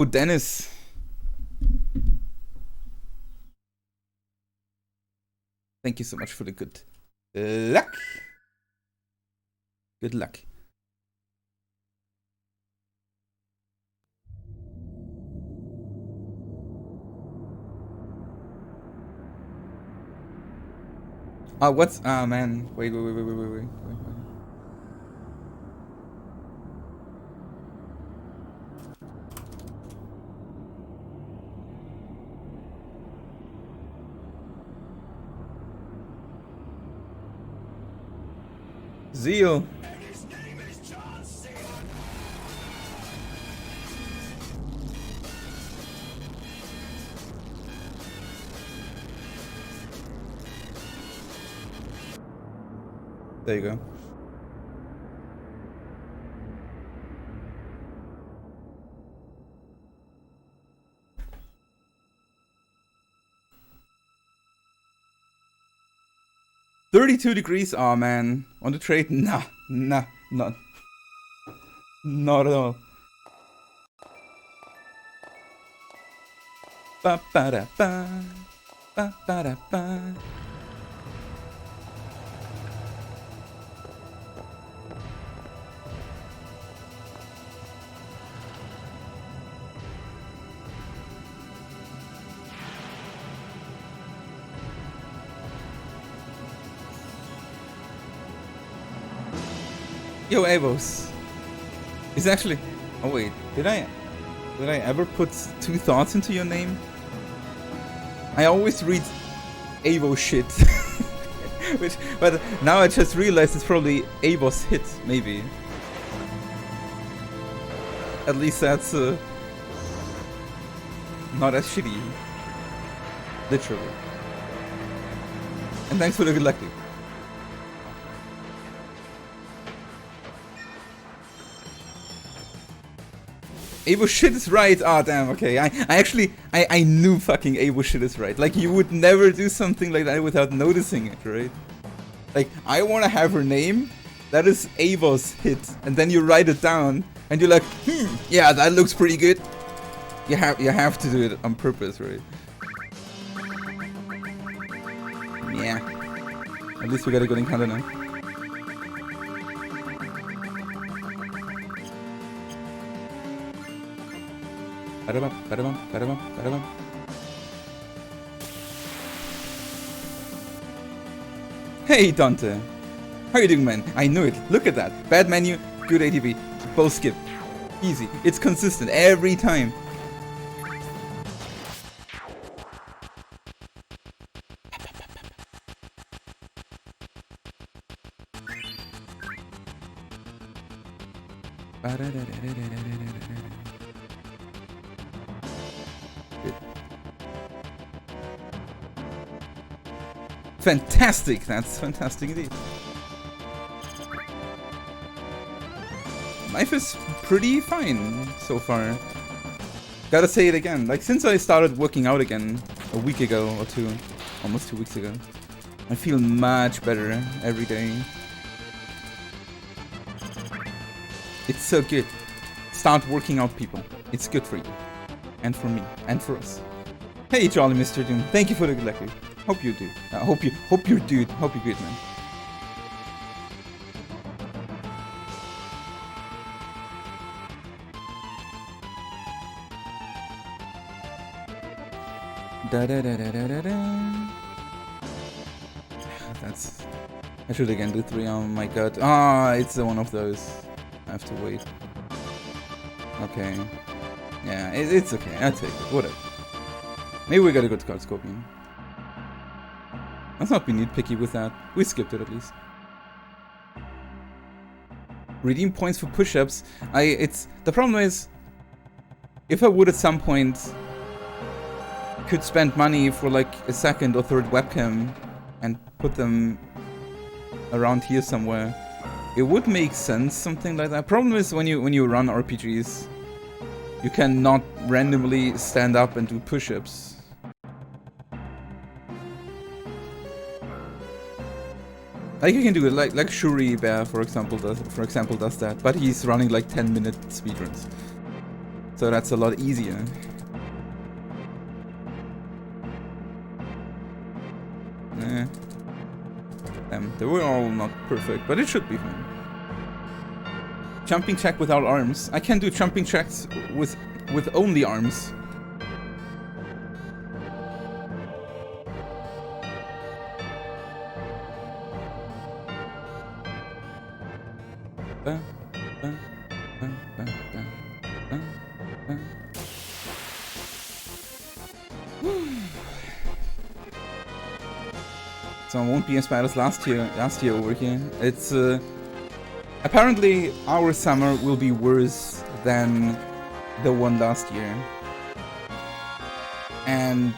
Oh, Dennis. Thank you so much for the good luck. Good luck. What's... Ah, man. Wait. Zheal. There you go. $32 degrees. Oh man, on the trade? Nah, not at all. Ba ba da ba, ba ba da ba. Yo, Avos. It's actually... Oh wait, did I ever put 2 thoughts into your name? I always read Avo shit. But now I just realized it's probably Avos hit, maybe. At least that's not as shitty. Literally. And thanks for the good luck, dude. Avo shit is right. Ah, damn. Okay, I knew fucking Avo shit is right. Like, you would never do something like that without noticing it, right? Like, I want to have her name. That is Avo's hit, and then you write it down, and you're like, yeah, that looks pretty good. You have to do it on purpose, right? Yeah. At least we got a good encounter now. Hey Dante, how you doing, man? I knew it. Look at that. Bad menu, good ATB. Both skip. Easy. It's consistent every time. Fantastic! That's fantastic indeed. Life is pretty fine so far. Gotta say it again. Like, since I started working out again a week ago or two, almost 2 weeks ago, I feel much better every day. It's so good. Start working out, people. It's good for you. And for me. And for us. Hey, Jolly Mr. Doom. Thank you for the good luck. Hope you do. Hope you're dude. Hope you're good, man. That's... I should again do 3. Oh my god. Ah, it's one of those. I have to wait. Okay. Yeah, it's okay. I'll take it. Whatever. Maybe we got a good card, Scorpion. Let's not be nitpicky with that. We skipped it at least. Redeem points for push-ups. The problem is, if I would at some point could spend money for like a 2nd or 3rd webcam and put them around here somewhere, it would make sense, something like that. Problem is, when you run RPGs, you cannot randomly stand up and do push-ups. Like, you can do it, like Shuri Bear, for example, does that, but he's running like 10-minute speedruns. So that's a lot easier. They were all not perfect, but it should be fine. Jumping check without arms. I can do jumping checks with only arms. So it won't be as bad as last year over here. It's apparently our summer will be worse than the one last year. And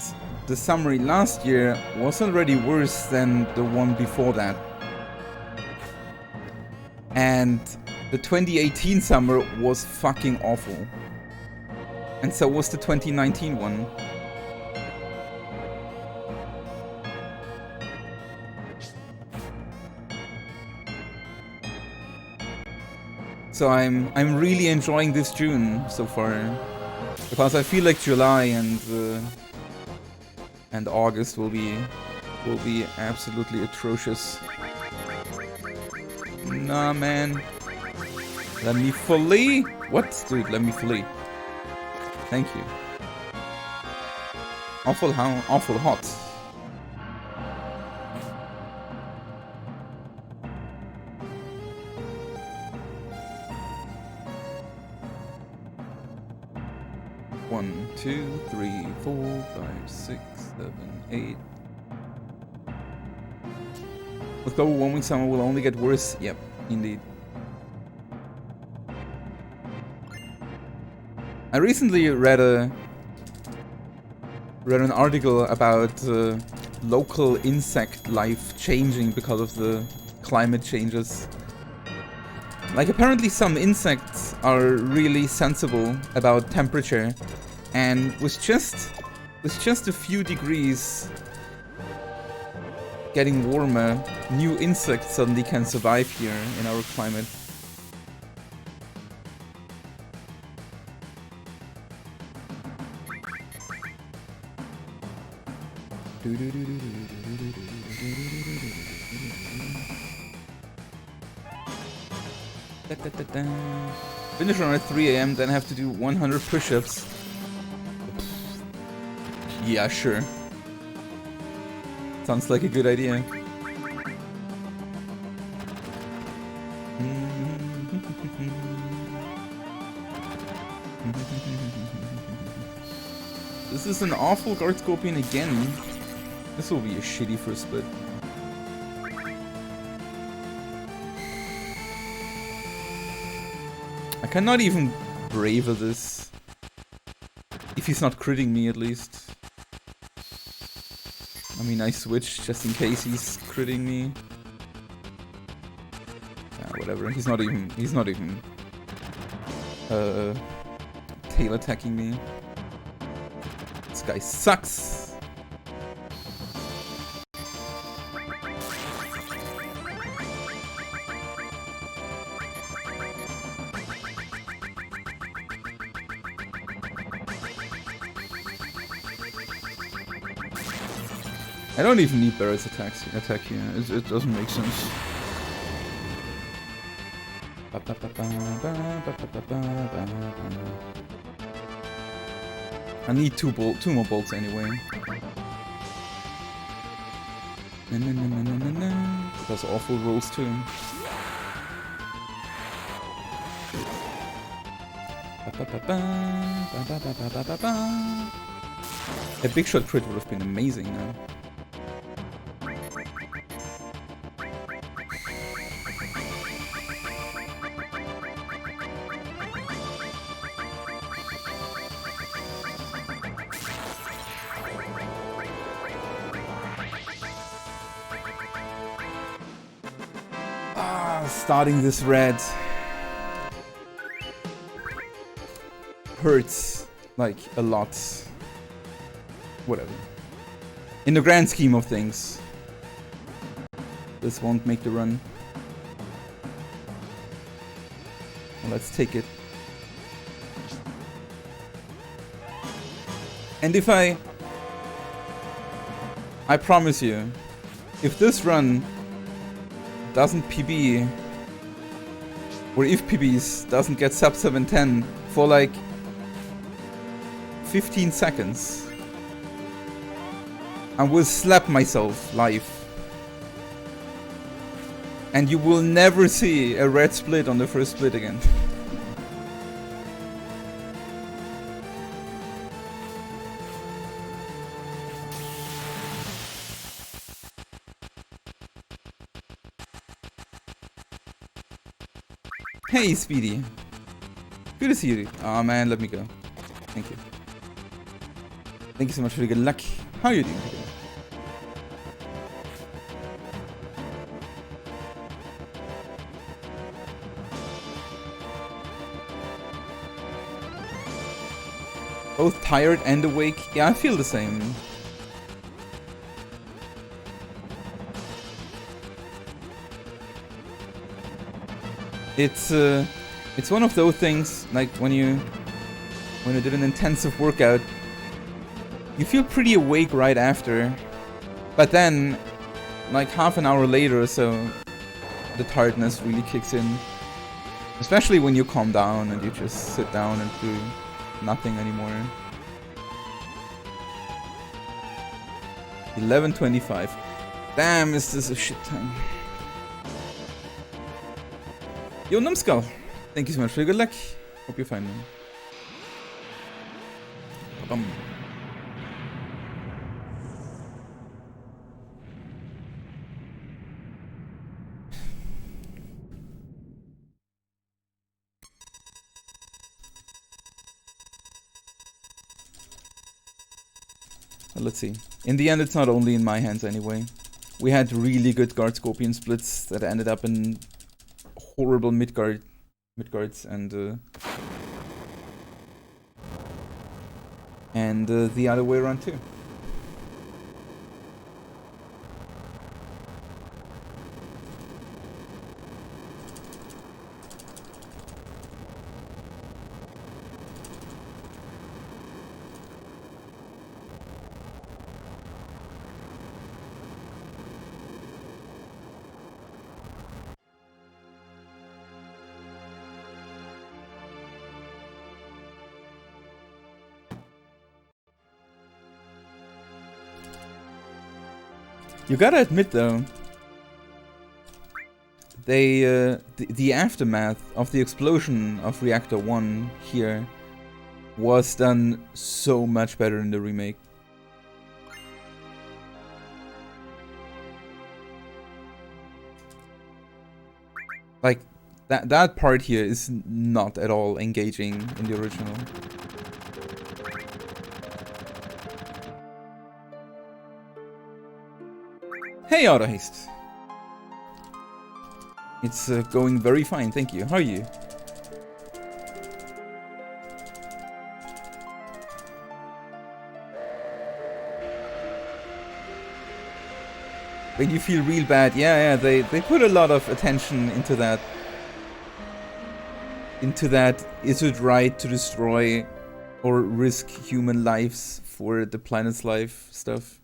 the summer last year was already worse than the one before that. And the 2018 summer was fucking awful. And so was the 2019 one. So I'm really enjoying this June so far, because I feel like July and August will be absolutely atrocious. Nah, man. Let me flee. What, dude? Let me flee. Thank you. Awful hot. One, 2, 3, 4, 5, 6, 7, 8. With global warming, summer will only get worse. Yep, indeed. I recently read an article about local insect life changing because of the climate changes. Like, apparently some insects are really sensible about temperature, and with just a few degrees getting warmer, new insects suddenly can survive here in our climate. Finish around at 3 AM, then have to do 100 push-ups. Yeah, sure. Sounds like a good idea. This is an awful guard scorpion again. This will be a shitty first split. I cannot even braver this. If he's not critting me, at least. I mean, I switched just in case he's critting me. Yeah, whatever. He's not even tail attacking me. This guy sucks. I don't even need Barret's attack here. It doesn't make sense. I need two more bolts anyway. That's awful rolls too. A big shot crit would have been amazing now. Starting this red hurts like a lot. Whatever. In the grand scheme of things, this won't make the run. Well, let's take it. And if I promise you, if this run doesn't PB, or if PBs doesn't get sub 710 for like 15 seconds, I will slap myself live. And you will never see a red split on the first split again. Hey, Speedy. Good to see you. Oh man, let me go. Thank you. Thank you so much for the good luck. How are you doing today? Both tired and awake? Yeah, I feel the same. It's one of those things, like when you did an intensive workout, you feel pretty awake right after, but then, like half an hour later or so, the tiredness really kicks in. Especially when you calm down and you just sit down and do nothing anymore. 11:25. Damn, is this a shit time. Yo, Numbskull, thank you so much for your good luck. Hope you're fine, man. Bum. Let's see. In the end, it's not only in my hands anyway. We had really good guard scorpion splits that ended up in horrible midguards and the other way around too. You gotta admit though, the aftermath of the explosion of Reactor 1 here was done so much better in the remake. Like, that part here is not at all engaging in the original. Hey, Auto Haste. It's going very fine, thank you. How are you? When you feel real bad, yeah, they put a lot of attention into that. Is it right to destroy or risk human lives for the planet's life stuff?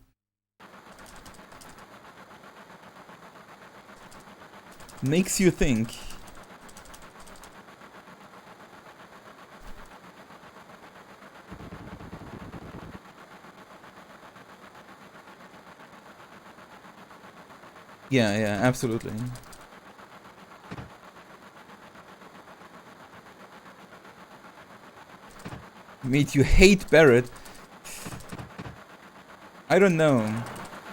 Makes you think. Yeah, absolutely. Made you hate Barrett? I don't know.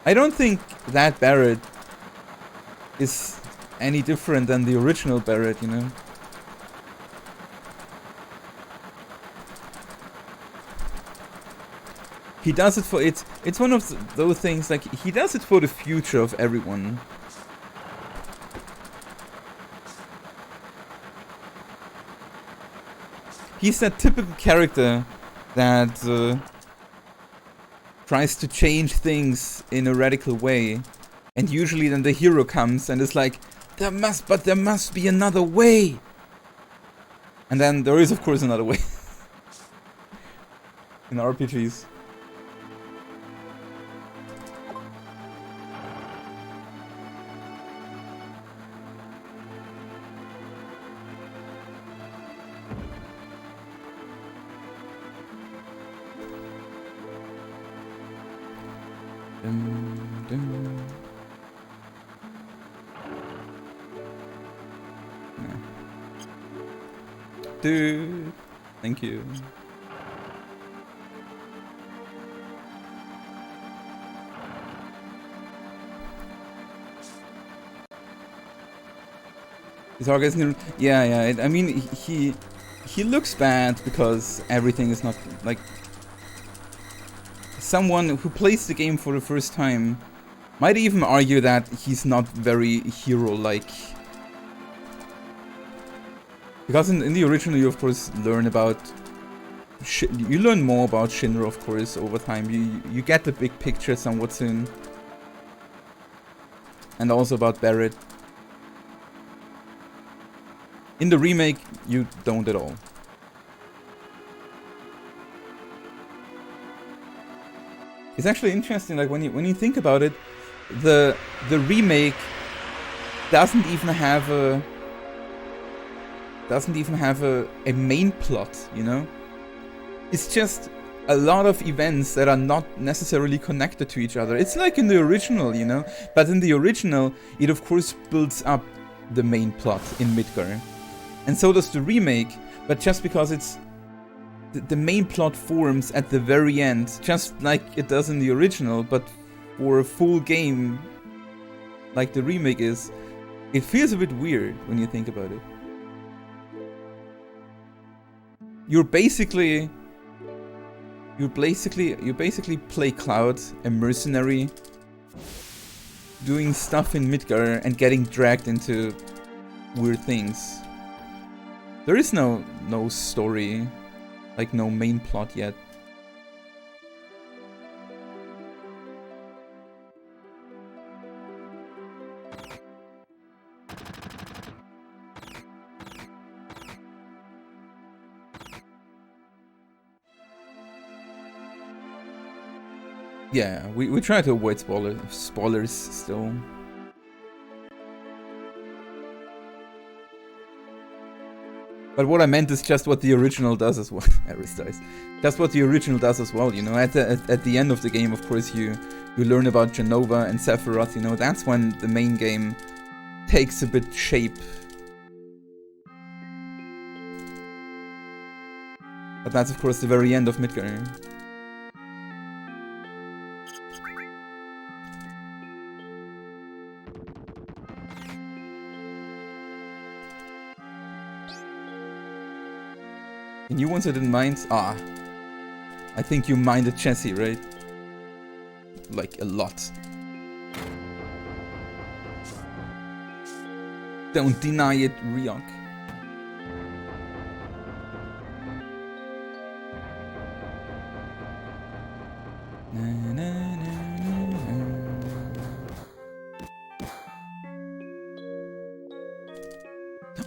I don't think that Barrett is any different than the original Barrett, you know? He does it for it's one of those things, like, he does it for the future of everyone. He's that typical character that tries to change things in a radical way, and usually then the hero comes and is like, there must be another way. And then there is, of course, another way. In RPGs. No. Dude, thank you. His orgasm, yeah. I mean, he looks bad because everything is not like. Someone who plays the game for the first time might even argue that he's not very hero-like. Because in the original, you of course learn about. You learn more about Shinra, of course, over time. You get the big picture somewhat soon, and also about Barrett. In the remake, you don't at all. It's actually interesting, like when you think about it, the remake doesn't even have a main plot, you know? It's just a lot of events that are not necessarily connected to each other. It's like in the original, you know? But in the original, it of course builds up the main plot in Midgar. And so does the remake, but just because it's the main plot forms at the very end, just like it does in the original, but for a full game like the remake is, it feels a bit weird when you think about it. You basically play Cloud, a mercenary, doing stuff in Midgar and getting dragged into weird things. There is no story, like no main plot yet. Yeah, we try to avoid spoilers still. But what I meant is just what the original does as well. Just what the original does as well, you know. At the end of the game, of course, you learn about Genova and Sephiroth, you know. That's when the main game takes a bit shape. But that's of course the very end of Midgar. The new ones I didn't mind? Ah. I think you minded Chessie, right? Like, a lot. Don't deny it, Ryok.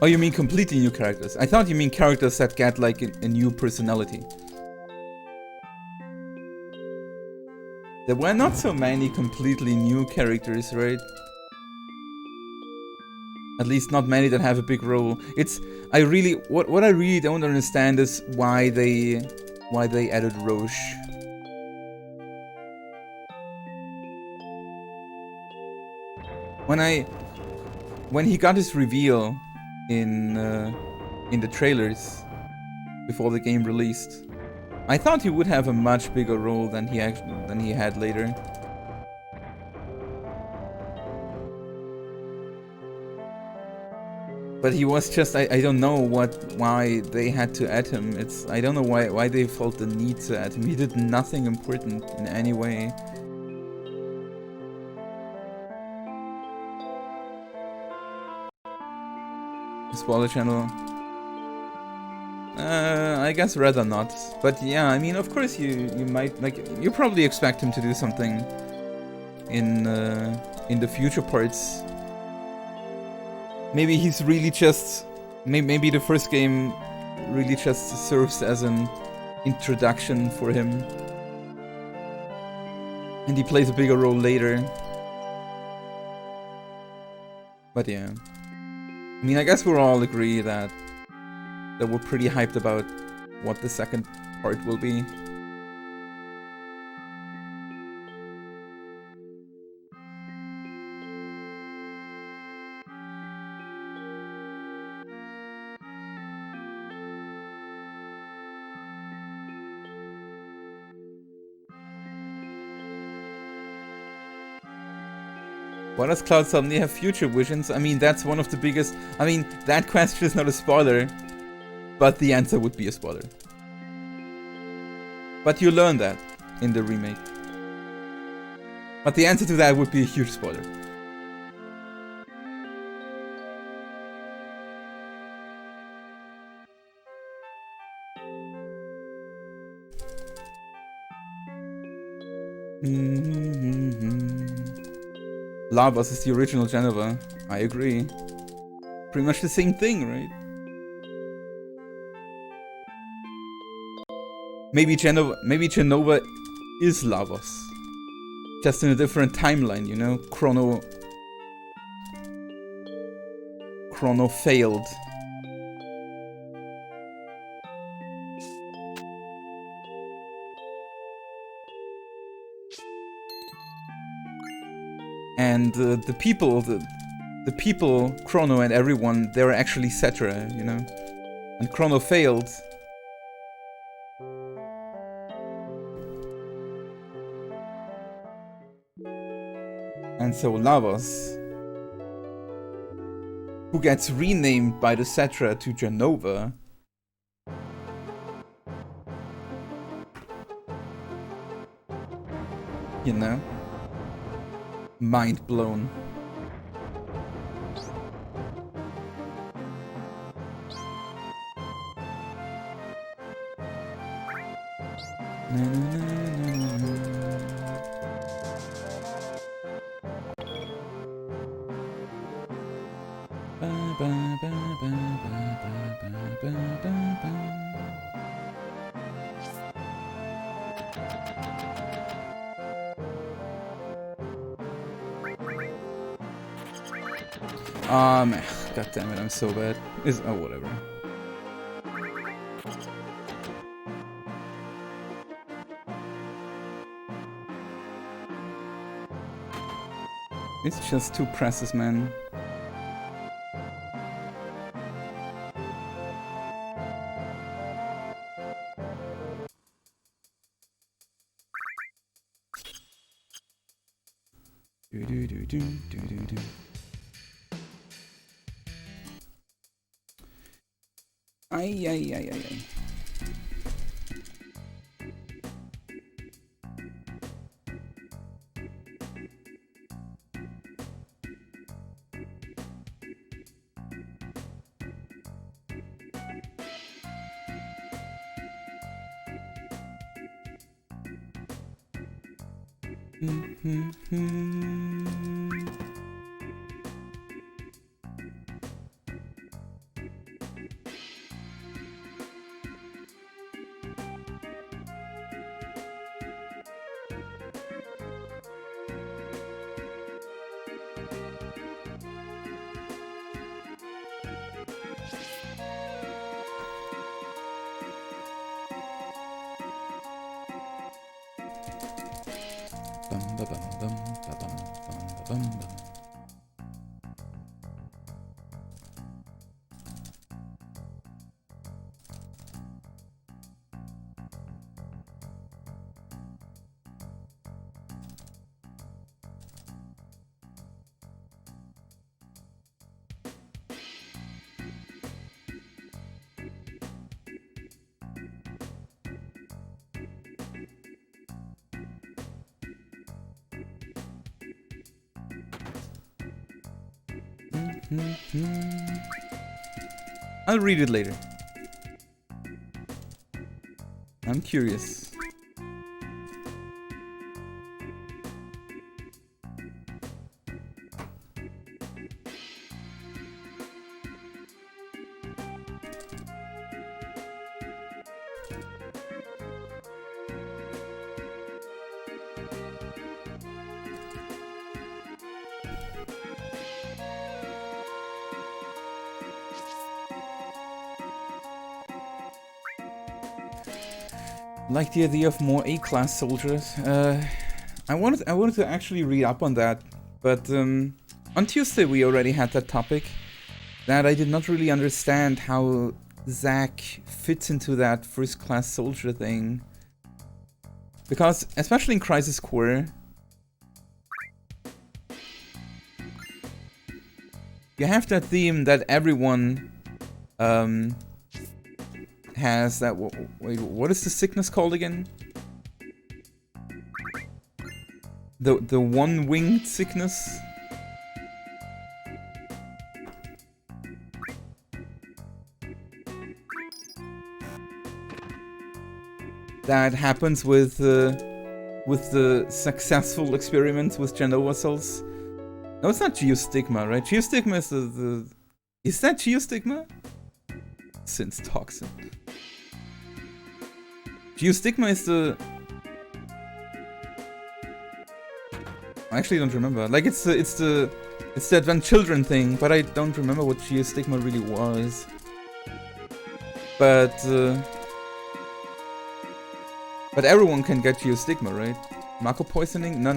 Oh, you mean completely new characters? I thought you mean characters that get like a new personality. There were not so many completely new characters, right? At least not many that have a big role. What I really don't understand is why they added Roche. When he got his reveal in the trailers before the game released, I thought he would have a much bigger role than he had later. But he was just, I don't know why they had to add him. I don't know why they felt the need to add him. He did nothing important in any way. Spoiler channel. I guess rather not. But yeah, I mean, of course you might, like, you probably expect him to do something in the future parts. Maybe he's really just, maybe the first game really just serves as an introduction for him, and he plays a bigger role later. But yeah, I mean, I guess we'll all agree that we're pretty hyped about what the second part will be. Why does Cloud suddenly have future visions? I mean, that's one of the biggest... I mean, that question is not a spoiler, but the answer would be a spoiler. But you learn that in the remake. But the answer to that would be a huge spoiler. Lavos is the original Genova. I agree. Pretty much the same thing, right? Maybe Genova is Lavos. Just in a different timeline, you know? Chrono failed. And the people, Chrono and everyone, they were actually Cetra, you know? And Chrono failed. And so Lavos, who gets renamed by the Cetra to Genova, you know? Mind blown. God damn it, I'm so bad. Oh, whatever. It's just two presses, man. Ay. I'll read it later. I'm curious. Like the idea of more A-class soldiers. I wanted to actually read up on that, but on Tuesday we already had that topic. That I did not really understand how Zack fits into that first-class soldier thing, because especially in Crisis Core, you have that theme that everyone has that. Wait, what is the sickness called again? The one-winged sickness. That happens with the successful experiments with Genova cells. No, it's not geostigma, right? Geostigma is the is that geostigma? Since toxin. Geostigma is the. I actually don't remember. Like it's the Advent Children thing, but I don't remember what geostigma really was. But everyone can get geostigma, right? Mako poisoning? No.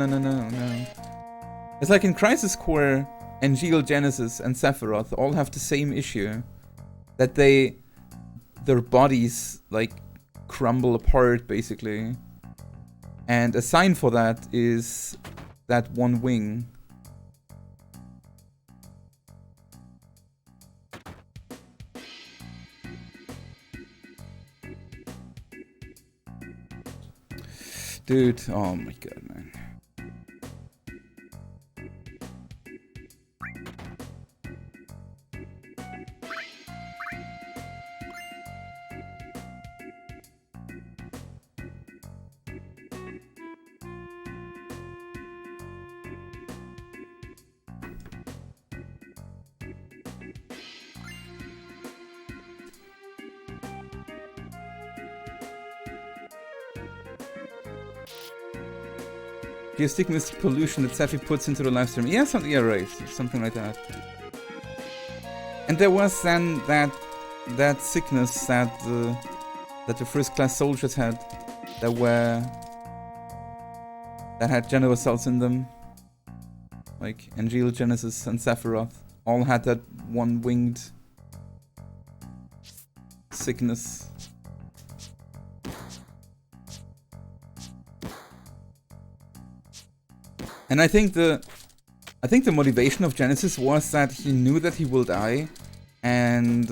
It's like in Crisis Core and Zheal, Genesis, and Sephiroth all have the same issue. That their bodies, like, crumble apart, basically. And a sign for that is that one wing. Dude, oh my god, man. Geostigma is pollution that Sephi puts into the live stream. Yeah, yeah, right. Something like that. And there was then that sickness that the first class soldiers had that had Genova cells in them. Like Zheal, Genesis, and Sephiroth all had that one-winged sickness. And I think the motivation of Genesis was that he knew that he will die, and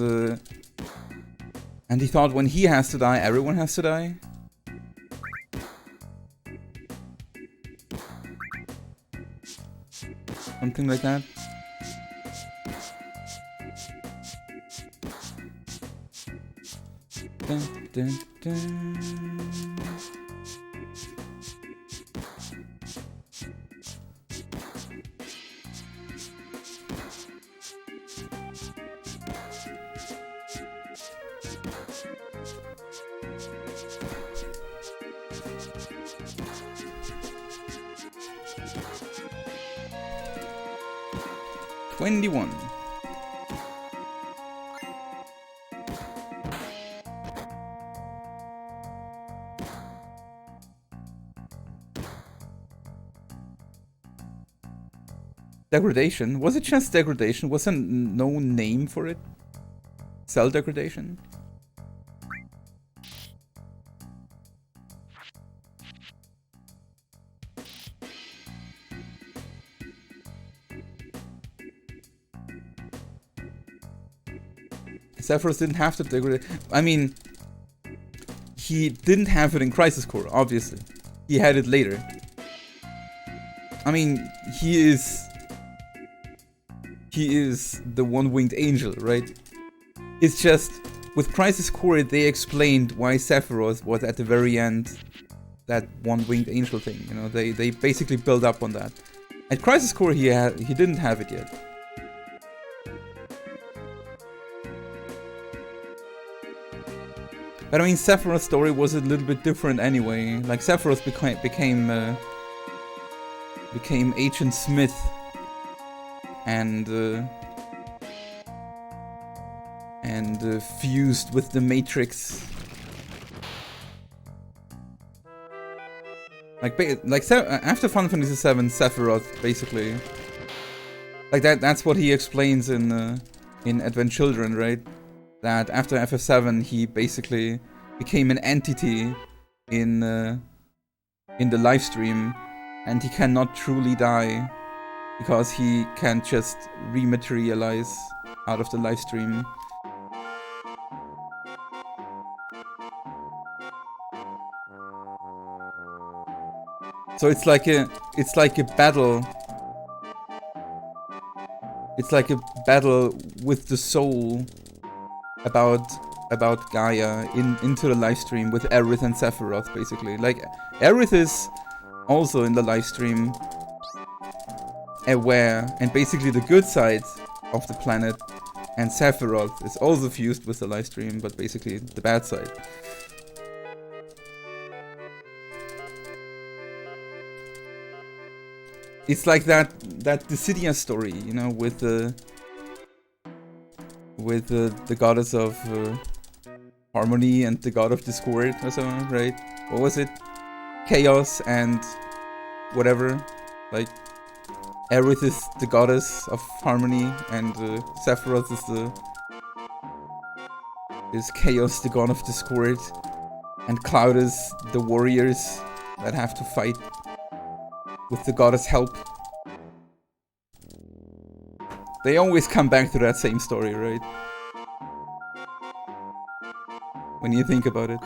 he thought when he has to die, everyone has to die. Something like that. Dun, dun, dun. 21. Degradation? Was it just degradation? Was there no name for it? Cell degradation? Sephiroth didn't have to degrade. I mean, he didn't have it in Crisis Core, obviously. He had it later. I mean, he is the one-winged angel, right? It's just, with Crisis Core, they explained why Sephiroth was at the very end that one-winged angel thing. You know, they basically build up on that. At Crisis Core, he didn't have it yet. But I mean, Sephiroth's story was a little bit different anyway. Like, Sephiroth became Agent Smith and fused with the Matrix. After Final Fantasy VII, Sephiroth basically, like that's what he explains in Advent Children, right? That after FF7 he basically became an entity in the live stream, and he cannot truly die because he can't just rematerialize out of the live stream. So it's like a battle. It's like a battle with the soul about Gaia into the live stream with Aerith and Sephiroth, basically. Like, Aerith is also in the live stream aware and basically the good side of the planet, and Sephiroth is also fused with the live stream, but basically the bad side. It's like that Dissidia story, you know, with the goddess of harmony and the god of discord or something, right? What was it? Chaos and whatever. Like, Aerith is the goddess of harmony, and Sephiroth is Chaos, the god of discord, and Cloud is the warriors that have to fight with the goddess' help. They always come back to that same story, right? When you think about it.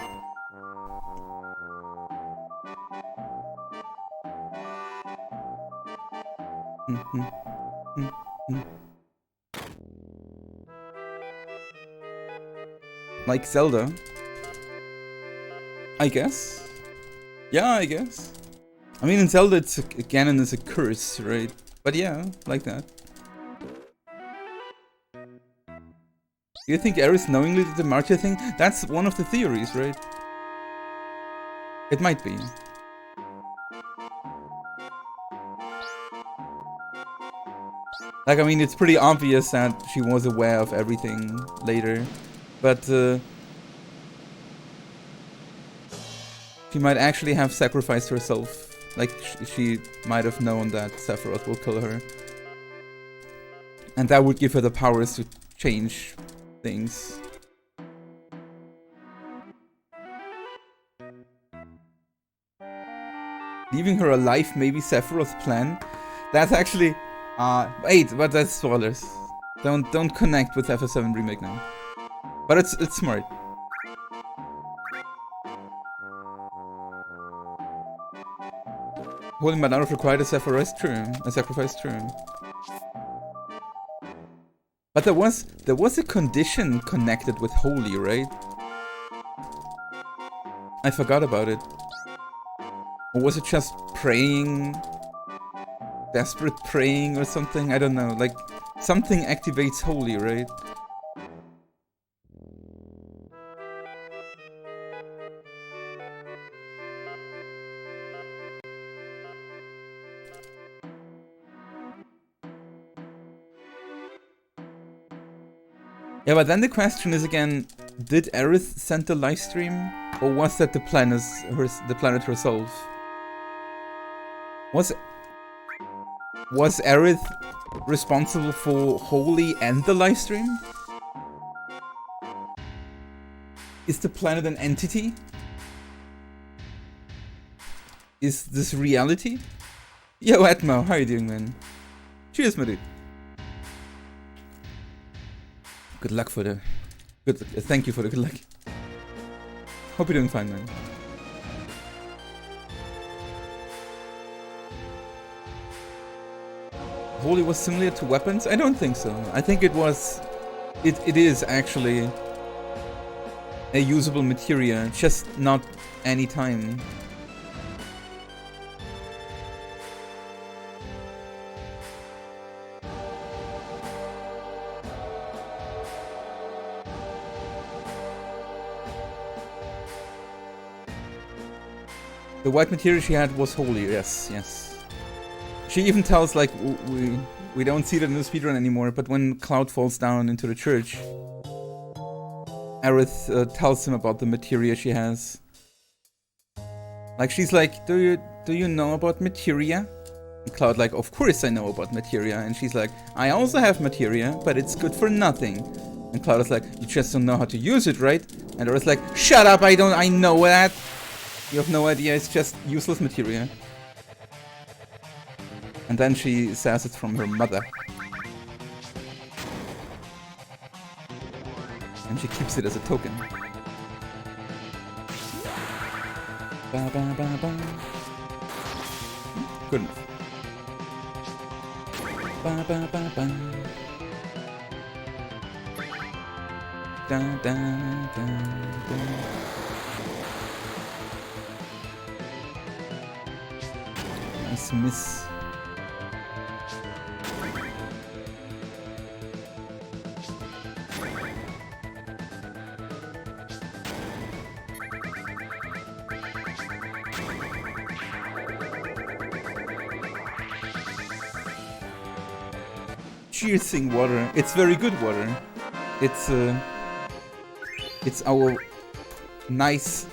Like Zelda. I guess. Yeah, I guess. I mean, in Zelda, it's Ganon is a curse, right? But yeah, like that. Do you think Aerith knowingly did the martyr thing? That's one of the theories, right? It might be. Like, I mean, it's pretty obvious that she was aware of everything later, but she might actually have sacrificed herself. Like, she might have known that Sephiroth will kill her. And that would give her the powers to change things. Leaving her alive, maybe Sephiroth's plan? That's actually... wait, but that's spoilers. Don't connect with FF7 Remake now. But it's smart. Holding banana required a sacrifice, true. But there was a condition connected with holy, right? I forgot about it. Or was it just praying? Desperate praying or something? I don't know. Like, something activates holy, right? Yeah, but then the question is again, did Aerith send the live stream? Or was that the planet herself? Was Aerith responsible for Holy and the live stream? Is the planet an entity? Is this reality? Yo, Atmo, how you doing, man? Cheers, my dude. Good luck for the... thank you for the good luck. Hope you're doing fine, man. Holy was similar to weapons? I don't think so. I think it was... It is actually a usable materia, just not any time. The white material she had was holy, yes. She even tells, like, we don't see that in the speedrun anymore, but when Cloud falls down into the church, Aerith tells him about the materia she has. Like, she's like, do you know about materia? And Cloud like, of course I know about materia. And she's like, I also have materia, but it's good for nothing. And Cloud is like, you just don't know how to use it, right? And Aerith's like, shut up, I know that. You have no idea, it's just useless materia. And then she says it's from her mother. And she keeps it as a token. Ba, ba, ba, ba. Good enough. Ba, ba, ba, ba. Da, da, da, da. Nice miss. Cheersing water. It's very good water. It's our nice.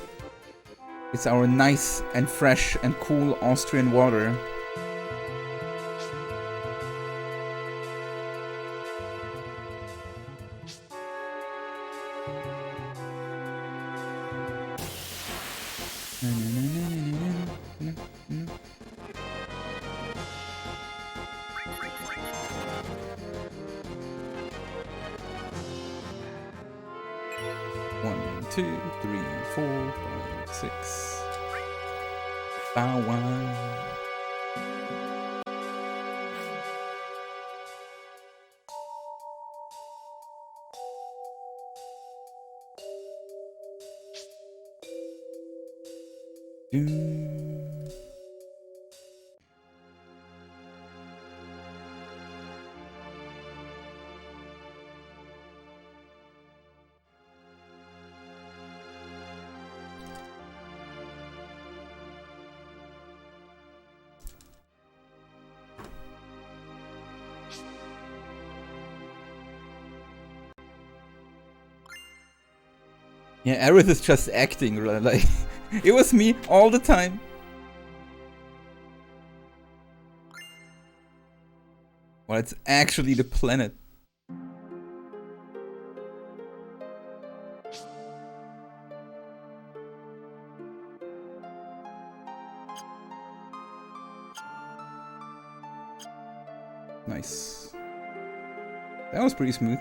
It's our nice and fresh and cool Austrian water. Bow wow. Yeah, Aerith is just acting, right? Like, it was me all the time. Well, it's actually the planet. Nice. That was pretty smooth.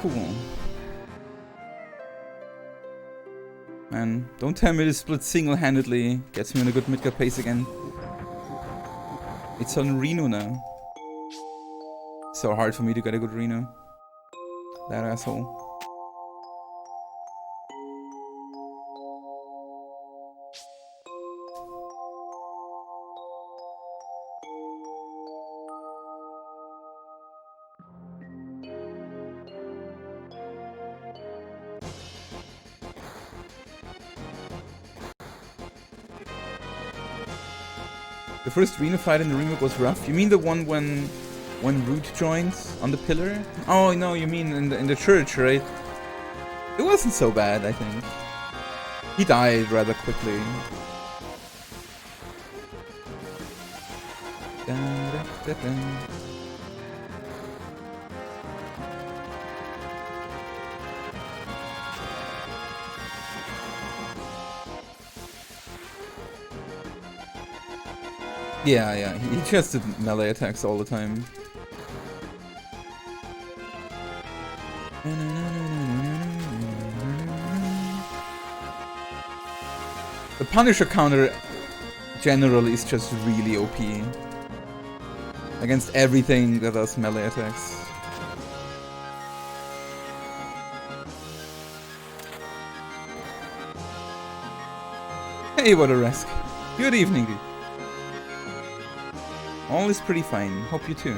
Cool. Man, don't tell me this split single-handedly gets me on a good mid-cap pace again. It's on Reno now. So hard for me to get a good Reno. That asshole. The first Reno fight in the remake was rough. You mean the one when Root joins on the pillar? Oh no, you mean in the church, right? It wasn't so bad, I think. He died rather quickly. Da, da, da, da. Yeah, he just did melee attacks all the time. The Punisher counter generally is just really OP against everything that does melee attacks. Hey, what a risk. Good evening, dude. All is pretty fine. Hope you too.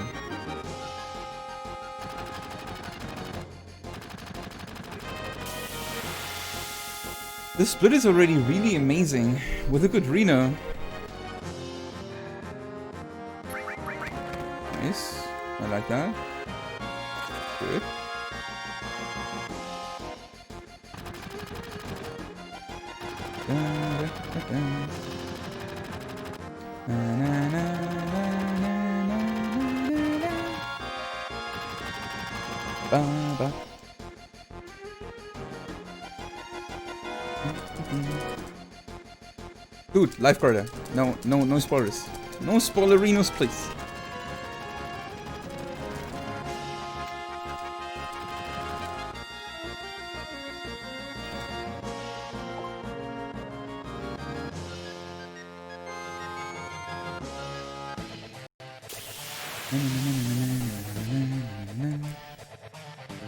This split is already really amazing with a good Reno. Nice. I like that. Good. Dude, lifeguarder. No spoilers. No spoilerinos, please.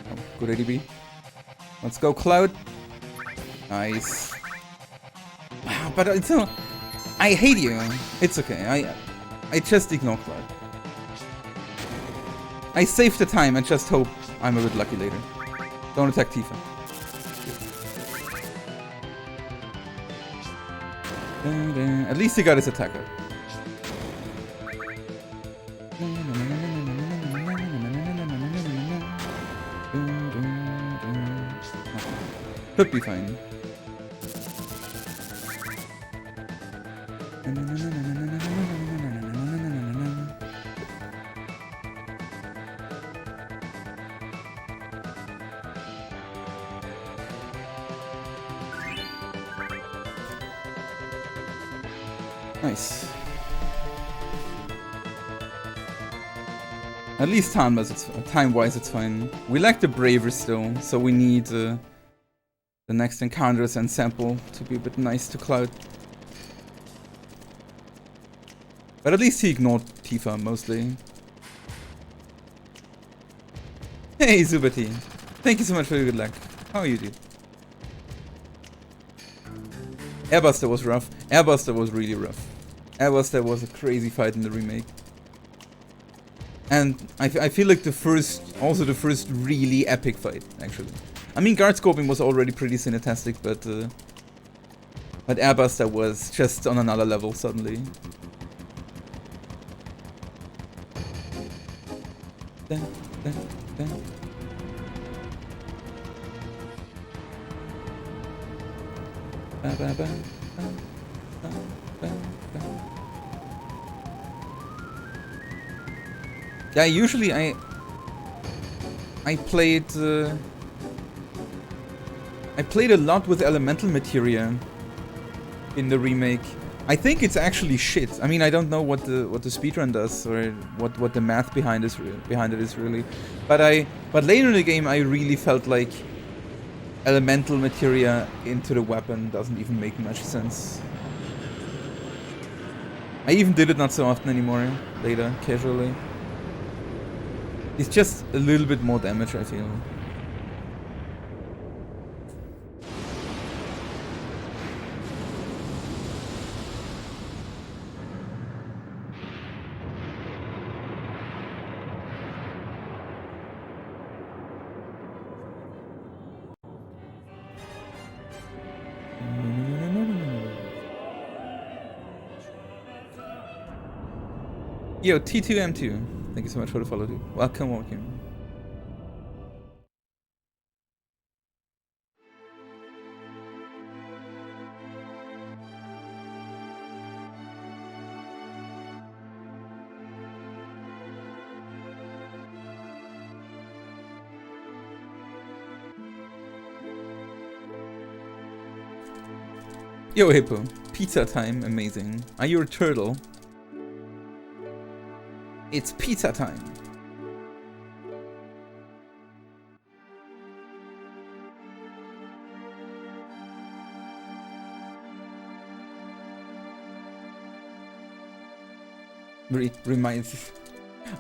Oh, good ADB. Let's go, Cloud. Nice. Wow, but it's no. I hate you. It's okay. I just ignore Cloud. I save the time and just hope I'm a bit lucky later. Don't attack Tifa. At least he got his attacker. Could be fine. Nice. At least time-wise it's fine. We lack the bravery still, so we need the next encounters and sample to be a bit nice to Cloud. But at least he ignored Tifa mostly. Hey Zubati, thank you so much for your good luck. How are you, dude? Airbuster was rough. Airbuster was really rough. Airbuster was a crazy fight in the remake. And I feel like the first really epic fight, actually. I mean, guard scoping was already pretty cinetastic, but Airbuster was just on another level suddenly. Dun, dun, dun. Ba, ba, ba, ba, ba, ba, ba. Yeah, usually I played a lot with elemental materia in the remake. I think it's actually shit. I mean, I don't know what the speedrun does or what the math behind it is really. But later in the game I really felt like elemental materia into the weapon doesn't even make much sense. I even did it not so often anymore later, casually. It's just a little bit more damage, I feel. Yo, T2M2. Thank you so much for the follow, dude. Welcome, welcome. Yo, Hippo. Pizza time. Amazing. Are you a turtle? It's pizza time. I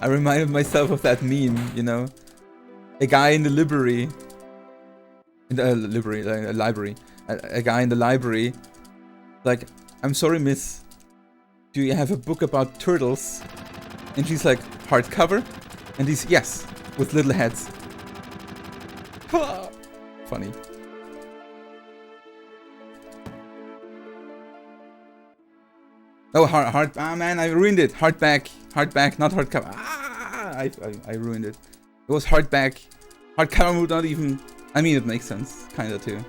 reminded myself of that meme, you know? A guy in the library. A guy in the library. Like, I'm sorry, miss. Do you have a book about turtles? And she's like, hardcover? And he's, yes, with little heads. Funny. Oh, hard, ah man, I ruined it. Hardback, not hardcover. Ah! I ruined it. It was hard back. Hard cover move, not even... I mean, it makes sense. Kinda, too.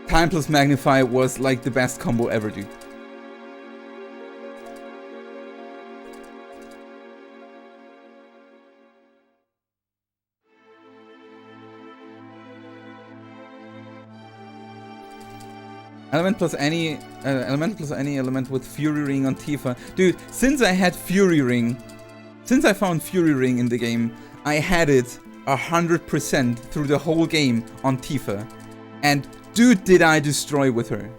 Time plus Magnify was like the best combo ever, dude. Element plus any element with Fury Ring on Tifa. Dude, since I had Fury Ring, since I found Fury Ring in the game, I had it 100% through the whole game on Tifa. And dude, did I destroy with her.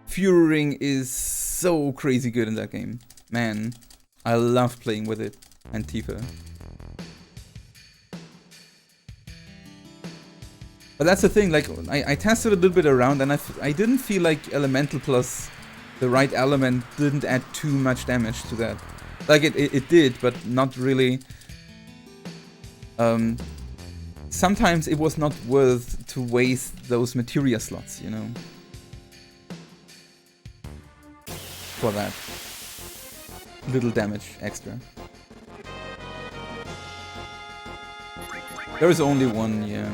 Fury Ring is so crazy good in that game. Man, I love playing with it and Tifa. But that's the thing, like, I tested a little bit around and I didn't feel like Elemental plus the right element didn't add too much damage to that. Like, it did, but not really. Sometimes it was not worth to waste those materia slots, you know? For that little damage extra. There is only one, yeah.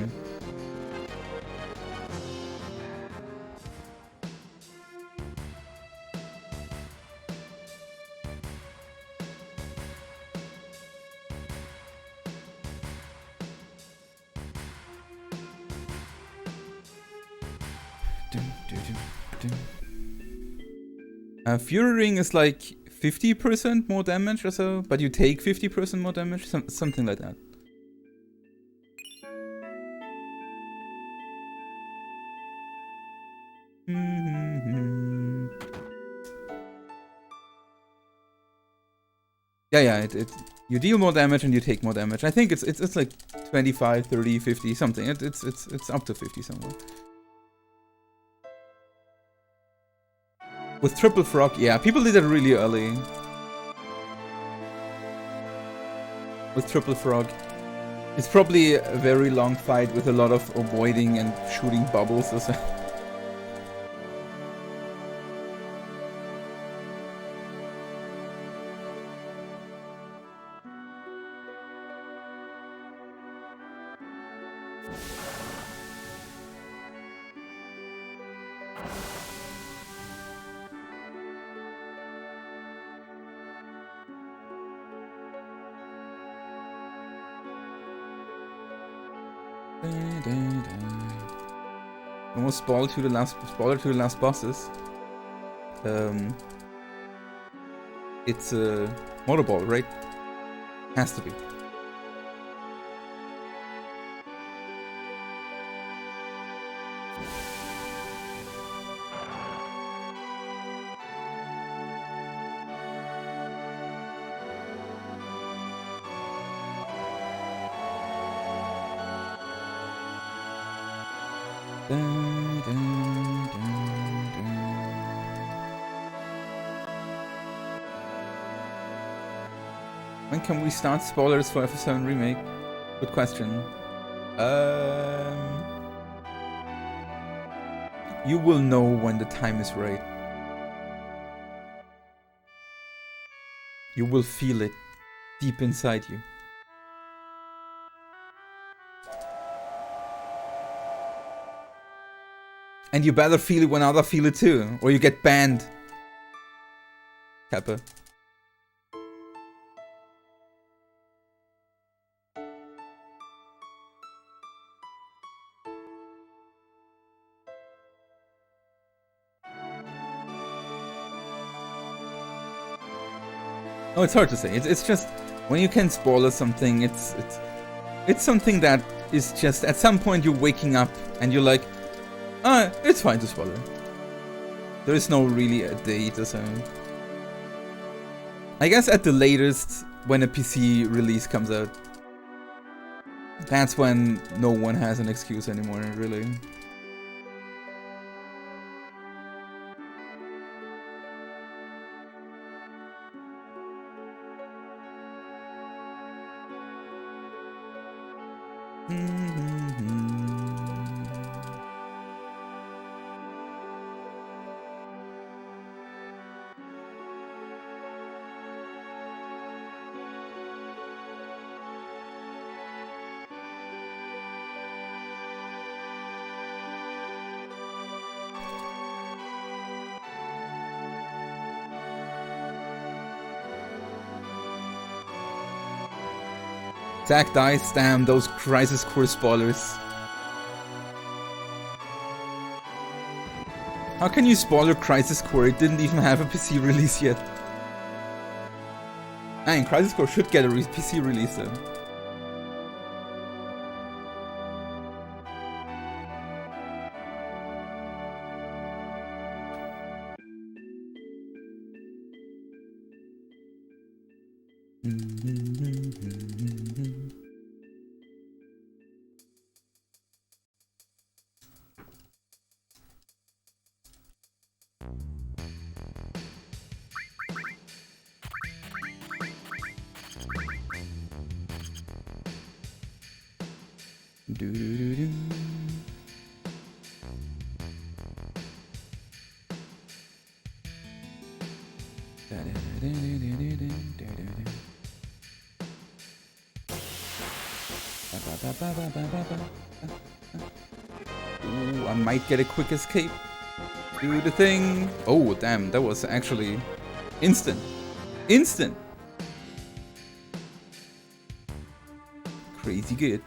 Fury Ring is like 50% more damage or so, but you take 50% more damage, something like that. Yeah, you deal more damage and you take more damage. I think it's like 25, 30, 50, something. It's up to 50 somewhere. With Triple Frog, yeah, people did it really early. With Triple Frog. It's probably a very long fight with a lot of avoiding and shooting bubbles or so. Almost spoiler to the last bosses. It's a motorball, right? Has to be. When can we start spoilers for FF7 Remake? Good question. You will know when the time is right. You will feel it deep inside you. And you better feel it when others feel it too, or you get banned. Kappa. Oh, it's hard to say. It's just when you can spoiler something, it's something that is just at some point you're waking up and you're like, ah, it's fine to spoiler. There is no really a date or something. I guess at the latest when a PC release comes out, that's when no one has an excuse anymore, really. Attack dice, damn, those Crisis Core spoilers. How can you spoiler Crisis Core? It didn't even have a PC release yet. Man, Crisis Core should get a PC release then. Ooh, I might get a quick escape. Do the thing. Oh, damn, that was actually instant. Instant! Crazy good.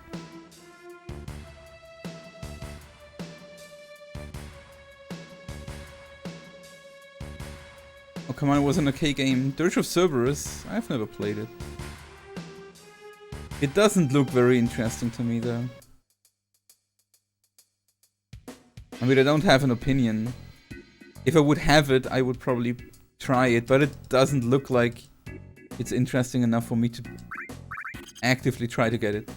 Oh, come on, it was an okay game. Dirge of Cerberus. I've never played it. It doesn't look very interesting to me, though. I mean, I don't have an opinion. If I would have it, I would probably try it, but it doesn't look like it's interesting enough for me to actively try to get it.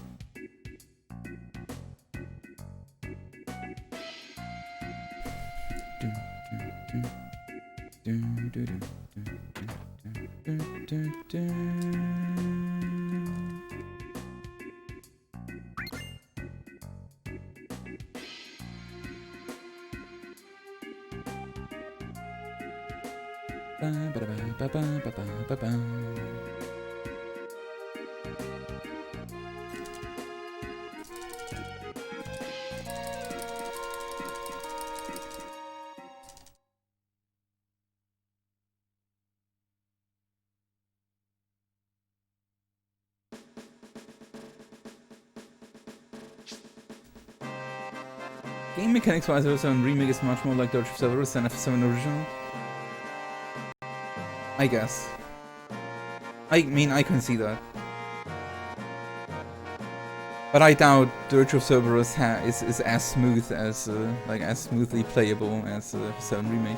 Game mechanics wise, FF7 Remake is much more like Dirge of Cerberus than FF7 Original. I guess. I mean, I can see that. But I doubt Dirge of Cerberus is as smooth as, like, as smoothly playable as FF7 Remake.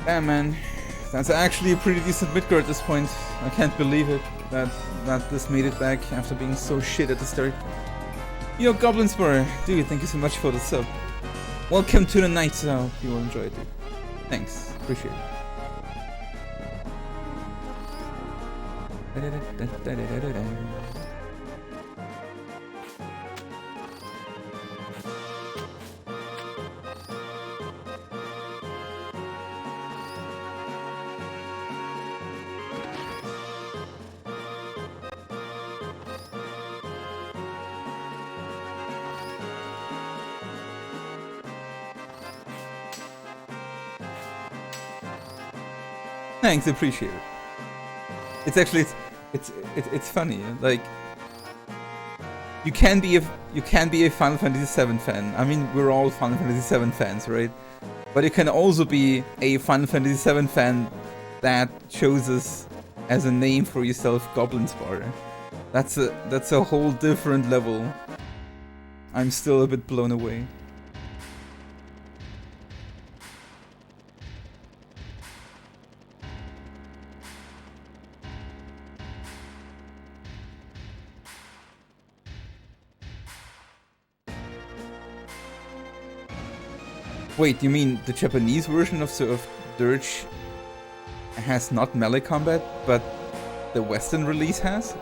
Damn, man, that's actually a pretty decent midgar at this point. I can't believe it that this made it back after being so shit at the start. Yo, Goblin Spur, dude, thank you so much for the sub. Welcome to the night, so I hope you enjoyed it. Thanks, appreciate it. Thanks, appreciate it. It's actually it's funny. Like, you can be a Final Fantasy VII fan. I mean, we're all Final Fantasy VII fans, right? But you can also be a Final Fantasy VII fan that chooses as a name for yourself Goblin Spar. That's a whole different level. I'm still a bit blown away. Wait, you mean the Japanese version of Dirge has not melee combat, but the Western release has?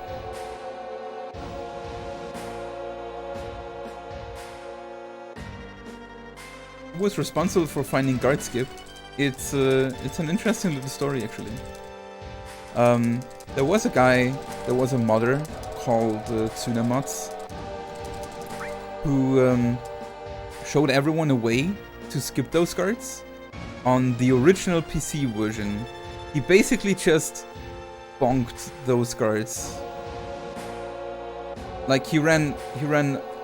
Who was responsible for finding Guard Skip? It's an interesting little story, actually. There was a modder called Tsunamods who showed everyone a way to skip those guards. On the original PC version, he basically just bonked those guards. Like he ran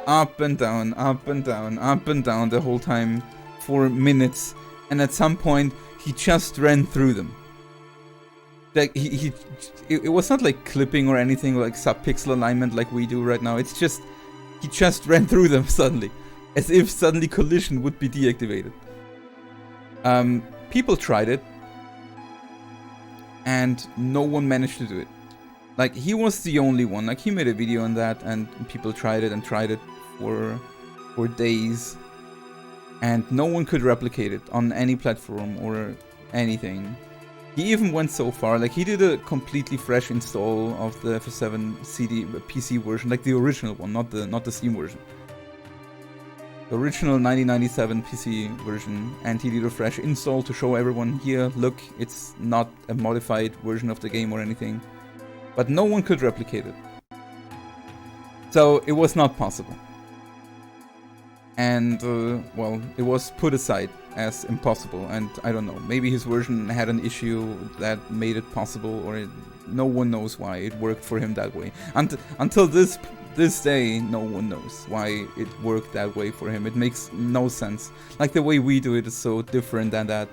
up and down, up and down, up and down the whole time for minutes, and at some point he just ran through them. Like it was not like clipping or anything like sub-pixel alignment like we do right now. It's just he just ran through them suddenly, as if suddenly collision would be deactivated. People tried it, and no one managed to do it. Like, he was the only one. Like, he made a video on that, and people tried it for days, and no one could replicate it on any platform or anything. He even went so far, like, he did a completely fresh install of the FF7 CD PC version, like the original one, not the Steam version. The original 1997 PC version, and he did a fresh install to show everyone, here, look, it's not a modified version of the game or anything. But no one could replicate it. So it was not possible. And, well, it was put aside as impossible, and I don't know, maybe his version had an issue that made it possible, or no one knows why it worked for him that way. Until this day, no one knows why it worked that way for him. It makes no sense. Like, the way we do it is so different than that.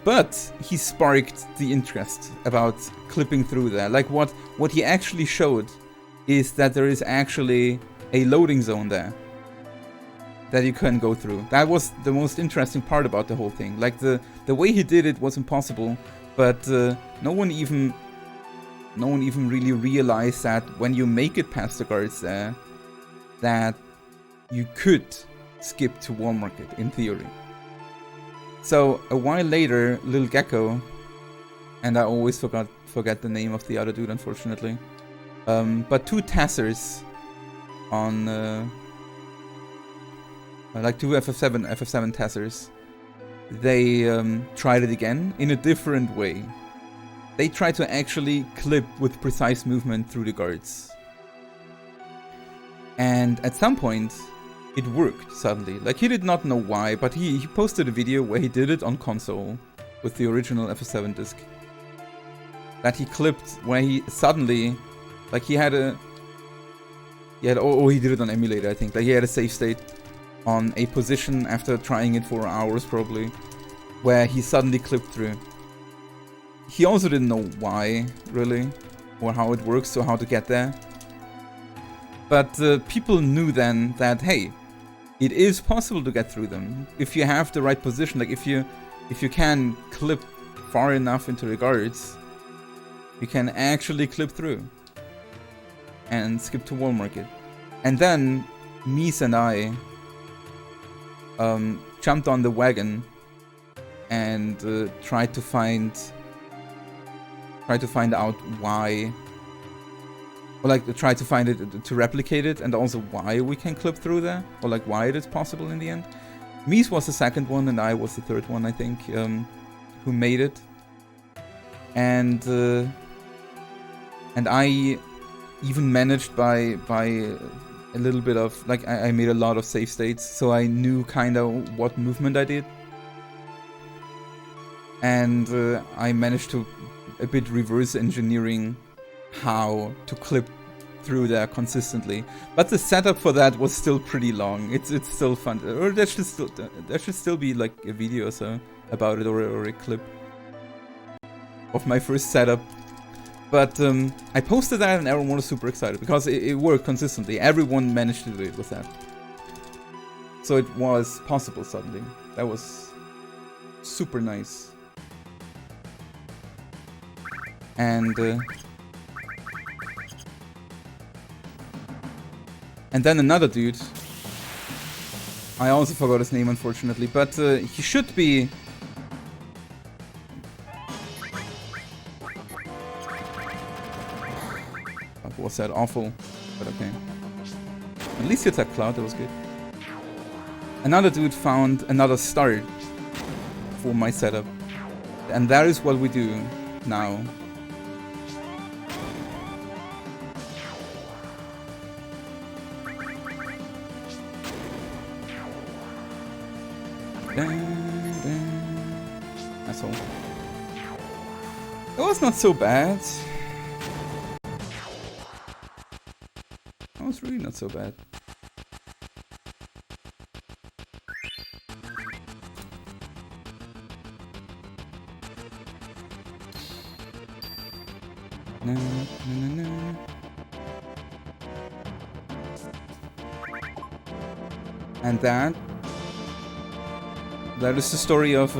But he sparked the interest about clipping through there. Like, what he actually showed is that there is actually a loading zone there that you can go through. That was the most interesting part about the whole thing. Like, the way he did it was impossible, but no one even really realized that when you make it past the guards there, that you could skip to Wall Market, in theory. So, a while later, Lil Gecko, and I always forget the name of the other dude, unfortunately, but two Tassers on, like two FF7 Tassers, they tried it again in a different way. They tried to actually clip with precise movement through the guards. And at some point, it worked suddenly. Like, he did not know why, but he posted a video where he did it on console with the original FF7 disc. That he clipped where he suddenly, like, he did it on emulator, I think. Like, he had a save state on a position after trying it for hours probably, where he suddenly clipped through. He also didn't know why, really, or how it works, or how to get there. But people knew then that, hey, it is possible to get through them if you have the right position. Like, if you can clip far enough into the guards, you can actually clip through and skip to Wall Market. And then Mies and I jumped on the wagon and tried to find out why, or like try to find it, to replicate it, and also why we can clip through there, or like why it is possible in the end. Mies was the second one, and I was the third one, I think, who made it. And I even managed by a little bit of, like, I made a lot of save states, so I knew kind of what movement I did. And I managed to a bit reverse engineering how to clip through there consistently. But the setup for that was still pretty long. It's still fun. Or there should still be like a video or so about it, or a clip of my first setup. But I posted that and everyone was super excited because it worked consistently. Everyone managed to do it with that. So it was possible suddenly. That was super nice. And then another dude, I also forgot his name unfortunately, but he should be... Was that awful? But okay. At least you attacked Cloud, that was good. Another dude found another start for my setup. And that is what we do now. That's all. It was not so bad. It was really not so bad. No, no, no, no. And that is the story of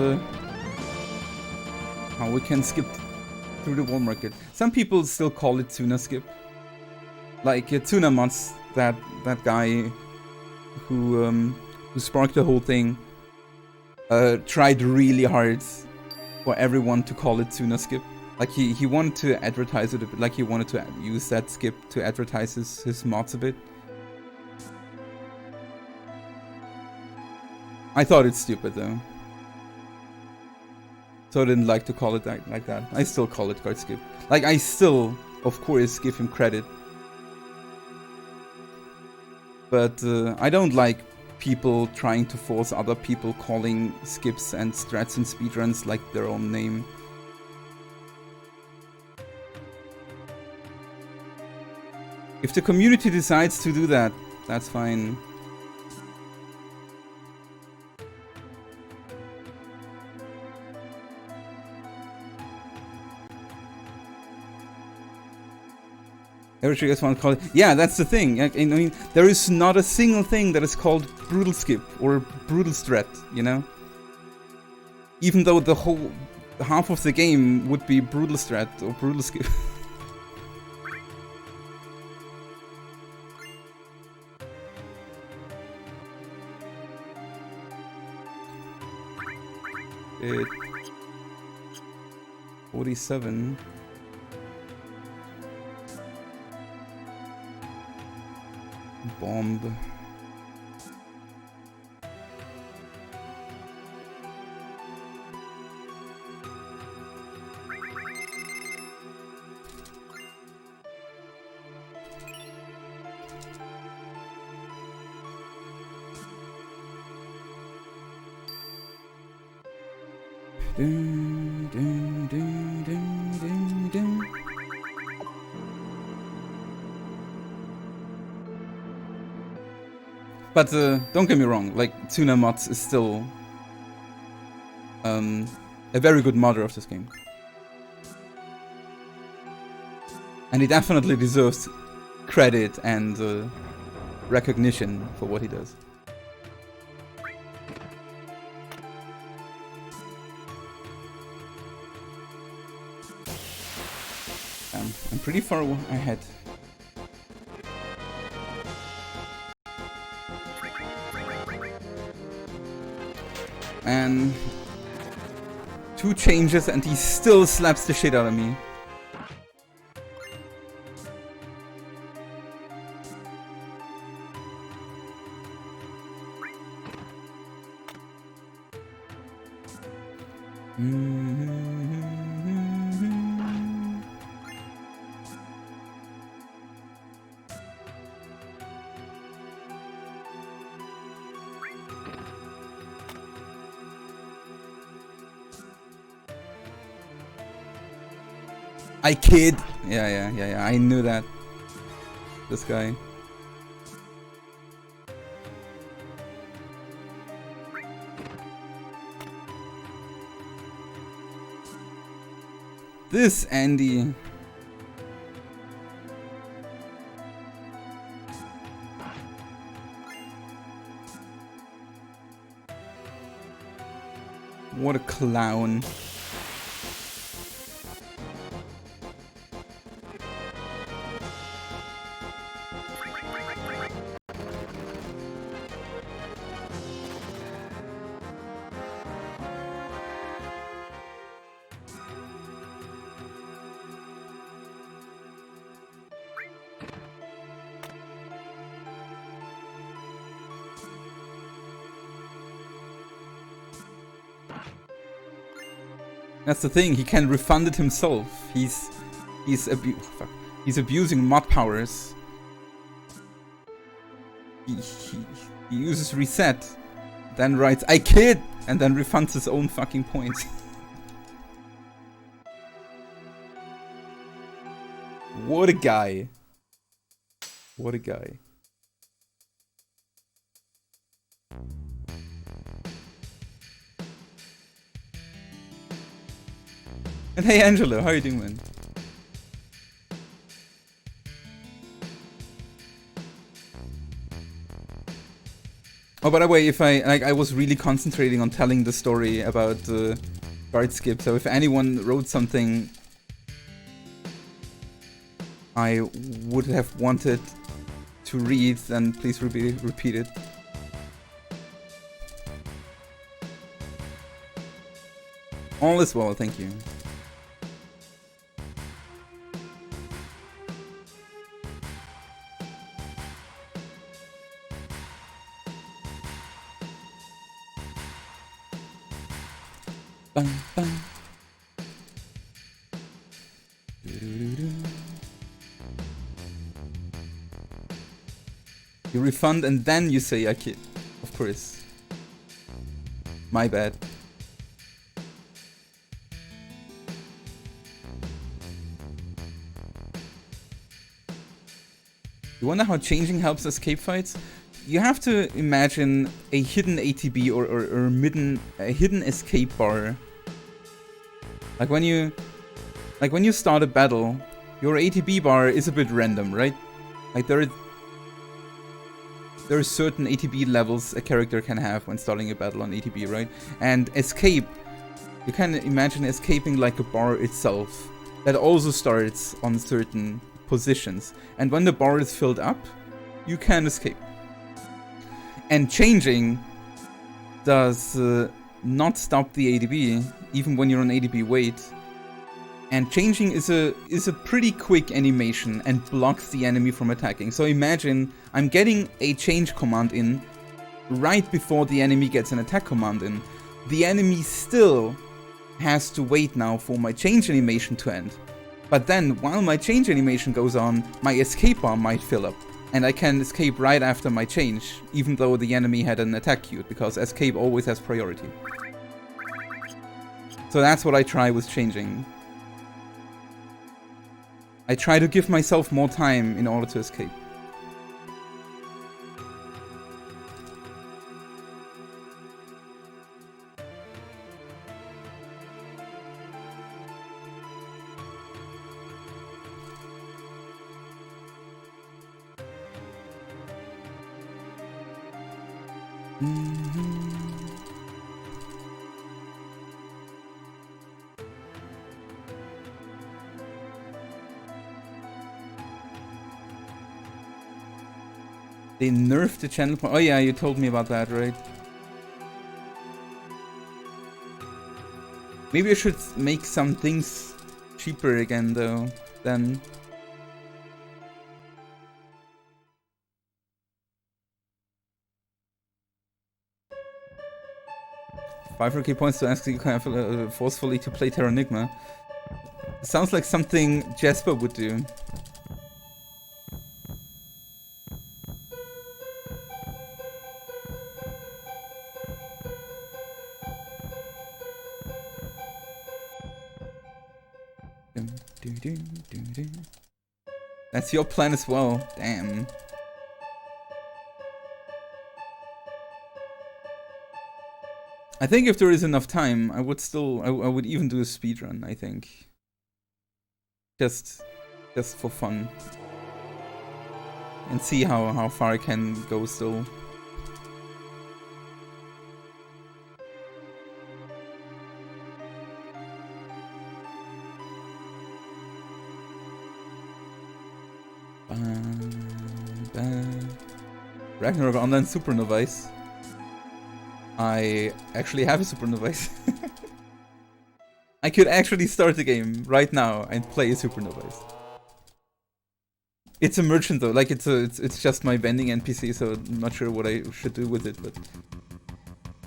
how we can skip through the wall market. Some people still call it tuna skip. Like Tuna Mods, that guy who sparked the whole thing, tried really hard for everyone to call it tuna skip. Like he wanted to advertise it a bit, like he wanted to use that skip to advertise his mods a bit. I thought it's stupid though. So I didn't like to call it like that. I still call it guard skip. Like I still, of course, give him credit. But I don't like people trying to force other people calling skips and strats and speedruns like their own name. If the community decides to do that, that's fine. Every you guys want to call it. Yeah, that's the thing. I mean, there is not a single thing that is called brutal skip or brutal strat, you know? Even though the whole half of the game would be brutal strat or brutal skip. It 47. Bomb. Dun, dun, dun, dun, dun, dun. But don't get me wrong, like Tuna Mods is still a very good modder of this game. And he definitely deserves credit and recognition for what he does. I'm pretty far ahead. And 2 changes and he still slaps the shit out of me. I kid. Yeah. I knew that. This guy. This Andy. What a clown. That's the thing, he can refund it himself. He's abusing mod powers. He uses reset then writes, I kid! And then refunds his own fucking points. What a guy. What a guy. And hey Angelo, how are you doing, man? Oh, by the way, if I was really concentrating on telling the story about the guard skip, so if anyone wrote something I would have wanted to read, then please repeat it. All is well, thank you. Bang, bang. You refund and then you say I kid. Of course. My bad. You wonder how changing helps escape fights? You have to imagine a hidden ATB or a hidden escape bar. Like when you start a battle, your ATB bar is a bit random, right? Like there are certain ATB levels a character can have when starting a battle on ATB, right? And escape, you can imagine escaping like a bar itself that also starts on certain positions. And when the bar is filled up, you can escape. And changing does not stop the ATB, even when you're on ATB wait. And changing is a pretty quick animation and blocks the enemy from attacking. So imagine I'm getting a change command in right before the enemy gets an attack command in. The enemy still has to wait now for my change animation to end. But then, while my change animation goes on, my escape bar might fill up. And I can escape right after my change, even though the enemy had an attack queued, because escape always has priority. So that's what I try with changing. I try to give myself more time in order to escape. They nerfed the channel point. Oh yeah, you told me about that, right? Maybe I should make some things cheaper again, though. Then. $500k points to ask you kind of forcefully to play Terranigma. Sounds like something Jasper would do. That's your plan as well. Damn. I think if there is enough time, I would still, I would even do a speedrun, I think. Just for fun. And see how far I can go still. Ragnarok Online Supernovice. I actually have a Supernovice. I could actually start the game right now and play a Supernovice. It's a merchant though, like it's just my vending NPC, so I'm not sure what I should do with it, but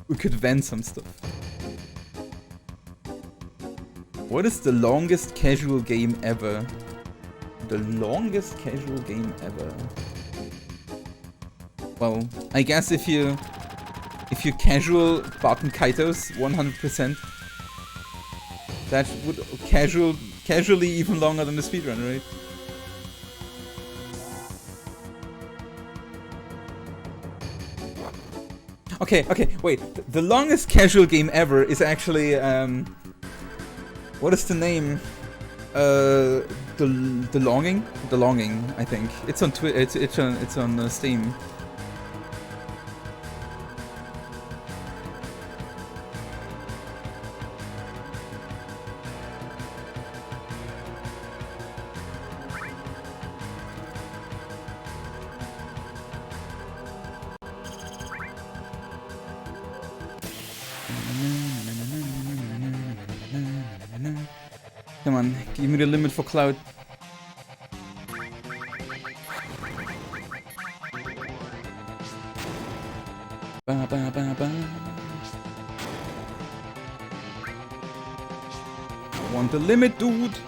we could vend some stuff. What is the longest casual game ever? The longest casual game ever. Well, I guess if you if you casual button Kaitos 100%, that would casually even longer than the speedrun, right? Okay, wait. The longest casual game ever is actually what is the name? The Longing, I think. It's on it's on Steam. Come on, give me the limit for Cloud. Ba, ba, ba, ba. I want the limit, dude.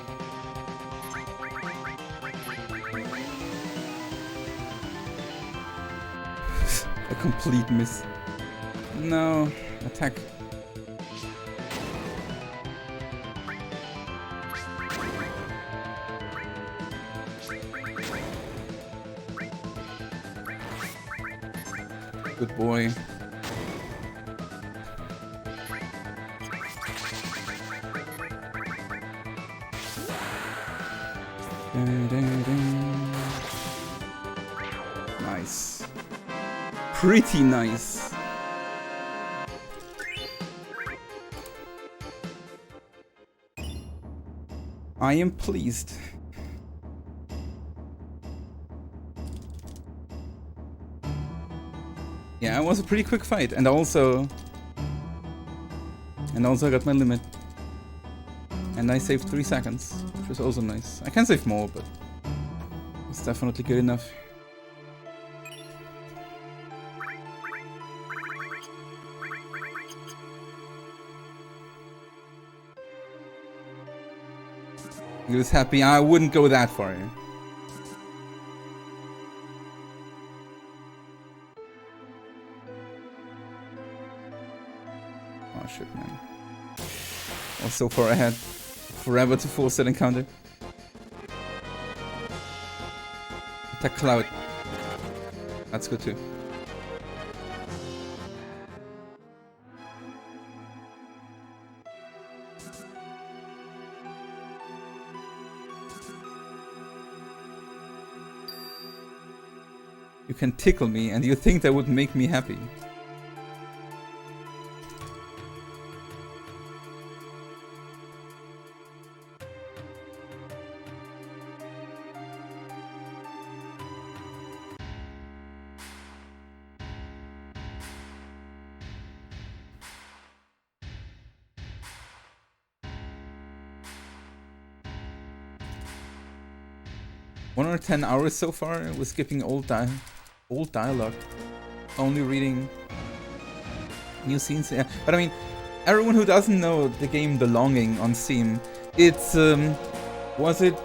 A complete miss. No, attack. Good boy. Nice. Pretty nice. I am pleased. Yeah, it was a pretty quick fight, and also I got my limit. And I saved 3 seconds, which was also nice. I can save more, but it's definitely good enough. He was happy. I wouldn't go that far. Oh shit, man. I was so far ahead. Forever to force that encounter. Attack Cloud. That's good too. You can tickle me and you think that would make me happy. One or 10 hours so far with skipping old dialogue, only reading new scenes. Yeah, but I mean, everyone who doesn't know the game The Longing on Steam, it's was it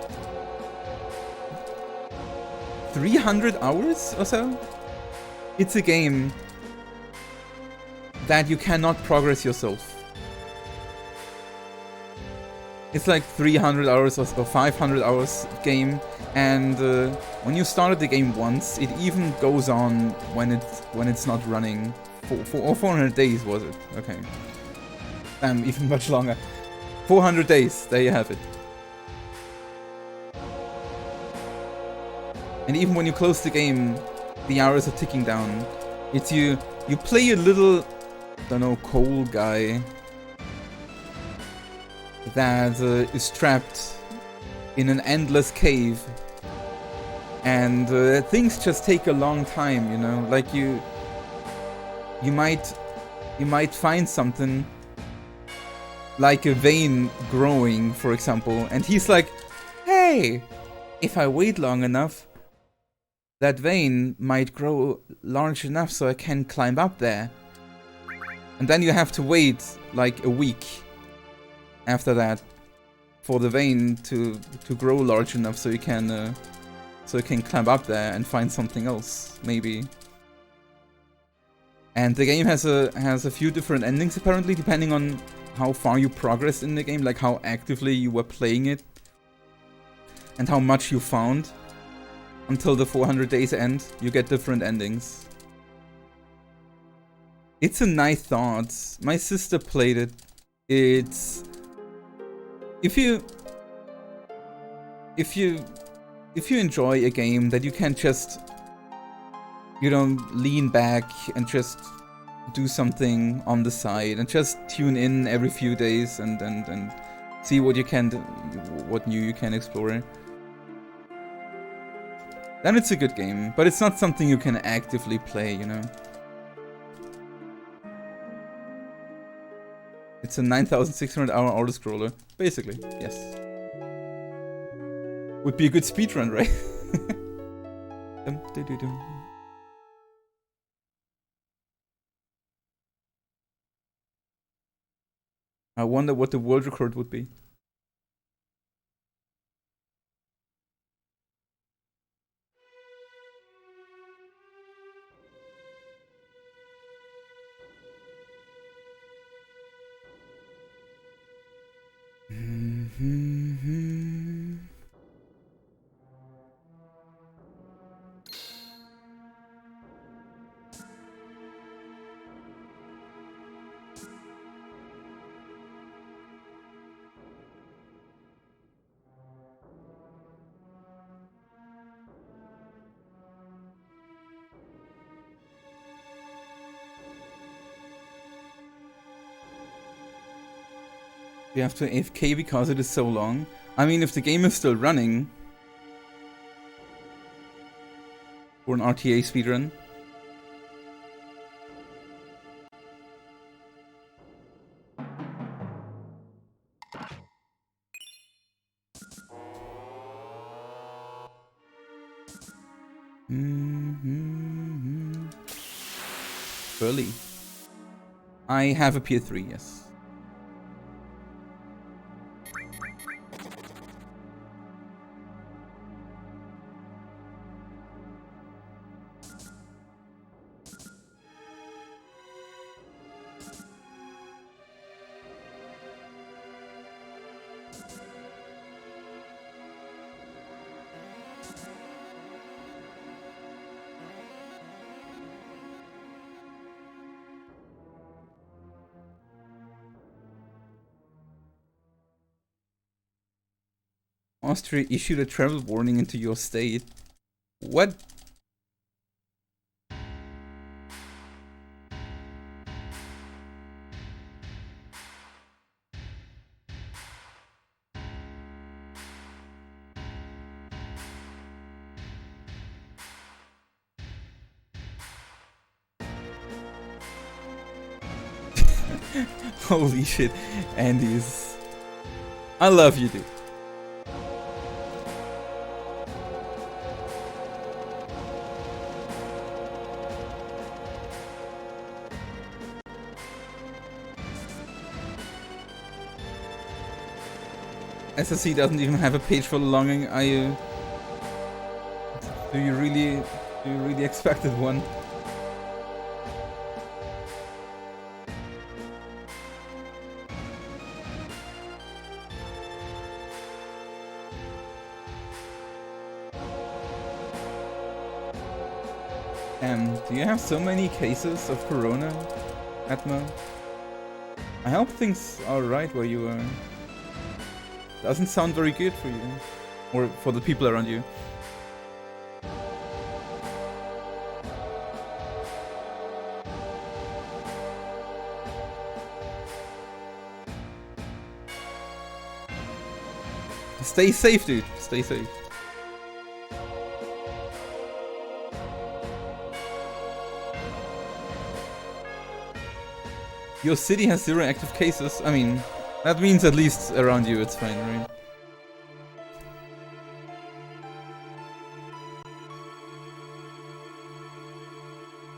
300 hours or so? It's a game that you cannot progress yourself. It's like 300 hours or 500 hours game, and when you started the game once, it even goes on when it's not running. 400 days was it? Okay. Even much longer. 400 days. There you have it. And even when you close the game, the hours are ticking down. It's you play a little, don't know, coal guy that is trapped in an endless cave, and things just take a long time, you know. Like you might find something like a vein growing, for example, and he's like, hey, if I wait long enough, that vein might grow large enough so I can climb up there. And then you have to wait like a week after that for the vein to grow large enough so you can climb up there and find something else, maybe. And the game has a few different endings apparently, depending on how far you progressed in the game, like how actively you were playing it, and how much you found. Until the 400 days end, you get different endings. It's a nice thought. My sister played it. It's if you enjoy a game that you can just, you know, lean back and just do something on the side and just tune in every few days and see what you can, what new you can explore, then it's a good game. But it's not something you can actively play, you know. It's a 9,600 hour auto-scroller, basically, yes. Would be a good speedrun, right? I wonder what the world record would be. You have to AFK because it is so long. I mean, if the game is still running for an RTA speedrun. Early. I have a PS3, yes. Austria issued a travel warning into your state. What? Holy shit, Andy's. I love you, dude. SRC doesn't even have a page for longing. Do you really expected one? Do you have so many cases of corona, Atma? I hope things are right where you are. Doesn't sound very good for you. Or for the people around you. Stay safe, dude. Stay safe. Your city has 0 active cases. I mean, that means at least around you it's fine, right?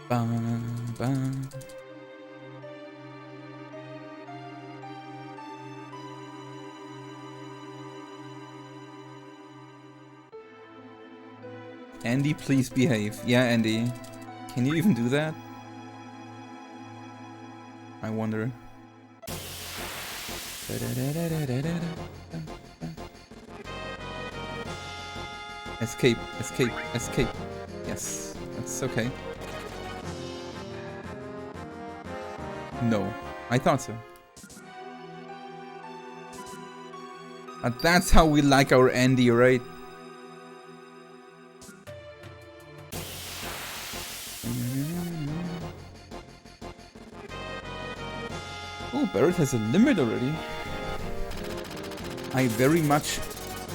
Bam, bam. Andy, please behave. Yeah, Andy. Can you even do that? I wonder. Escape, escape, escape. Yes, that's okay. No, I thought so. But that's how we like our Andy, right? Oh, Barret has a limit already. I very much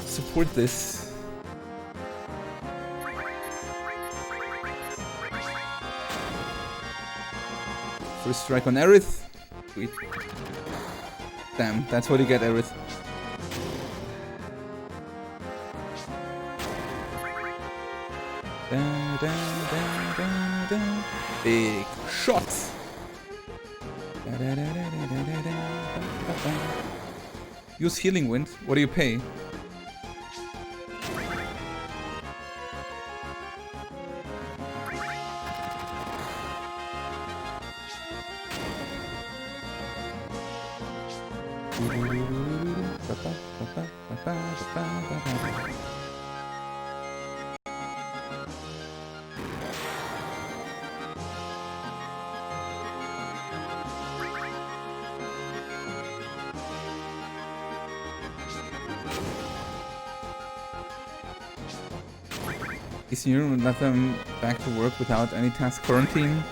support this. First strike on Aerith. Sweet. Damn, that's what you get, Aerith. Big shot. Use Healing Wind. What do you pay? You let them back to work without any task quarantine.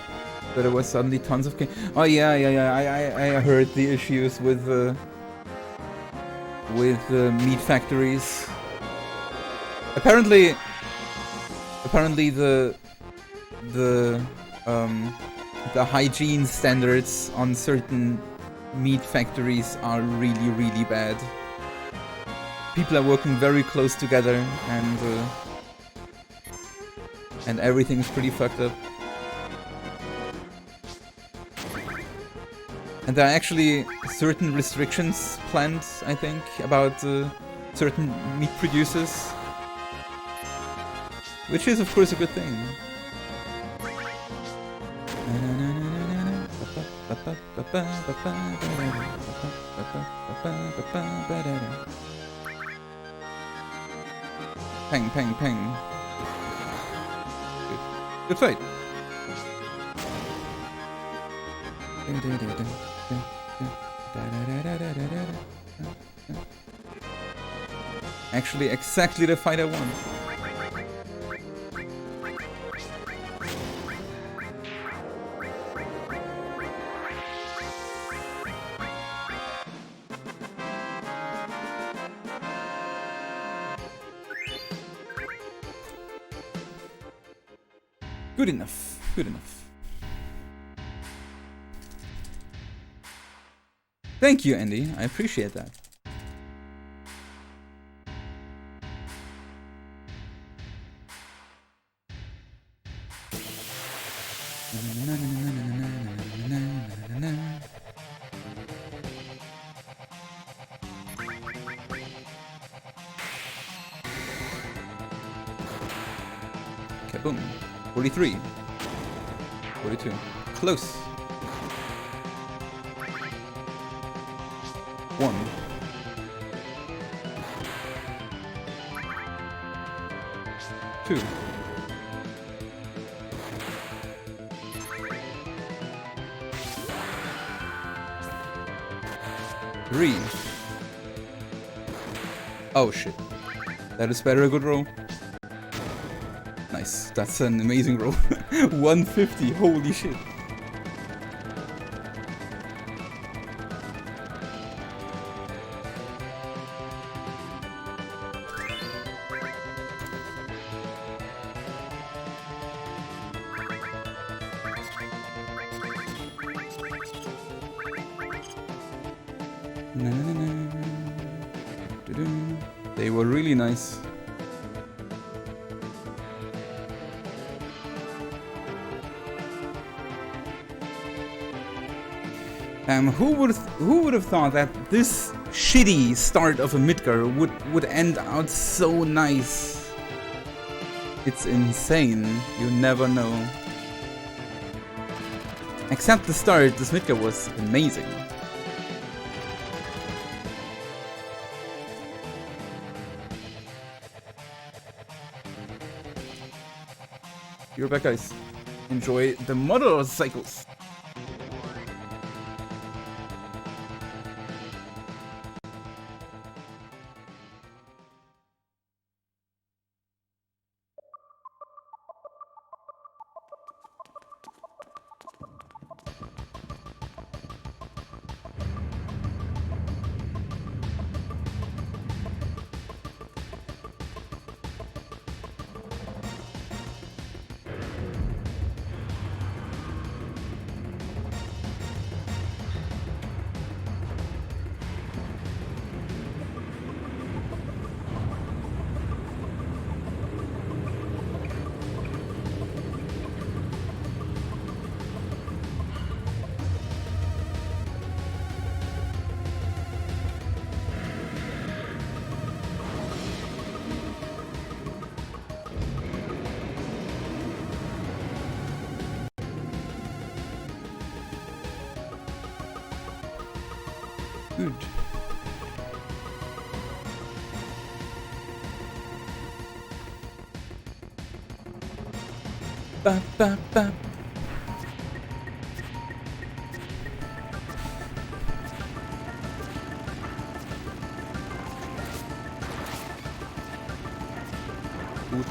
So there was suddenly tons of oh yeah, I heard the issues with meat factories. Apparently the hygiene standards on certain meat factories are really, really bad. People are working very close together, and everything's pretty fucked up. And there are actually certain restrictions planned, I think, about certain meat producers. Which is, of course, a good thing. Peng, peng, peng. Good fight. Actually, exactly the fight I want. Good enough. Good enough. Thank you, Andy. I appreciate that. Kaboom. 43. 42. Close. 1. 2. 3. Oh shit. That is better a good roll. Nice. That's an amazing roll. 150. Holy shit. They were really nice. Who would have thought that this shitty start of a Midgar would end out so nice? It's insane. You never know. Except the start, this mid-guard was amazing. You're back, guys. Enjoy the motorcycles. Good. Ba, ba, ba. Gut.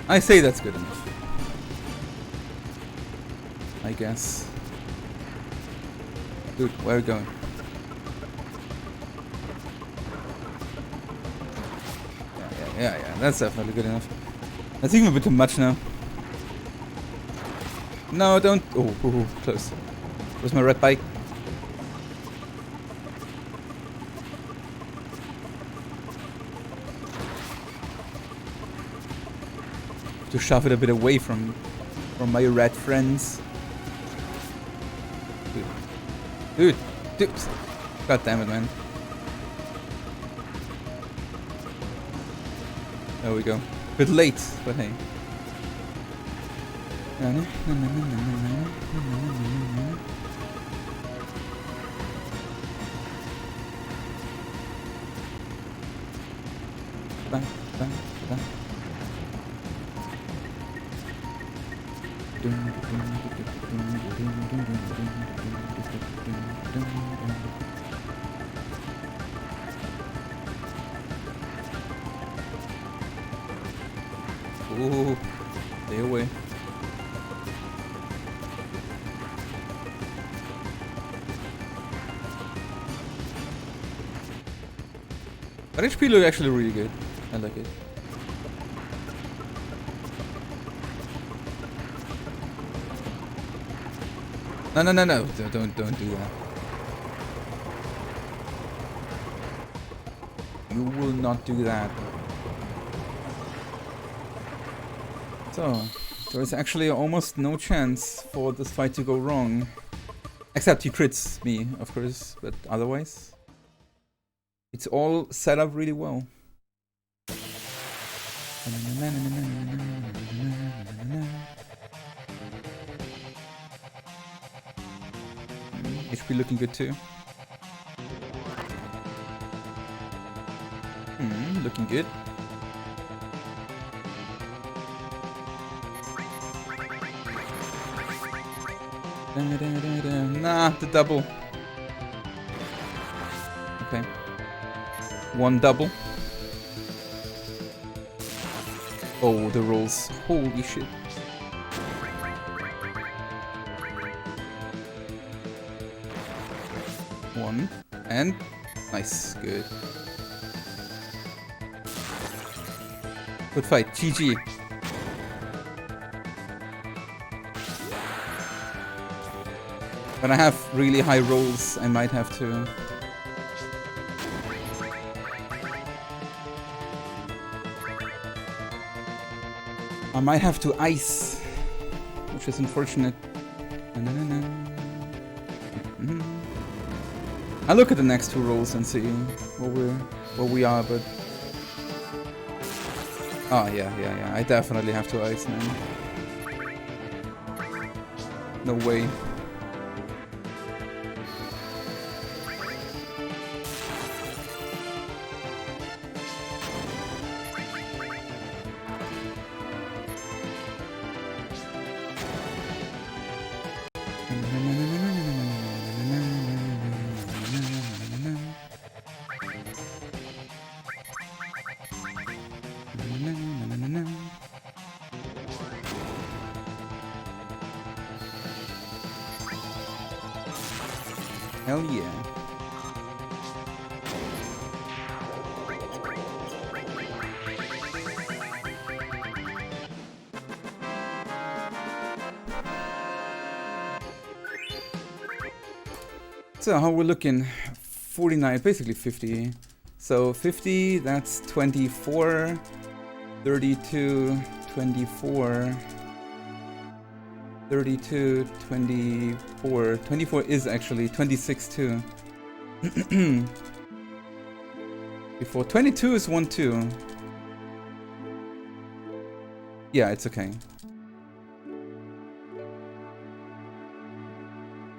I say that's good enough. I guess. Dude, where are we going? Yeah, that's definitely good enough. That's even a bit too much now. No, don't. Oh, close. Where's my red bike? To shove it a bit away from my red friends. Dude. God damn it, man. There we go. A bit late, but hey. Ooh, stay away. But HP look actually really good. I like it. No. Don't do that. You will not do that. So, there is actually almost no chance for this fight to go wrong. Except he crits me, of course, but otherwise, it's all set up really well. HP looking good too. Looking good. Nah, the double. Okay. One double. Oh, the rolls. Holy shit. One. And nice. Good. Good fight. GG. When I have really high rolls, I might have to... I might have to ice, which is unfortunate. I'll look at the next 2 rolls and see where we are, but... Oh, yeah. I definitely have to ice, man. No way. Hell yeah. So how we're looking? 49, basically 50. So 50, that's 24, 32, 24, 32, 24. 24 is actually 26 too. Before 22 is 1, 2. Yeah, it's okay.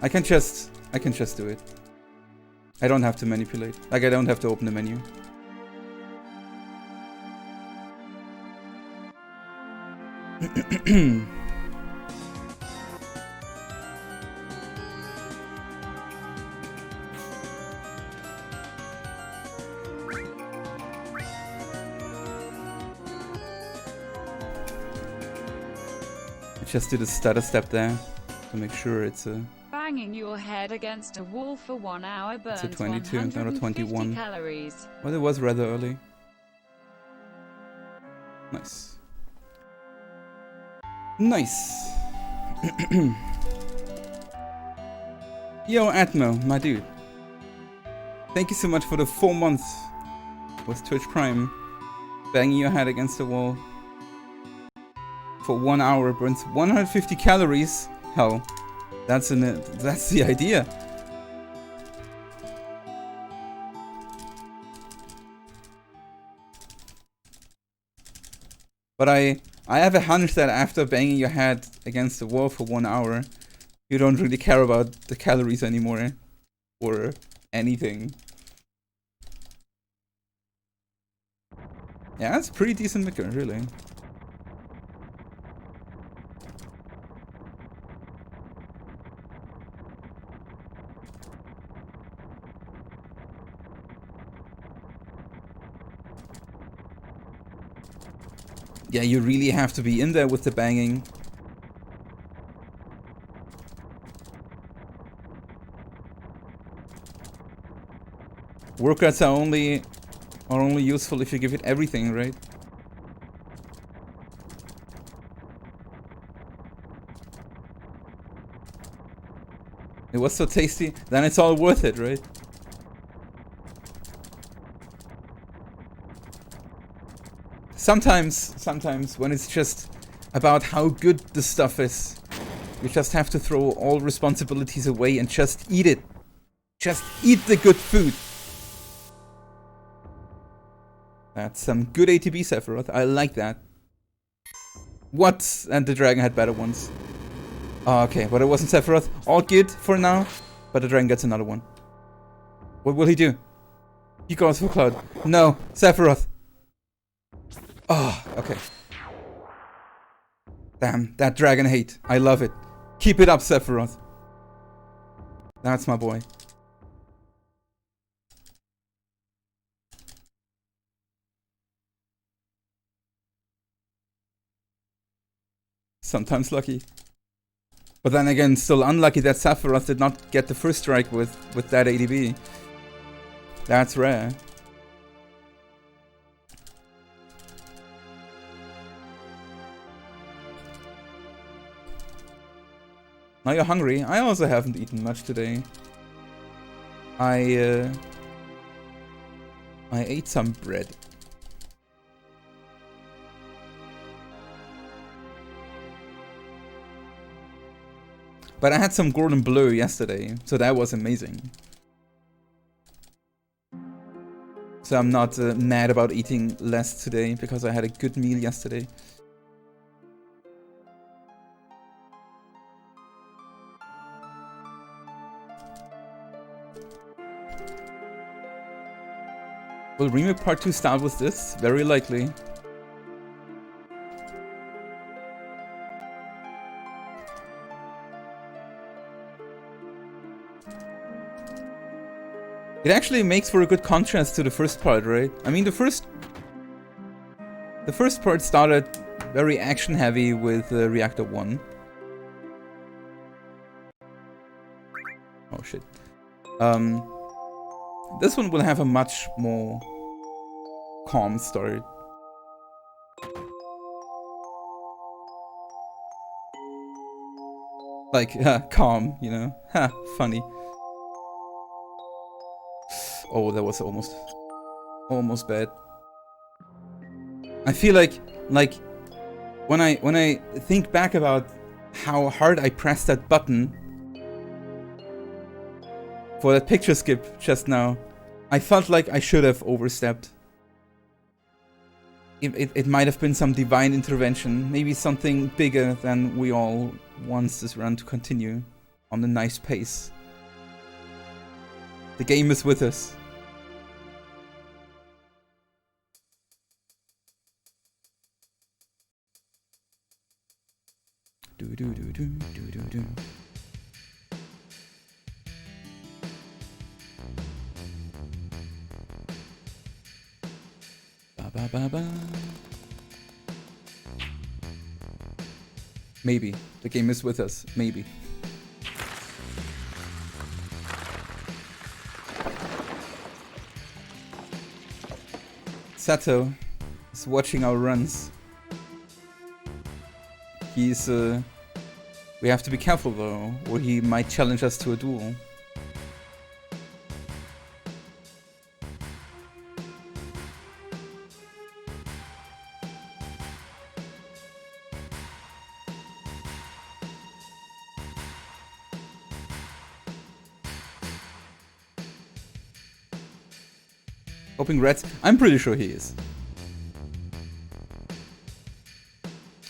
I can just do it. I don't have to manipulate. Like, I don't have to open the menu. Just do the stutter step there to make sure it's a... Banging your head against a wall for 1 hour burns it's a 22 and not a 21. calories. Well, it was rather early. Nice. Nice. Yo, Atmo, my dude. Thank you so much for the 4 months with Twitch Prime. Banging your head against the wall for 1 hour burns 150 calories. Hell, that's the idea. But I have a hunch that after banging your head against the wall for 1 hour, you don't really care about the calories anymore. Or anything. Yeah, that's pretty decent liquor, really. Yeah, you really have to be in there with the banging. Workouts are only useful if you give it everything, right? It was so tasty, then it's all worth it, right? Sometimes when it's just about how good the stuff is, you just have to throw all responsibilities away and just eat it. Just eat the good food. That's some good ATB, Sephiroth. I like that. What? And the dragon had better ones. Oh, okay, but it wasn't Sephiroth. All good for now, but the dragon gets another one. What will he do? He goes for Cloud. No, Sephiroth. Oh, okay. Damn, that dragon hate. I love it. Keep it up, Sephiroth. That's my boy. Sometimes lucky. But then again, still unlucky that Sephiroth did not get the first strike with that ADB. That's rare. Now you're hungry. I also haven't eaten much today. I ate some bread. But I had some Gordon Bleu yesterday, so that was amazing. So I'm not mad about eating less today because I had a good meal yesterday. Will Remake Part 2 start with this? Very likely. It actually makes for a good contrast to the first part, right? I mean, the first part started very action heavy with Reactor 1. Oh shit. This one will have a much more calm start. Like, calm, you know? Ha, funny. Oh, that was almost bad. I feel like when I think back about how hard I pressed that button for that picture skip just now, I felt like I should have overstepped. It might have been some divine intervention, maybe something bigger than we all want this run to continue on a nice pace. The game is with us. Do. Ba. Maybe. The game is with us. Maybe. Sato is watching our runs. He's we have to be careful though, or he might challenge us to a duel. Hoping Reds. I'm pretty sure he is.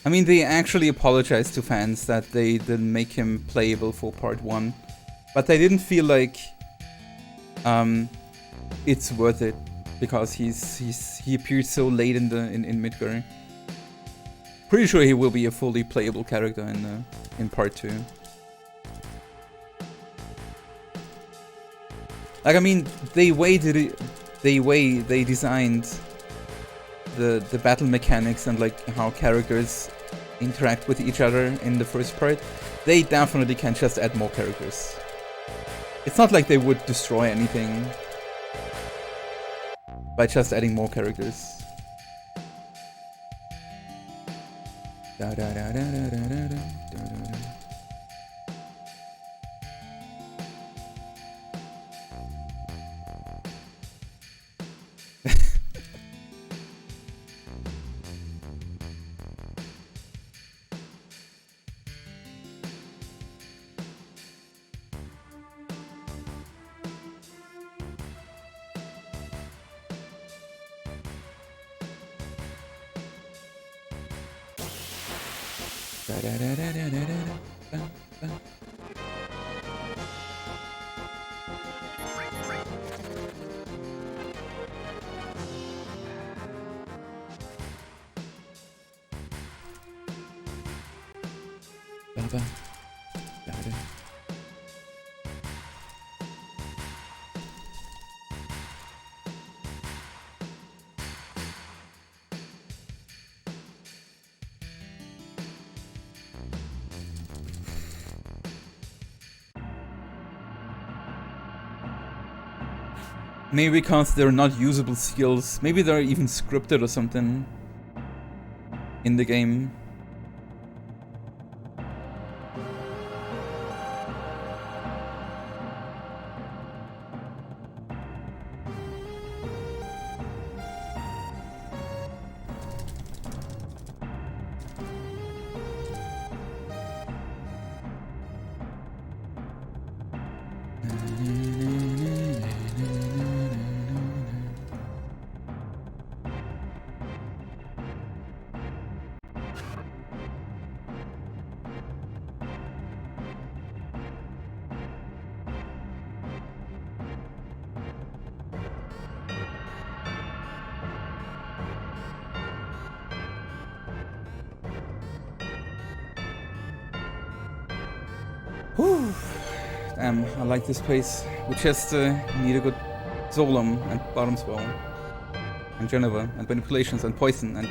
I mean, they actually apologized to fans that they didn't make him playable for part 1. But they didn't feel like it's worth it because he appeared so late in Midgar. Pretty sure he will be a fully playable character in part 2. Like, I mean, they designed the battle mechanics and like how characters interact with each other in the first part. They definitely can just add more characters. It's not like they would destroy anything by just adding more characters. Maybe because they're not usable skills. Maybe they're even scripted or something in the game. Whew. Damn, I like this pace. We just need a good Solemn and bottom spell. And Geneva and manipulations and poison and...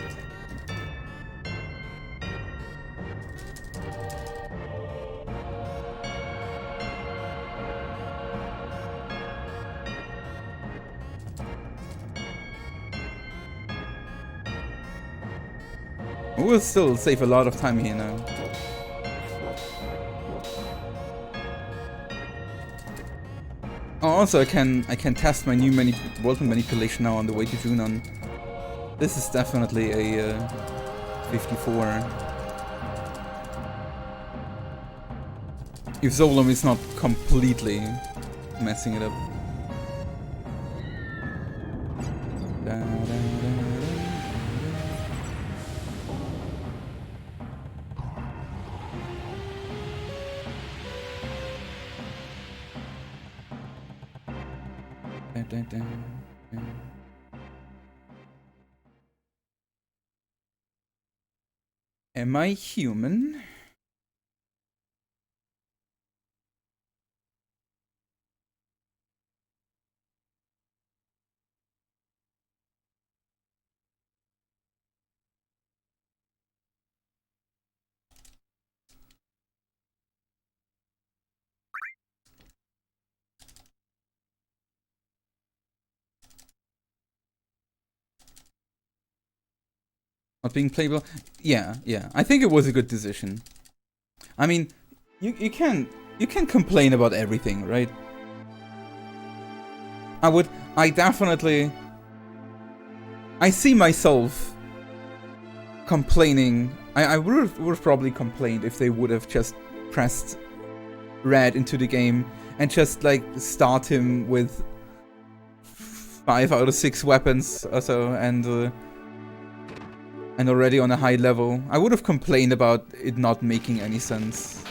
We'll still save a lot of time here now. Oh, also I can test my new world manipulation now on the way to Junon. This is definitely a 54. If Zolom is not completely messing it up. Am I human? Not being playable? Yeah. I think it was a good decision. I mean, you can complain about everything, right? I see myself complaining. I would have probably complained if they would have just pressed Red into the game and just like start him with 5 out of 6 weapons or so and already on a high level. I would have complained about it not making any sense.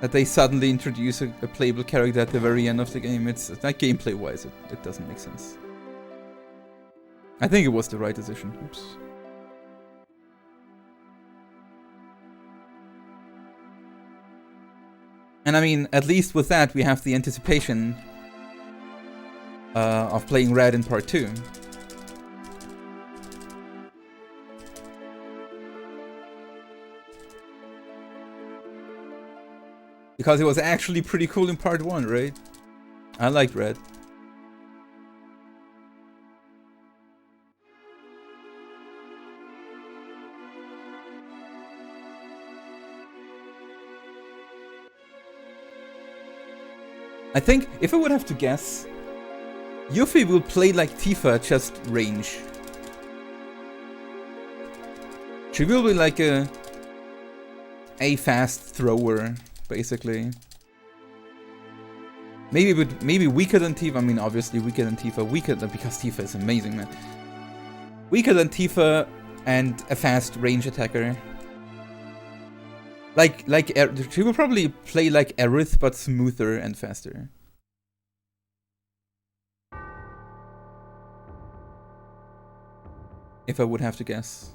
That they suddenly introduce a playable character at the very end of the game. It's like gameplay-wise, it doesn't make sense. I think it was the right decision. Oops. And I mean, at least with that, we have the anticipation of playing Red in Part 2. Because it was actually pretty cool in Part 1, right? I liked Red. I think, if I would have to guess, Yuffie will play like Tifa, just range. She will be like a fast thrower, basically. Maybe weaker than Tifa. I mean, obviously weaker than Tifa. Because Tifa is amazing, man. Weaker than Tifa and a fast range attacker. She will probably play like Aerith, but smoother and faster. If I would have to guess.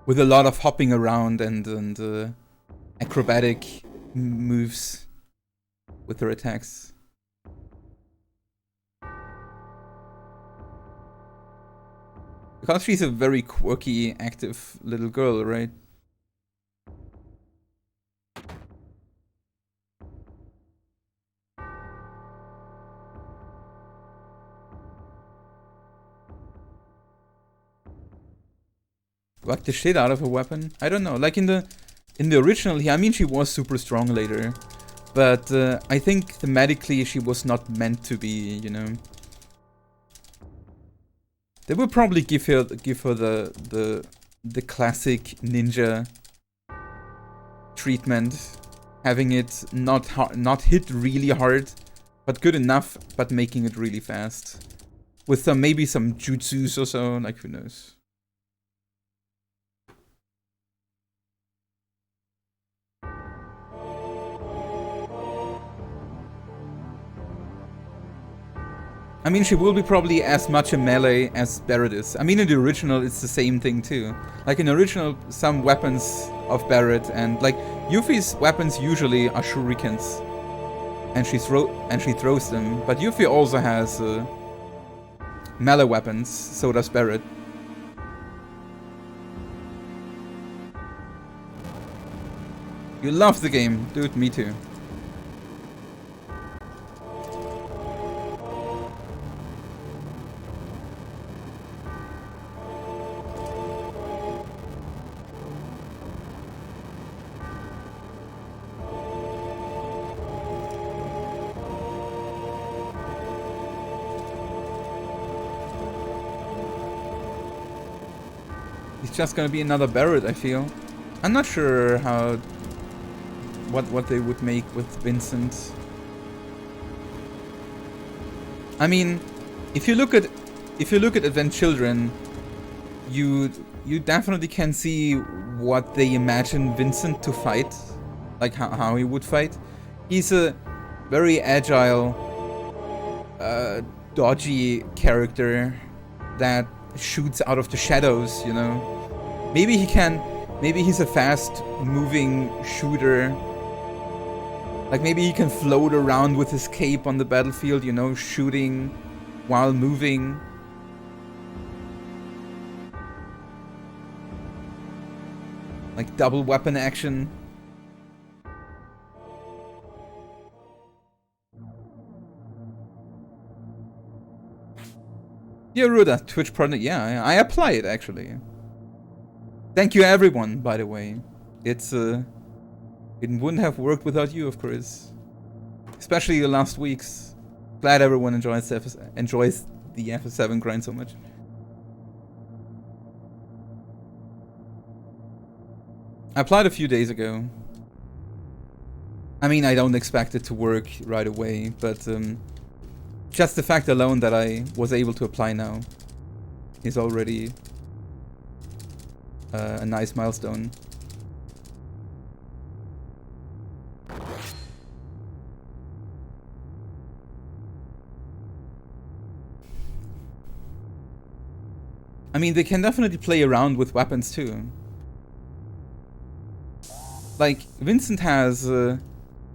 With a lot of hopping around and acrobatic moves with her attacks. Because she's a very quirky, active little girl, right? Whack the shit out of a weapon? I don't know. Like in the original, I mean, she was super strong later, but I think thematically she was not meant to be. You know, they would probably give her the classic ninja treatment, having it not hit really hard, but good enough, but making it really fast, with maybe some jutsus or so. Like, who knows? I mean, she will be probably as much a melee as Barret is. I mean, in the original, it's the same thing too. Like in the original, some weapons of Barret and like Yuffie's weapons usually are shurikens, and she throws them. But Yuffie also has melee weapons. So does Barret. You love the game, dude. Me too. Just gonna be another Barret, I feel. I'm not sure how what they would make with Vincent. I mean, if you look at Advent Children, you definitely can see what they imagine Vincent to fight, like how he would fight. He's a very agile, dodgy character that shoots out of the shadows, you know. Maybe he's a fast-moving shooter. Like maybe he can float around with his cape on the battlefield, you know, shooting while moving. Like double weapon action. Yeah, Ruda, Twitch partner. Yeah, I apply it actually. Thank you everyone, by the way. It wouldn't have worked without you, of course. Especially the last weeks. Glad everyone enjoys the FS7 grind so much. I applied a few days ago. I mean, I don't expect it to work right away, but just the fact alone that I was able to apply now is already a nice milestone. I mean, they can definitely play around with weapons too. Like Vincent has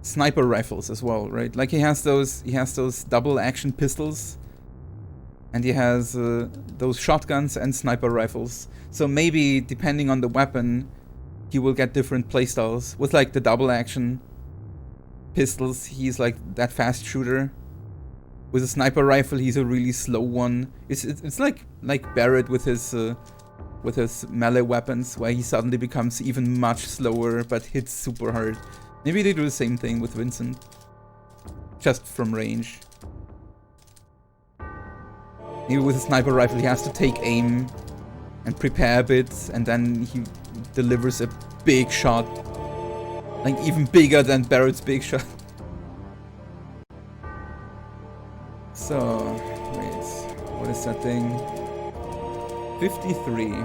sniper rifles as well, right? Like he has those double action pistols, and he has those shotguns and sniper rifles. So maybe depending on the weapon, he will get different playstyles. With like the double action pistols, he's like that fast shooter. With a sniper rifle, he's a really slow one. It's like Barret with his melee weapons, where he suddenly becomes even much slower but hits super hard. Maybe they do the same thing with Vincent, just from range. Maybe with a sniper rifle, he has to take aim and prepare a bit, and then he delivers a big shot, like even bigger than Barret's big shot. So, wait, what is that thing? 53. Wait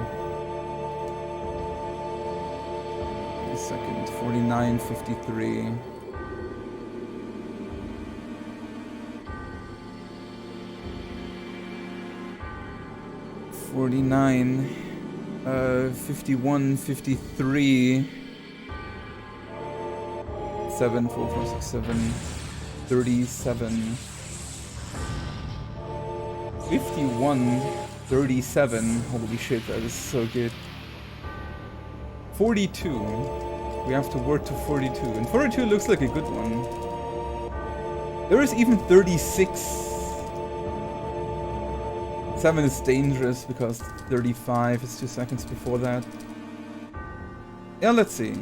a second, 49, 53. $49, 51, 53, 7, 4, 4, 6, 7, 37, 51, 37, holy shit, that is so good. 42, we have to work to 42, and 42 looks like a good one. There is even 36. 7 is dangerous because 35 is 2 seconds before that. Yeah, let's see.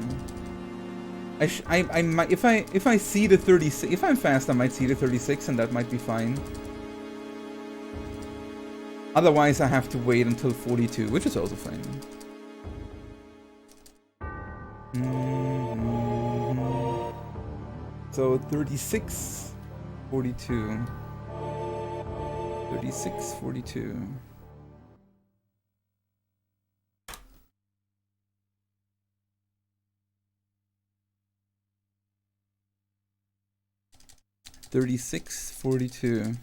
I might, if I see the 36, if I'm fast, I might see the 36, and that might be fine. Otherwise, I have to wait until 42, which is also fine. So 36, 42. 36, 42. $36.42.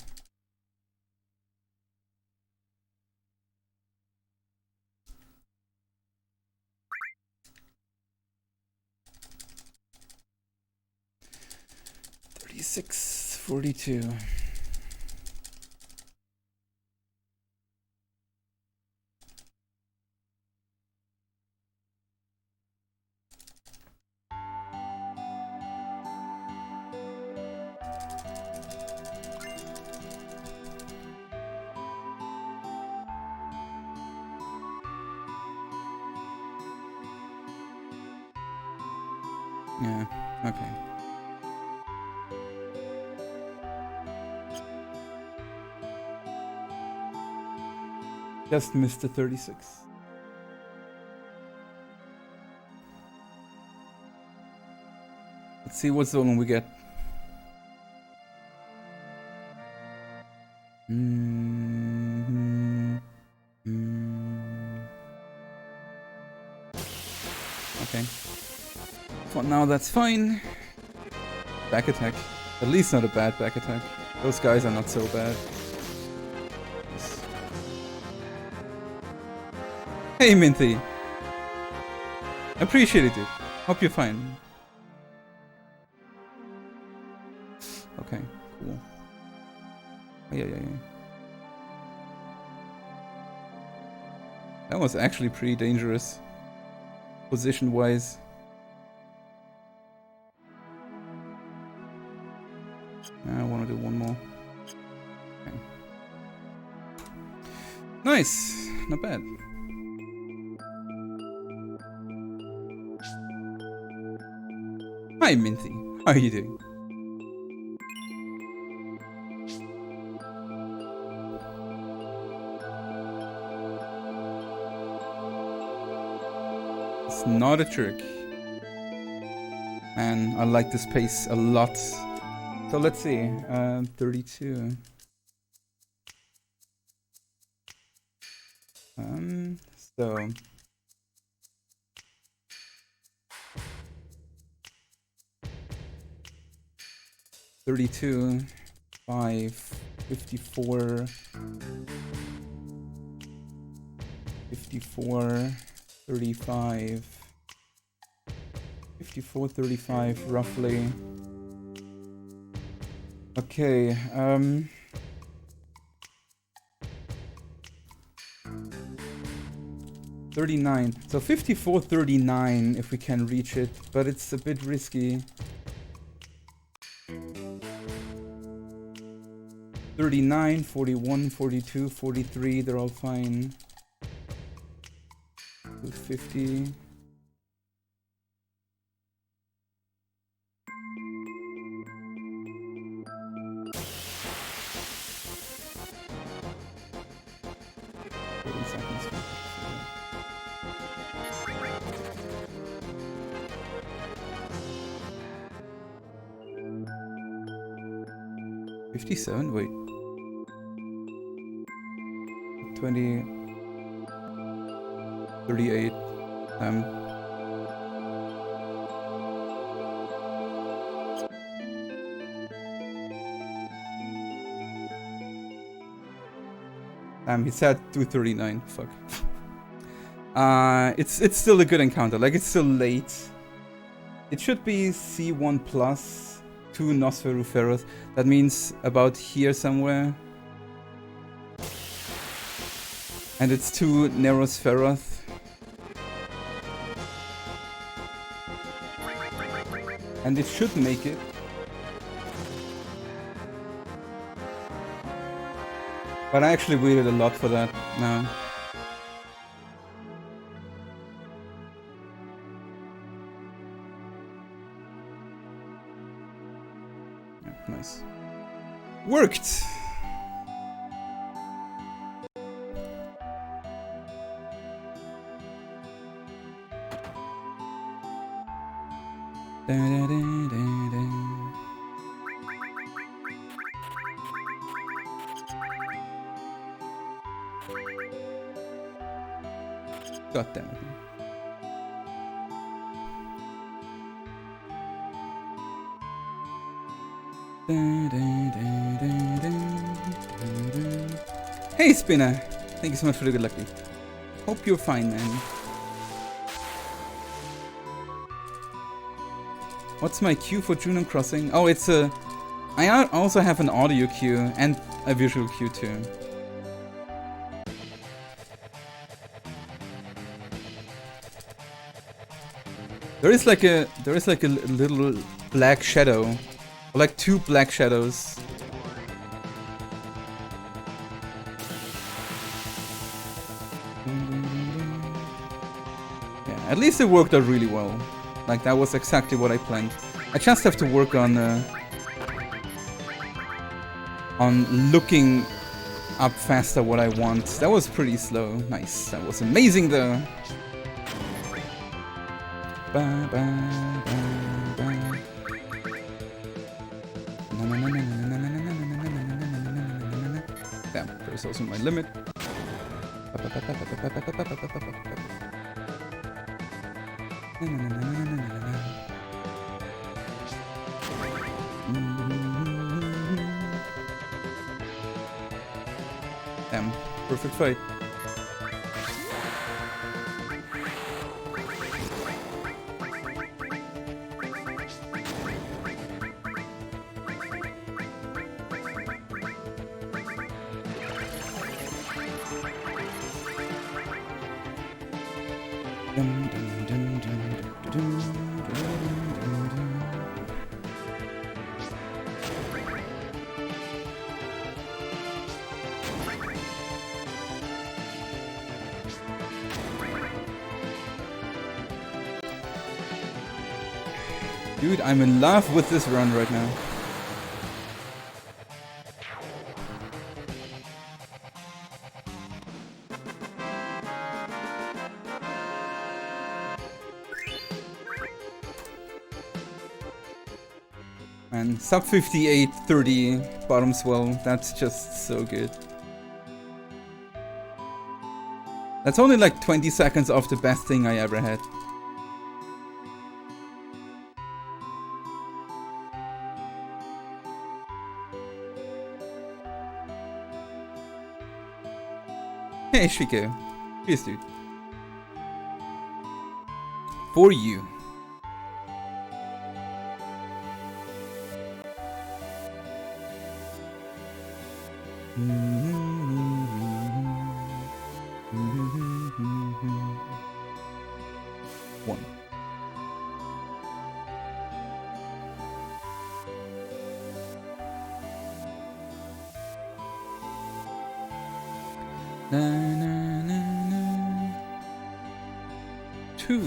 36, 42. Yeah, okay. Just missed the 36. Let's see what zone we get. Okay. For now, that's fine. Back attack. At least not a bad back attack. Those guys are not so bad. Yes. Hey, Minty. Appreciate it, dude. Hope you're fine. Okay, cool. Yeah. That was actually pretty dangerous. Position-wise. I want to do one more. Okay. Nice! Not bad. Hi, Minty. How are you doing? It's not a trick. Man, I like this pace a lot. So let's see, 32. So 32, 5, 54, 54, 35, 54, 35 roughly. Okay, 39. So 54, 39 if we can reach it, but it's a bit risky. 39, 41, 42, 43, they're all fine. 50. $57? Wait. 20. 38. He said 239. Fuck. It's still a good encounter. Like, it's still late. It should be C1 plus 2 Nosferu Feroth. That means about here somewhere. And it's 2 Neros Feroth. And it should make it. But I actually waited a lot for that now. Yeah, nice. Worked! Da, da, da, da, da. God damn it. Hey Spinner! Thank you so much for the good lucky. Hope you're fine, man. What's my queue for Junon Crossing? Oh, it's a I also have an audio cue and a visual cue too. There is like a little black shadow, or like two black shadows. Yeah, at least it worked out really well. Like that was exactly what I planned. I just have to work on looking up faster what I want. That was pretty slow. Nice. That was amazing though. Ba, ba, ba, ba. Damn, there's also my limit. Damn, perfect fight. Dude, I'm in love with this run right now. And sub 58, 30 bottom swell, that's just so good. That's only like 20 seconds off the best thing I ever had. Hey Schizo, peace dude. For you. One. Na, na, na, na. Two.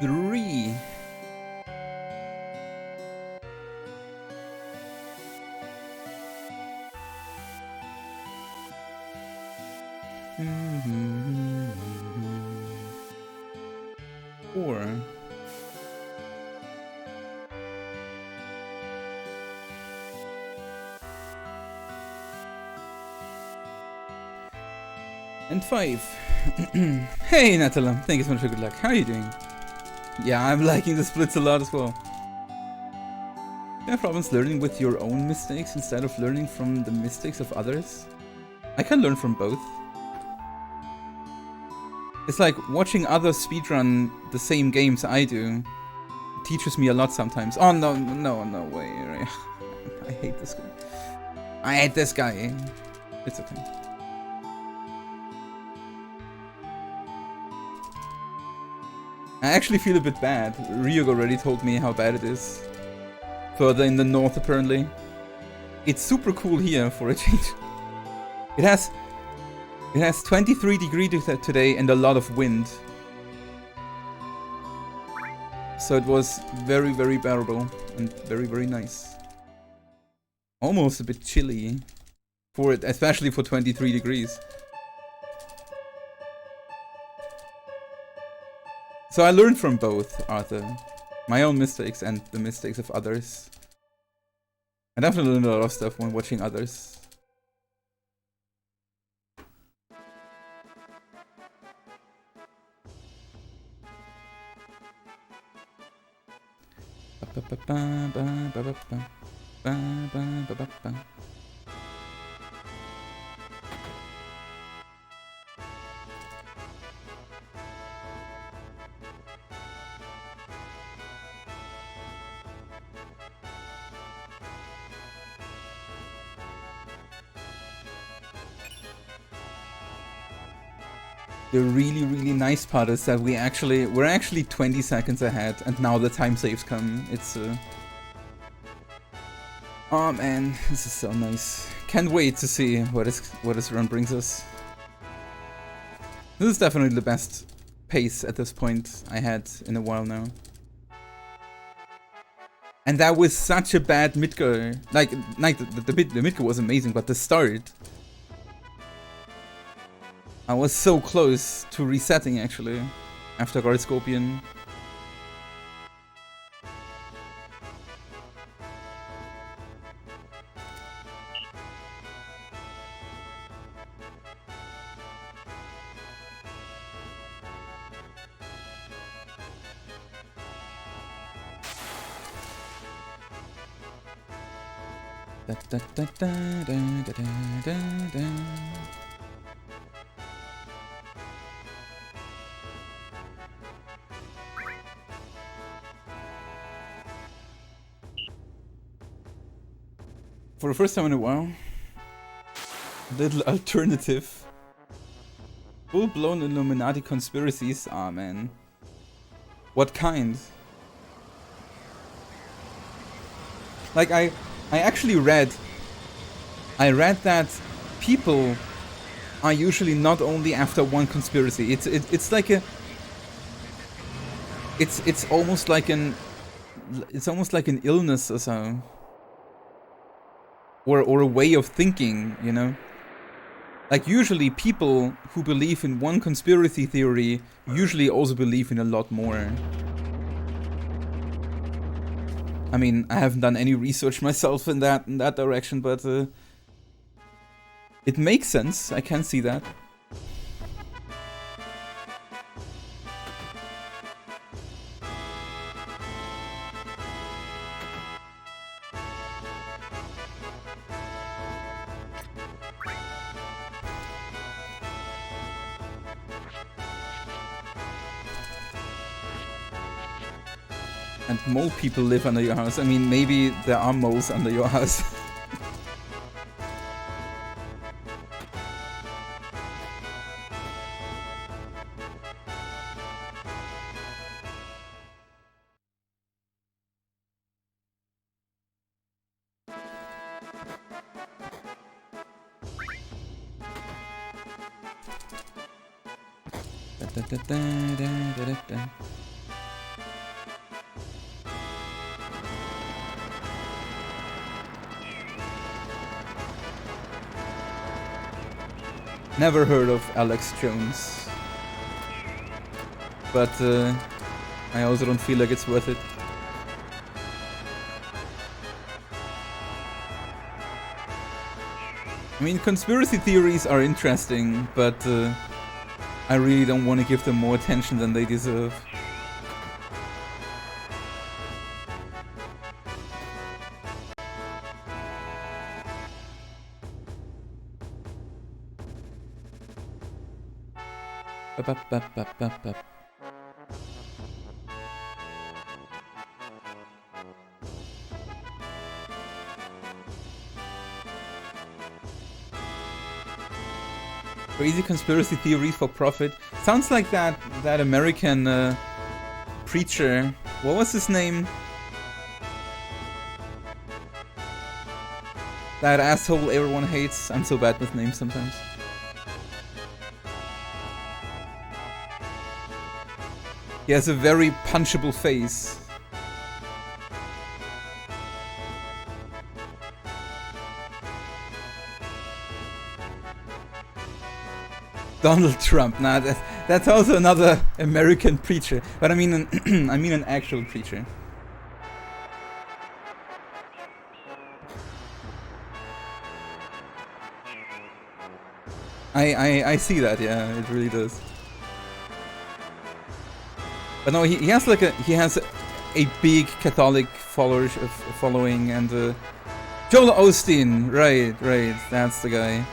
Three. Four. And five. Hey Natalie, thank you so much for good luck. How are you doing? Yeah, I'm liking the splits a lot as well. Do you have problems learning with your own mistakes instead of learning from the mistakes of others? I can learn from both. It's like watching others speedrun the same games I do. It teaches me a lot sometimes. Oh no, no, no way. I hate this guy. I hate this guy. It's okay. I actually feel a bit bad. Ryuk already told me how bad it is. Further in the north, apparently. It's super cool here for a change. It has 23 degrees today and a lot of wind. So it was very, very bearable and very, very nice. Almost a bit chilly for it, especially for 23 degrees. So I learned from both, Arthur. My own mistakes and the mistakes of others. I definitely learned a lot of stuff when watching others. The really nice part is that we're actually 20 seconds ahead, and now the time saves come. It's oh man, this is so nice. Can't wait to see what this run brings us. This is definitely the best pace at this point I had in a while now. And that was such a bad mid-go. Like the mid-go was amazing, but the start, I was so close to resetting actually after Guard Scorpion. For the first time in a while, little alternative. Full-blown Illuminati conspiracies? Ah, man. What kind? Like, I actually read that people are usually not only after one conspiracy. It's like a... It's almost like an illness or so. Or a way of thinking, you know? Like, usually people who believe in one conspiracy theory usually also believe in a lot more. I mean, I haven't done any research myself in that direction, but it makes sense. I can see that. And mole people live under your house. I mean, maybe there are moles under your house. Never heard of Alex Jones, but I also don't feel like it's worth it. I mean, conspiracy theories are interesting, but I really don't want to give them more attention than they deserve. Crazy conspiracy theories for profit. Sounds like that American preacher. What was his name? That asshole everyone hates. I'm so bad with names sometimes. He has a very punchable face. Donald Trump. Nah, that's also another American preacher. But I mean an actual preacher. I see that, yeah, it really does. But no, he has like he has a big Catholic following, and Joel Osteen, right, that's the guy.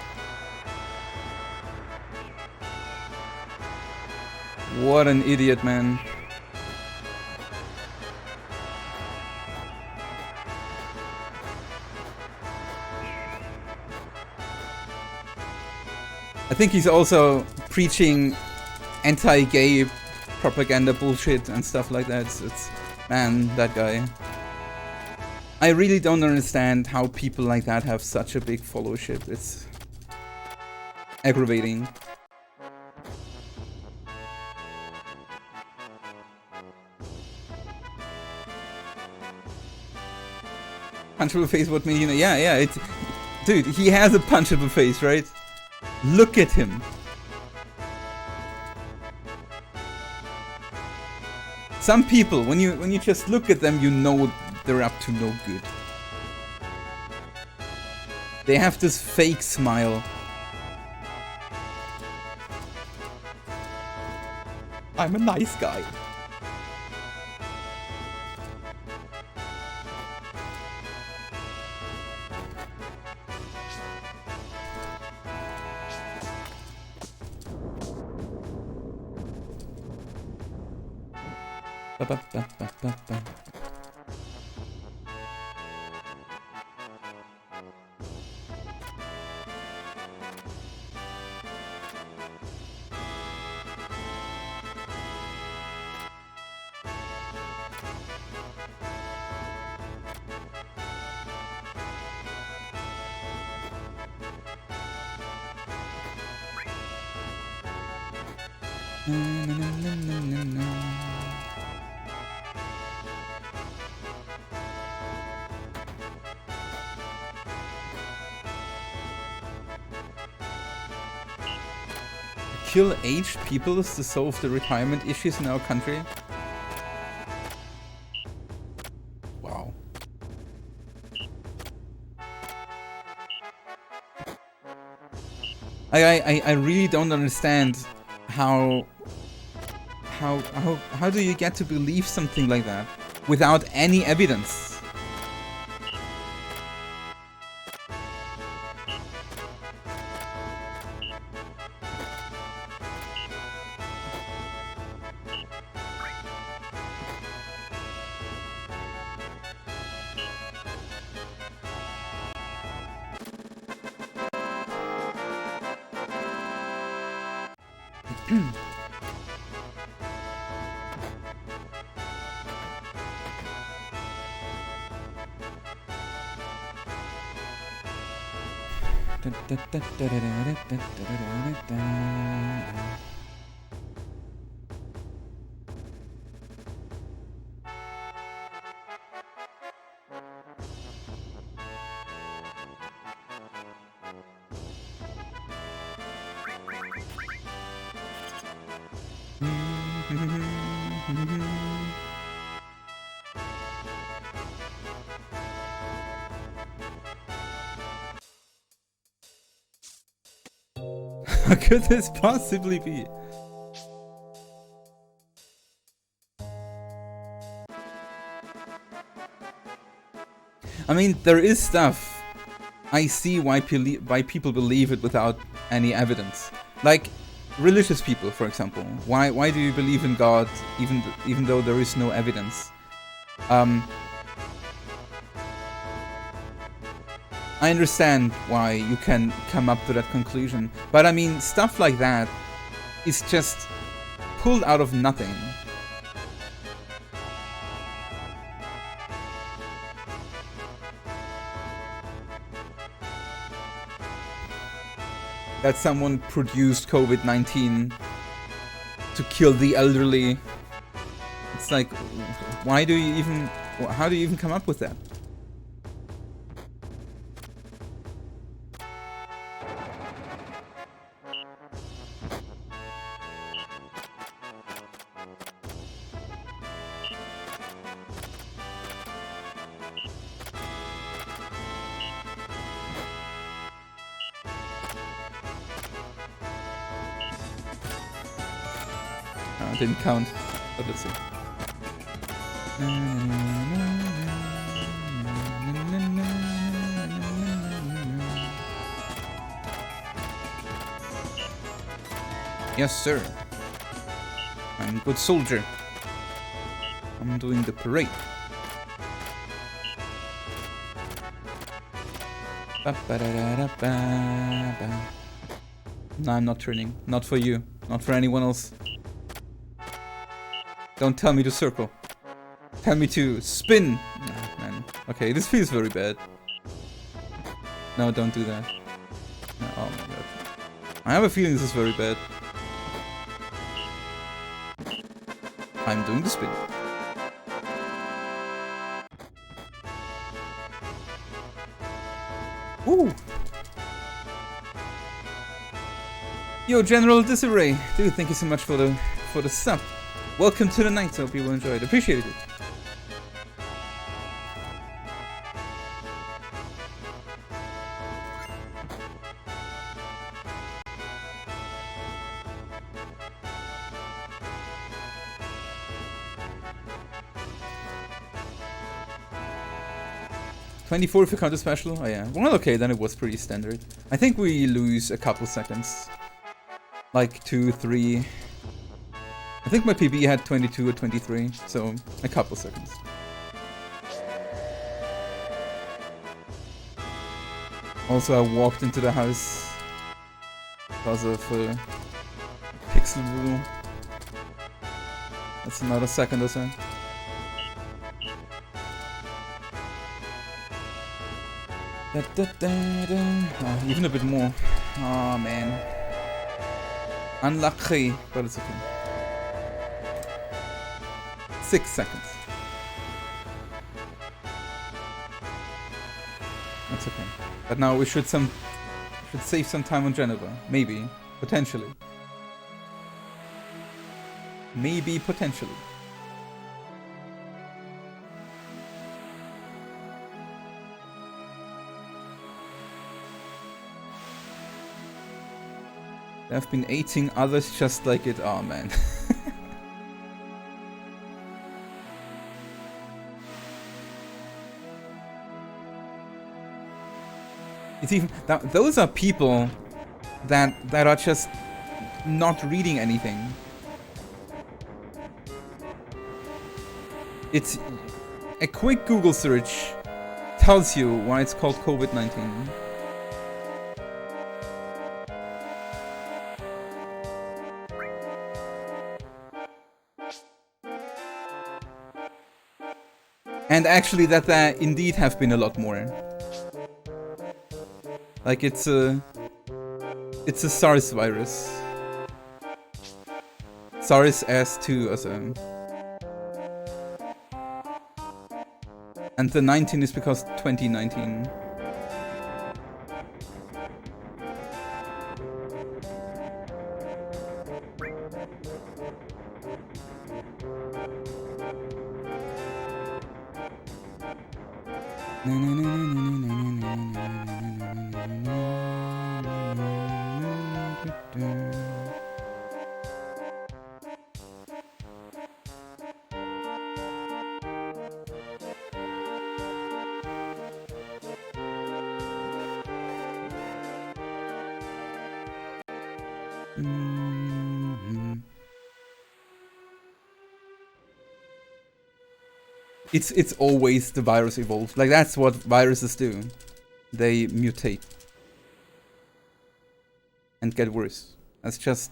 What an idiot, man. I think he's also preaching anti-gay propaganda bullshit and stuff like that. It's man, that guy. I really don't understand how people like that have such a big followership. It's aggravating. Punchable face, what mean, you know? Yeah, it's... Dude, he has a punchable face, right? Look at him. Some people, when you just look at them, you know they're up to no good. They have this fake smile. I'm a nice guy. Ba, ba, ba, ba, ba. Kill aged people to solve the retirement issues in our country? Wow. I really don't understand how do you get to believe something like that without any evidence? How could this possibly be? I mean, there is stuff. I see why people believe it without any evidence. Like religious people, for example. Why do you believe in God even though there is no evidence? I understand why you can come up to that conclusion, but I mean, stuff like that is just pulled out of nothing. That someone produced COVID-19 to kill the elderly. It's like, how do you even come up with that? Didn't count, but let's see. Yes, sir. I'm a good soldier. I'm doing the parade. No, I'm not turning. Not for you. Not for anyone else. Don't tell me to circle. Tell me to spin. Oh, man. Okay, this feels very bad. No, don't do that. No, oh my god. I have a feeling this is very bad. I'm doing the spin. Ooh. Yo, General Disarray. Dude, thank you so much for the sub. Welcome to the night. Hope you will enjoy it. Appreciate it. 24 if you count a special? Oh yeah. Well, okay, then it was pretty standard. I think we lose a couple seconds. Like 2, 3. I think my PB had 22 or 23, so a couple seconds. Also, I walked into the house because of pixel rule. That's another second or so. Oh, even a bit more. Oh man. Unlucky, but it's okay. 6 seconds. That's okay. But now we should save some time on Geneva. Maybe. Potentially. Maybe potentially. I've been eating others just like it. Oh man. It's even those are people that are just not reading anything. It's a quick Google search tells you why it's called COVID-19. And actually that there indeed have been a lot more. Like it's a SARS virus. SARS S2 or so. And the 19 is because 2019. It's always the virus evolves. Like that's what viruses do. They mutate and get worse. That's just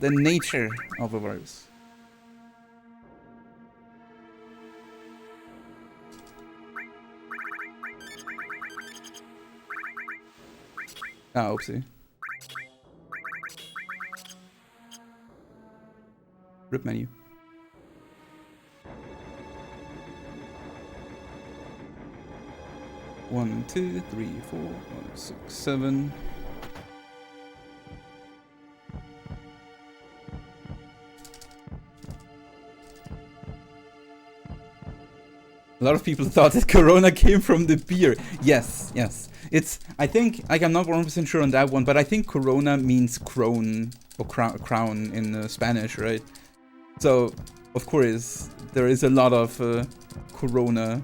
the nature of a virus. Ah, oopsie. Rip menu. One, 2, 3, 4, 5, 6, 7. A lot of people thought that Corona came from the beer. Yes, yes. It's, I think, like I'm not 100% sure on that one, but I think Corona means crone or crown in Spanish, right? So, of course, there is a lot of Corona.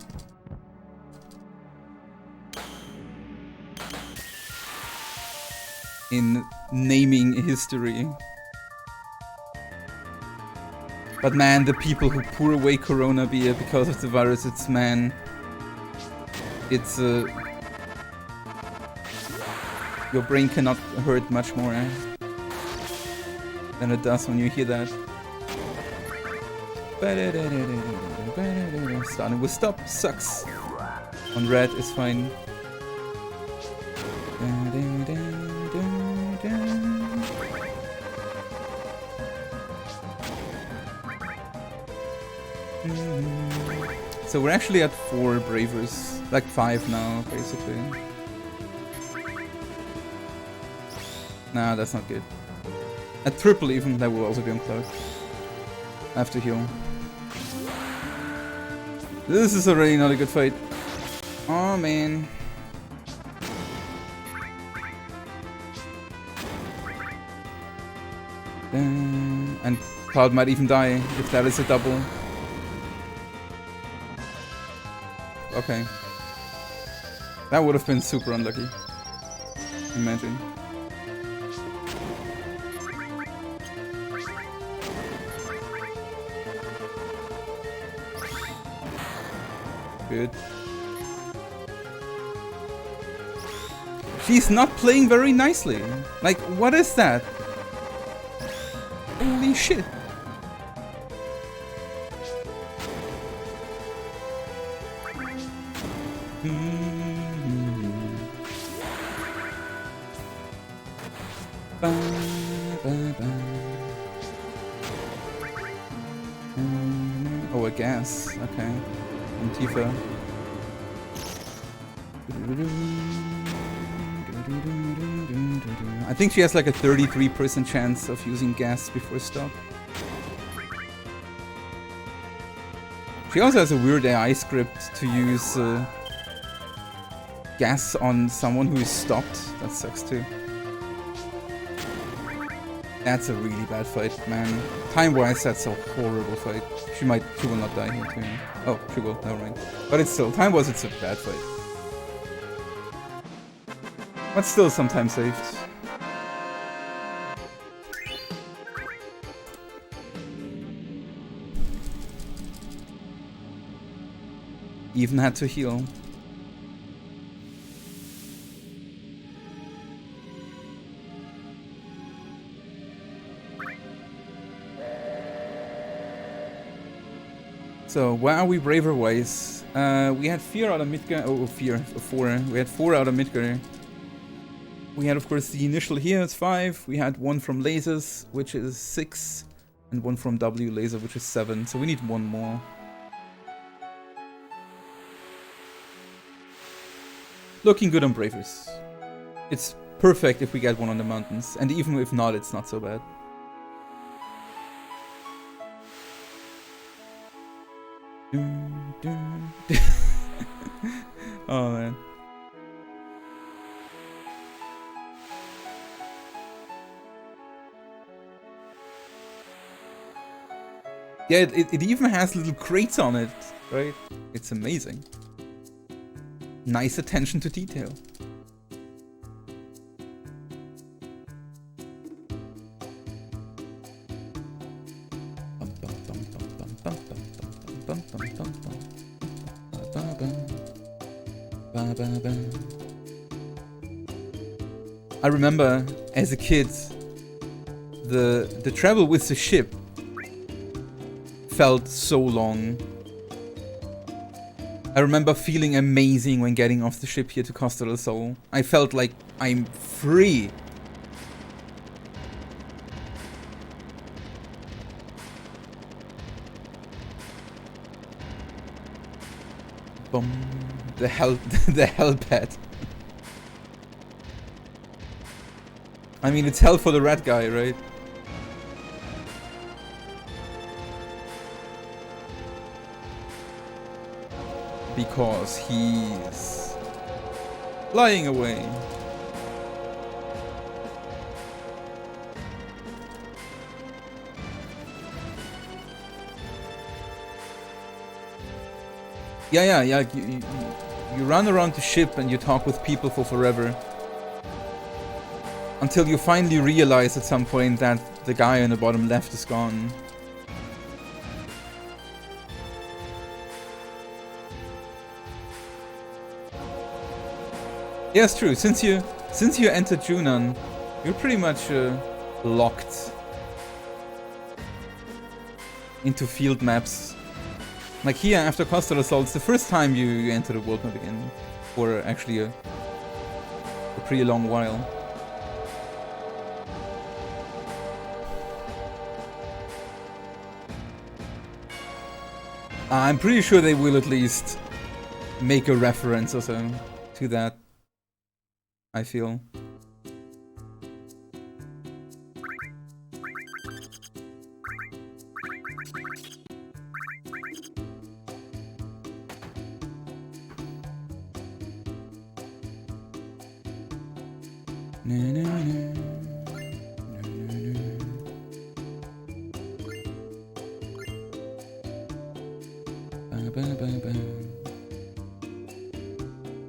In naming history. But man, the people who pour away Corona beer because of the virus, it's man... It's your brain cannot hurt much more than it does when you hear that. Starting with stop sucks. On red is fine. So we're actually at 4 bravers, like 5 now, basically. Nah, that's not good. At triple even, that will also be on cloud. I have to heal. This is already not a good fight. Oh man. And Cloud might even die if that is a double. Okay. That would have been super unlucky. Imagine. Good. She's not playing very nicely. Like, what is that? Holy shit. Oh, a gas. Okay. And Tifa. I think she has like a 33% chance of using gas before stop. She also has a weird AI script to use gas on someone who is stopped. That sucks too. That's a really bad fight, man. Time-wise, that's a horrible fight. She will not die here too. Oh, she will, never mind. But it's still, time-wise, it's a bad fight. But still sometimes saved. Even had to heal. So, where are we braver-wise? We had 4 out of Midgar. Oh, 4. We had 4 out of Midgar. We had, of course, the initial here is 5. We had 1 from lasers, which is 6. And 1 from W laser, which is 7. So we need 1 more. Looking good on bravers. It's perfect if we get 1 on the mountains. And even if not, it's not so bad. Oh man. Yeah, it even has little crates on it, right? It's amazing. Nice attention to detail. I remember as a kid, the travel with the ship felt so long. I remember feeling amazing when getting off the ship here to Costa del Sol. I felt like I'm free. Boom. The hell pad. I mean, it's hell for the rat guy, right? Because he's flying away. Yeah. You run around the ship and you talk with people for forever. Until you finally realize at some point that the guy on the bottom left is gone. Yeah, it's true. Since you entered Junon, you're pretty much locked. into field maps. Like here, after Coastal Assault, it's the first time you enter the world map again. For actually a pretty long while. I'm pretty sure they will at least make a reference or so to that, I feel.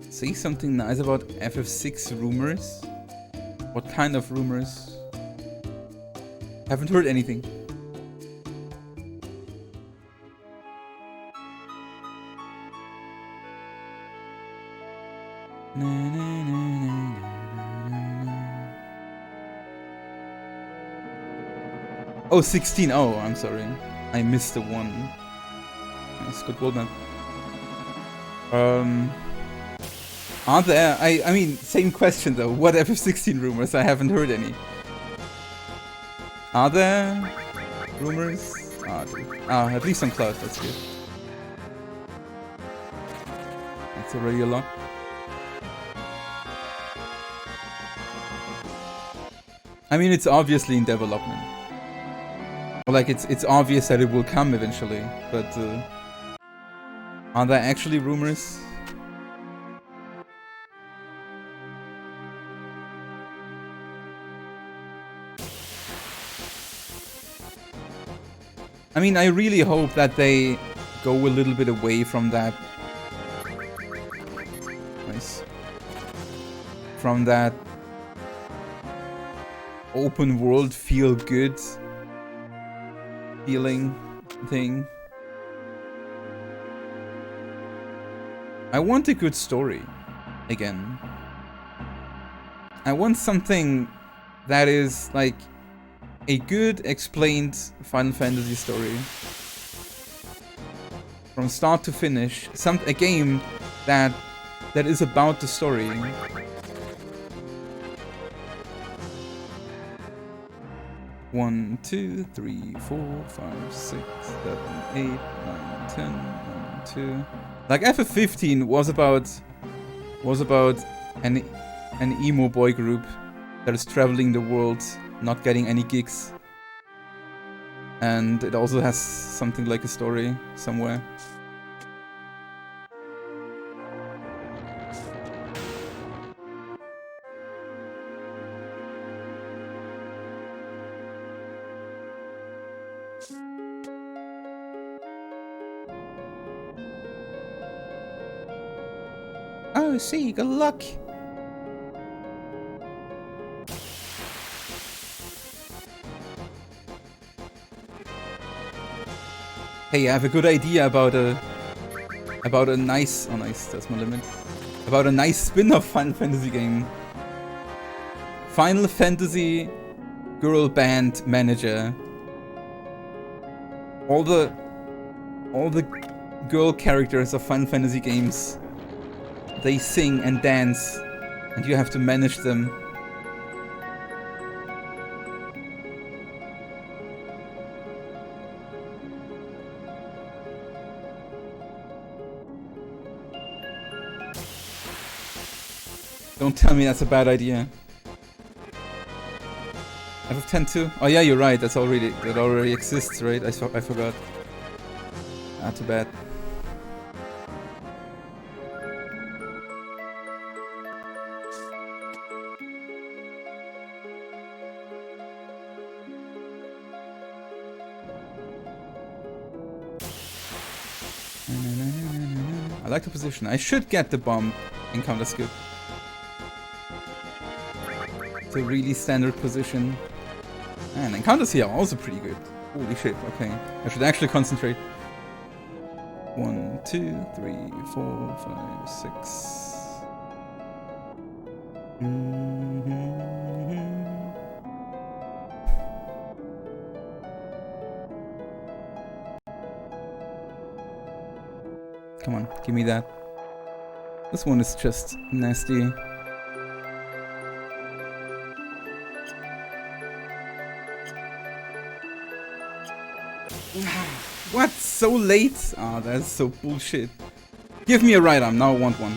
Say something nice about FF6 rumors. What kind of rumors? Haven't heard anything. Oh, 16. Oh, I'm sorry. I missed the one. Nice, good world map. Are there... I mean, same question though. What FF16 rumors? I haven't heard any. Are there rumors? At least on Cloud, that's good. That's already a lot. I mean, it's obviously in development. Like, it's obvious that it will come eventually, but are there actually rumors? I mean, I really hope that they go a little bit away from that. Nice. From that open world feel good feeling thing. I want a good story again. I want something that is like a good explained Final Fantasy story from start to finish. A game that is about the story. One, two, three, 4, 5, 6, 7, 8, 9, 10, 1, 2. Like FF15 was about an emo boy group that is traveling the world, not getting any gigs. And it also has something like a story somewhere. Oh, see, good luck. Hey, I have a good idea about a nice... Oh, nice, that's my limit. About a nice spin-off Final Fantasy game. Final Fantasy girl band manager. All the girl characters of Final Fantasy games, they sing and dance, and you have to manage them. Don't tell me that's a bad idea. FF10 too? Oh yeah, you're right. That already exists, right? I forgot. Ah, too bad. I like the position. I should get the bomb encounter skip. It's a really standard position. And encounters here are also pretty good. Holy shit, okay. I should actually concentrate. 1, 2, 3, 4, 5, 6. Come on, give me that. This one is just nasty. What? So late? Ah, that's so bullshit. Give me a right arm, now I want one.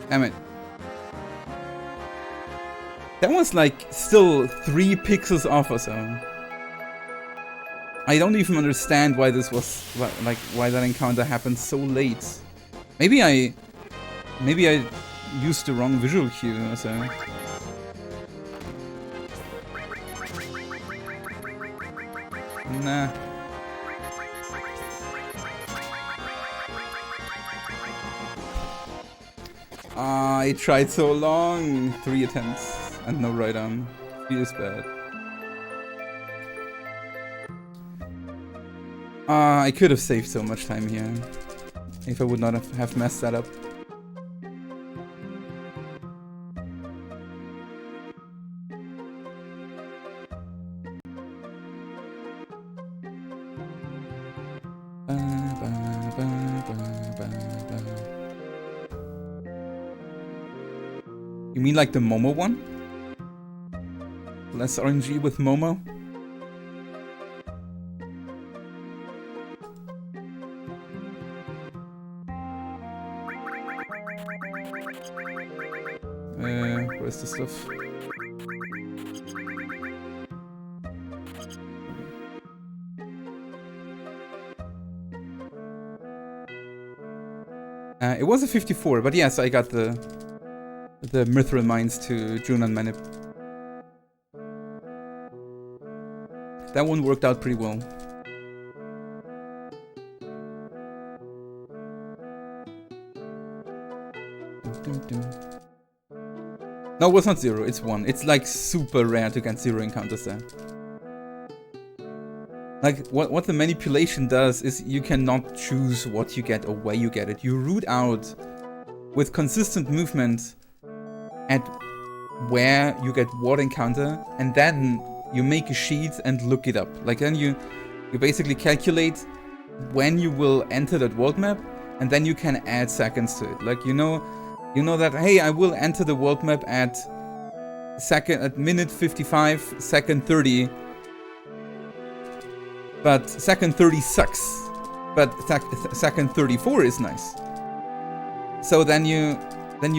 Damn it. That was like still 3 pixels off or so. I don't even understand why this was like why that encounter happened so late. Maybe I used the wrong visual cue or so. Nah. Ah, I tried so long. 3 attempts and no right arm. Feels bad. Ah, I could have saved so much time here if I would not have messed that up. You mean like the Momo one? Less RNG with Momo? Where's the stuff? It was a 54, but yes, I got the Mithril Mines to Junan Manip. That one worked out pretty well. No, it was not 0, it's 1. It's like super rare to get 0 encounters there. Like, what the manipulation does is you cannot choose what you get or where you get it. You root out with consistent movement at where you get what encounter, and then you make a sheet and look it up. Like, then you basically calculate when you will enter that world map, and then you can add seconds to it. Like, you know that, hey, I will enter the world map at minute 55, second 30, but second 30 sucks, but second 34 is nice. So then you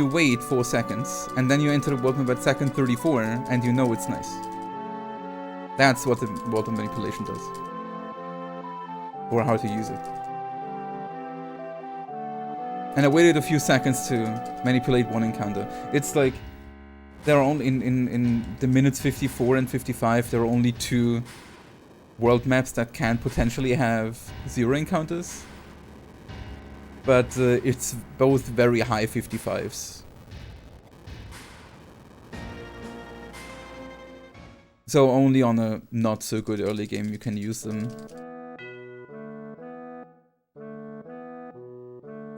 wait 4 seconds, and then you enter the world map at second 34, and you know it's nice. That's what the world map manipulation does. Or how to use it. And I waited a few seconds to manipulate one encounter. It's like, there are only, in the minutes 54 and 55, there are only 2 world maps that can potentially have 0 encounters. But it's both very high 55s. So only on a not so good early game you can use them.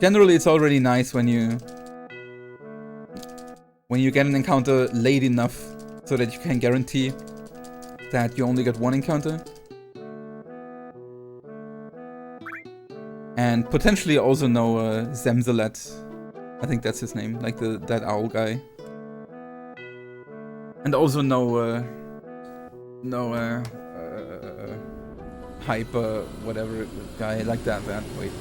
Generally, it's already nice when you get an encounter late enough so that you can guarantee that you only get 1 encounter. And potentially also know Zemzelet. I think that's his name, like that owl guy. And also know Hyper whatever guy like that. Wait.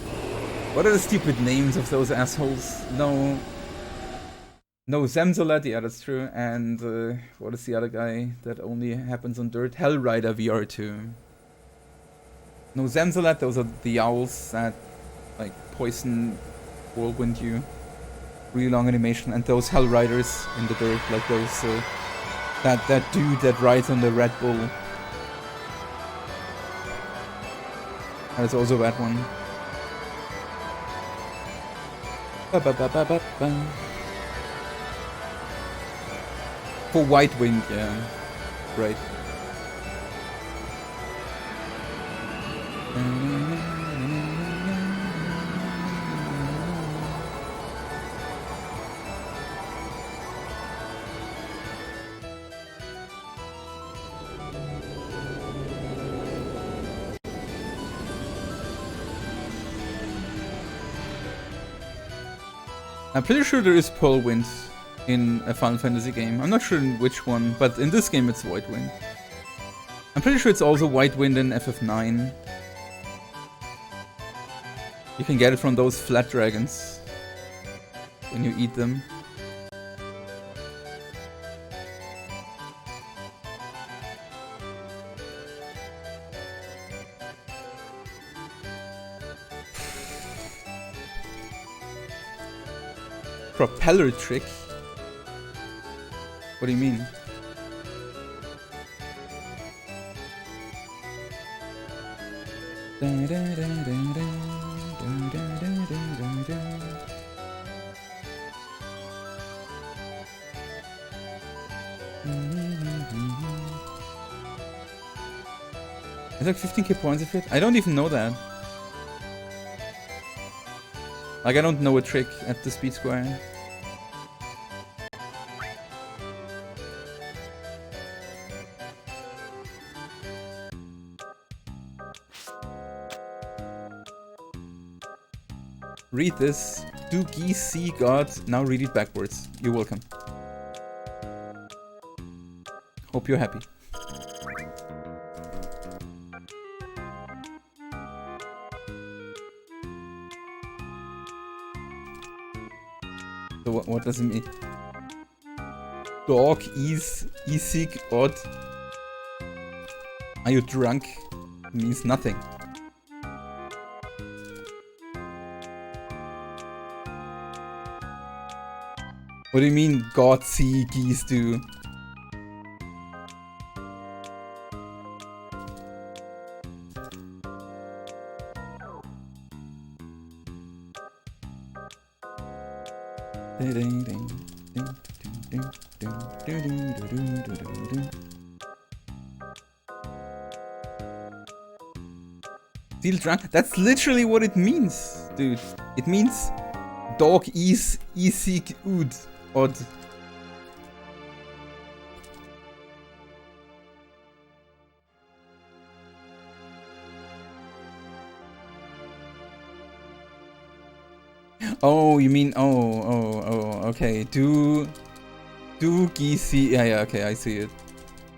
What are the stupid names of those assholes? No, Zemzolat, yeah, that's true. And what is the other guy that only happens on dirt? Hellrider VR2. No, Zemzolat, those are the owls that like poison whirlwind you. Really long animation. And those Hellriders in the dirt, like those that dude that rides on the Red Bull. That's also that one. For White Wing, yeah. Right. I'm pretty sure there is Pearl Wind in a Final Fantasy game. I'm not sure in which one, but in this game it's White Wind. I'm pretty sure it's also White Wind in FF9. You can get it from those flat dragons when you eat them. Propeller trick? What do you mean? It's like 15k points if it? I don't even know that. Like, I don't know a trick at the speed square. Read this. Do geese see God? Now read it backwards. You're welcome. Hope you're happy. So what does it mean? Dog is seek odd. Are you drunk? It means nothing. What do you mean God see geese do? Zheal drunk? That's literally what it means, dude. It means dog is seek ood. Odd. Oh, you mean okay. Do geese? Yeah, okay, I see it.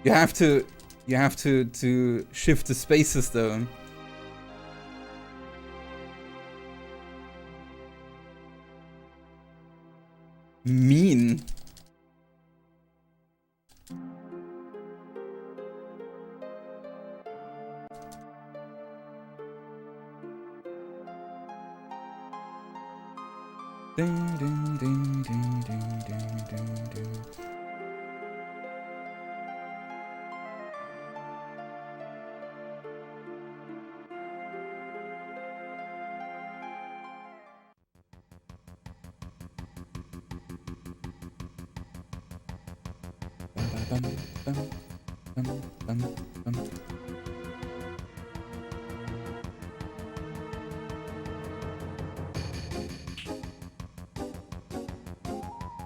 You have to shift the spaces though. Mean.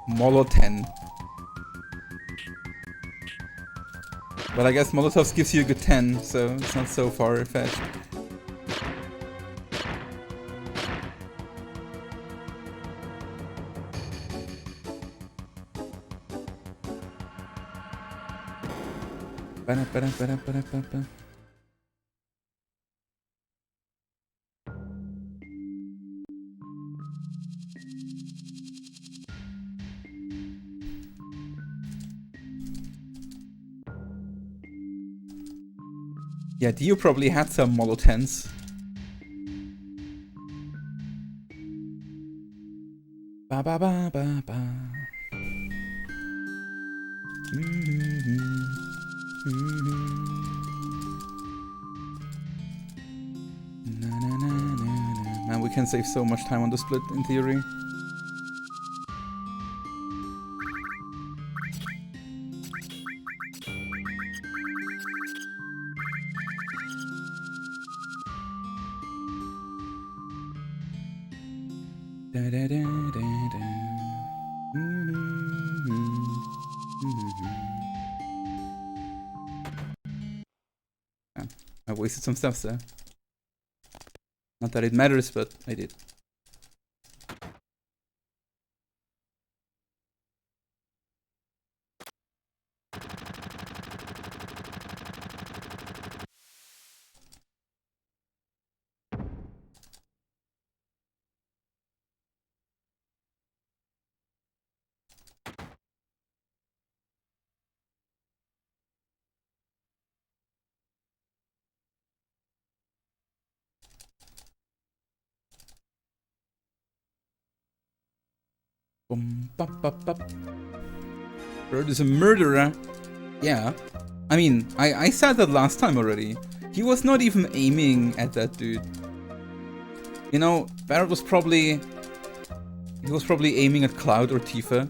Molotov. But I guess Molotovs gives you a good 10, so it's not so far-fetched. Yeah, Dio probably had some Molotens. Ba ba ba ba ba. Na, na, na, na, na. Man, we can save so much time on the split in theory. I wasted some stuff there. Not that it matters, but I did. Bird is a murderer. Yeah. I mean, I said that last time already. He was not even aiming at that dude. You know, Barrett was probably... He was probably aiming at Cloud or Tifa.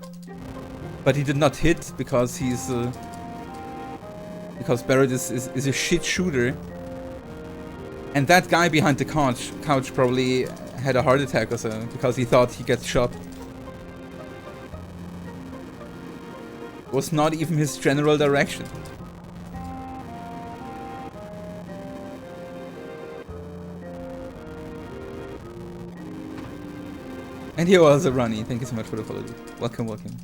But he did not hit because he's... because Barrett is a shit shooter. And that guy behind the couch probably had a heart attack or so, because he thought he gets shot. Was not even his general direction. And here was a Ronnie. Thank you so much for the follow. Welcome, welcome.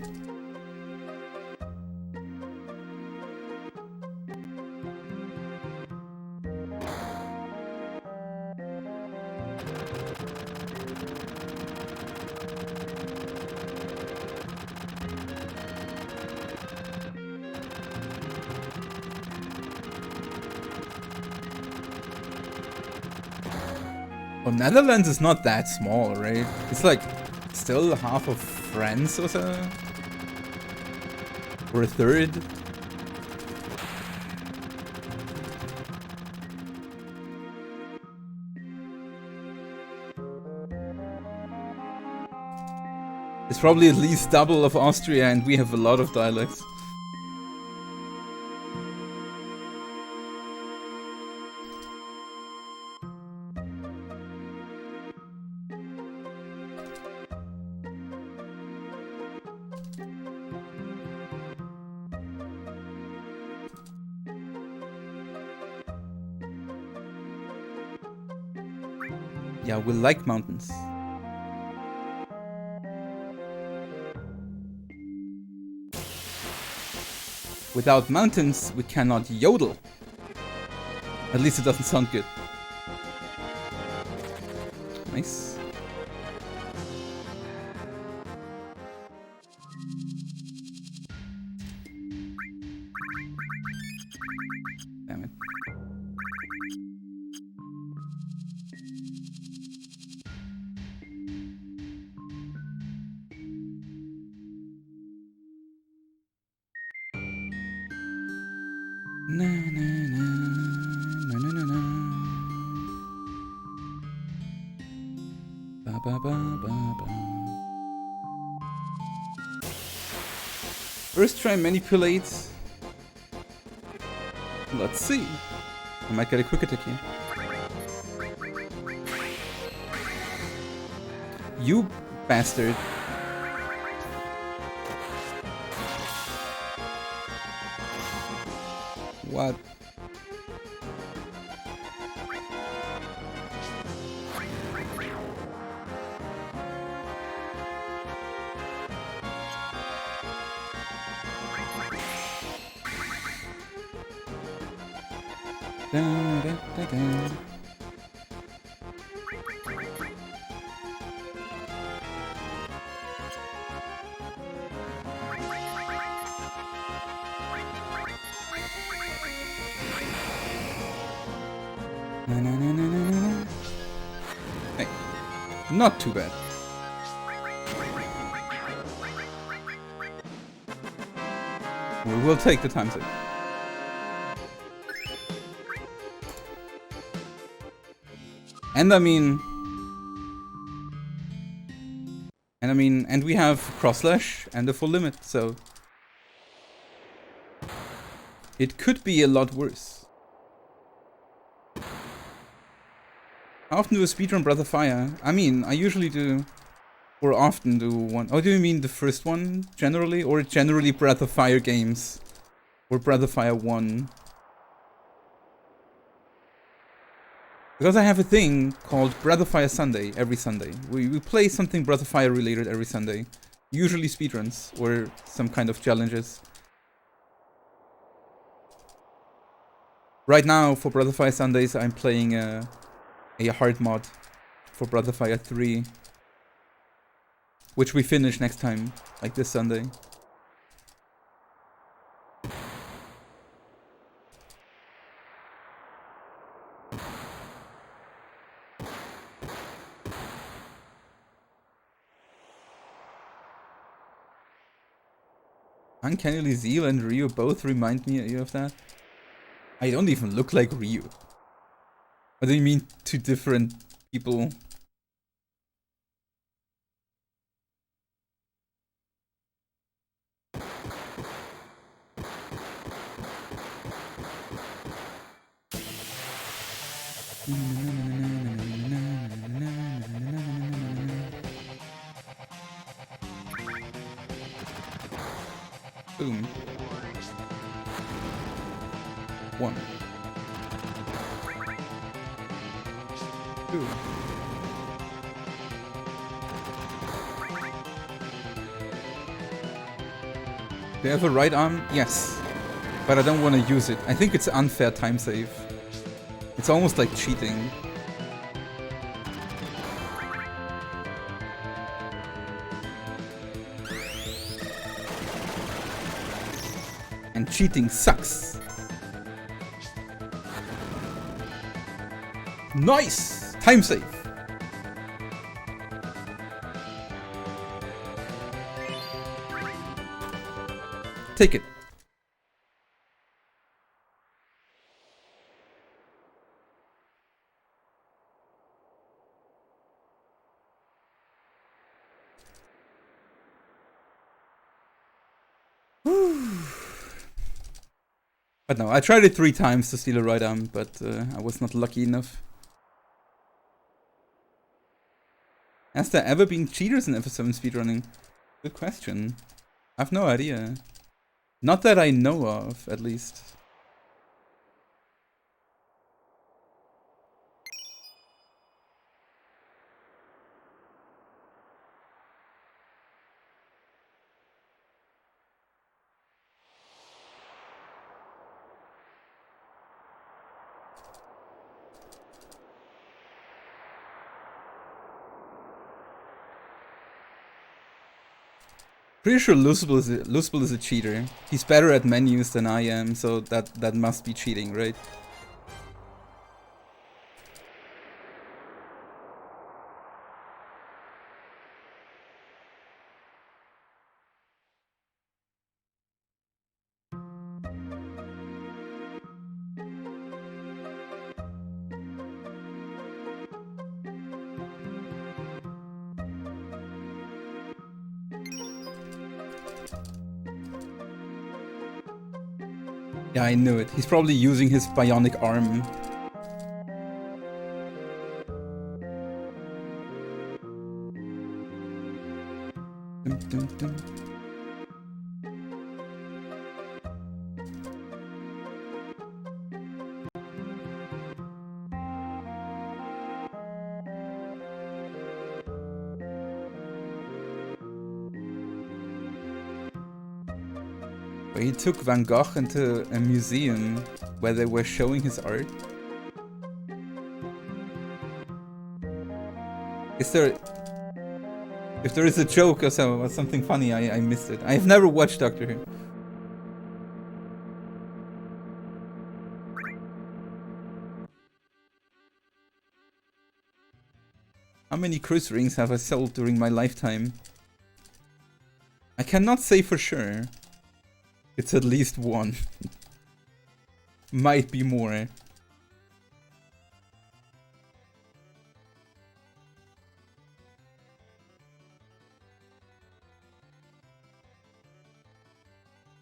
Well, Netherlands is not that small, right? It's like still half of France or so? Or a third? It's probably at least double of Austria, and we have a lot of dialects. Yeah, we like mountains. Without mountains, we cannot yodel. At least it doesn't sound good. Nice. Damn it. Na na na na na na na. Ba ba ba ba ba. First try manipulate. Let's see. I might get a quick attack here. You bastard. What? Da, da, da, da. Na, na, na, na, na, na. Hey, not too bad. We will take the time save. And and we have cross slash and a full limit, so it could be a lot worse. How often do a speedrun Breath of Fire? I mean, I usually do, or often do one. Oh, do you mean the first one, generally? Or generally Breath of Fire games? Or Breath of Fire 1? Because I have a thing called Breath of Fire Sunday, every Sunday. We play something Breath of Fire related every Sunday. Usually speedruns, or some kind of challenges. Right now, for Breath of Fire Sundays, I'm playing a hard mod for Breath of Fire 3, which we finish next time, like this Sunday. Uncannily Zheal and Ryu both remind me of that. I don't even look like Ryu. What do you mean, two different people? Boom. 1. 2. Do you have a right arm? Yes. But I don't want to use it. I think it's unfair time save. It's almost like cheating. And cheating sucks. Nice! Time save. Take it. But no, I tried it 3 times to steal a right arm, but I was not lucky enough. Has there ever been cheaters in FS7 speedrunning? Good question. I have no idea. Not that I know of, at least. Pretty sure Luzbel is a cheater. He's better at menus than I am, so that must be cheating, right? Yeah, I knew it. He's probably using his bionic arm. Dum, dum, dum. He took Van Gogh into a museum where they were showing his art. Is there... If there is a joke or something funny, I missed it. I've never watched Doctor Who. How many cruise rings have I sold during my lifetime? I cannot say for sure. It's at least 1. Might be more.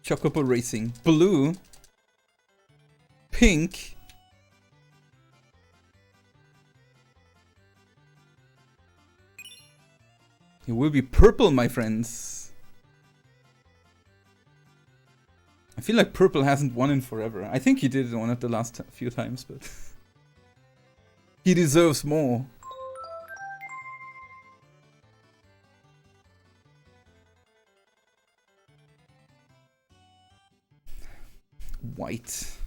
Chocobo Racing. Blue. Pink. It will be purple, my friends. I feel like purple hasn't won in forever. I think he did it one of the last few times, but... he deserves more. White.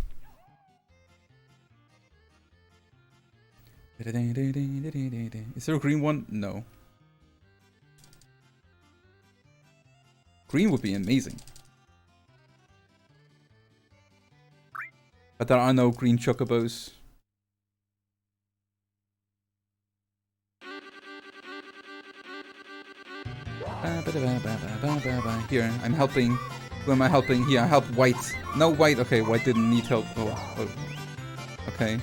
Is there a green one? No. Green would be amazing. But there are no green chocobos. Here, I'm helping. Who am I helping here? I help white. No, white. Okay, white didn't need help. Oh. Okay.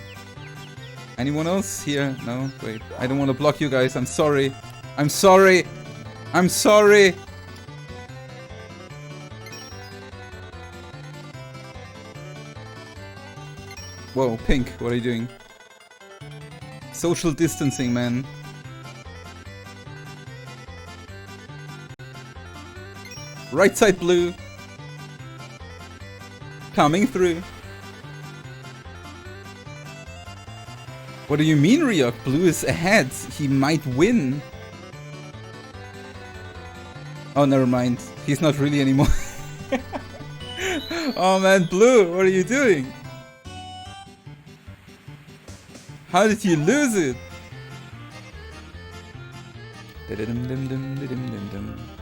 Anyone else here? No? Wait. I don't want to block you guys. I'm sorry. I'm sorry. I'm sorry. Whoa, Pink. What are you doing? Social distancing, man. Right side blue. Coming through. What do you mean, Ryuk? Blue is ahead. He might win. Oh, never mind. He's not really anymore. Oh man, Blue, what are you doing? How did you lose it?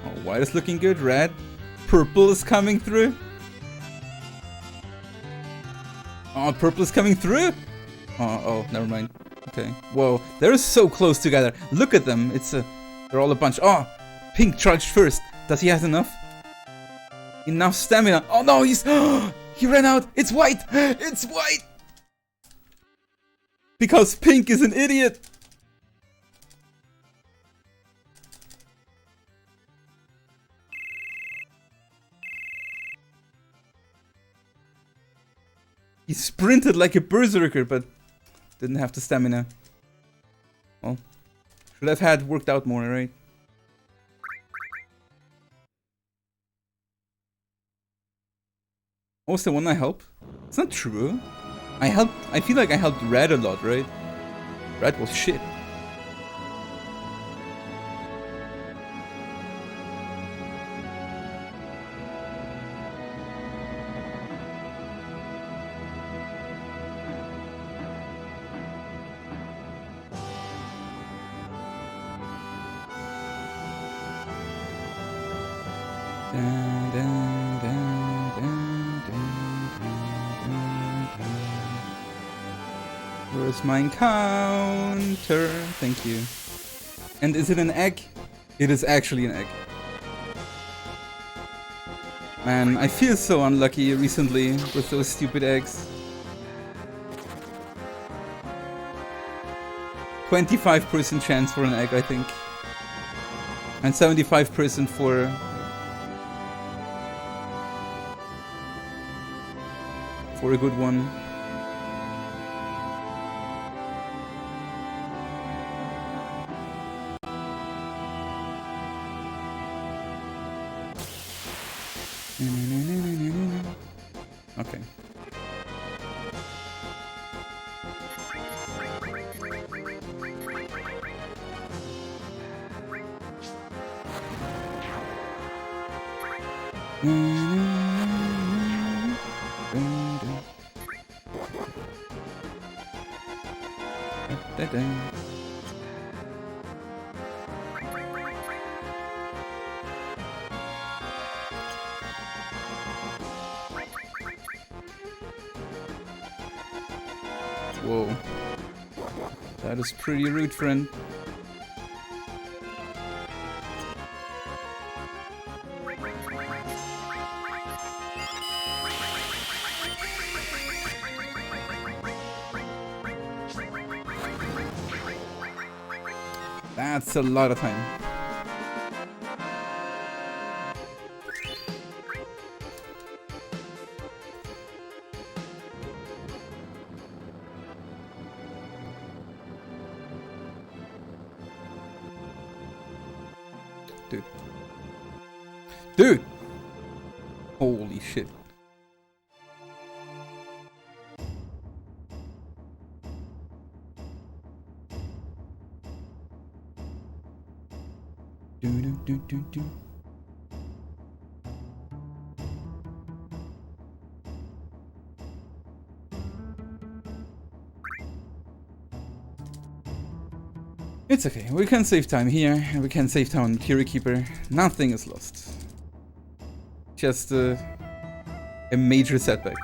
Oh, white is looking good. Red. Purple is coming through. Oh, purple is coming through. Oh, never mind. Okay. Whoa, they're so close together. Look at them. They're all a bunch. Oh, Pink charged first. Does he have enough? Enough stamina. Oh no, he ran out. It's white. It's white. Because Pink is an idiot. He sprinted like a berserker, but didn't have the stamina. Well, should have had worked out more, right? Also, when I help? It's not true. I feel like I helped Red a lot, right? Red was shit. Where's my encounter? Thank you. And is it an egg? It is actually an egg. Man, I feel so unlucky recently with those stupid eggs. 25% chance for an egg, I think. And 75% for a good one. Okay. Whoa. That is pretty rude, friend. That's a lot of time. Dude! Holy shit. Do. It's okay, we can save time here, and we can save time on Kira Keeper. Nothing is lost. Just a major setback.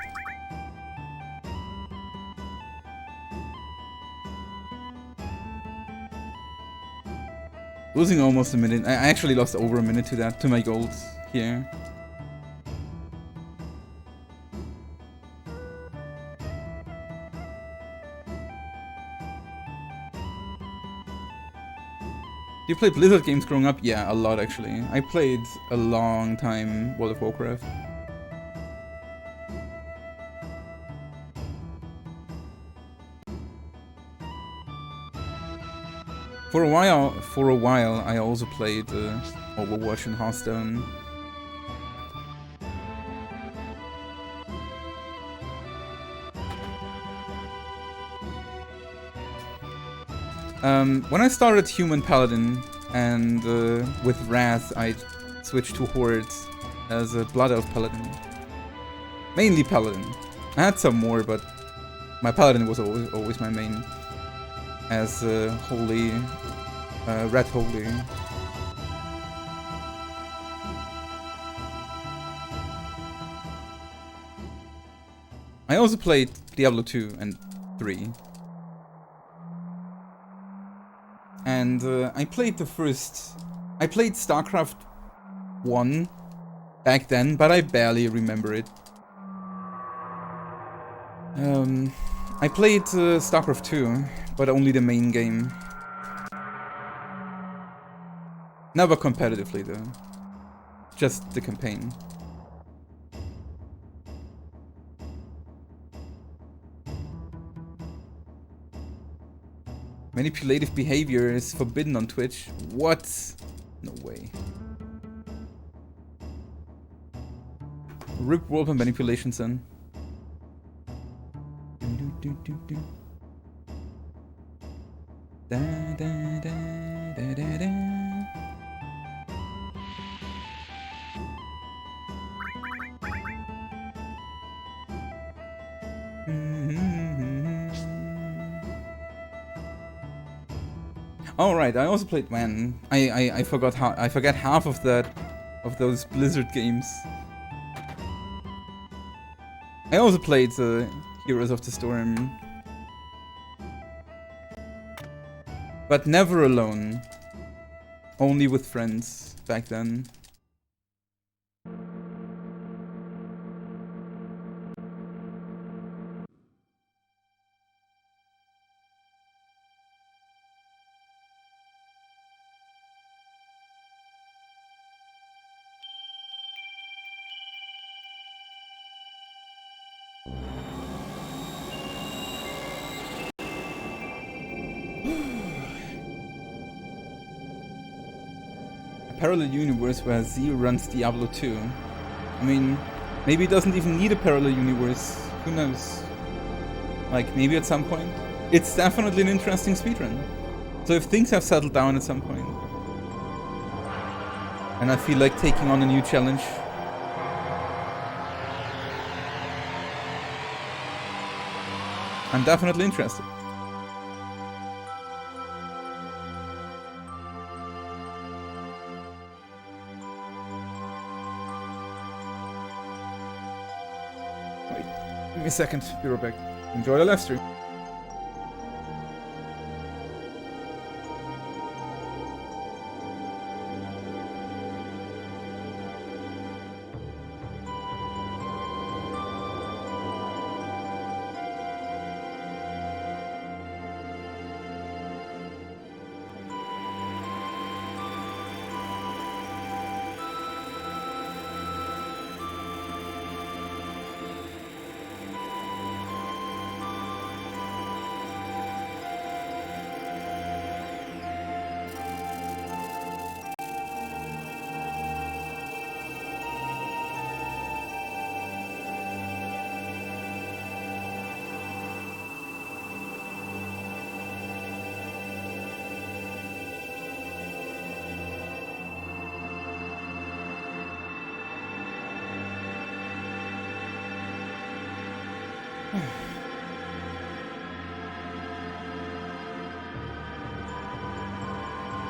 Losing almost a minute. I actually lost over a minute to that, to my goals here. You played Blizzard games growing up? Yeah, a lot actually. I played a long time World of Warcraft. For a while, I also played Overwatch and Hearthstone. When I started Human Paladin and with Wrath, I switched to Horde as a Blood Elf Paladin. Mainly Paladin. I had some more, but my Paladin was always my main. As Holy, Red Holy. I also played Diablo 2 and 3. And I played StarCraft 1 back then, but I barely remember it. I played StarCraft 2, but only the main game. Never competitively though. Just the campaign. Manipulative behavior is forbidden on Twitch. What? No way. Rip wallpaper manipulation, son. Da, da, da, da, da, da. Oh right, I also played I forgot how I forget half of those Blizzard games. I also played Heroes of the Storm. But never alone. Only with friends back then. Parallel universe where Zheal runs Diablo 2. I mean, maybe it doesn't even need a parallel universe. Who knows? Like, maybe at some point. It's definitely an interesting speedrun. So if things have settled down at some point, and I feel like taking on a new challenge, I'm definitely interested. Give me a second, be right back. Enjoy the live stream.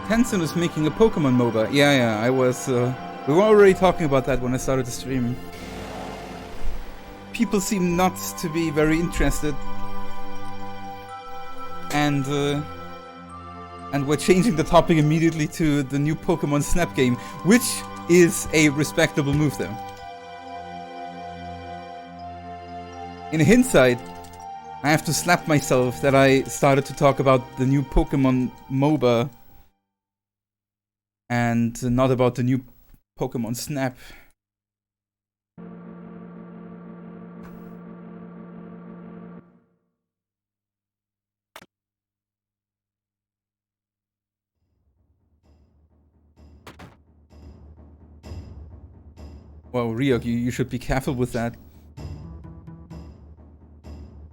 Tencent is making a Pokemon MOBA. Yeah, I was... we were already talking about that when I started the stream. People seem not to be very interested. And we're changing the topic immediately to the new Pokemon Snap game, which is a respectable move though. In hindsight, I have to slap myself that I started to talk about the new Pokemon MOBA and not about the new Pokemon Snap. Well, Ryuk, you should be careful with that.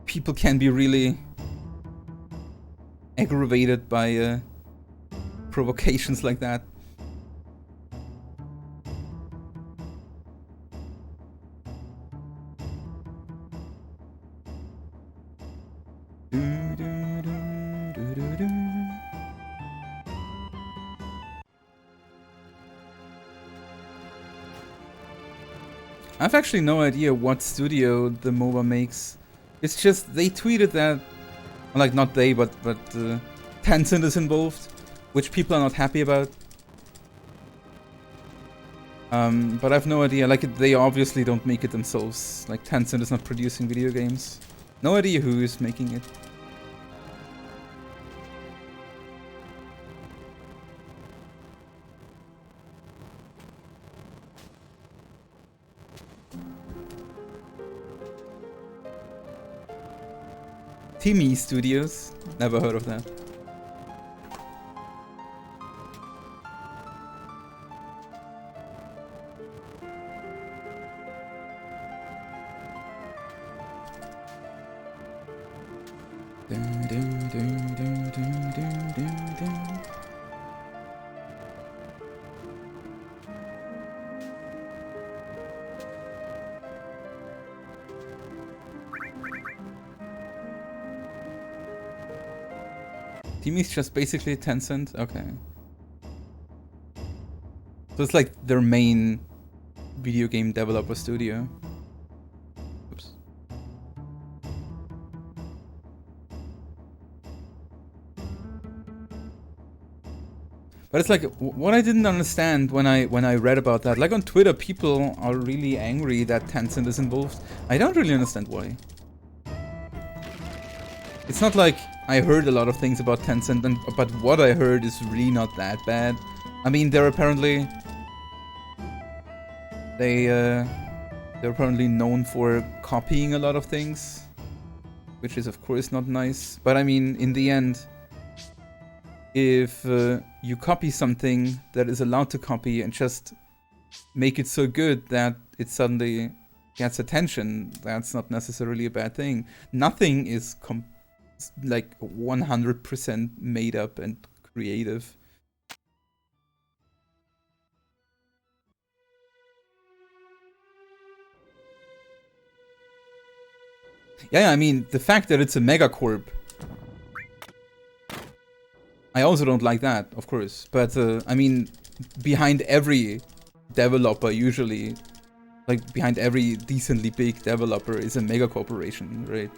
People can be really aggravated by provocations like that. I have actually no idea what studio the MOBA makes. It's just they tweeted that, like not they, but Tencent is involved, which people are not happy about. But I have no idea. Like they obviously don't make it themselves. Like Tencent is not producing video games. No idea who is making it. Timmy Studios? Never heard of that. Timmy's just basically Tencent? Okay. So it's like their main video game developer studio. Oops. But it's like, what I didn't understand when I read about that, like on Twitter people are really angry that Tencent is involved. I don't really understand why. It's not like I heard a lot of things about Tencent, but what I heard is really not that bad. I mean, they're apparently they're apparently known for copying a lot of things, which is of course not nice. But I mean, in the end, if you copy something that is allowed to copy and just make it so good that it suddenly gets attention, that's not necessarily a bad thing. Nothing is like 100% made up and creative. Yeah, I mean, the fact that it's a megacorp, I also don't like that, of course. But I mean, behind every developer, usually, like behind every decently big developer is a mega corporation, right?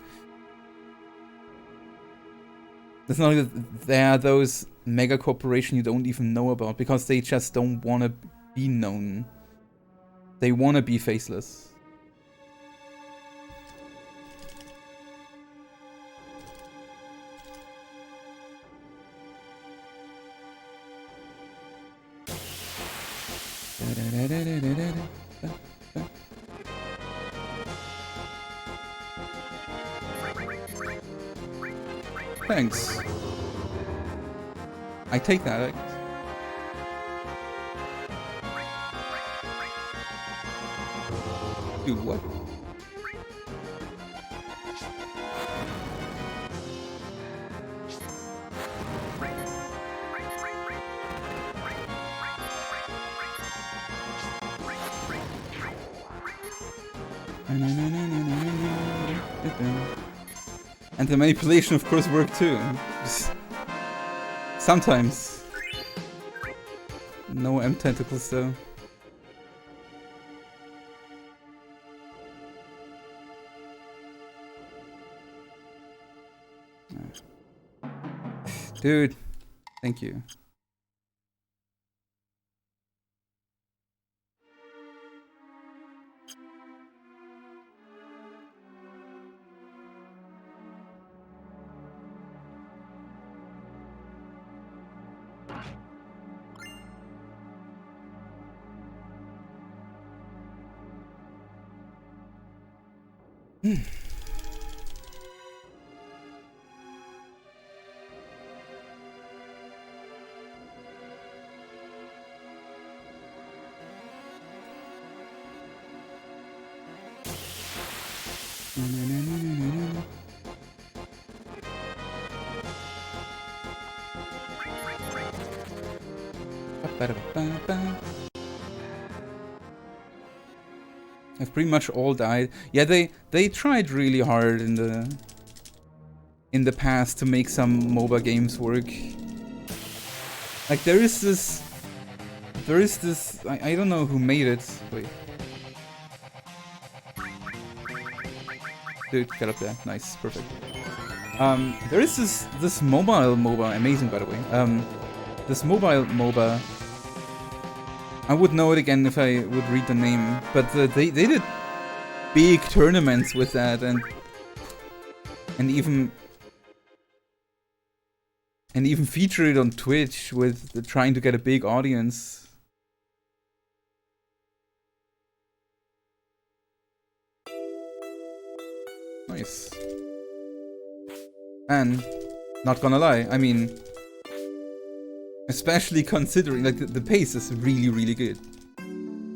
It's not like there are those mega corporations you don't even know about because they just don't want to be known. They want to be faceless. Thanks. I take that. Dude, what? And the manipulation, of course, worked too. Sometimes. No M tentacles though. Dude, thank you. Have pretty much all died. Yeah, they tried really hard in the past to make some MOBA games work. Like there is this I don't know who made it. Wait. Dude, get up there. Nice, perfect. There is this mobile MOBA, amazing by the way. This mobile MOBA. I would know it again if I would read the name, but they did big tournaments with that, and even feature it on Twitch with trying to get a big audience. Nice. And not gonna lie, I mean, especially considering like the pace is really, really good.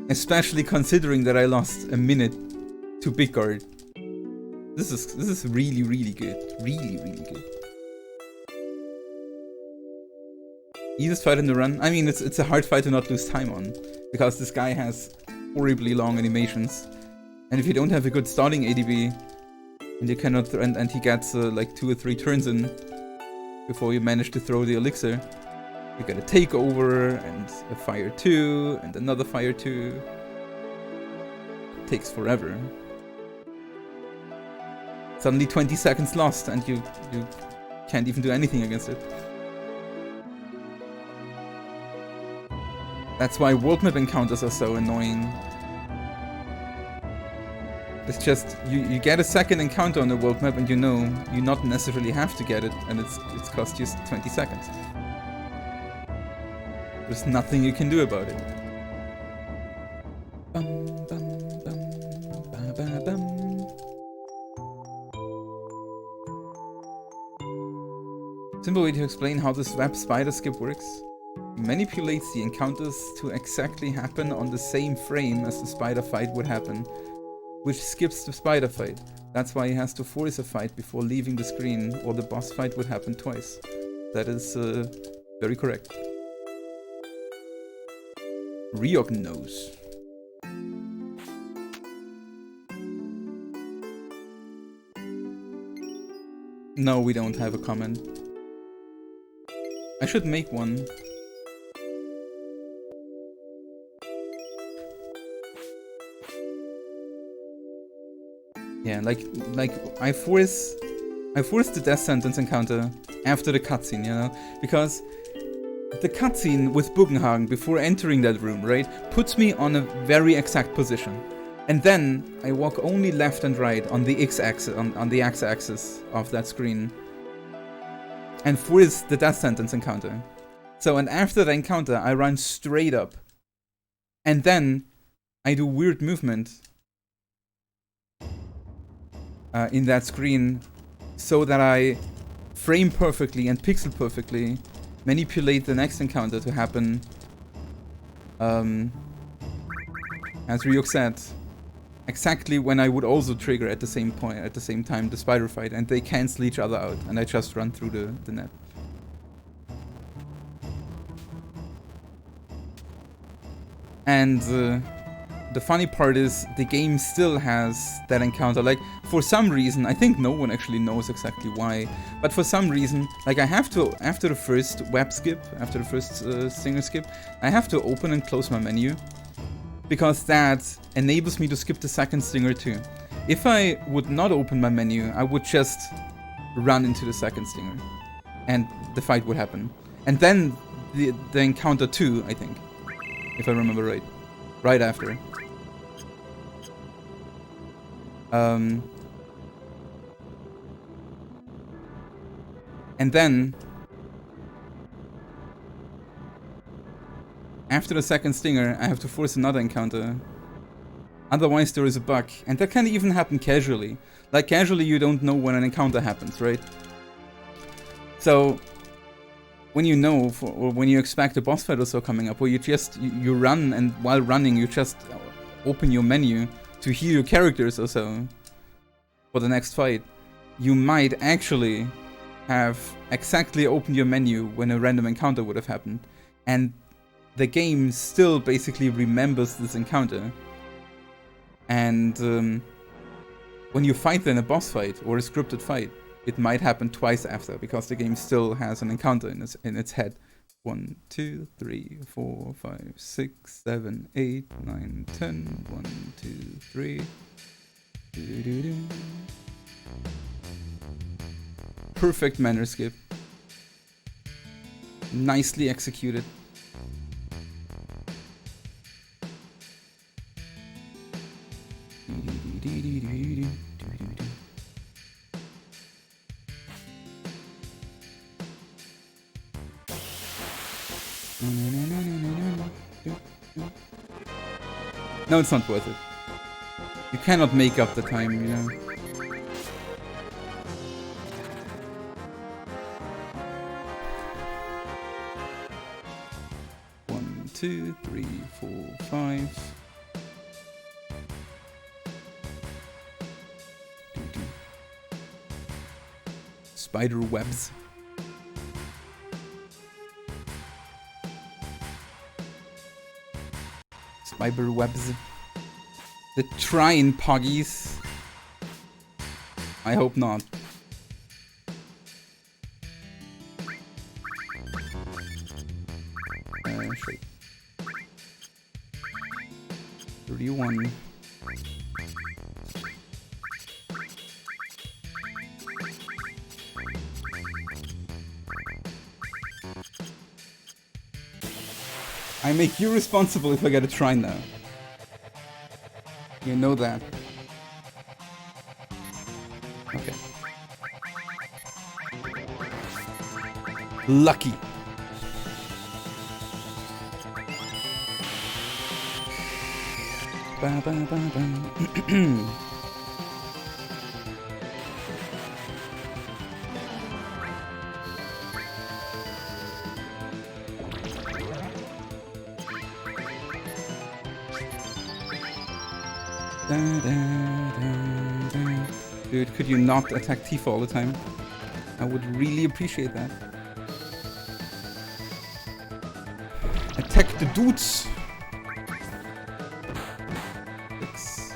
Especially considering that I lost a minute to Big Guard. This is really, really good. Really, really good. Easiest fight in the run. I mean, it's a hard fight to not lose time on, because this guy has horribly long animations, and if you don't have a good starting ADB, and you cannot, and he gets like 2 or 3 turns in before you manage to throw the elixir. You get a takeover, and a fire 2, and another fire 2. It takes forever. Suddenly 20 seconds lost, and you can't even do anything against it. That's why world map encounters are so annoying. It's just, you get a second encounter on the world map, and you know you not necessarily have to get it, and it's cost you 20 seconds. There's nothing you can do about it. Simple way to explain how this web spider skip works. He manipulates the encounters to exactly happen on the same frame as the spider fight would happen, which skips the spider fight. That's why he has to force a fight before leaving the screen, or the boss fight would happen twice. That is very correct. Ryok knows. No, we don't have a comment. I should make one. Yeah, like I force the death sentence encounter after the cutscene, you know, because the cutscene with Bugenhagen before entering that room, right, puts me on a very exact position. And then I walk only left and right on the x-axis, on the x-axis of that screen, and force the death sentence encounter. So, and after the encounter, I run straight up. And then I do weird movement in that screen, so that I frame perfectly and pixel perfectly manipulate the next encounter to happen, as Ryuk said, exactly when I would also trigger at the same point, at the same time, the spider fight, and they cancel each other out, and I just run through the net. And the funny part is, the game still has that encounter. Like, for some reason, I think no one actually knows exactly why, but for some reason, like, I have to, after the first web skip, after the first stinger skip, I have to open and close my menu, because that enables me to skip the second stinger too. If I would not open my menu, I would just run into the second stinger, and the fight would happen. And then the encounter 2, I think, if I remember right. Right after. And then, after the second stinger, I have to force another encounter Otherwise, there is a bug. And that can even happen casually. Like, casually, you don't know when an encounter happens, right? So, when you know, or when you expect a boss fight or so coming up, or you run, and while running, you just open your menu to heal your characters or so for the next fight, you might actually have exactly opened your menu when a random encounter would have happened. And the game still basically remembers this encounter. And when you fight then a boss fight or a scripted fight, it might happen twice after, because the game still has an encounter in its head. 1, 2, 3, 4, 5, 6, 7, 8, 9, 10. 1, 2, 3. Doo-doo-doo. Perfect manner skip. Nicely executed. No, it's not worth it. You cannot make up the time, you know. One, 2, 3, 4, 5. Spider webs. Spider webs. The Trine Poggies. I hope not. Sure. 31. I make you responsible if I get a Trine now. You know that. Okay. Lucky. Ba, ba, ba, ba. Dude, could you not attack Tifa all the time? I would really appreciate that. Attack the dudes! 6.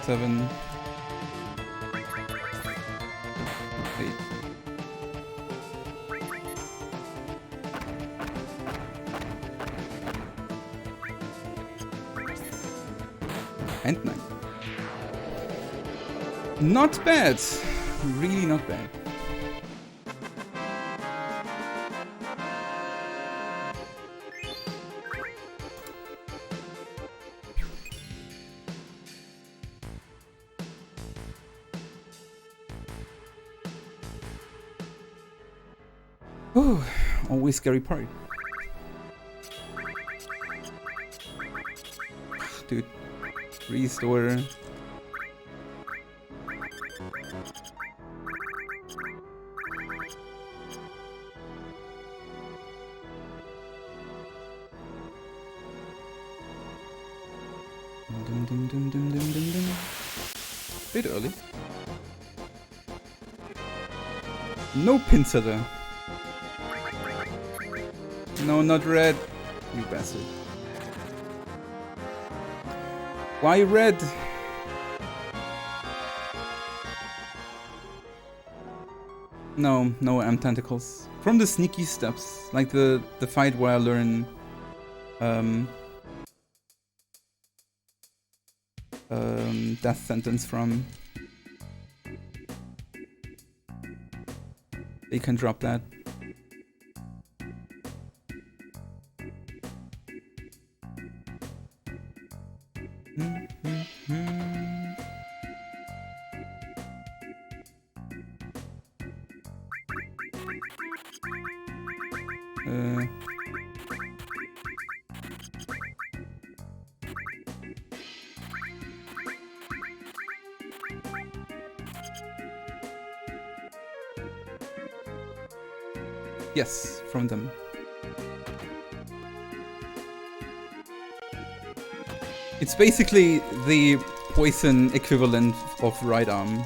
Seven. 8. And 9. Not bad. Really not bad. Ooh, always scary part. Dude, restore. Bit early. No pincer there. No, not red. You bastard. Why red? No, no M tentacles. From the sneaky steps, like the fight where I learn death sentence from. They can drop that. Yes, from them. It's basically the poison equivalent of right arm.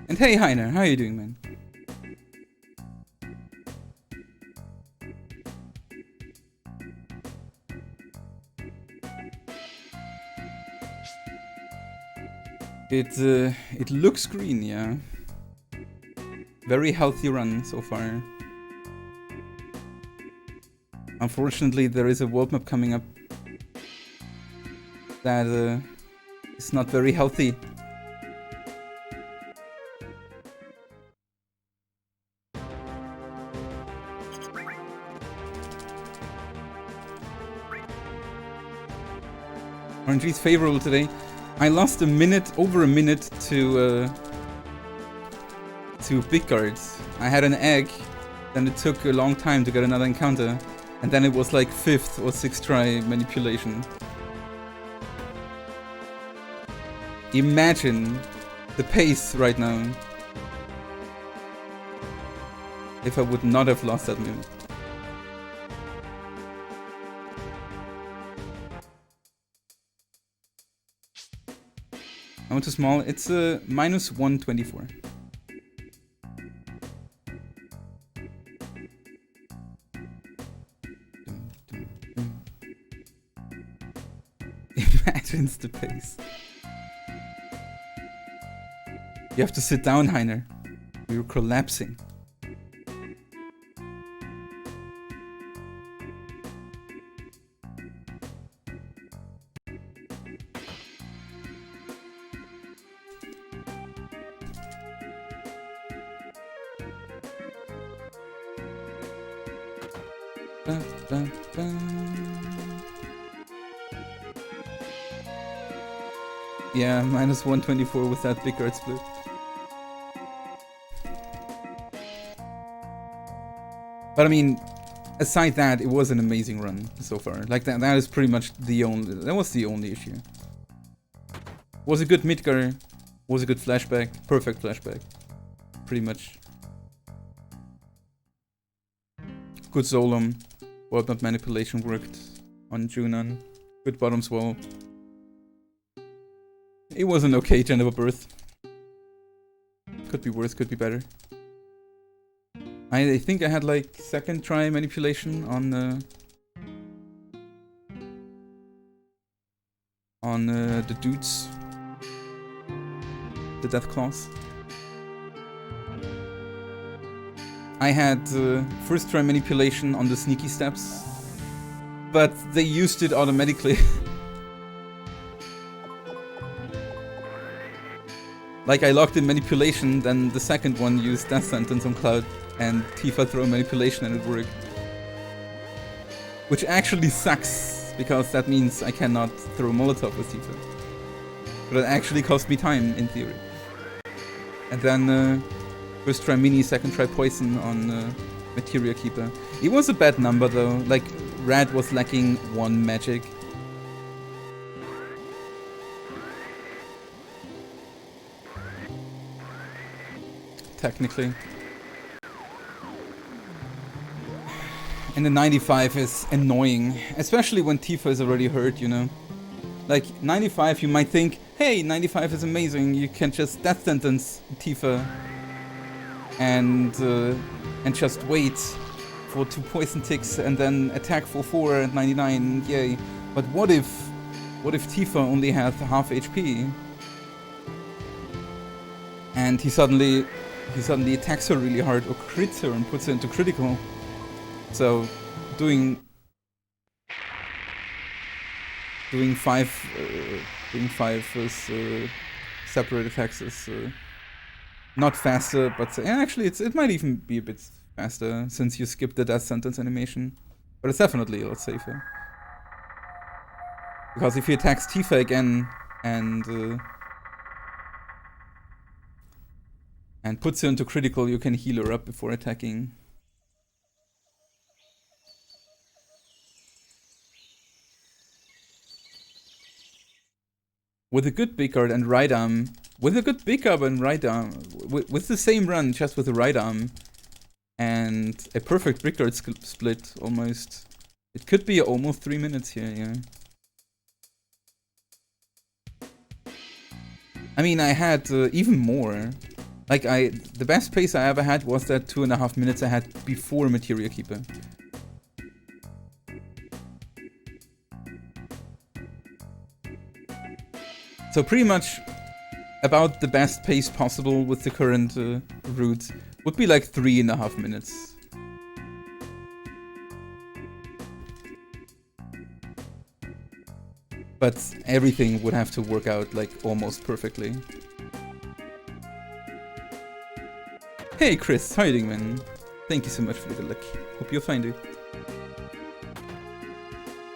And hey, Heiner, how are you doing, man? It looks green, yeah. Very healthy run so far. Unfortunately, there is a world map coming up that is not very healthy. RNG's favorable today. I lost over a minute to big guards. I had an egg, then it took a long time to get another encounter, and then it was like 5th or 6th try manipulation. Imagine the pace right now if I would not have lost that minute. I went too small. It's minus 124. Imagine the pace. You have to sit down, Heiner. You're collapsing. Yeah, minus 124 with that big guard split. But I mean, aside that, it was an amazing run so far. Like that is pretty much that was the only issue. Was a good Midgar, was a good flashback, perfect flashback. Pretty much. Good Zolom, world map manipulation worked on Junon. Good bottom swell. It was an okay Geneva birth. Could be worse, could be better. I think I had like 2nd try manipulation on the dudes, the death claws. I had 1st try manipulation on the sneaky steps, but they used it automatically. Like I locked in manipulation, then the 2nd one used death sentence on Cloud, and Tifa throw manipulation and it worked. Which actually sucks, because that means I cannot throw Molotov with Tifa. But it actually cost me time, in theory. And then 1st try mini, 2nd try poison on Materia Keeper. It was a bad number though, like Red was lacking 1 magic. Technically. And the 95 is annoying, especially when Tifa is already hurt, you know. Like 95 you might think, hey, 95 is amazing, you can just death sentence Tifa and just wait for 2 poison ticks and then attack for 4 at 99, yay. But what if Tifa only has half HP and he suddenly attacks her really hard or crits her and puts her into critical. So doing doing five separate attacks is not faster, but actually it might even be a bit faster since you skip the death sentence animation. But it's definitely a lot safer. Because if he attacks Tifa again and puts her into critical, you can heal her up before attacking. With a good big guard and right arm, with the same run, just with the right arm, and a perfect big guard split, almost. It could be almost 3 minutes here, yeah. I mean, I had even more. Like, the best pace I ever had was that 2.5 minutes I had before Materia Keeper. So pretty much about the best pace possible with the current route would be like 3.5 minutes. But everything would have to work out like almost perfectly. Hey Chris, how you doing, man? Thank you so much for the good luck. Hope you'll find it.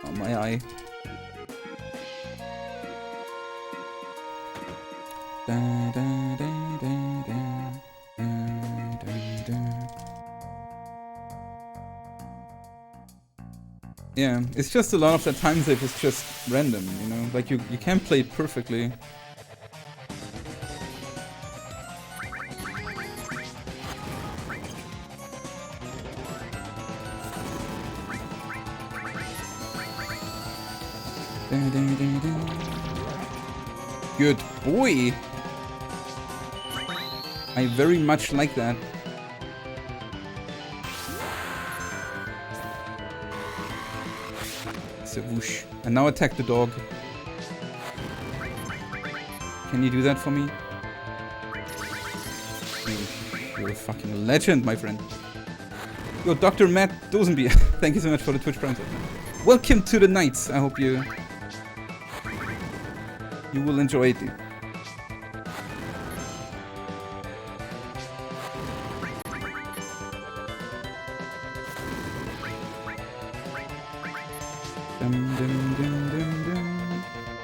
Oh, my eye. Da, da, da, da, da, da, da, da. Yeah, it's just a lot of that time save is just random, you know? Like, you can't play it perfectly. Da, da, da, da. Good boy! I very much like that. So whoosh. And now attack the dog. Can you do that for me? You're a fucking legend, my friend. Yo, Dr. Matt Dosenbier. Thank you so much for the Twitch Prime sub. Welcome to the Knights. I hope you will enjoy it, dude.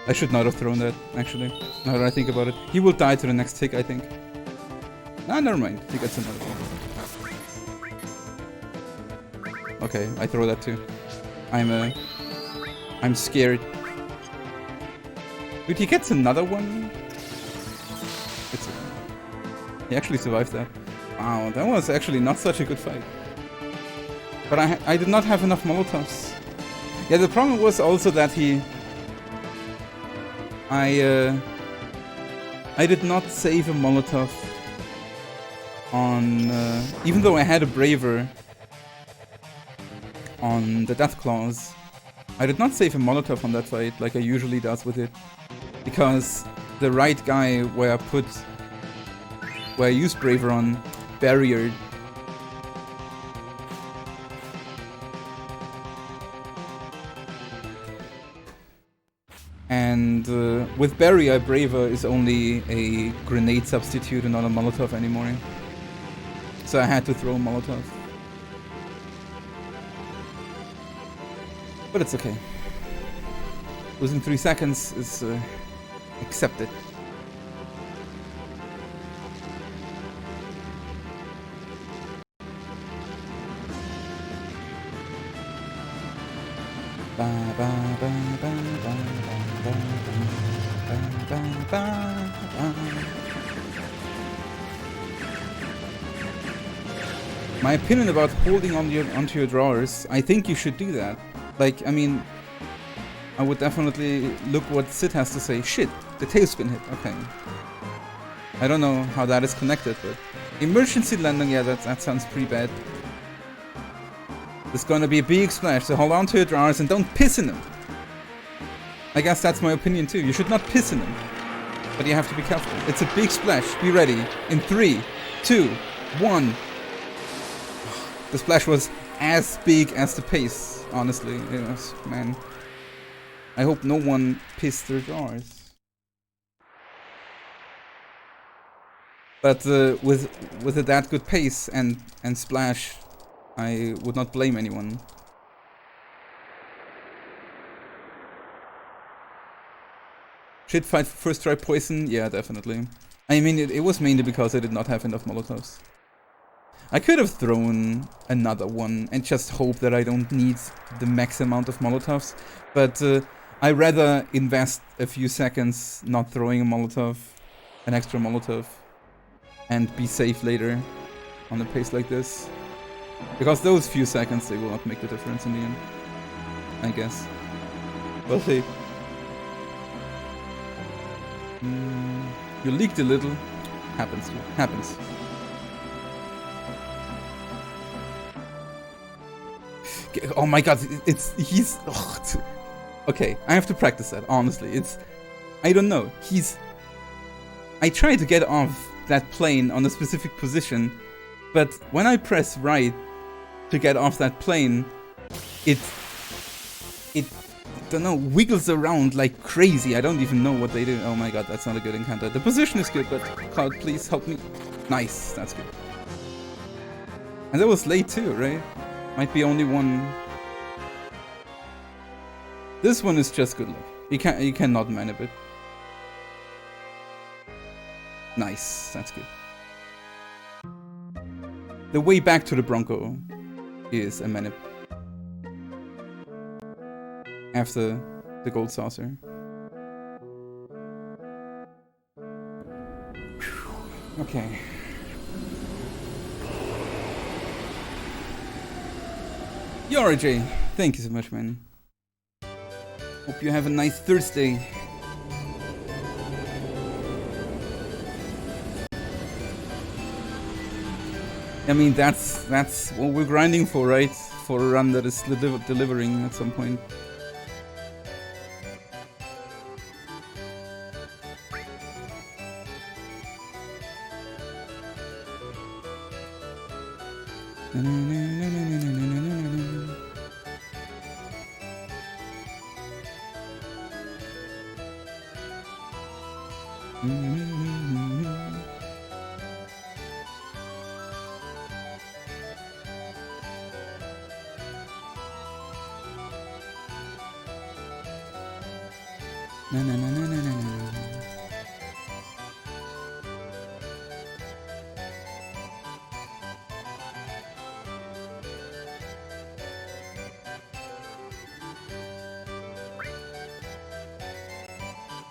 I should not have thrown that, actually. Now that I think about it. He will die to the next tick, I think. Nah, never mind. He gets another one. Okay, I throw that too. I'm scared. Dude, he gets another one? He actually survived that. Wow, that was actually not such a good fight. But I did not have enough Molotovs. Yeah, the problem was also that I did not save a Molotov on... even though I had a Braver on the Death Claws, I did not save a Molotov on that fight like I usually does with it. Because the right guy where I used Braver on barriered. And with Barrier, Braver is only a grenade substitute and not a Molotov anymore. So I had to throw a Molotov. But it's okay. Losing 3 seconds is accepted. Ba, ba, ba, ba, ba, ba, ba, ba, ba. My opinion about holding onto your drawers, I think you should do that. Like, I mean, I would definitely look what Sid has to say. Shit, the tailspin hit, okay. I don't know how that is connected, but... Emergency landing, yeah, that sounds pretty bad. There's gonna be a big splash, so hold on to your drawers and don't piss in them. I guess that's my opinion too. You should not piss in them. But you have to be careful. It's a big splash. Be ready. In 3, 2, 1. The splash was as big as the pace, honestly. Yes, man. I hope no one pissed their jars. But with a that good pace and splash, I would not blame anyone. Shit fight for first try poison? Yeah, definitely. I mean, it was mainly because I did not have enough Molotovs. I could have thrown another one and just hope that I don't need the max amount of Molotovs, but I rather invest a few seconds not throwing a Molotov, an extra Molotov, and be safe later on a pace like this. Because those few seconds, they will not make the difference in the end, I guess. We'll see. You leaked a little. Happens. Oh my god, he's... Oh, okay, I have to practice that, honestly. I don't know. I try to get off that plane on a specific position, but when I press right to get off that plane, it don't know, wiggles around like crazy. I don't even know what they do. Oh my god, that's not a good encounter. The position is good, but Cloud, please help me. Nice, that's good. And that was late too, right? Might be only one. This one is just good luck. You cannot manip it. Nice, that's good. The way back to the Bronco is a manip. After the gold saucer. Okay. RJ, thank you so much, man. Hope you have a nice Thursday. I mean, that's what we're grinding for, right? For a run that is delivering at some point.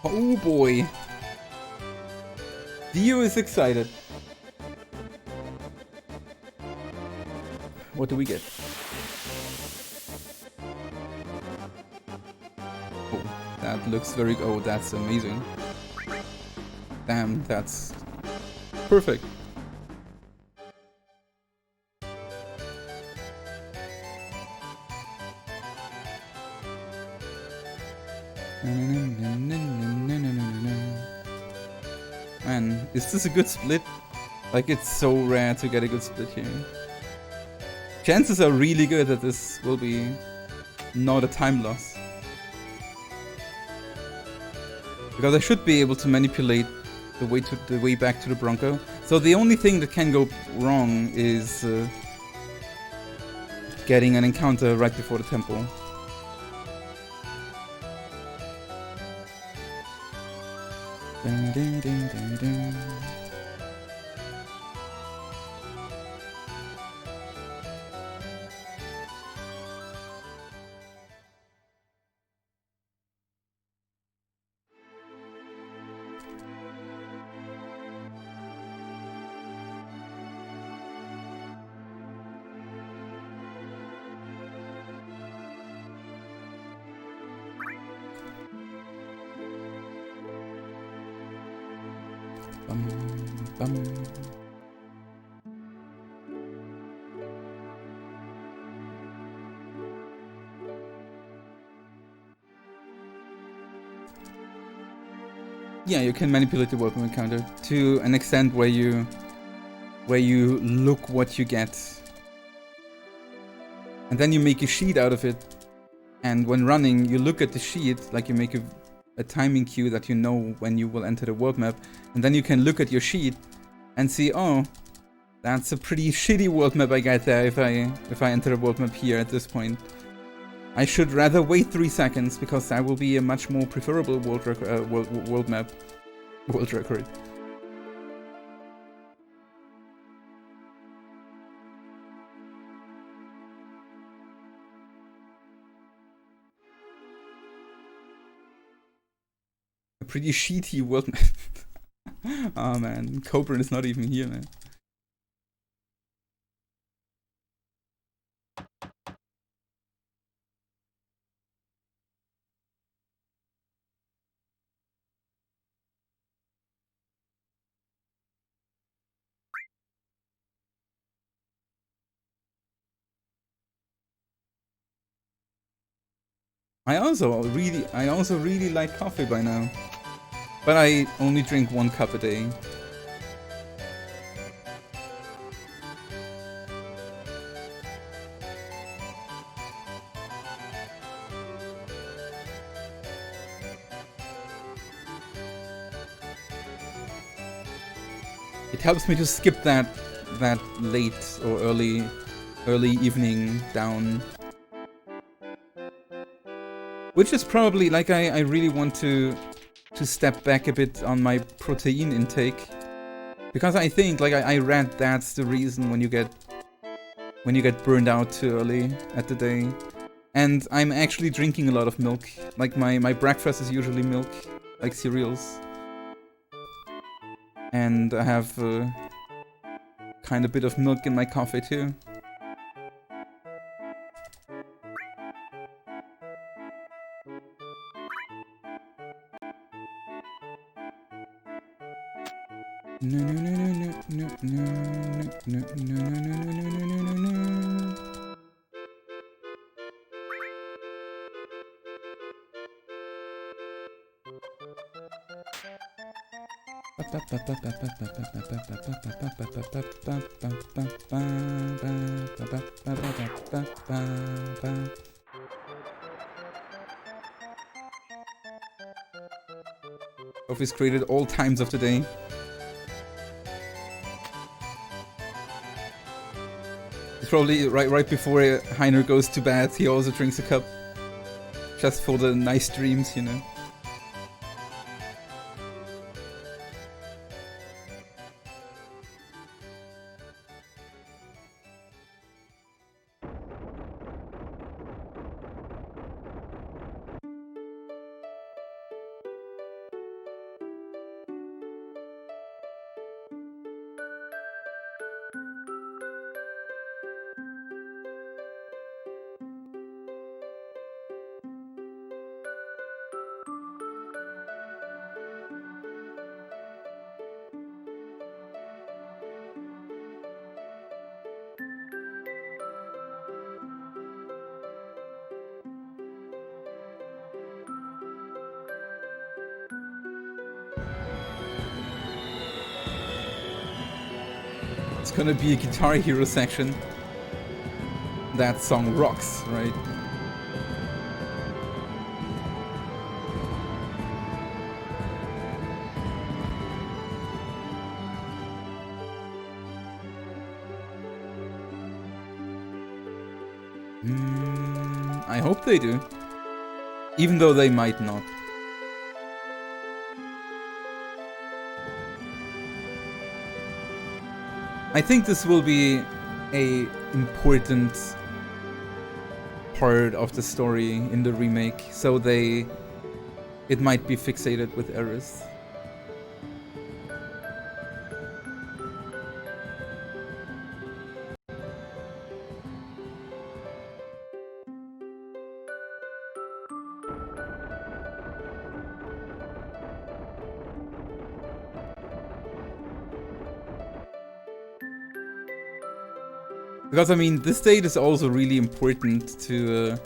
Oh boy. Dio is excited. What do we get? Oh, that looks very... Oh, that's amazing. Damn, that's perfect. Man, is this a good split? Like, it's so rare to get a good split here. Chances are really good that this will be not a time loss. Because I should be able to manipulate the way back to the Bronco. So the only thing that can go wrong is getting an encounter right before the temple. Yeah, you can manipulate the weapon encounter to an extent where you look what you get, and then you make a sheet out of it, And when running, you look at the sheet, like you make a timing cue that you know when you will enter the world map, and then you can look at your sheet and see, oh, that's a pretty shitty world map I get there if I enter a world map here at this point. I should rather wait 3 seconds because that will be a much more preferable world map. World record. A pretty shitty world map. Oh man, Cobra is not even here, man. I also really like coffee by now, but I only drink 1 cup a day. It helps me to skip that late or early evening down. Which is probably, like, I really want to step back a bit on my protein intake. Because I think, like, I read that's the reason when you get burned out too early at the day. And I'm actually drinking a lot of milk. Like, my breakfast is usually milk, like cereals. And I have kind of a bit of milk in my coffee too. Office created all times of the day. It's probably right before Heiner goes to bed, he also drinks a cup. Just for the nice dreams, you know. It's gonna be a Guitar Hero section. That song rocks, right? I hope they do. Even though they might not. I think this will be a important part of the story in the remake, so it might be fixated with Aerith. Because I mean, this date is also really important to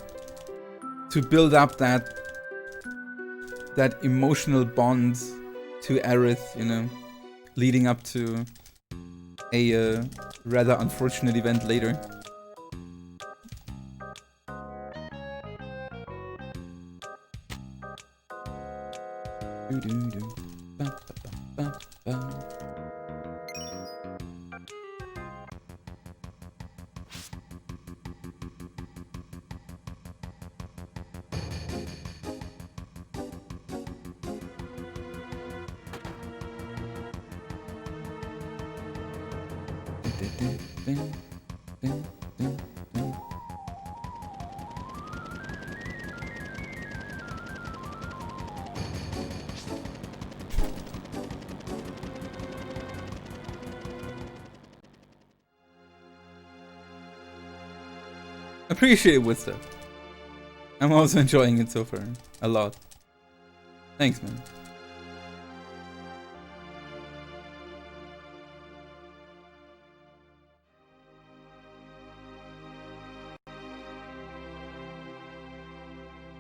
build up that emotional bond to Aerith, you know, leading up to a rather unfortunate event later. Ba, ba, ba, ba. Appreciate it with stuff. I'm also enjoying it so far. A lot. Thanks, man.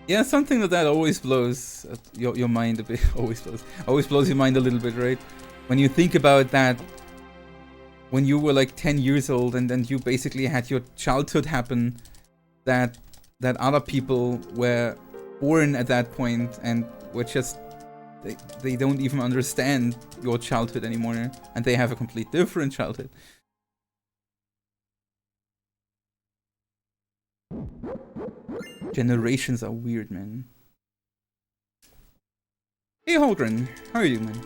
Yeah, something that always blows your mind a bit. Always blows your mind a little bit, right? When you think about that, when you were like 10 years old and you basically had your childhood happen, that other people were born at that point and were just they don't even understand your childhood anymore, and they have a complete different childhood. Generations are weird, man. Hey Holgren, how are you, man?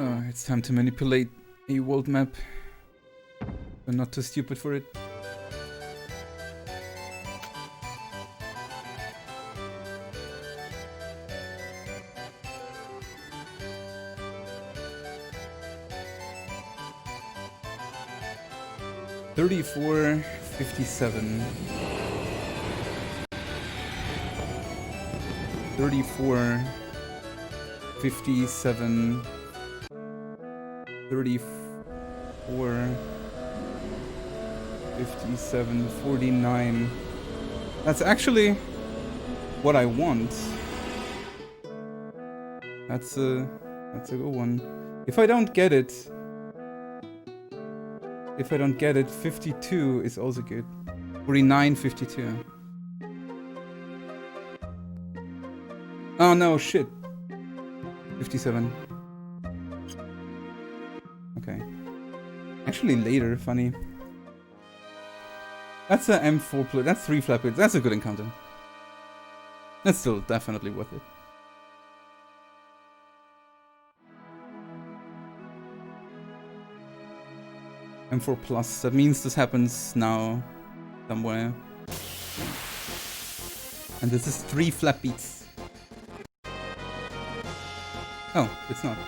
Oh, it's time to manipulate a world map. I'm not too stupid for it. $34.57. 34.57. 34.57.49. That's actually what I want. That's a good one. If I don't get it, 52 is also good. 49.52. Oh no, shit. 57. Okay. Actually later, funny. That's a M4 plate. That's 3 flat plates. That's a good encounter. That's still definitely worth it. M4 plus. That means this happens now somewhere. And this is 3 flat beats. Oh, it's not.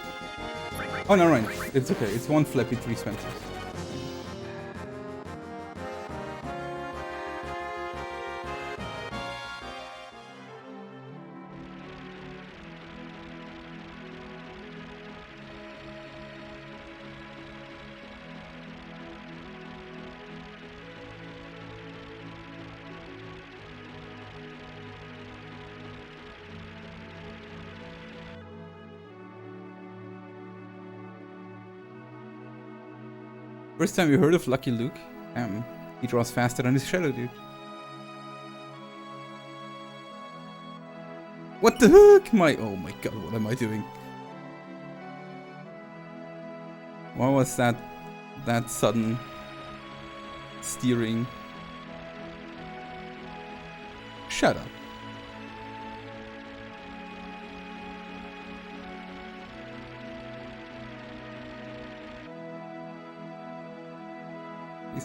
Oh no, right. It's okay. It's 1 flat beat, 3 Spencers. First time you heard of Lucky Luke? He draws faster than his shadow, dude. What the heck? Oh my god, what am I doing? Why was that sudden steering? Shut up.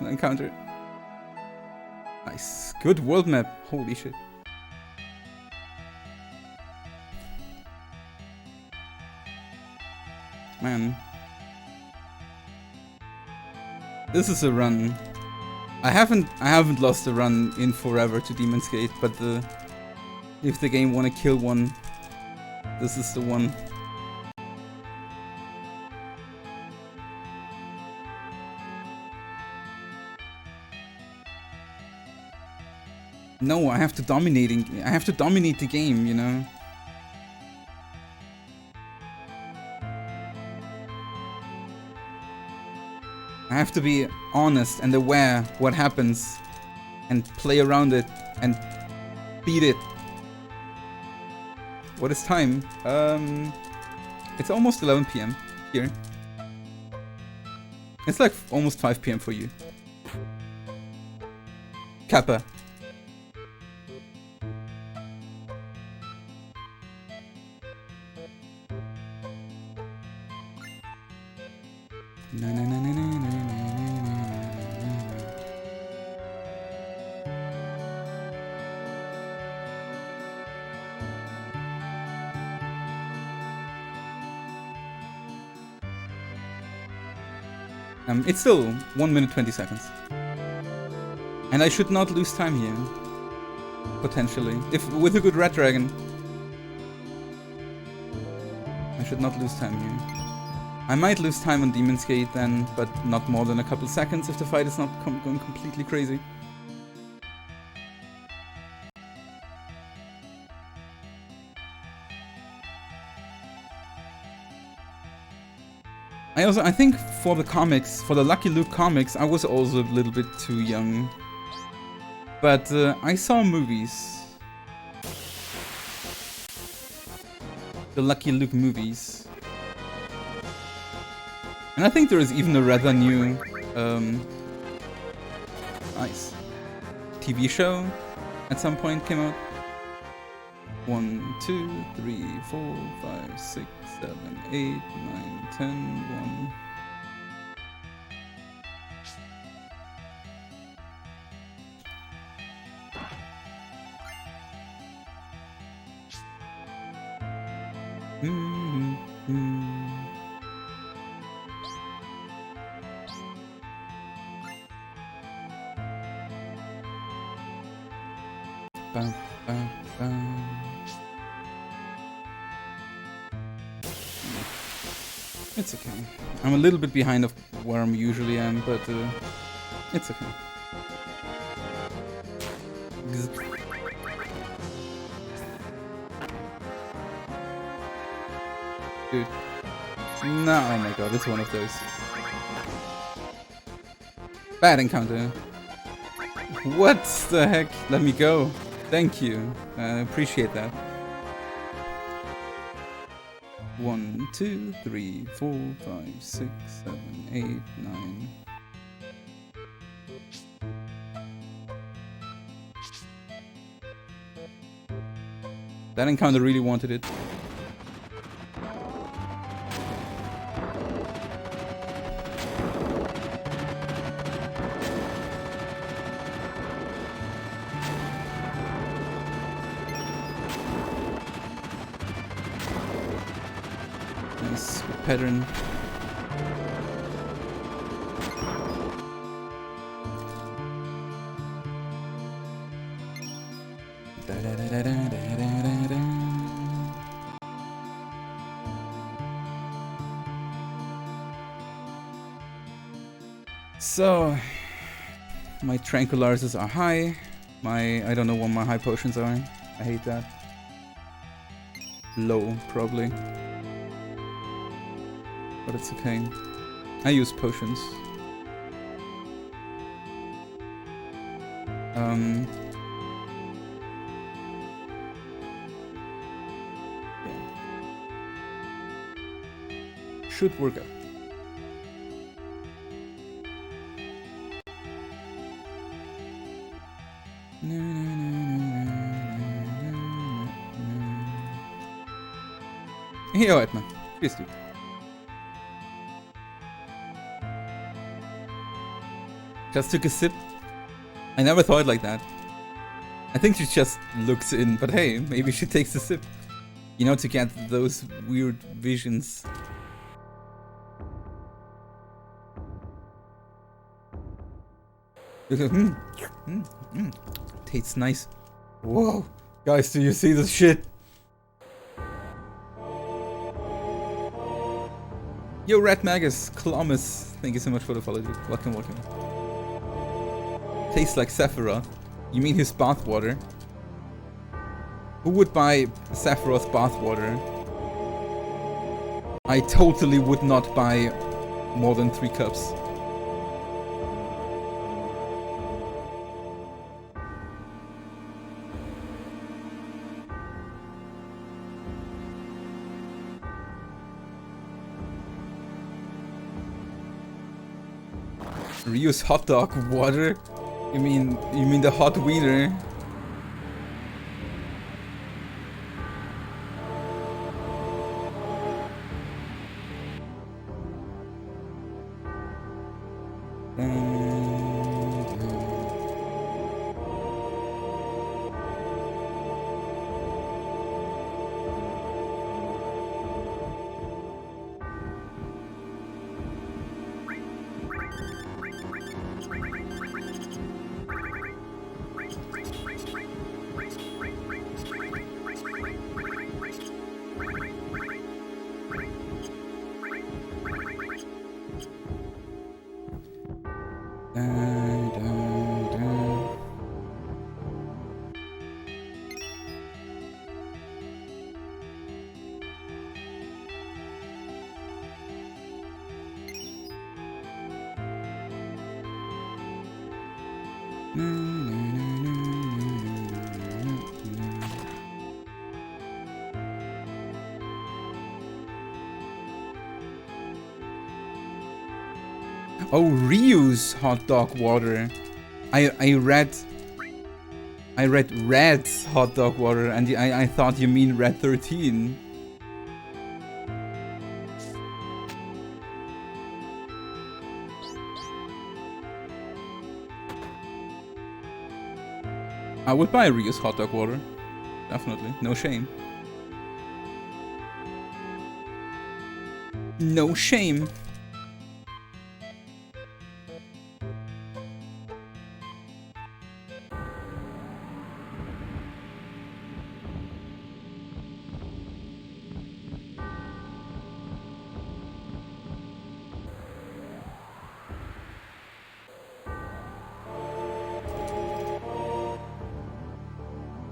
An encounter. Nice. Good world map. Holy shit. Man. This is a run. I haven't lost a run in forever to Demon's Gate, but if the game wanna kill one, this is the one. No, I have to dominate the game, you know? I have to be honest and aware what happens and play around it and beat it. What is time? It's almost 11 PM here. It's like almost 5 PM for you. Kappa. Na, na, na, na, na, na, na, it's still 1 minute 20 seconds. And I should not lose time here. Potentially. If with a good red dragon. I should not lose time here. I might lose time on Demon's Gate then, but not more than a couple seconds if the fight is not going completely crazy. I think for the comics, for the Lucky Luke comics, I was also a little bit too young. But I saw movies. The Lucky Luke movies. And I think there is even a rather new nice TV show at some point came out. 1, 2, 3, 4, 5, 6, 7, 8, 9, 10, 1. Bam, bam, bam. It's okay. I'm a little bit behind of where I usually am, but it's okay. Dude. No, oh my god, it's one of those. Bad encounter. What the heck? Let me go. Thank you. I appreciate that. 1, 2, 3, 4, 5, 6, 7, 8, 9. That encounter really wanted it. Nice pattern. So, my tranquilizers are high. I don't know what my high potions are. I hate that. Low, probably. But it's okay. I use potions. Yeah. Should work out. Ja, Edna. Grüß dich. Just took a sip. I never thought like that. I think she just looks in, but hey, maybe she takes a sip. You know, to get those weird visions. Tastes nice. Whoa. Guys, do you see this shit? Yo, Red Magus, Clomus, thank you so much for the follow, dude. Welcome, welcome. Tastes like Sephiroth. You mean his bathwater? Who would buy Sephiroth bathwater? I totally would not buy more than 3 cups. Ryu's hot dog water? You mean the hot wiener? Oh, Ryu's hot dog water. I read Red's hot dog water, and I thought you mean Red 13. I would buy Ryu's hot dog water. Definitely. No shame. No shame.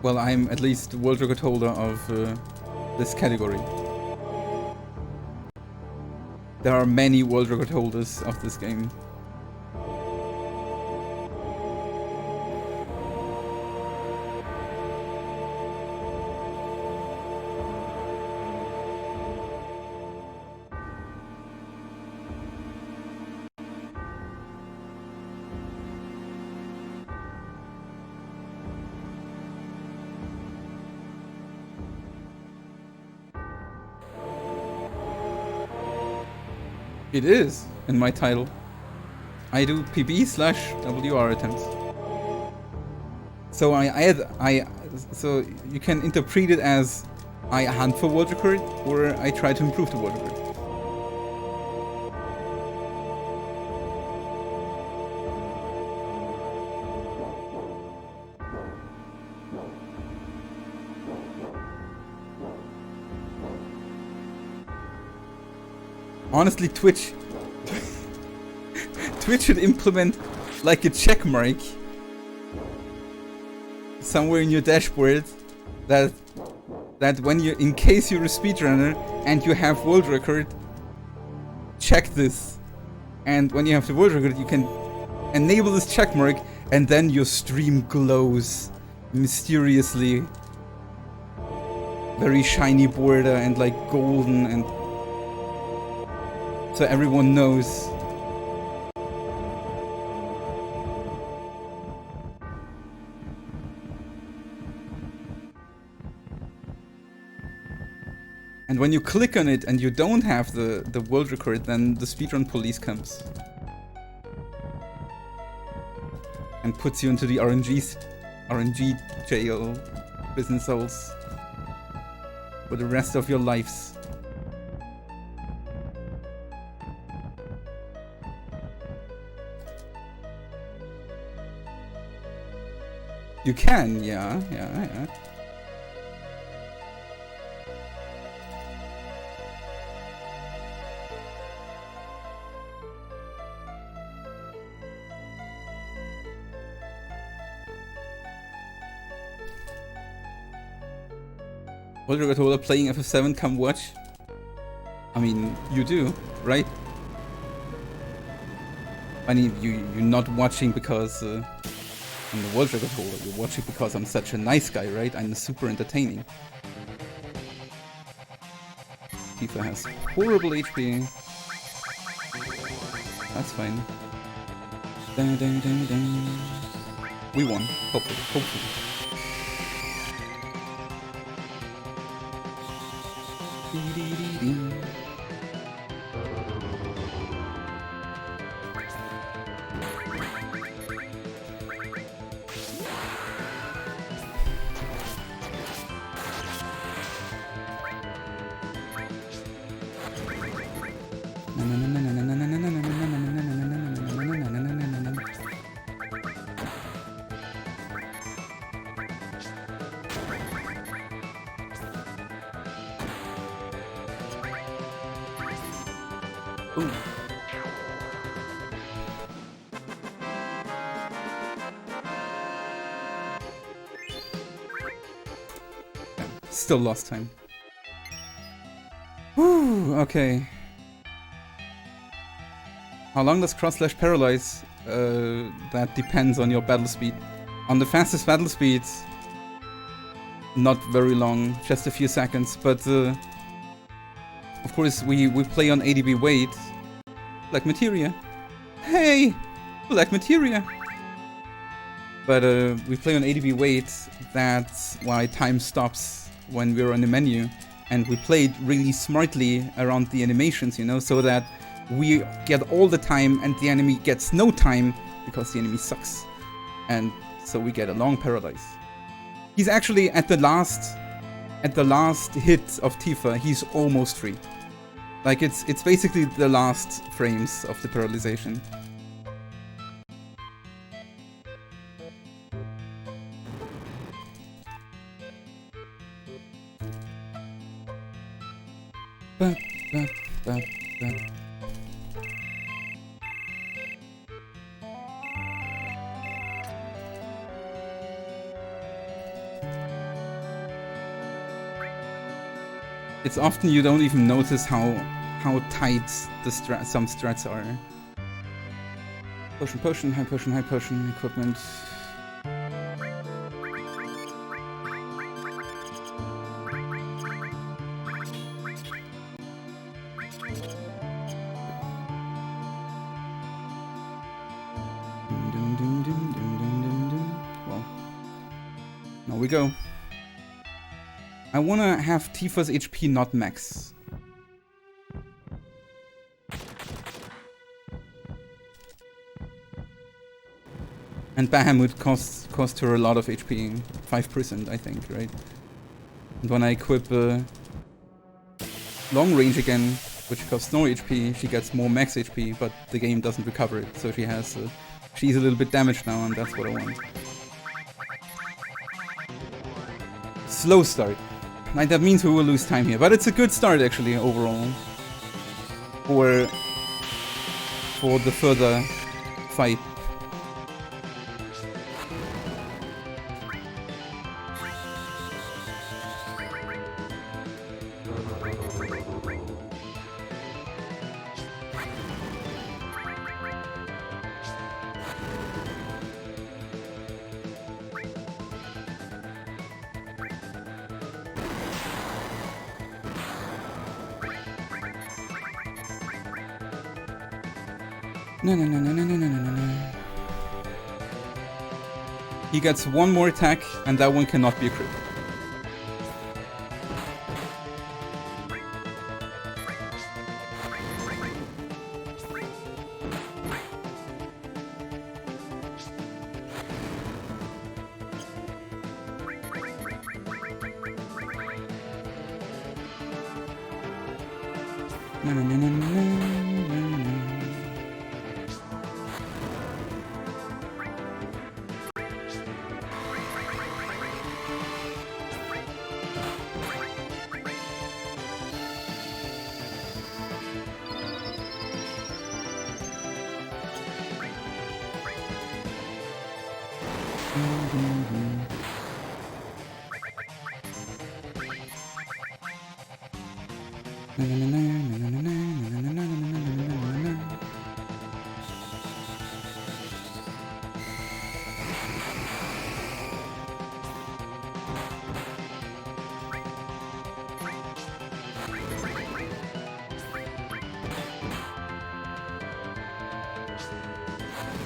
Well, I'm at least the world record holder of this category. There are many world record holders of this game. It is in my title. I do PB/WR attempts. So so you can interpret it as I hunt for world record or I try to improve the world record. Honestly, Twitch should implement like a check mark somewhere in your dashboard that when you, in case you're a speedrunner and you have world record, check this. And when you have the world record, you can enable this check mark, and then your stream glows mysteriously, very shiny border and like golden, and so everyone knows. And when you click on it and you don't have the world record, then the speedrun police comes and puts you into the RNG jail, business holes, for the rest of your lives. You can, yeah. World record holder playing FF7, come watch. I mean, you do, right? I mean, you're not watching because I'm the world record holder. You're watching because I'm such a nice guy, right? I'm super entertaining. Tifa has horrible HP. That's fine. Dun, dun, dun, dun. We won. Hopefully. Hopefully. Ooh. Still lost time. Whew, okay. How long does cross-slash paralyze? That depends on your battle speed. On the fastest battle speeds, not very long, just a few seconds, but of course we play on ADB weight. Black materia. Hey! Black materia! But we play on ADB weight, that's why time stops when we're on the menu. And we played really smartly around the animations, you know, so that we get all the time and the enemy gets no time because the enemy sucks. And so we get a long paralyze. He's actually at the last hit of Tifa, he's almost free. Like it's basically the last frames of the paralyzation. Ba, ba, ba, ba. It's often you don't even notice how tight the some strats are. Potion, potion, high potion, equipment. Well, now we go. I wanna have Tifa's HP not max. And Bahamut cost her a lot of HP, 5% I think, right? And when I equip long range again, which costs no HP, she gets more max HP, but the game doesn't recover it, so she has she's a little bit damaged now, and that's what I want. Slow start. Like, that means we will lose time here, but it's a good start actually overall for the further fight. No. He gets one more attack, and that one cannot be a crit.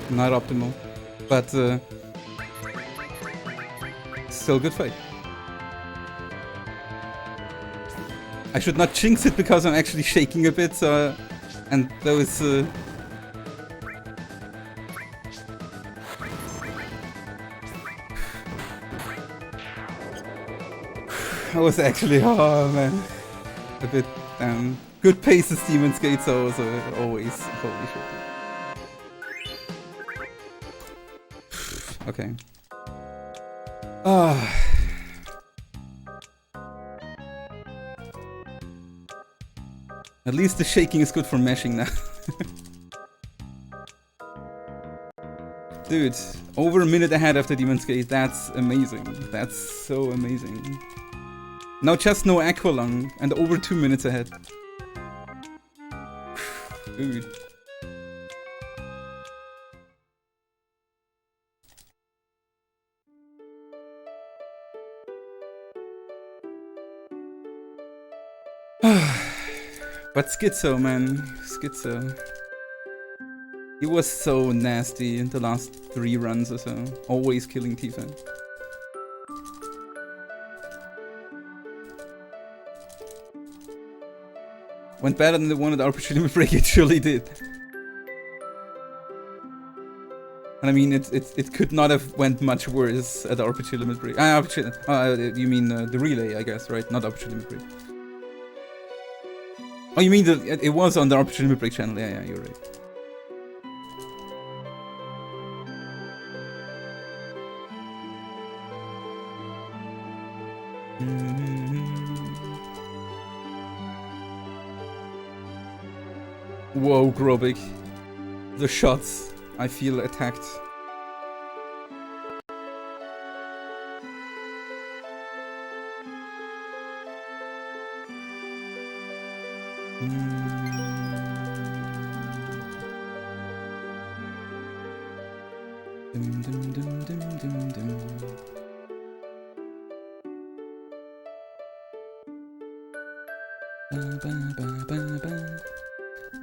Not optimal, but still good fight. I should not jinx it because I'm actually shaking a bit, so and those I was actually, oh man, a bit good pace is Demon's Gate, so always, holy shit. Okay. At least the shaking is good for meshing now. Dude, over a minute ahead after Demon's Gate, that's amazing. That's so amazing. Now just no Aqualung, and over 2 minutes ahead. Dude. But Schizo, man. Schizo. He was so nasty in the last 3 runs or so. Always killing Tifa. Went better than the one at RPG Limit Break, it surely did. And I mean, it could not have went much worse at RPG Limit Break. You mean the relay, I guess, right? Not RPG Limit Break. Oh, you mean it was on the RPG Limit Break channel? Yeah, you're right. Whoa, Grobik. The shots. I feel attacked.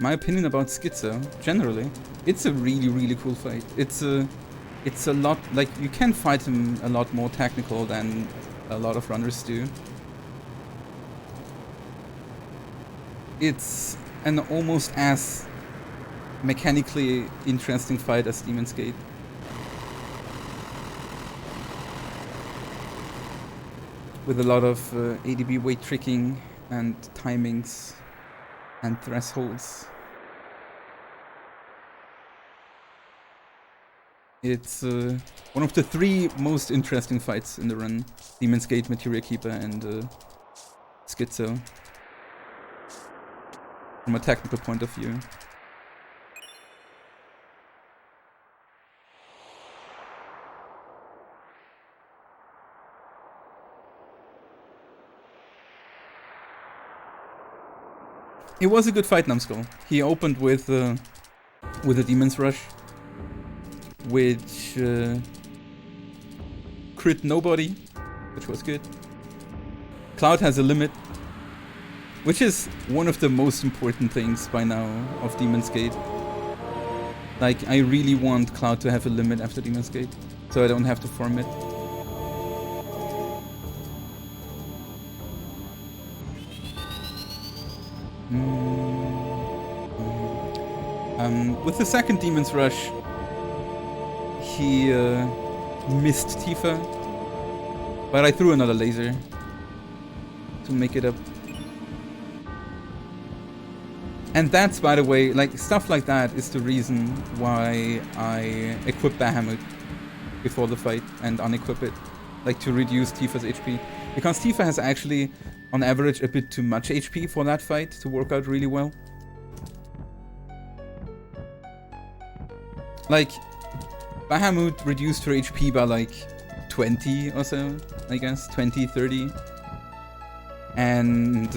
My opinion about Schizo, generally, it's a really cool fight. It's a lot, like, you can fight him a lot more technical than a lot of runners do. It's an almost as mechanically interesting fight as Demon's Gate. With a lot of ADB weight tricking and timings and thresholds. It's one of the 3 most interesting fights in the run. Demon's Gate, Materia Keeper, and Schizo. From a technical point of view. It was a good fight, Numbskull. He opened with a Demon's Rush, which crit nobody, which was good. Cloud has a limit, which is one of the most important things by now of Demon's Gate. Like, I really want Cloud to have a limit after Demon's Gate, so I don't have to farm it. With the second Demon's Rush, he missed Tifa, but I threw another laser to make it up. And that's, by the way, like, stuff like that is the reason why I equip Bahamut before the fight and unequip it, like, to reduce Tifa's HP. Because Tifa has actually, on average, a bit too much HP for that fight to work out really well. Like, Bahamut reduced her HP by like 20 or so, I guess, 20, 30. And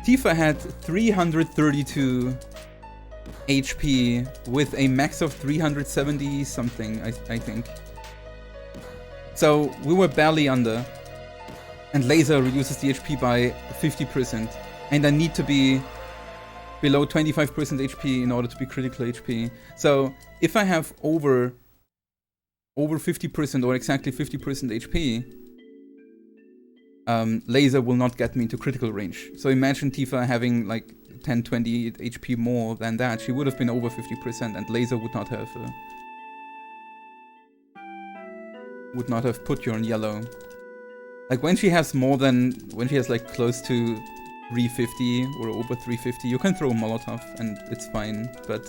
Tifa had 332 HP with a max of 370 something, I think. So we were barely under. And laser reduces the HP by 50%. And I need to be below 25% HP in order to be critical HP. So if I have over 50% or exactly 50% HP, laser will not get me into critical range. So imagine Tifa having like 10-20 HP more than that. She would have been over 50%, and laser would not have put you on yellow. Like when she has like close to 350 or over 350, you can throw a Molotov and it's fine, but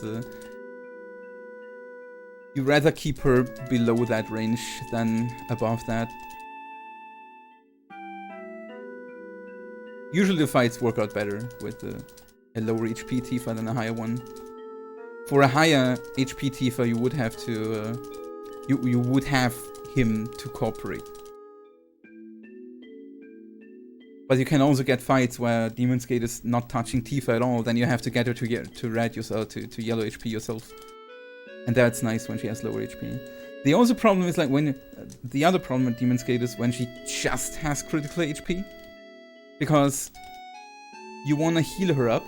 you rather keep her below that range than above that. Usually the fights work out better with a lower HP Tifa than a higher one. For a higher HP Tifa, you would have to you would have him to cooperate. But you can also get fights where Demon's Gate is not touching Tifa at all, then you have to get her to red yourself, to yellow HP yourself. And that's nice when she has lower HP. The other problem is like the other problem with Demon's Gate is when she just has critical HP. Because you want to heal her up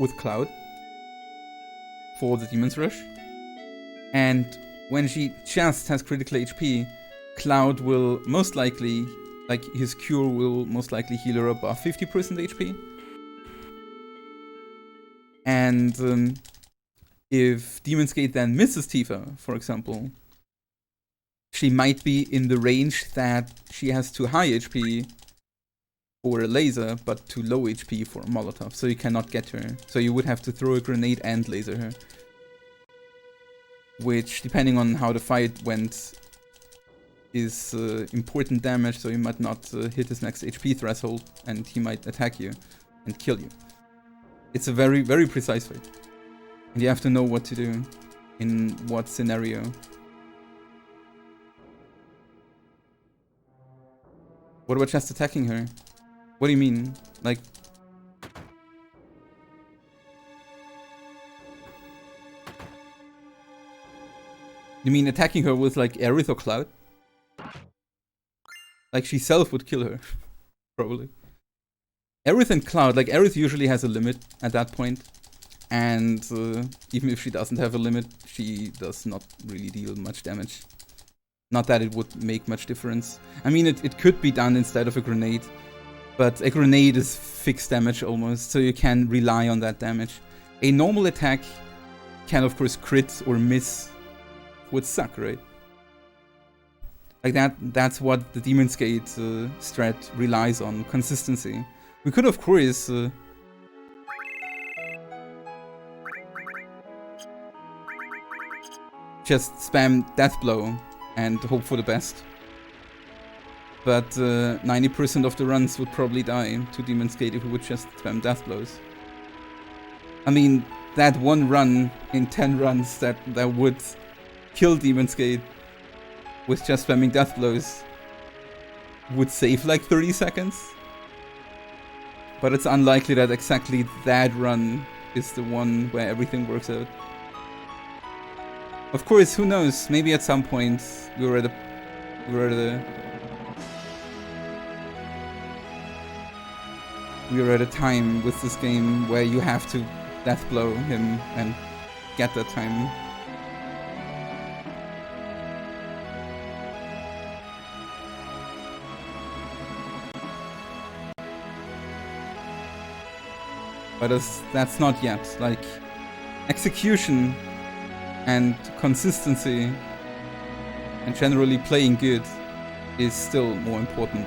with Cloud for the Demon's Rush. And when she just has critical HP, Cloud will most likely, like his cure will most likely heal her above 50% HP. And if Demon's Gate then misses Tifa, for example, she might be in the range that she has too high HP for a laser, but too low HP for a Molotov, so you cannot get her. So you would have to throw a grenade and laser her. Which, depending on how the fight went, is important damage, so you might not hit his next HP threshold, and he might attack you and kill you. It's a very, very precise fight. And you have to know what to do in what scenario. What about just attacking her? What do you mean? Like... You mean attacking her with like Aerith or Cloud? Like she self would kill her. Probably. Aerith and Cloud, like Aerith usually has a limit at that point. And even if she doesn't have a limit, she does not really deal much damage. Not that it would make much difference. I mean, it could be done instead of a grenade. But a grenade is fixed damage almost, so you can rely on that damage. A normal attack can of course crit or miss. Would suck, right? Like that's what the Demon's Gate strat relies on, consistency. We could of course just spam Death Blow and hope for the best. But 90% of the runs would probably die to Demon's Gate if we would just spam Death Blows. I mean, that one run in 10 runs that would kill Demon's Gate with just spamming Death Blows would save like 30 seconds. But it's unlikely that exactly that run is the one where everything works out. Of course, who knows? Maybe at some point we're at a time with this game where you have to Death Blow him and get that time. But that's not yet. Like, execution and consistency and generally playing good is still more important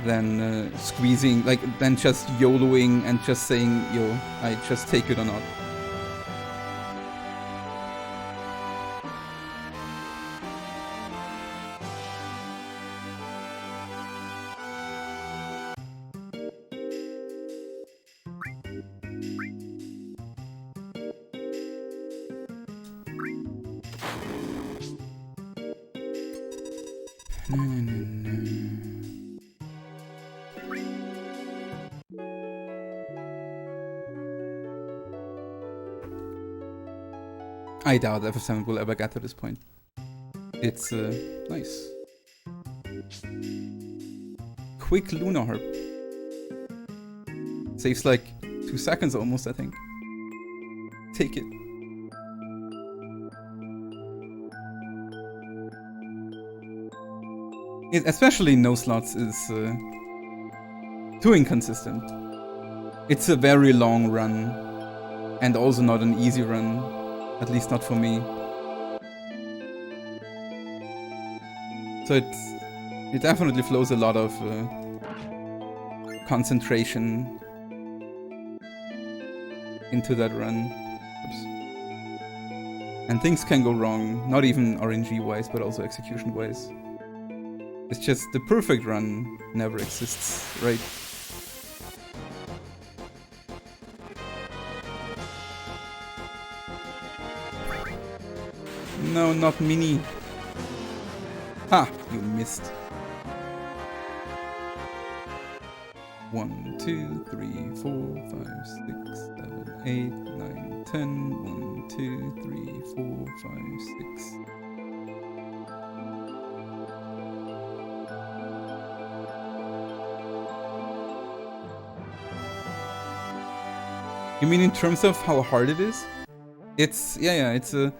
than squeezing, like, than just YOLOing and just saying, yo, I just take it or not. I doubt FF7 will ever get to this point. It's nice. Quick Lunar Harp. Saves like 2 seconds almost, I think. Take it. Especially no slots is too inconsistent. It's a very long run, and also not an easy run, at least not for me. So it definitely flows a lot of concentration into that run. Oops. And things can go wrong, not even RNG wise, but also execution wise. It's just the perfect run never exists, right? No, not mini. Ha! You missed. 1, 2, 3, 4, 5, 6, 7, 8, 9, 10. 1, 2, 3, 4, 5, 6. You mean in terms of how hard it is? It's it's a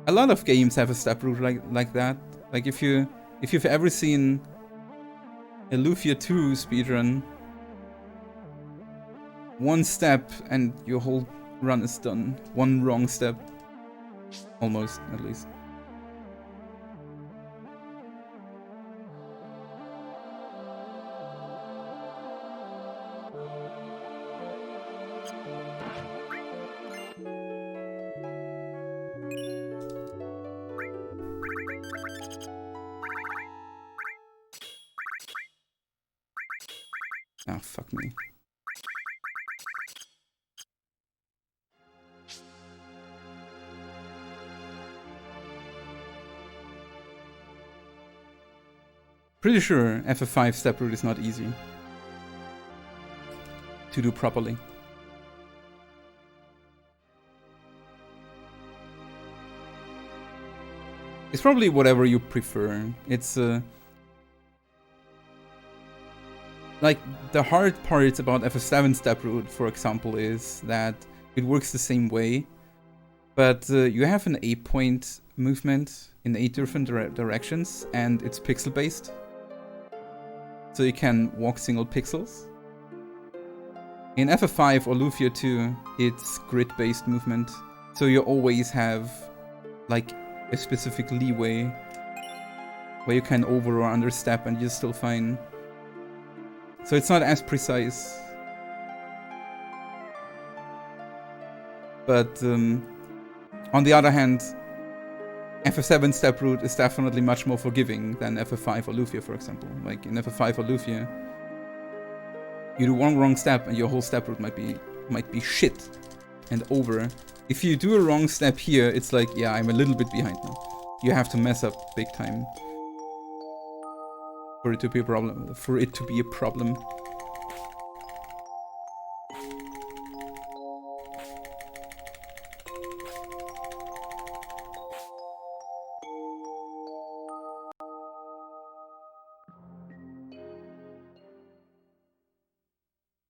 lot of games have a step route like that. Like if you've ever seen a Lufia 2 speedrun, one step and your whole run is done. One wrong step. Almost, at least. Ah, fuck me. Pretty sure FF5 step route is not easy to do properly. It's probably whatever you prefer. It's like the hard part about FF7 step route, for example, is that it works the same way, but you have an 8-point movement in 8 different directions, and it's pixel based. So you can walk single pixels. In FF5 or Lufia 2, it's grid-based movement. So you always have like a specific leeway where you can over or understep and you're still fine. So it's not as precise. But on the other hand, FF7 step route is definitely much more forgiving than FF5 or Lufia, for example. Like in FF5 or Lufia, you do one wrong step and your whole step route might be shit and over. If you do a wrong step here, it's like, yeah, I'm a little bit behind now. You have to mess up big time for it to be a problem.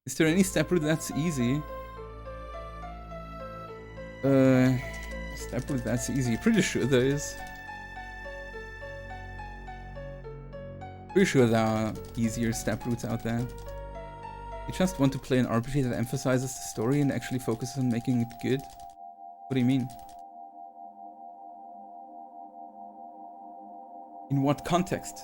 Is there any step route that's easy? Step route that's easy. Pretty sure there is. Pretty sure there are easier step routes out there. You just want to play an RPG that emphasizes the story and actually focuses on making it good? What do you mean? In what context?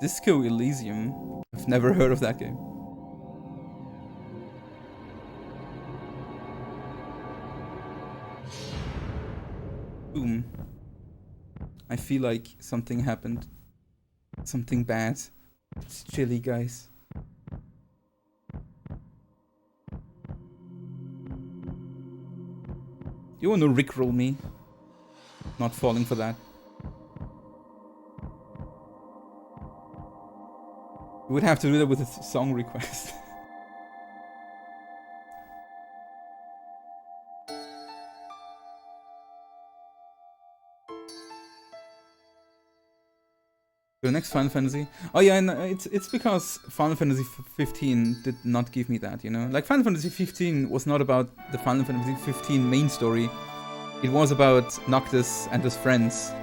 Disco Elysium? I've never heard of that game. Boom. I feel like something happened. Something bad. It's chilly, guys. You wanna rickroll me? Not falling for that. We would have to do that with a song request. The next Final Fantasy. Oh yeah, and it's because Final Fantasy 15 did not give me that, you know? Like, Final Fantasy 15 was not about the Final Fantasy 15 main story. It was about Noctis and his friends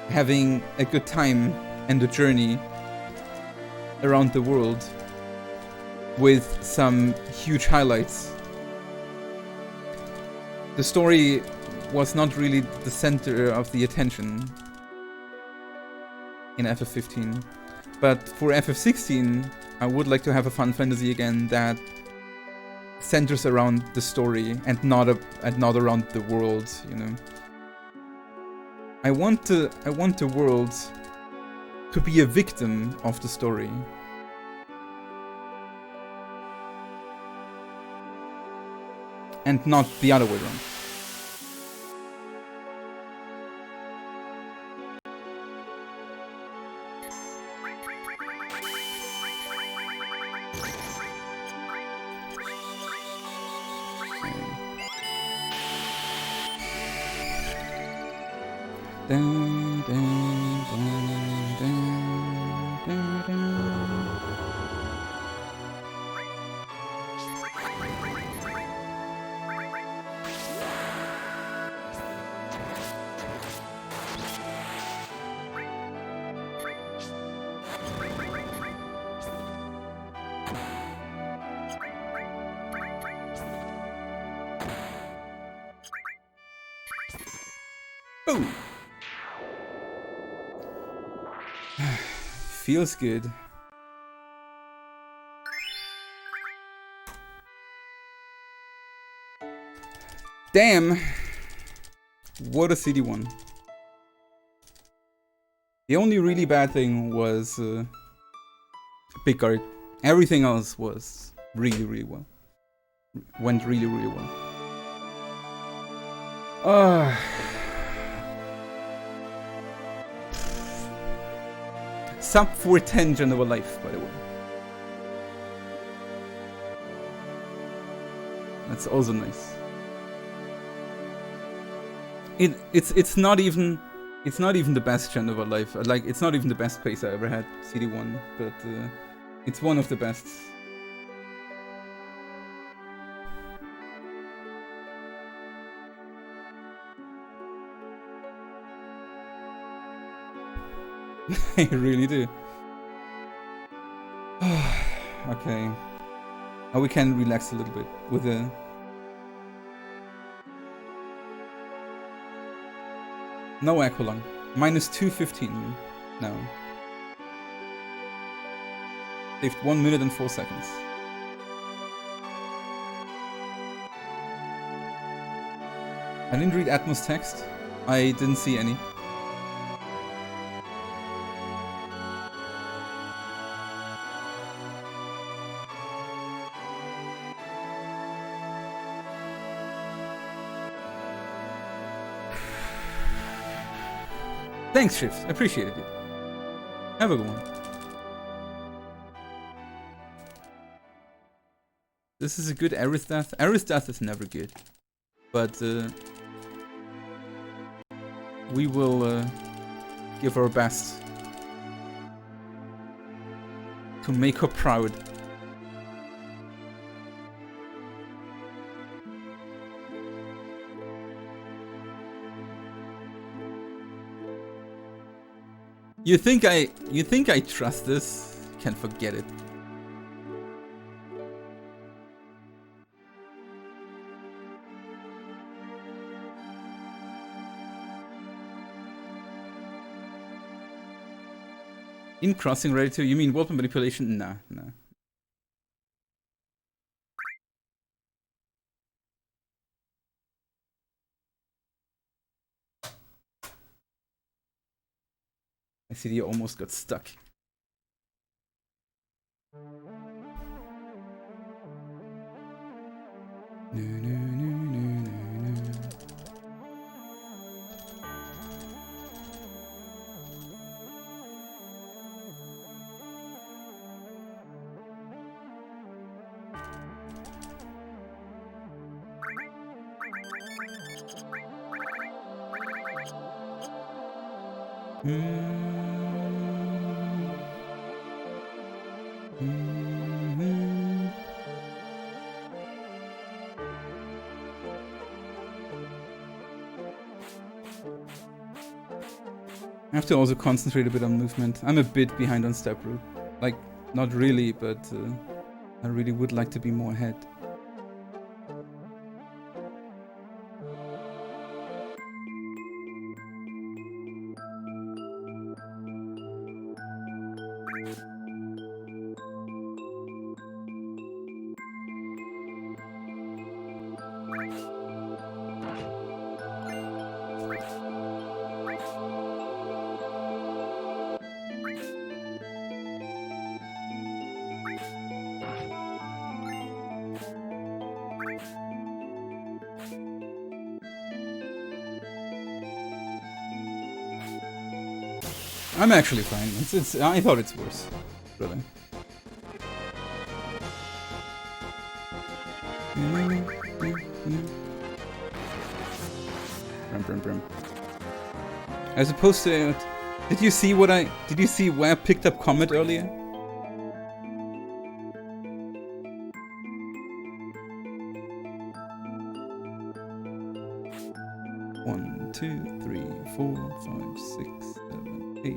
having a good time and a journey around the world with some huge highlights. The story was not really the center of the attention in FF15. But for FF16, I would like to have a Final Fantasy again that centers around the story and not around the world, you know. I want the world to be a victim of the story. And not the other way around. Dun, dun, dun, dun, dun, dun. Oh! Feels good. Damn! What a CD1. The only really bad thing was Big Guard. Everything else was really, really well. Went really, really well. Sub 410 General Life, by the way. That's also nice. It's not even the best General Life. Like, it's not even the best pace I ever had, CD1, but it's one of the best. I really do. Okay. Oh, we can relax a little bit with the... No Aqualung. Minus 215 now. Saved 1 minute and 4 seconds. I didn't read Atmos text. I didn't see any. Thanks, Shifts. Appreciate it, dude. Have a good one. This is a good Arisdath. Arisdath is never good. But we will give our best to make her proud. You think I trust this? Can forget it. In crossing ready to? You mean warp manipulation? Nah, nah. I see you almost got stuck. No, no, no, no, no, no. I have to also concentrate a bit on movement. I'm a bit behind on step root. Like, not really, but I really would like to be more ahead. I'm actually fine. I thought it's worse, really. Brum. As opposed to, did you see where I picked up Comet earlier? 1, 2, 3, 4, 5, 6, 7, 8.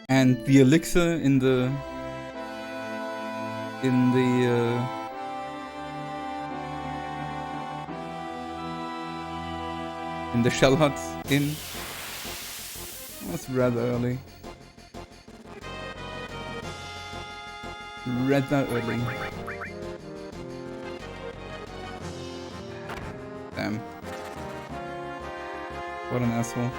And the elixir in the shell huts in was rather early. Rather early. Damn. What an asshole.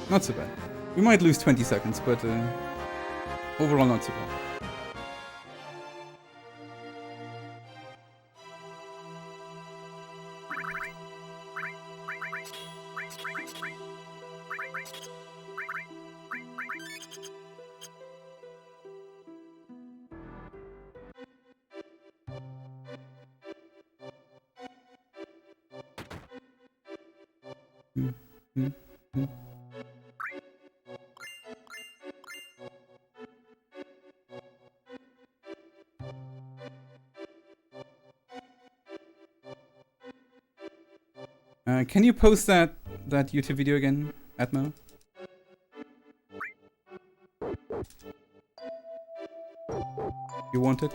Not so bad. We might lose 20 seconds, but overall not so bad. Can you post that YouTube video again, Atmo? You want it?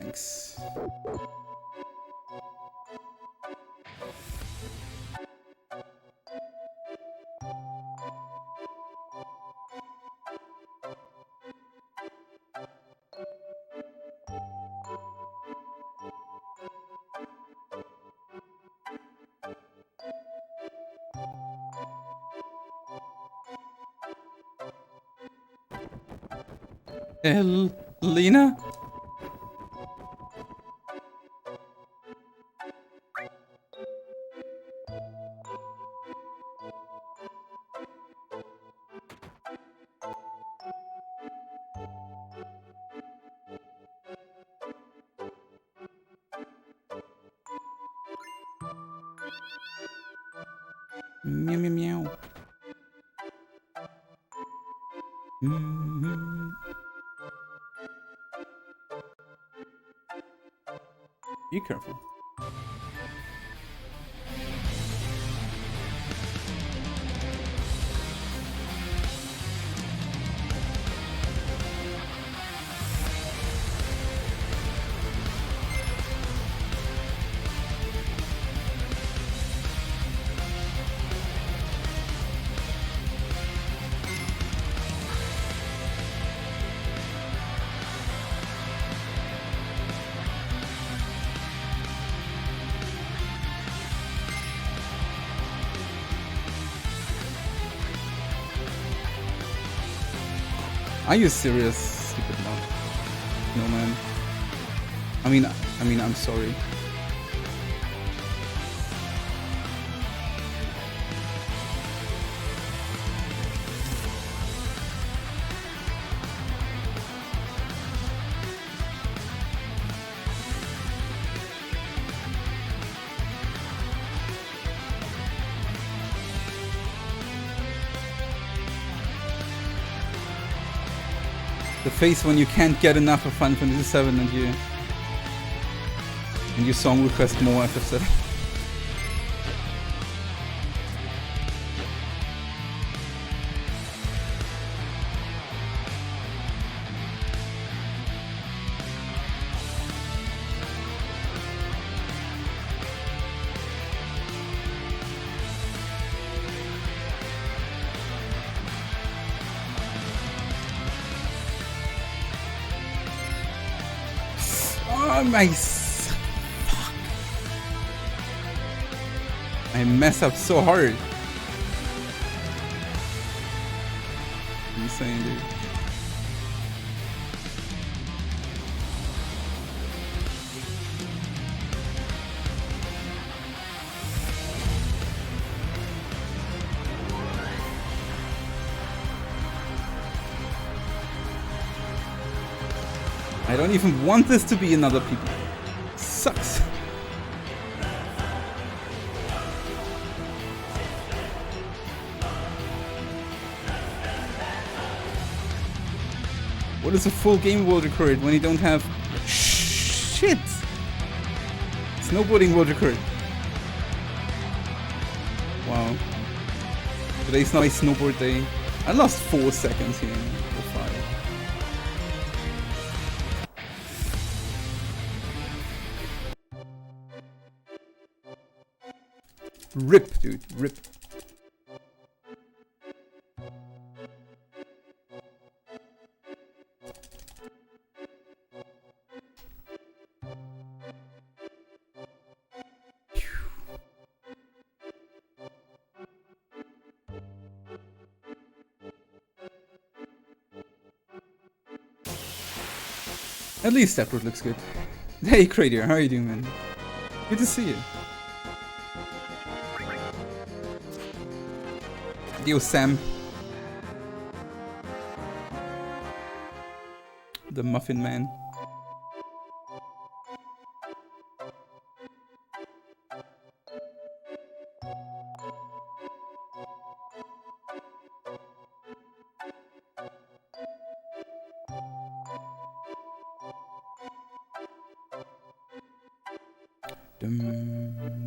Thanks. Lena? Meow meow meow. Be careful. Are you serious, stupid mouse? no, man. I mean, I'm sorry. The face when you can't get enough of Final Fantasy VII and you song request more FF7. Oh, nice. Fuck. I mess up so hard. Insane, dude. I don't even want this to be another people. Sucks. What is a full game world record when you don't have shit? Snowboarding world record. Wow. Today's not my snowboard day. I lost 4 seconds here. Or 5. Rip, dude, rip. At least that route looks good. Hey, Cradier, how are you doing, man? Good to see you. Yo, Sam. The Muffin Man. Dum,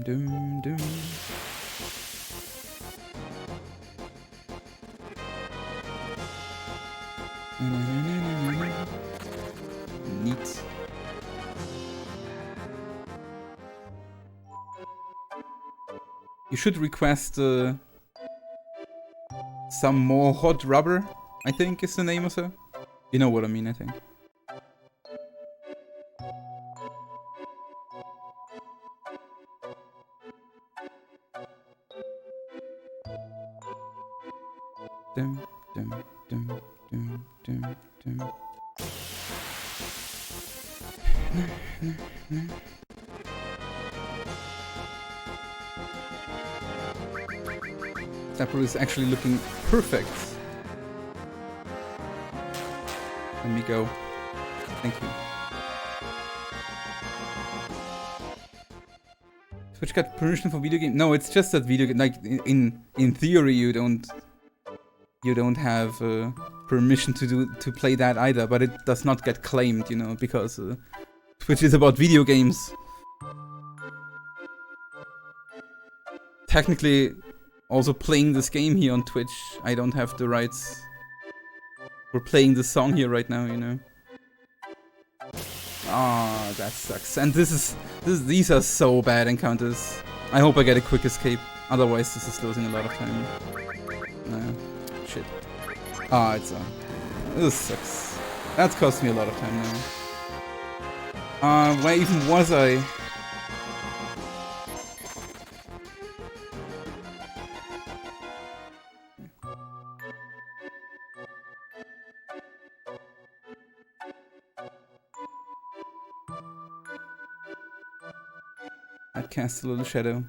dum, dum. Neat. You should request some more hot rubber, I think is the name or so. You know what I mean, I think. Dum, dum, dum, dum, dum, dum. That is actually looking perfect. Let me go. Thank you. Twitch got permission for video game? No, it's just that video game. Like in theory, you don't have permission to play that either, but it does not get claimed, you know, because Twitch is about video games. Technically, also playing this game here on Twitch, I don't have the rights. We're playing the song here right now, you know. Ah, that sucks. And these are so bad encounters. I hope I get a quick escape. Otherwise, this is losing a lot of time. Shit. Ah, this sucks. That's cost me a lot of time now. Where even was I? I'd cast a little shadow.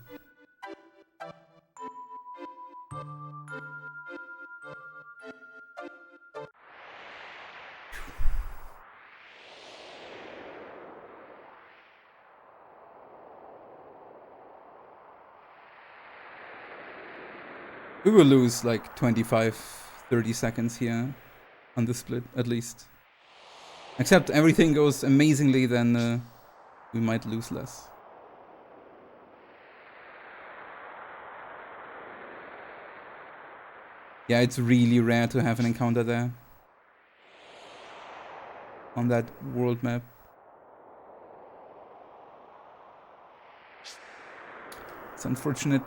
We will lose like 25, 30 seconds here on the split, at least. Except everything goes amazingly, then we might lose less. Yeah, it's really rare to have an encounter there. On that world map. It's unfortunate.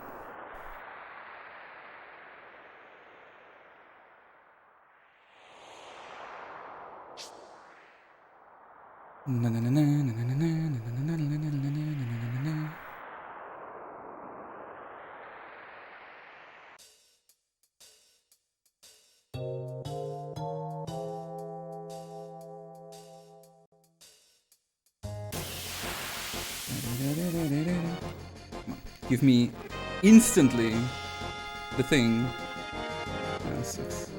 Give me instantly the thing. 6.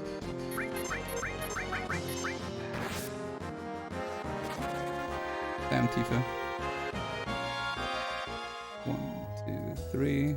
Damn, Tifa. 1, 2, 3.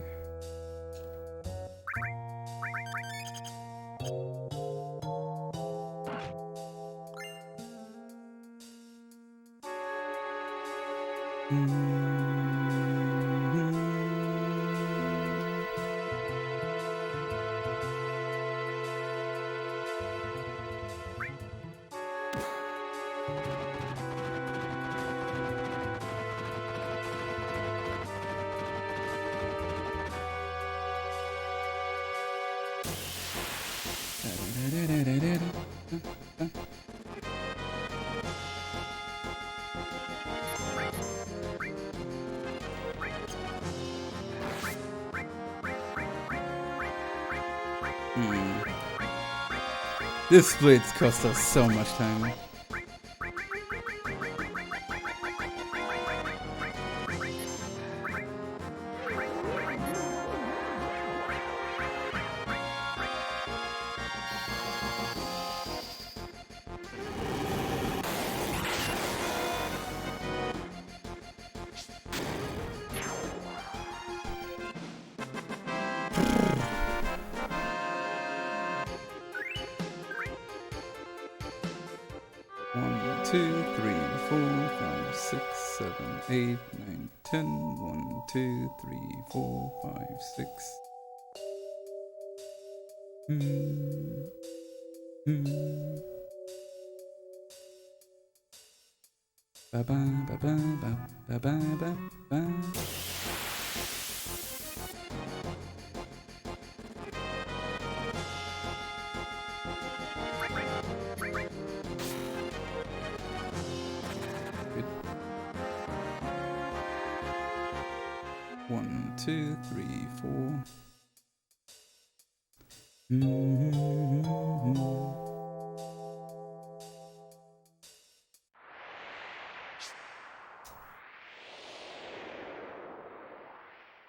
This splits cost us so much time.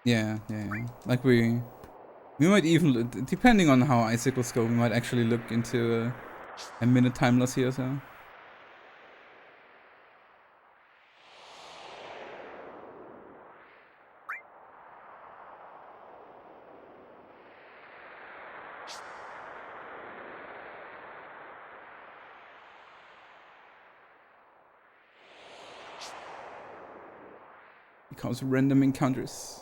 Yeah. Like we might even, depending on how icicles go, we might actually look into a minute time loss here, so. Because random encounters.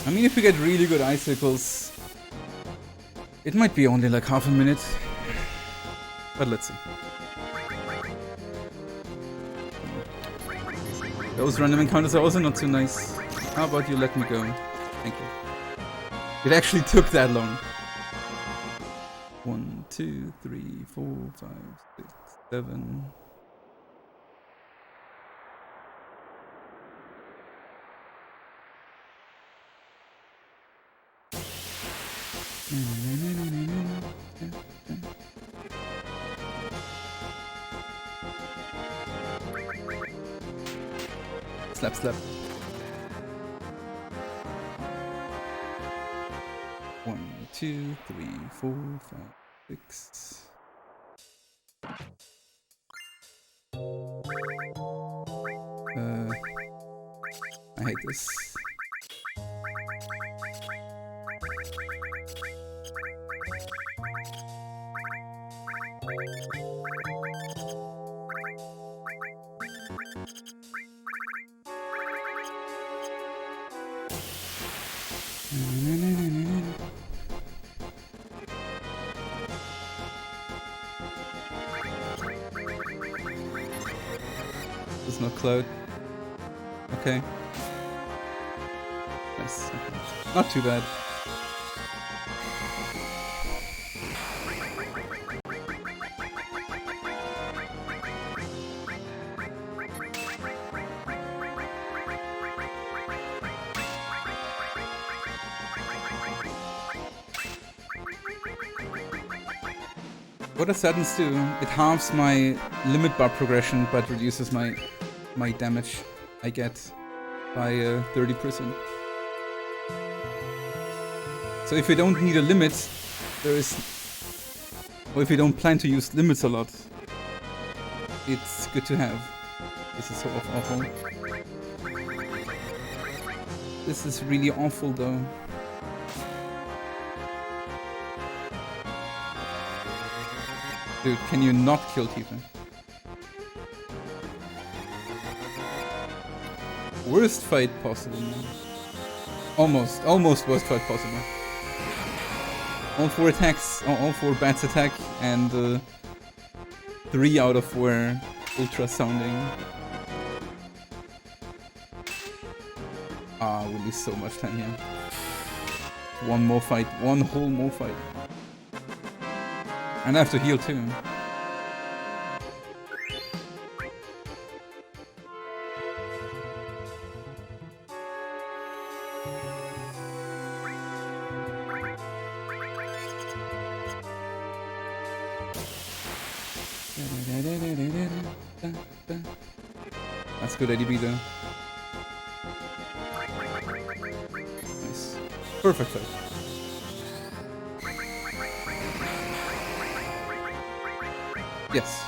I mean, if we get really good icicles, it might be only like half a minute. But let's see. Those random encounters are also not too nice. How about you let me go? Thank you. It actually took that long. 1, 2, 3, 4, 5, 6, 7. Slap, slap. 1, 2, 3, 4, 5, 6. I hate this. There's no cloud. Okay. Nice. Okay. Not too bad. What does Sadness do? It halves my limit bar progression, but reduces my damage I get by 30%. So if you don't need a limit, there is... Or if you don't plan to use limits a lot, it's good to have. This is so awful. This is really awful though. Dude, can you not kill Tifa? Worst fight possible, man. Almost worst fight possible. All 4 attacks, all 4 bats attack, and 3 out of 4 ultra sounding. Ah, we lose so much time here. One more fight, one whole more fight. And I have to heal too. That's good ADB though. Nice. Perfect fight. Yes.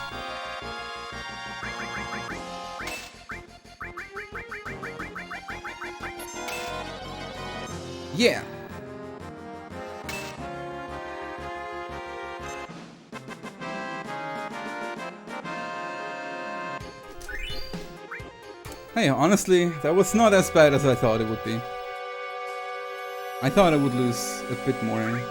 Yeah. Hey, honestly, that was not as bad as I thought it would be. I thought I would lose a bit more.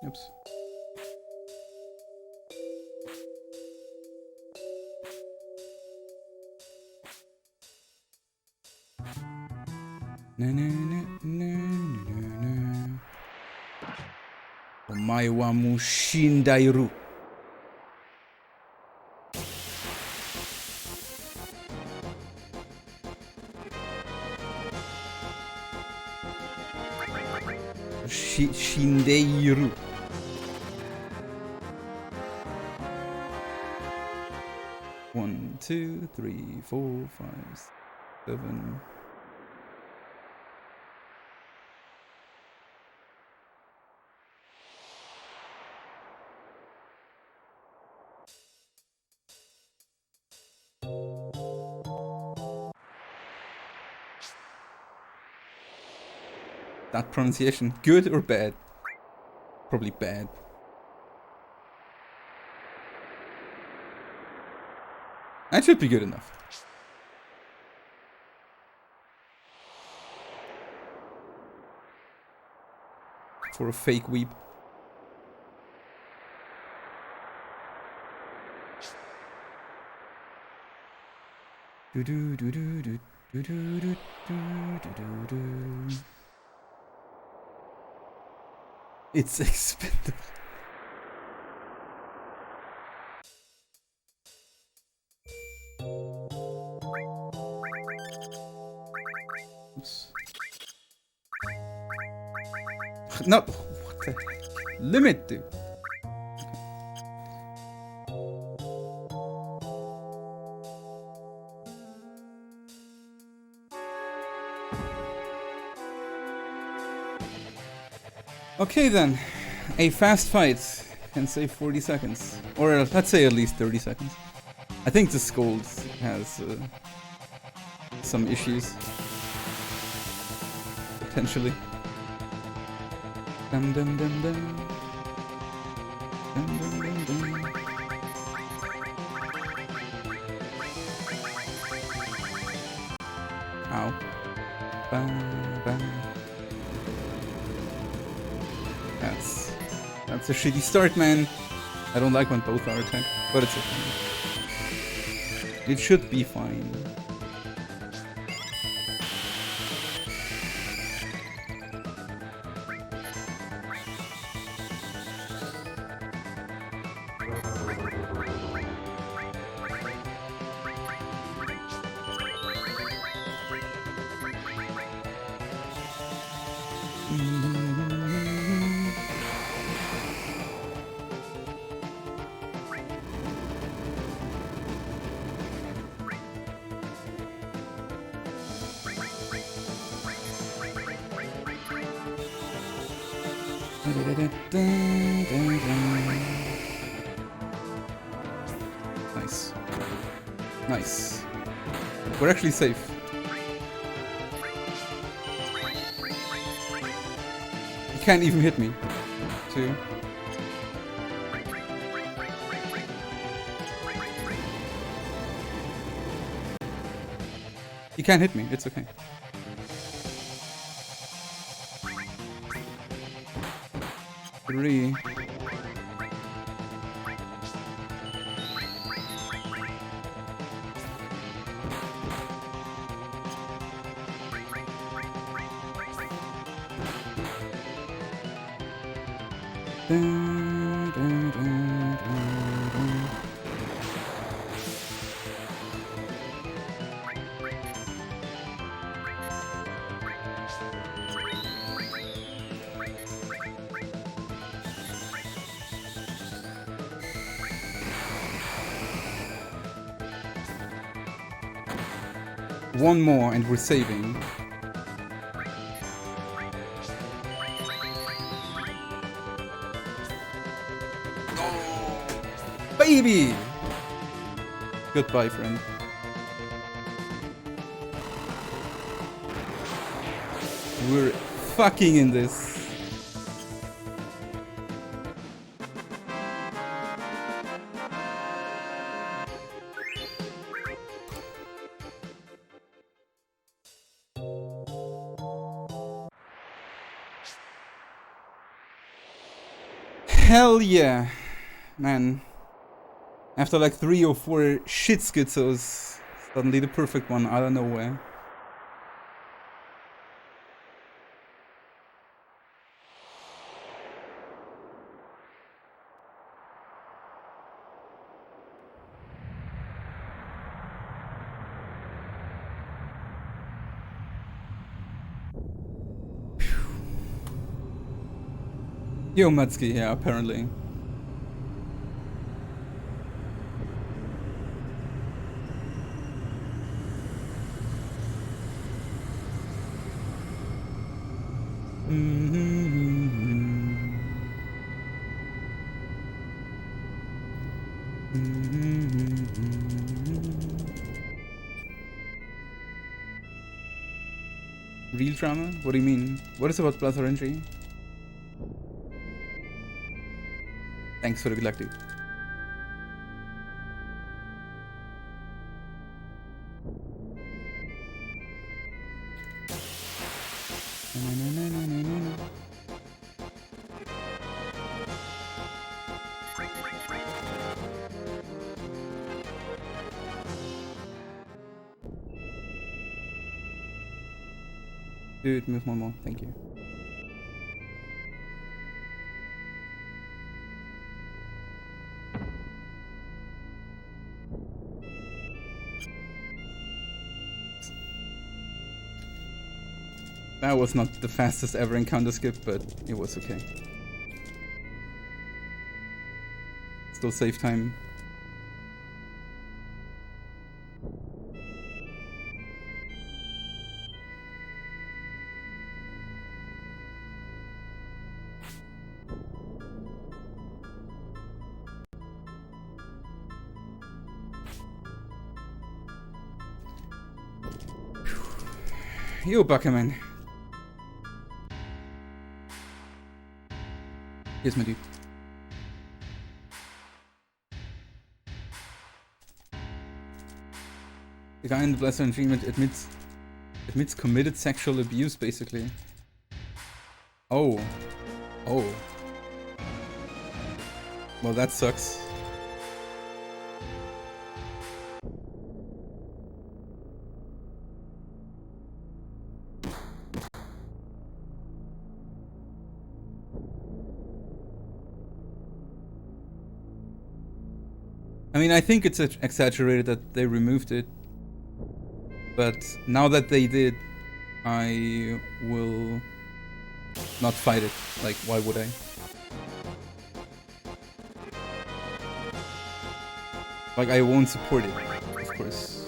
Oops. Na na na na na na. Omae wa mushindairu. Shindeiru. One, 2, 3, 4, 5, 7. That pronunciation, good or bad? Probably bad. That should be good enough. For a fake weep. Do do do do do do do do do do do. It's expendable. Oops. No, what the heck? Limit, dude. Okay then, a fast fight can save 40 seconds. Or let's say at least 30 seconds. I think the Scold has some issues. Potentially. Dum dum dum dum. Dum dum dum dum. Ow. Bam bam. That's a shitty start, man. I don't like when both are attacked, but it's okay. It should be fine. Nice. Nice. We're actually safe. You can't even hit me, too. You can't hit me, it's okay. Three. Dun, dun, dun, dun, dun. One more and we're saving. Baby! Goodbye, friend. We're fucking in this. Hell yeah, man. After like 3 or 4 shit schizos, suddenly the perfect one out of nowhere. Yo, Matsuki, yeah, apparently. Real drama? What do you mean? What is about Blood Orangery? Thanks for the good luck, dude. Dude, move one more. Thank you. That was not the fastest ever encounter skip, but it was okay. Still save time. Yo, Buckerman. Here's my dude. The guy in the Blessed Dream admits committed sexual abuse, basically. Oh. Oh. Well, that sucks. I mean, I think it's exaggerated that they removed it. But now that they did, I will not fight it. Like, why would I? Like, I won't support it, of course.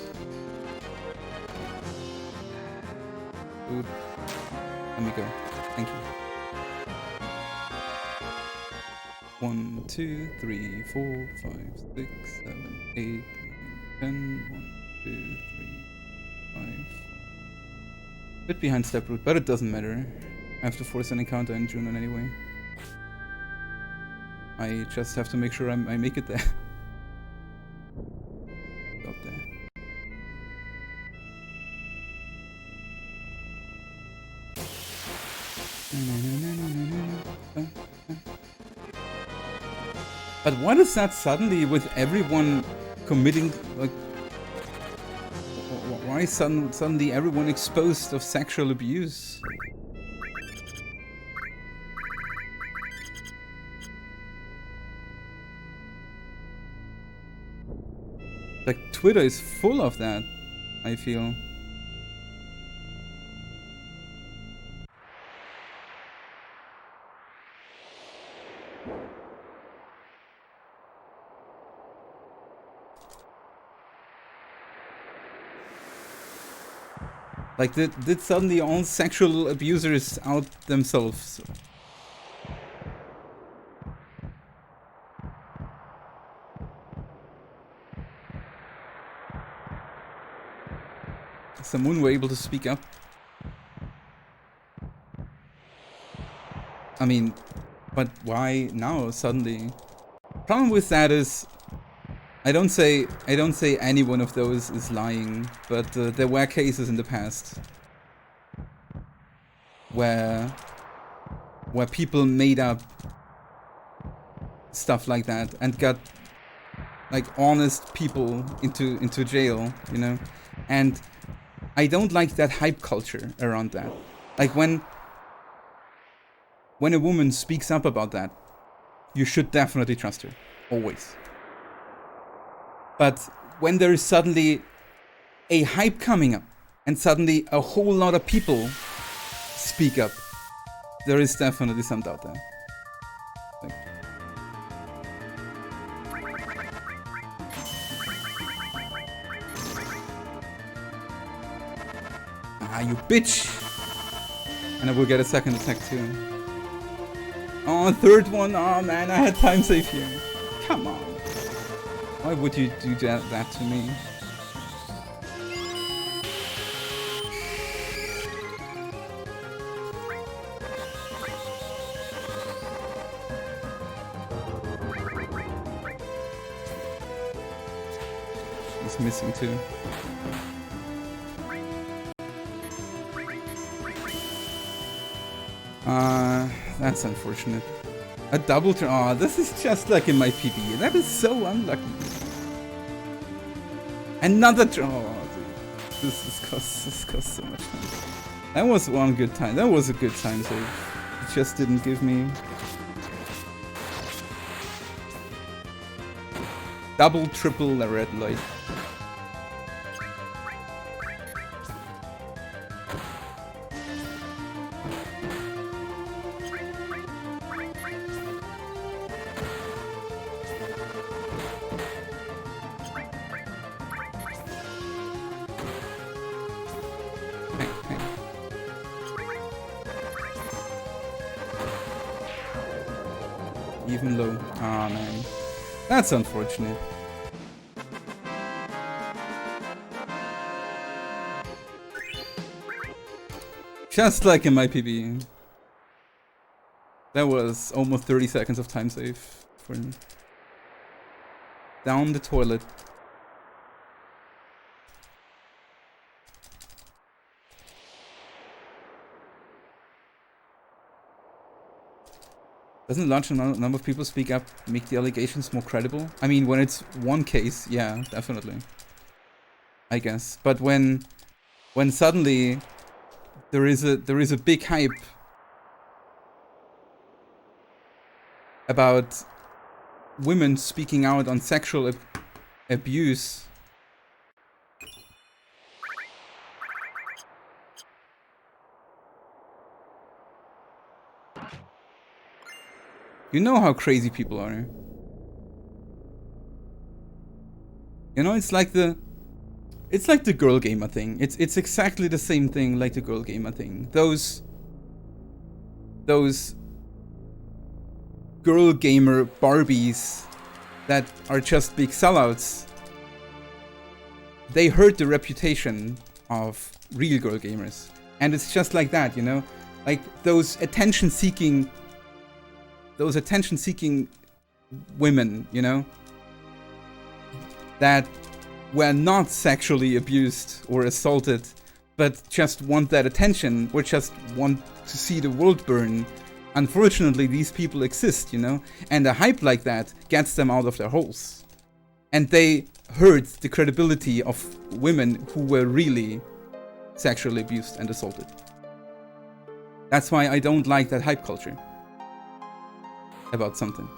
Dude, let me go. Thank you. 1, 2, 3, 4, 5, 6, 7, 8, 9, 10. 1, 2, 3, 5. Bit behind step root, but it doesn't matter. I have to force an encounter in June anyway. I just have to make sure I make it there. Got there. But what is that suddenly with everyone committing, like, why is suddenly everyone exposed of sexual abuse? Like, Twitter is full of that, I feel. Like, did suddenly all sexual abusers out themselves? Someone were able to speak up. I mean, but why now suddenly? Problem with that is, I don't say any one of those is lying, but there were cases in the past where people made up stuff like that and got, like, honest people into jail, you know? And I don't like that hype culture around that. Like, when a woman speaks up about that, you should definitely trust her, always. But when there is suddenly a hype coming up and suddenly a whole lot of people speak up, there is definitely some doubt there. Like, you bitch! And I will get a second attack too. Oh, third one! Oh man, I had time save here. Come on. Why would you do that to me? He's missing too. That's unfortunate. A double turn. Oh, this is just like in my PB. That is so unlucky. Another draw. Oh, this costs so much time. That was one good time. That was a good time save. It just didn't give me... Double, triple red light. Even low. Ah, man. That's unfortunate. Just like in my PB. That was almost 30 seconds of time save for him. Down the toilet. Doesn't large number of people speak up make the allegations more credible? I mean, when it's one case, yeah, definitely. I guess. But when suddenly there is a big hype about women speaking out on sexual abuse. You know how crazy people are. You know, it's like the girl gamer thing. It's exactly the same thing like the girl gamer thing. Those girl gamer Barbies that are just big sellouts. They hurt the reputation of real girl gamers. And it's just like that, you know? Like those attention-seeking women, you know? That were not sexually abused or assaulted, but just want that attention, or just want to see the world burn. Unfortunately, these people exist, you know? And a hype like that gets them out of their holes. And they hurt the credibility of women who were really sexually abused and assaulted. That's why I don't like that hype culture about something.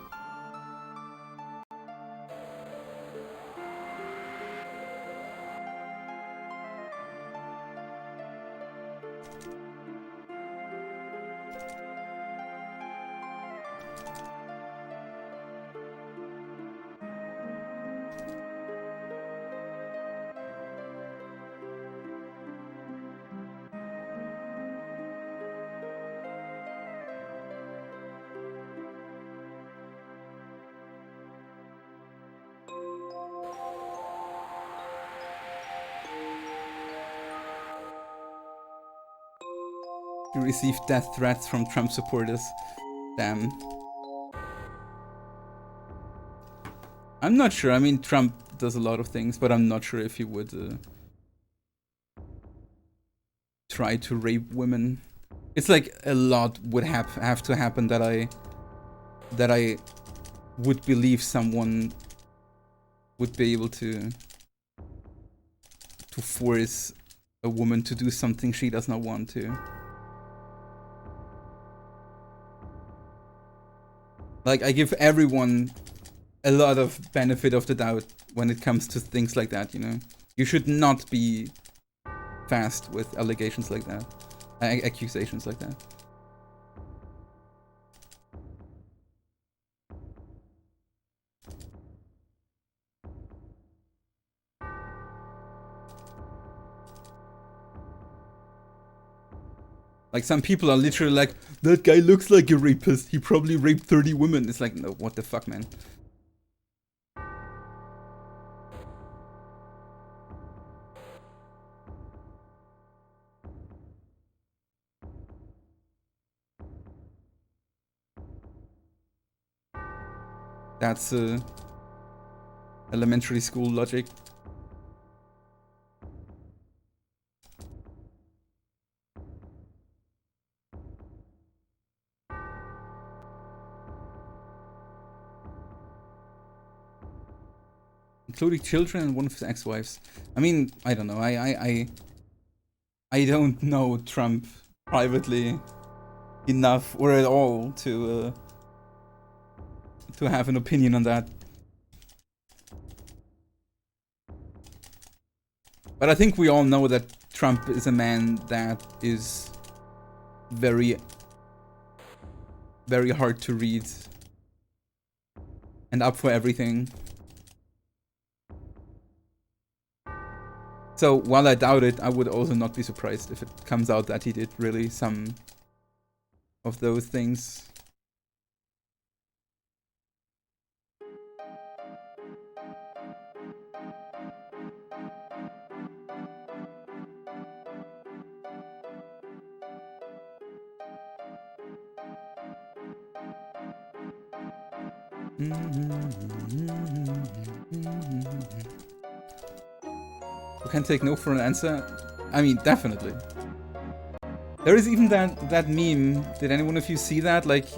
You receive death threats from Trump supporters. Damn. I'm not sure. I mean, Trump does a lot of things, but I'm not sure if he would try to rape women. It's like a lot would have to happen that I would believe someone would be able to force a woman to do something she does not want to. Like, I give everyone a lot of benefit of the doubt when it comes to things like that, you know? You should not be fast with allegations like that. Accusations like that. Like, some people are literally like, that guy looks like a rapist. He probably raped 30 women. It's like, no, what the fuck, man? That's elementary school logic. Including children and one of his ex-wives. I mean, I don't know. I I don't know Trump privately enough or at all to have an opinion on that. But I think we all know that Trump is a man that is very, very hard to read and up for everything. So while I doubt it, I would also not be surprised if it comes out that he did really some of those things. You can take no for an answer. I mean, definitely. There is even that meme. Did anyone of you see that? Like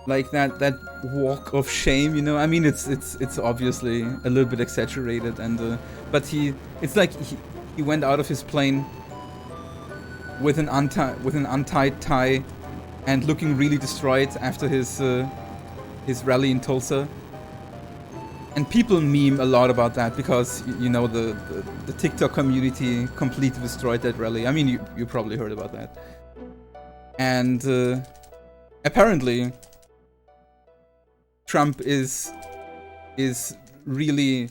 that walk of shame, you know? I mean, it's obviously a little bit exaggerated, and but it's like he went out of his plane with an untied tie and looking really destroyed after his rally in Tulsa. And people meme a lot about that because, you know, the TikTok community completely destroyed that rally. I mean, you probably heard about that. And apparently, Trump is really,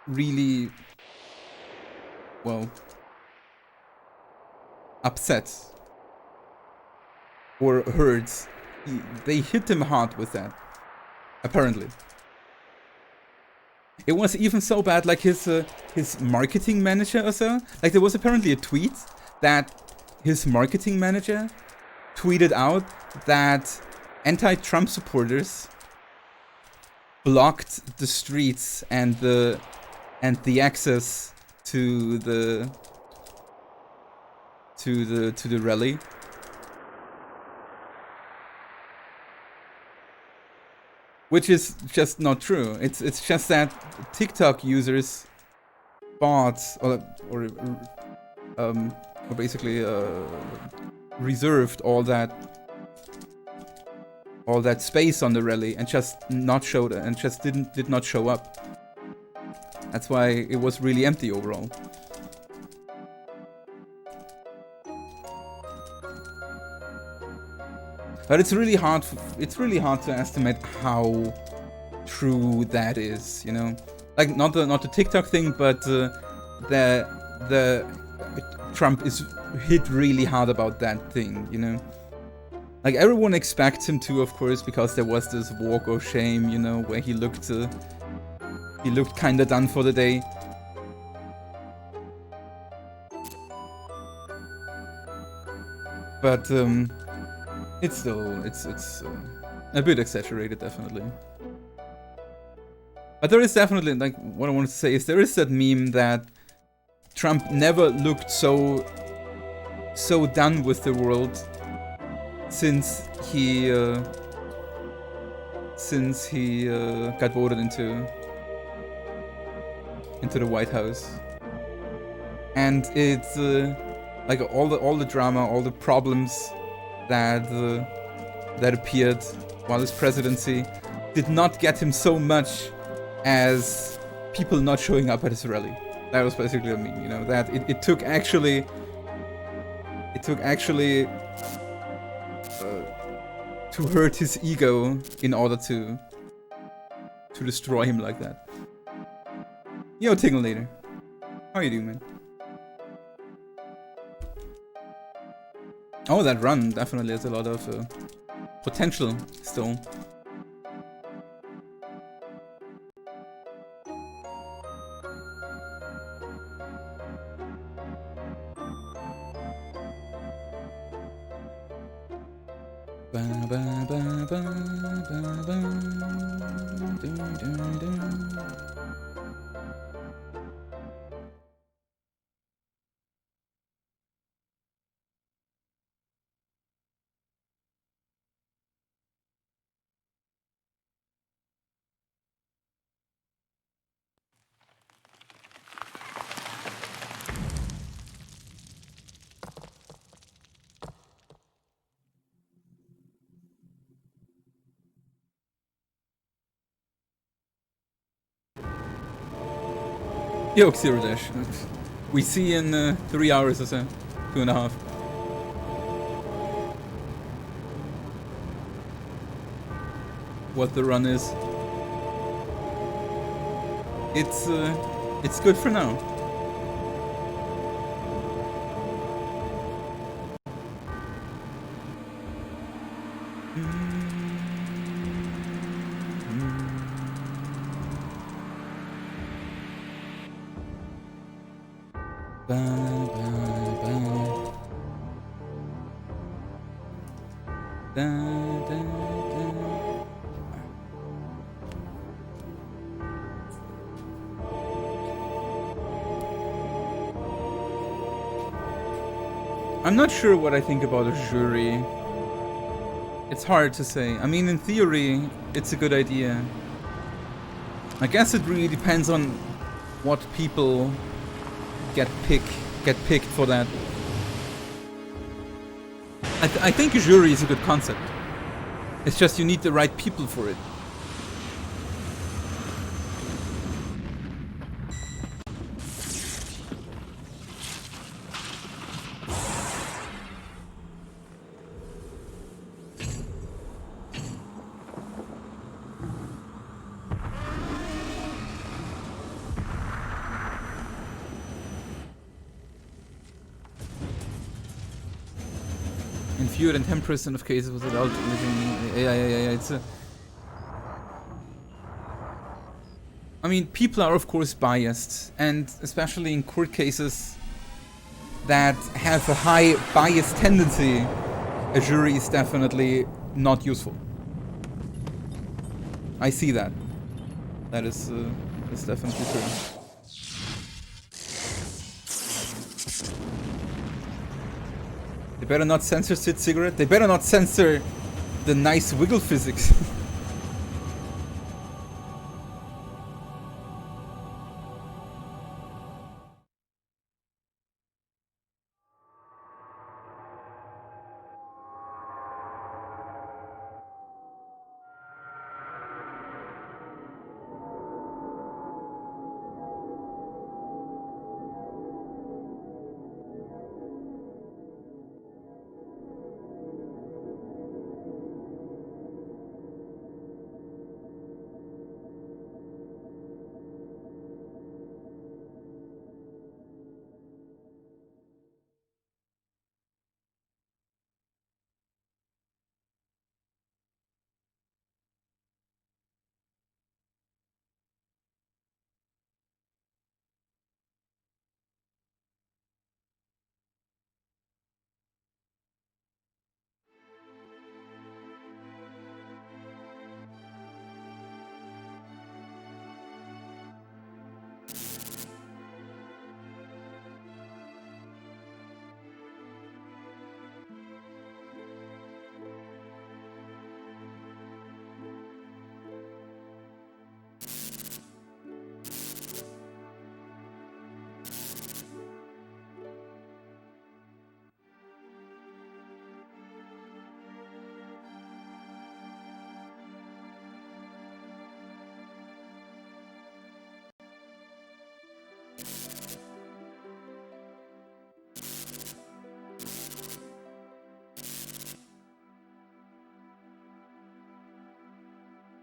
really, well, upset or hurt. They hit him hard with that, apparently. It was even so bad, like his marketing manager or so. Like there was apparently a tweet that his marketing manager tweeted out that anti-Trump supporters blocked the streets and the access to the rally. Which is just not true. It's just that TikTok users bought or basically reserved all that space on the rally and just did not show up. That's why it was really empty overall. But it's really hard to estimate how true that is, you know? Like not the TikTok thing, but the Trump is hit really hard about that thing, you know? Like everyone expects him to, of course, because there was this walk of shame, you know, where he looked kinda done for the day. But it's still it's a bit exaggerated, definitely. But there is definitely, like, what I want to say is there is that meme that Trump never looked so done with the world since he got voted into the White House. And it's like all the drama, all the problems that appeared while his presidency did not get him so much as people not showing up at his rally. That was basically what I mean, you know, that it took actually to hurt his ego in order to destroy him like that. Yo, Tingle later. How you doing, man? Oh, that run definitely has a lot of potential still. Yo, Zero Dash. We see in 3 hours or so. 2.5. What the run is. It's good for now. I'm not sure what I think about a jury. It's hard to say. I mean, in theory, it's a good idea. I guess it really depends on what people get picked for that. I think a jury is a good concept. It's just you need the right people for it. Fewer than 10% of cases was allowed living. Yeah. It's a. I mean, people are of course biased, and especially in court cases that have a high bias tendency, a jury is definitely not useful. I see that. That is definitely true. They better not censor Sid's cigarette. They better not censor the nice wiggle physics.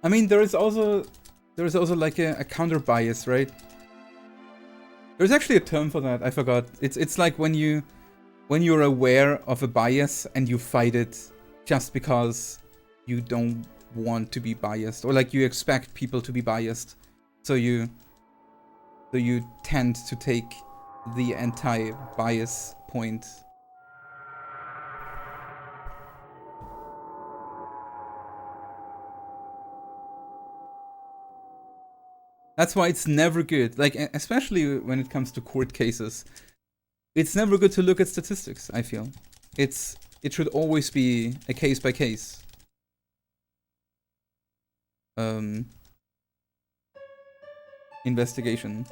I mean, there is also like a counter bias, right? There's actually a term for that. I forgot. It's like when you're aware of a bias and you fight it just because you don't want to be biased, or like you expect people to be biased, so you tend to take the anti-bias point. That's why it's never good, like especially when it comes to court cases. It's never good to look at statistics, I feel. It should always be a case by case investigation.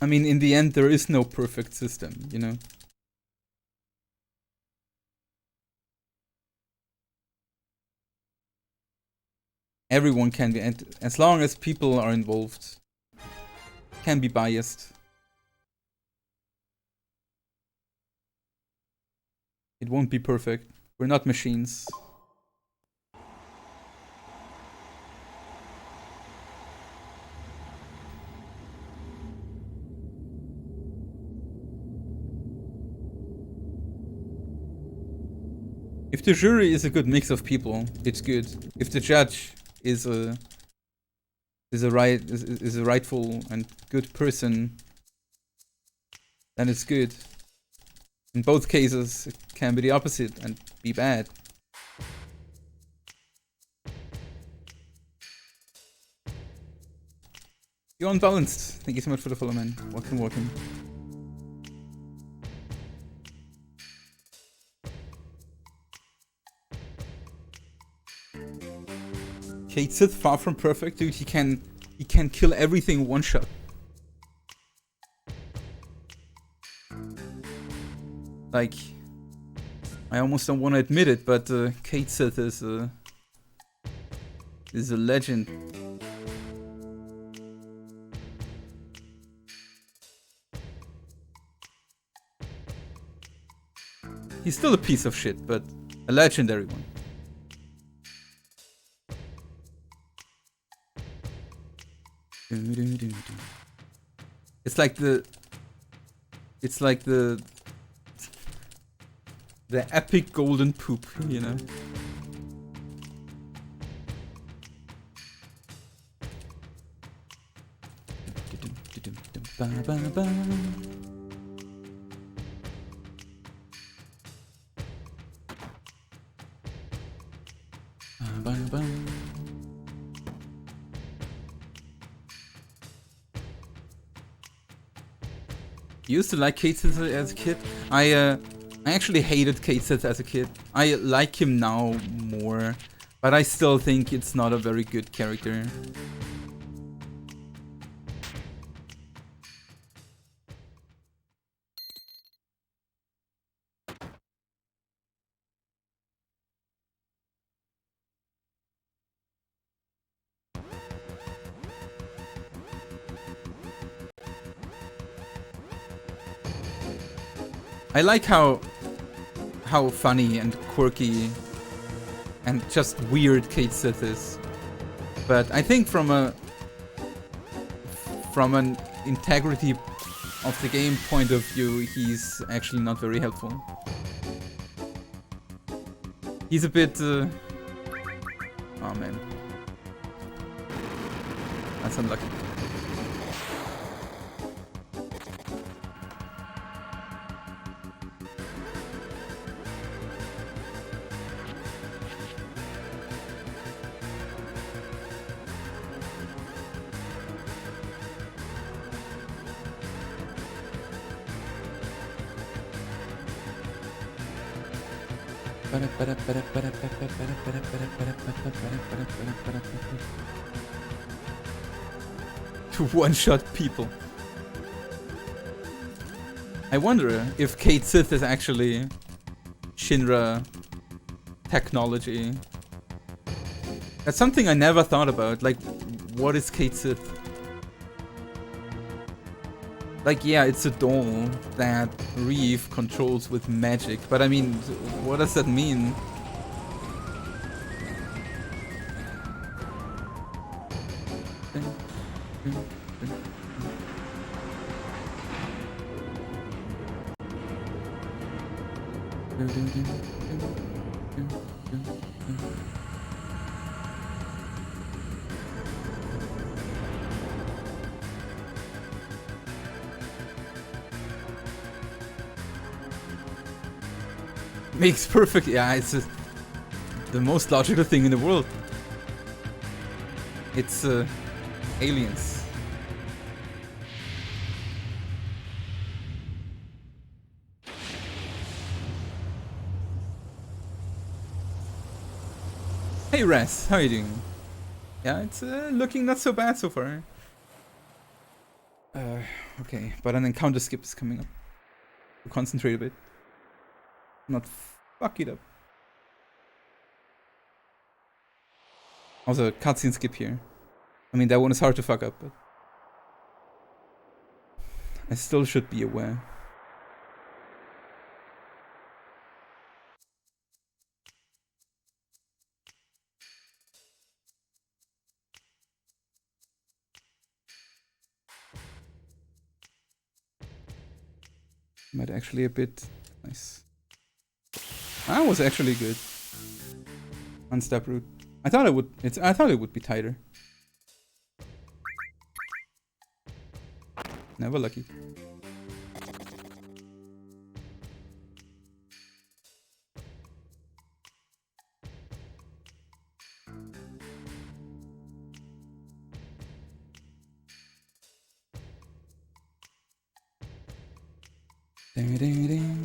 I mean, in the end, there is no perfect system, you know? Everyone can be, and as long as people are involved, can be biased. It won't be perfect. We're not machines. If the jury is a good mix of people, it's good. If the judge is a rightful and good person, then it's good. In both cases, it can be the opposite and be bad. You're unbalanced. Thank you so much for the follow, man. Welcome, welcome. Cait Sith, far from perfect, dude. He can kill everything one shot. Like, I almost don't want to admit it, but Cait Sith is a legend. He's still a piece of shit, but a legendary one. It's like the epic golden poop, you know. You used to like Cait Sith as a kid. I actually hated Cait Sith as a kid. I like him now more, but I still think it's not a very good character. I like how funny and quirky and just weird Cait Sith is, but I think from an integrity of the game point of view, he's actually not very helpful. He's a bit oh man, that's unlucky. To one-shot people. I wonder if Cait Sith is actually Shinra technology. That's something I never thought about. Like, what is Cait Sith? Like, yeah, it's a doll that Reeve controls with magic, but I mean, what does that mean? Makes perfect. Yeah, it's the most logical thing in the world. It's aliens. Hey Raz, how are you doing? Yeah, it's looking not so bad so far. Okay, but an encounter skip is coming up. Concentrate a bit. Not fuck it up. Also, cutscene skip here. I mean, that one is hard to fuck up, but I still should be aware. Might actually a bit nice. That was actually good. One step route. I thought it would. I thought it would be tighter. Never lucky. Ding, ding, ding.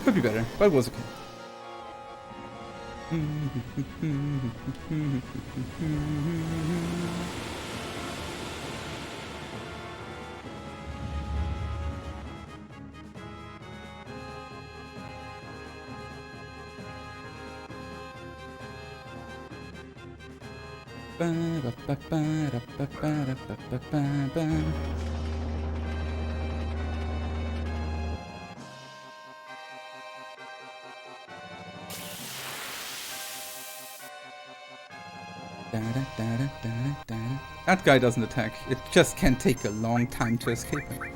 Could be better, but it was okay. That guy doesn't attack. It just can take a long time to escape him.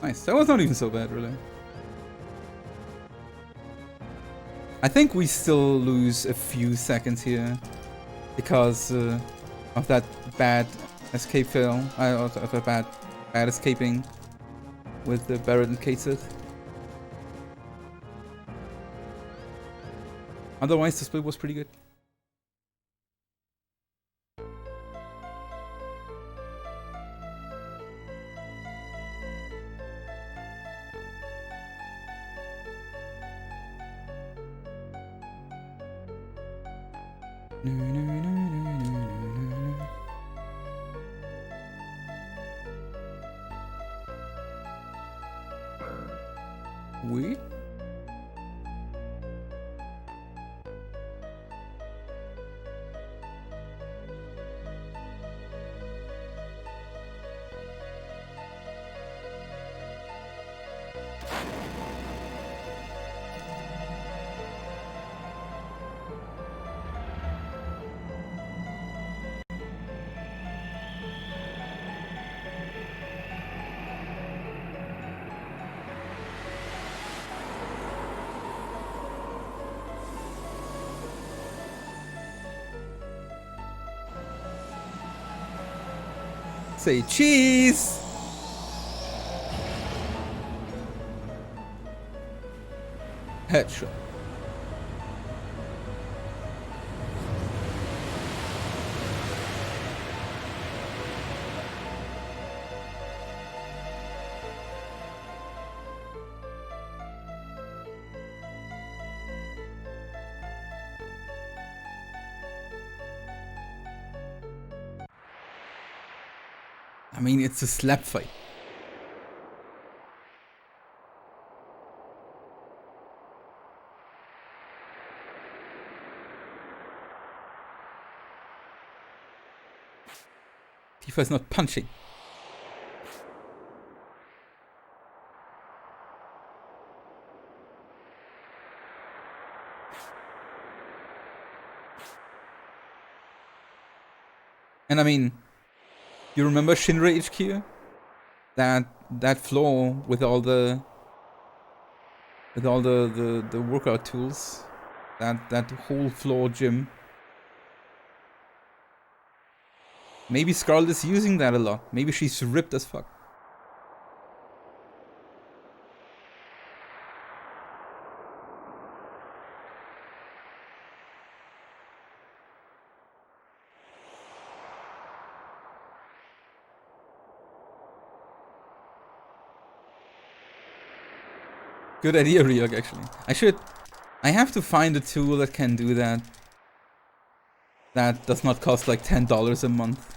Nice. That was not even so bad, really. I think we still lose a few seconds here because of that bad escape fail. Of a bad escaping with the Barret and Cait Sith. Otherwise, the split was pretty good. Wait. Say cheese! Headshot. I mean, it's a slap fight. Tifa is not punching. And I mean, you remember Shinra HQ? That floor with all the workout tools. That whole floor gym. Maybe Scarlet is using that a lot. Maybe she's ripped as fuck. Good idea, Ryuk, actually. I have to find a tool that can do that. That does not cost like $10 a month.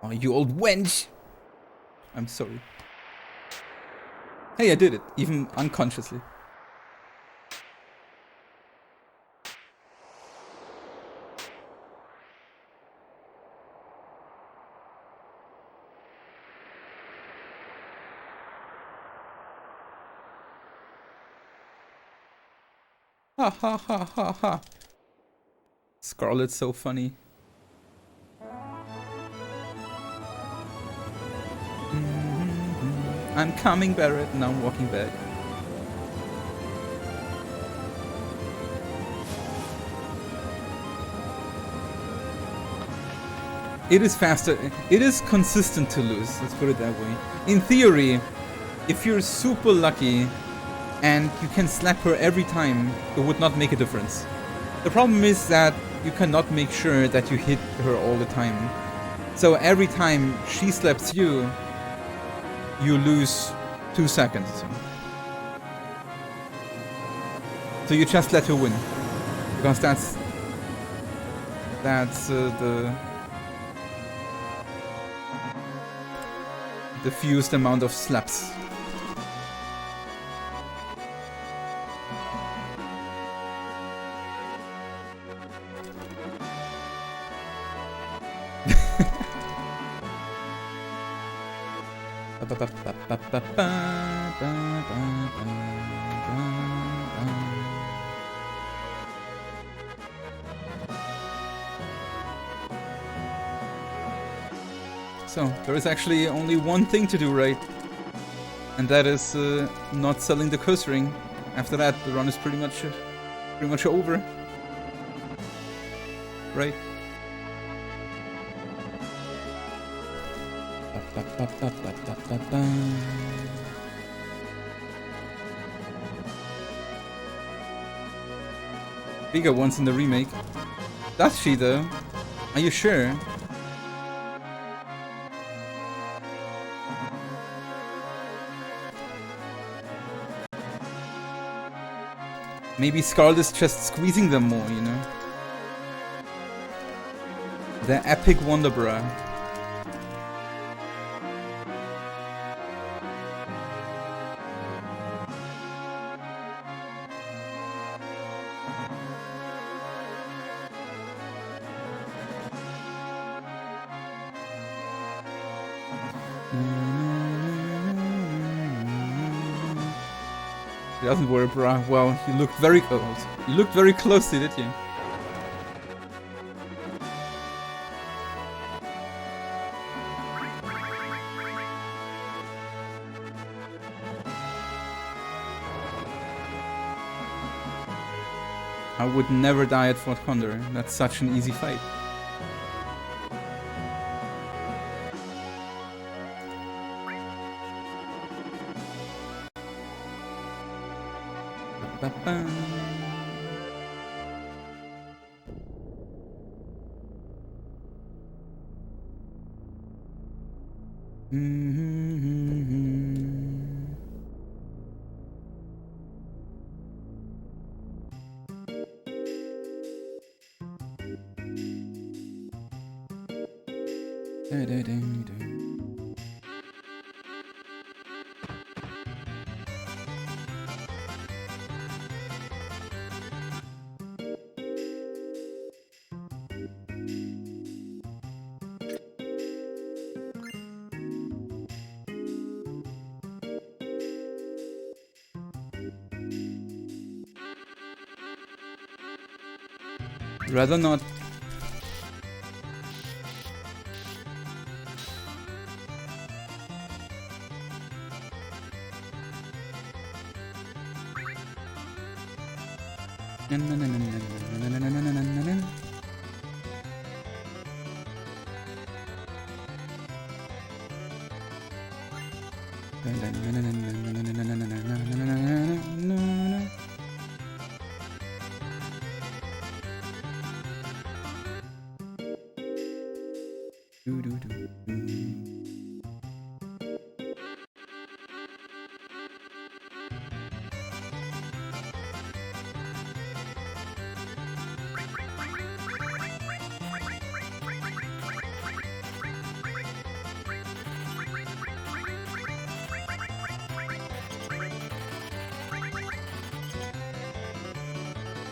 Oh, you old wench! I'm sorry. Hey, I did it, even unconsciously. Ha ha ha ha ha. Scarlet's so funny. I'm coming, Barrett. Now I'm walking back. It is faster. It is consistent to lose. Let's put it that way. In theory, if you're super lucky and you can slap her every time, it would not make a difference. The problem is that you cannot make sure that you hit her all the time. So every time she slaps you, you lose 2 seconds. So you just let her win, because that's the fewest amount of slaps. So, there is actually only one thing to do right, and that is not selling the curse ring. After that, the run is pretty much over. Right? Bigger ones in the remake. Does she though? Are you sure? Maybe Scarlet is just squeezing them more, you know? The epic Wonder Bra. It doesn't wear a bra. Well, you looked very close. You looked very closely, did you? I would never die at Fort Condor. That's such an easy fight. Rather not.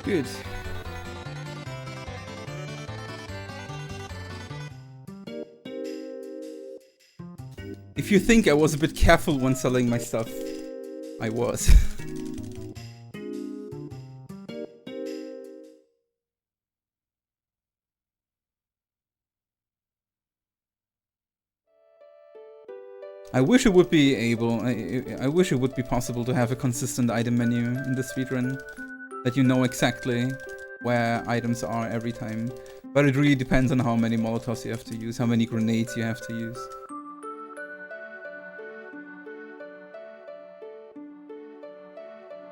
Good. If you think I was a bit careful when selling my stuff, I was. I wish it would be able, I wish it would be possible to have a consistent item menu in the speedrun, that you know exactly where items are every time. But it really depends on how many molotovs you have to use, how many grenades you have to use.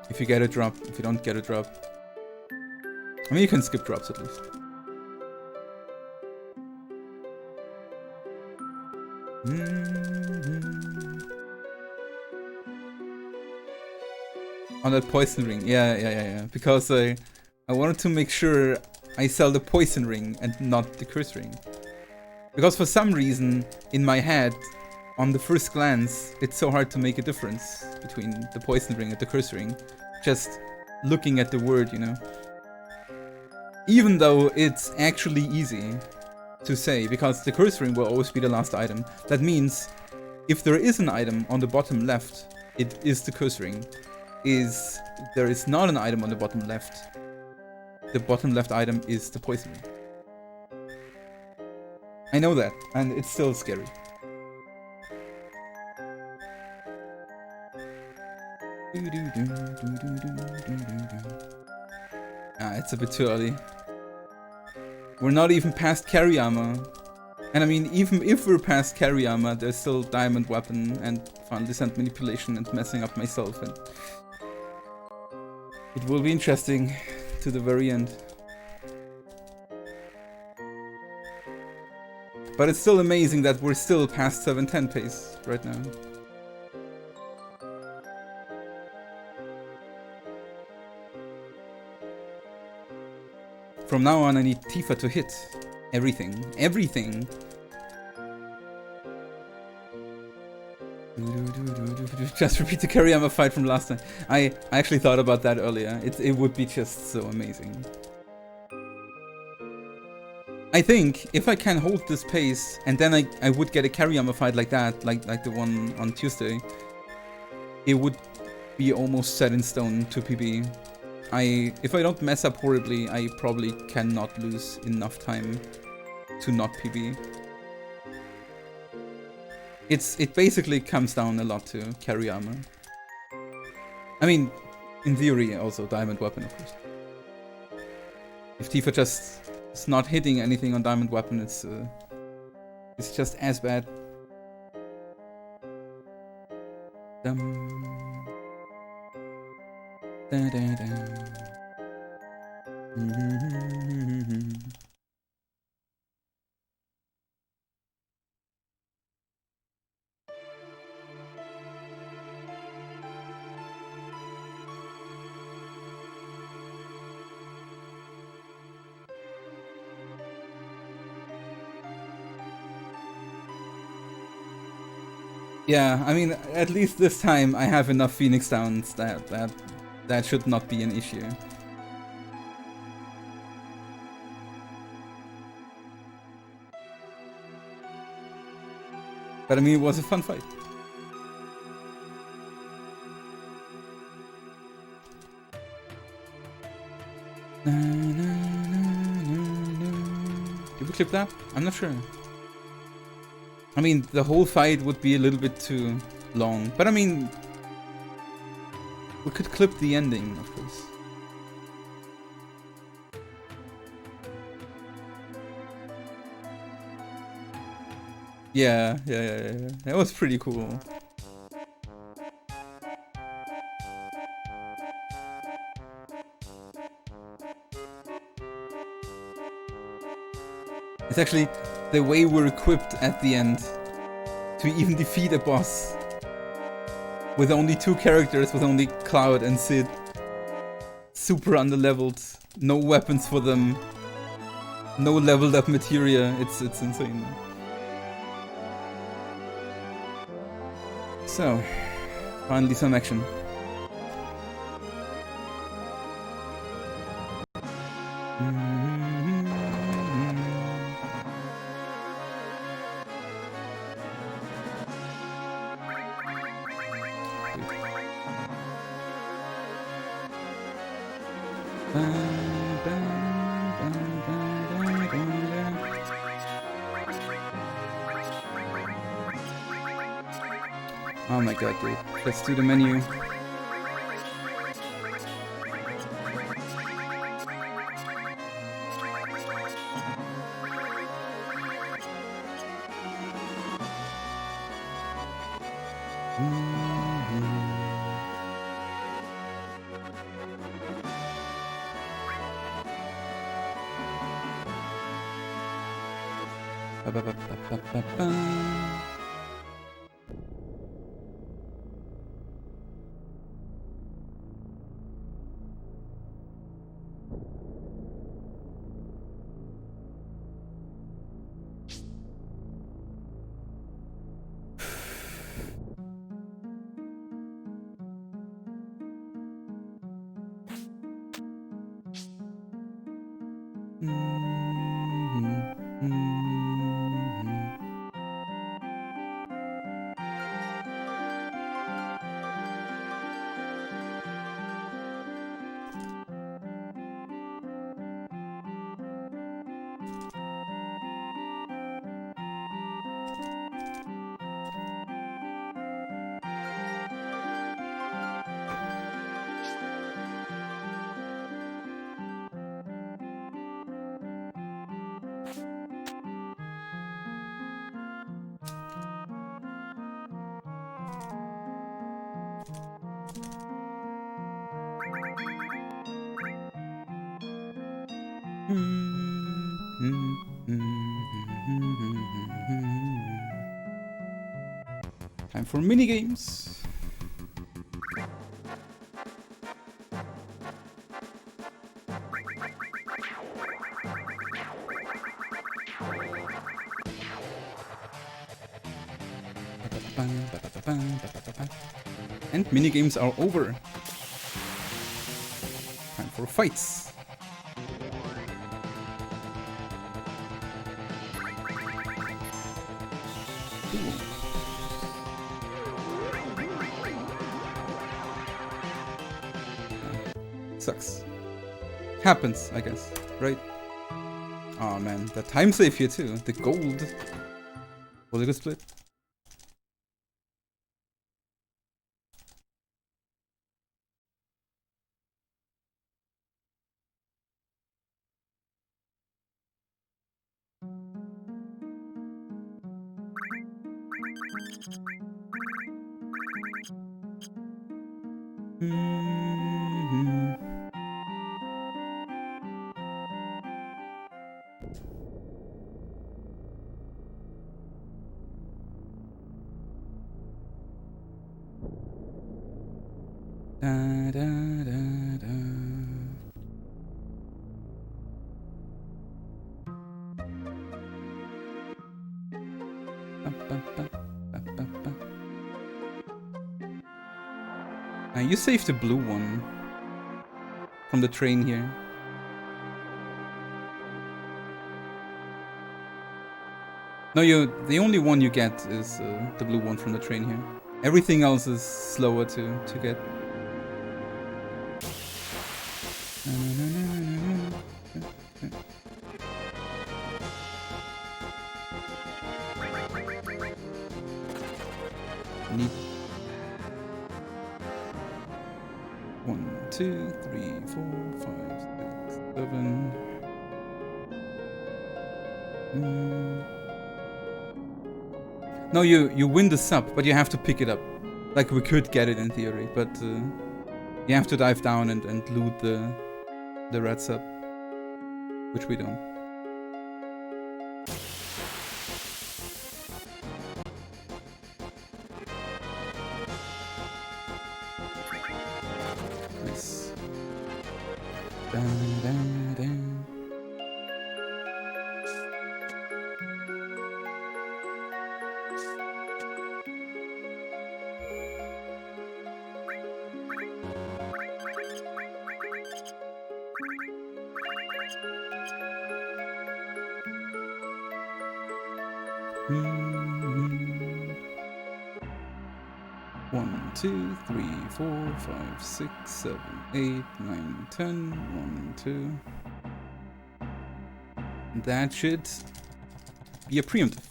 If you get a drop, if you don't get a drop. I mean, you can skip drops at least. On that poison ring, yeah. Because I wanted to make sure I sell the poison ring and not the curse ring. Because for some reason, in my head, on the first glance, it's so hard to make a difference between the poison ring and the curse ring. Just looking at the word, you know. Even though it's actually easy to say, because the curse ring will always be the last item. That means, if there is an item on the bottom left, it is the curse ring. If there is not an item on the bottom left, the bottom left item is the poison ring. I know that, and it's still scary. It's a bit too early. We're not even past Kariyama. And I mean, even if we're past Kariyama, there's still Diamond Weapon and Final Descent Manipulation and messing up myself. And it will be interesting to the very end. But it's still amazing that we're still past 710 pace right now. From now on, I need Tifa to hit everything. Everything! Just repeat the Kariyama fight from last time. I actually thought about that earlier. It would be just so amazing. I think if I can hold this pace and then I would get a Kariyama fight like that, like the one on Tuesday, it would be almost set in stone to PB. If I don't mess up horribly, I probably cannot lose enough time to not PB. It basically comes down a lot to Kariyama. I mean, in theory, also Diamond Weapon, of course. If Tifa just is not hitting anything on Diamond Weapon, it's just as bad. Da, da, da. Yeah, I mean, at least this time I have enough Phoenix Downs that should not be an issue. But I mean, it was a fun fight. Na, na, na, na. we clip that? I'm not sure. I mean, the whole fight would be a little bit too long. But I mean, we could clip the ending, of course. Yeah. That was pretty cool. It's actually the way we're equipped at the end to even defeat a boss. With only 2 characters, with only Cloud and Sid. Super underleveled, no weapons for them, no leveled up materia. It's insane. So, finally some action. Oh my god, dude. Let's do the menu. Time for minigames. And minigames are over. Time for fights. Sucks. Happens, I guess, right? Oh man, the time save here too. The gold. Was it a split? You saved the blue one from the train here. No, the only one you get is the blue one from the train here. Everything else is slower to get. 2, 3, 4, 5, 6, 7. No, you win the sub, but you have to pick it up. Like, we could get it in theory, but you have to dive down and loot the red sub, which we don't. Nice. Dun, dun, dun. One, 2, 3, 4, 5, 6, 7, 8, 9, 10. 1, 2. That should be a preemptive.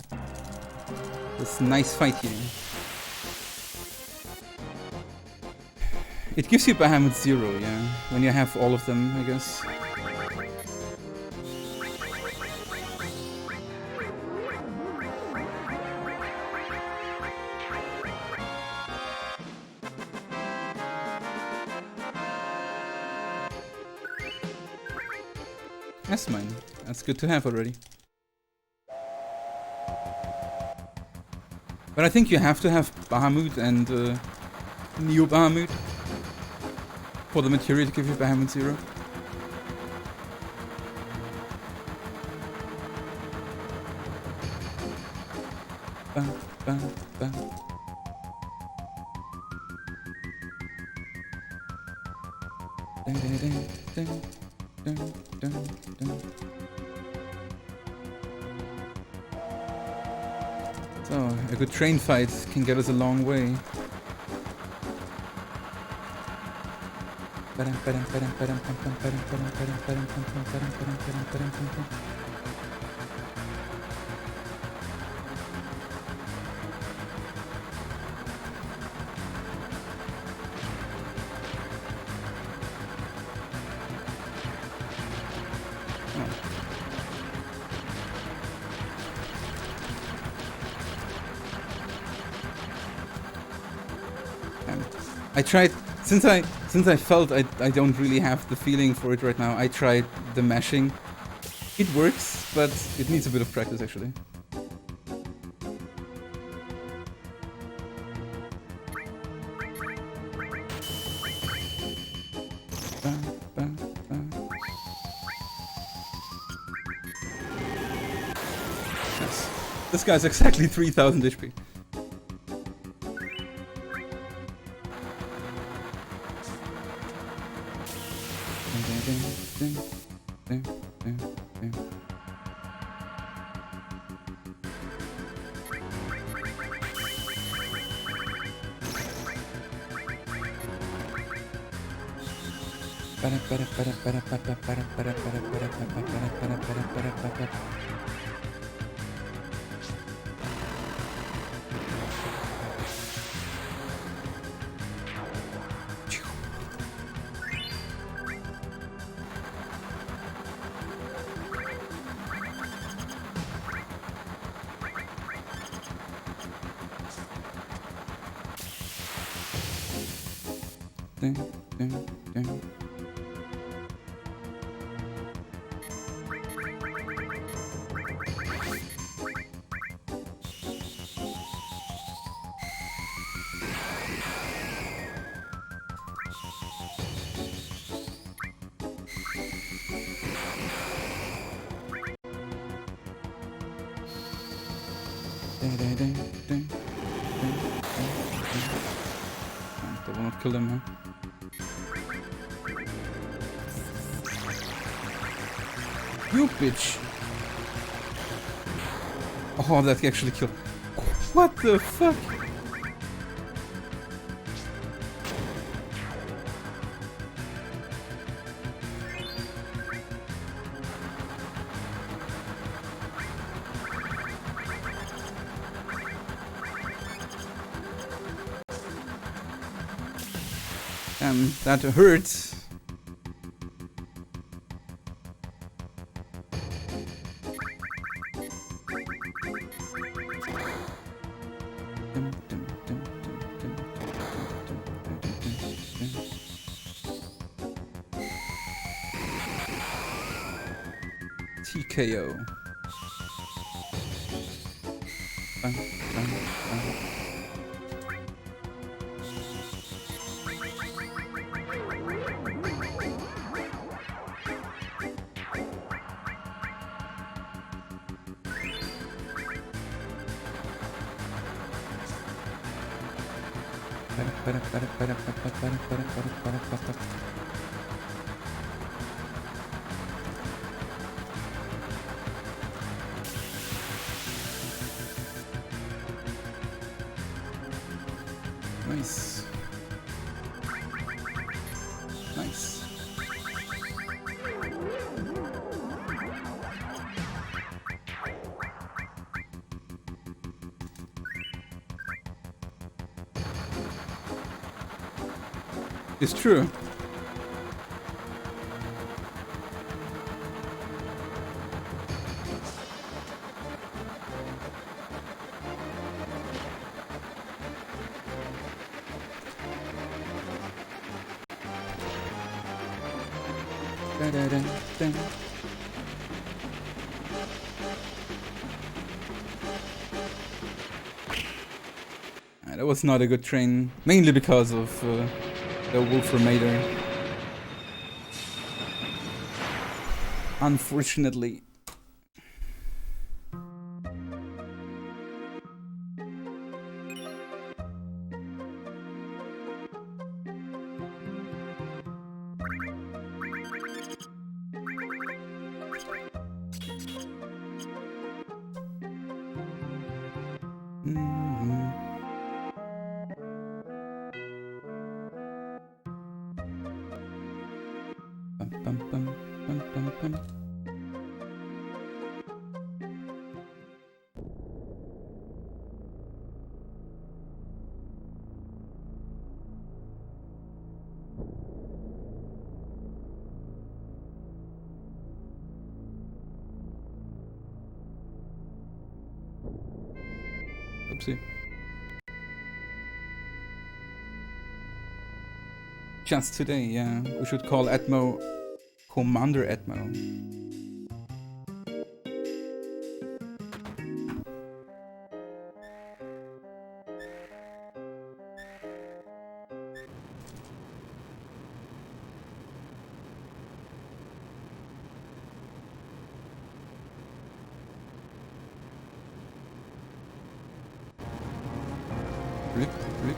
This nice fight here. It gives you Bahamut 0, yeah, when you have all of them, I guess. That's mine. That's good to have already. But I think you have to have Bahamut and Neo Bahamut for the material to give you Bahamut 0. Bam, bam, bam. Dun, dun, dun, dun. Dun, dun, dun. So, a good train fight can get us a long way. I tried, since I felt I don't really have the feeling for it right now, I tried the mashing. It works, but it needs a bit of practice actually. Yes. This guy's exactly 3000 HP. That will not kill him, huh? You bitch! Oh, that actually killed. What the fuck? That hurts. KO. Nice. Nice. It's true. That was not a good train, mainly because of the Wolframator. Unfortunately. Oopsie. Just today, yeah. We should call Atmo Commander Atmo. Rip, rip.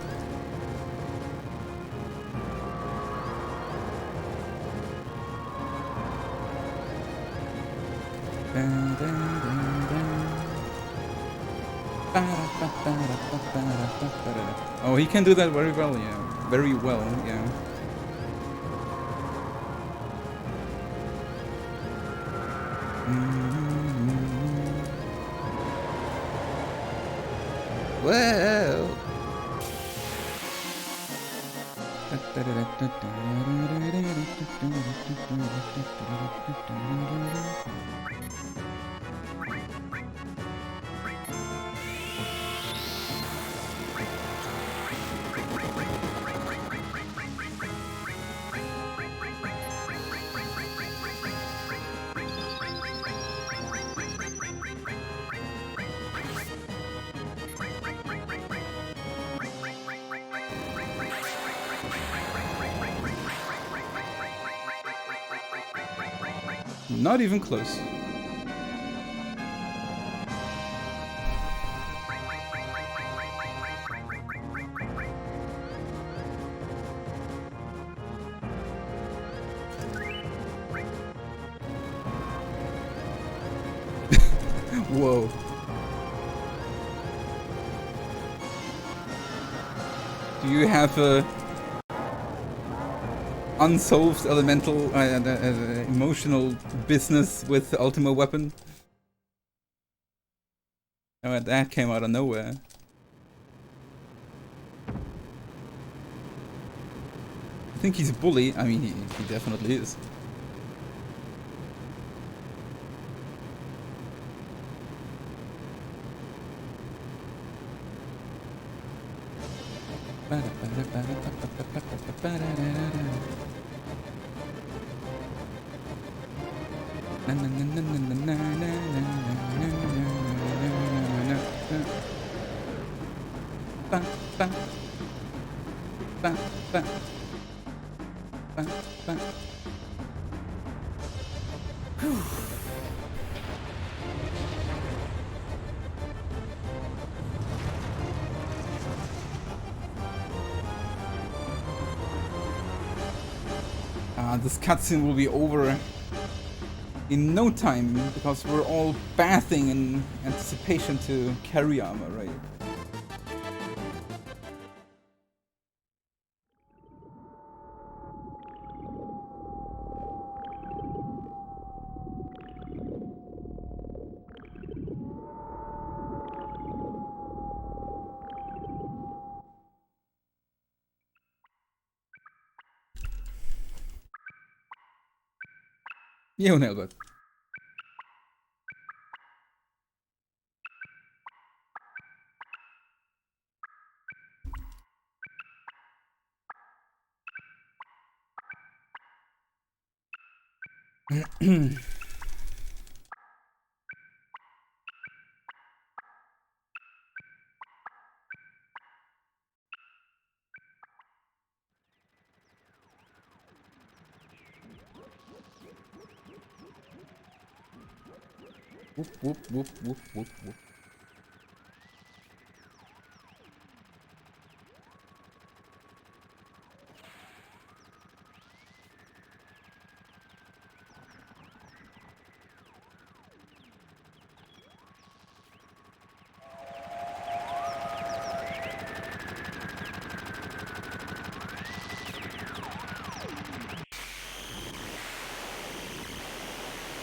Oh, he can do that very well, yeah. Very well, yeah. Whoa! Not even close. Whoa. Do you have a unsolved elemental emotional business with the Ultima weapon? Oh, that came out of nowhere. I think he's a bully. I mean, he definitely is. This cutscene will be over in no time because we're all bathing in anticipation to carry armor, right? You nailed it. Whoop, whoop, whoop, whoop, whoop, whoop.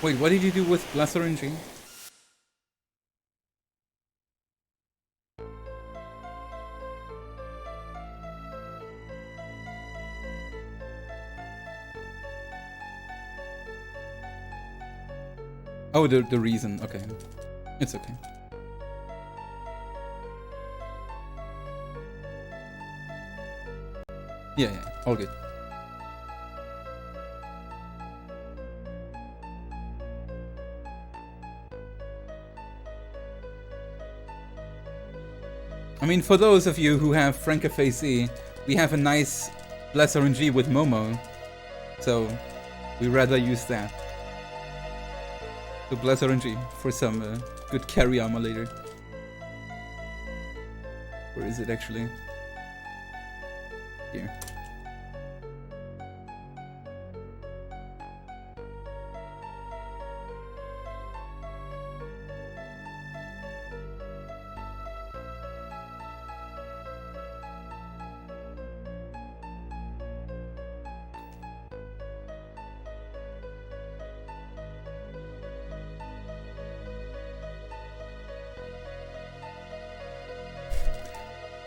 Wait, what did you do with Bless RNG? Oh, the reason. Okay. It's okay. Yeah, all good. I mean, for those of you who have Franca-Face, we have a nice Bless RNG with Momo, so we rather use that. So Bless RNG for some good carry armor later. Where is it actually? Here.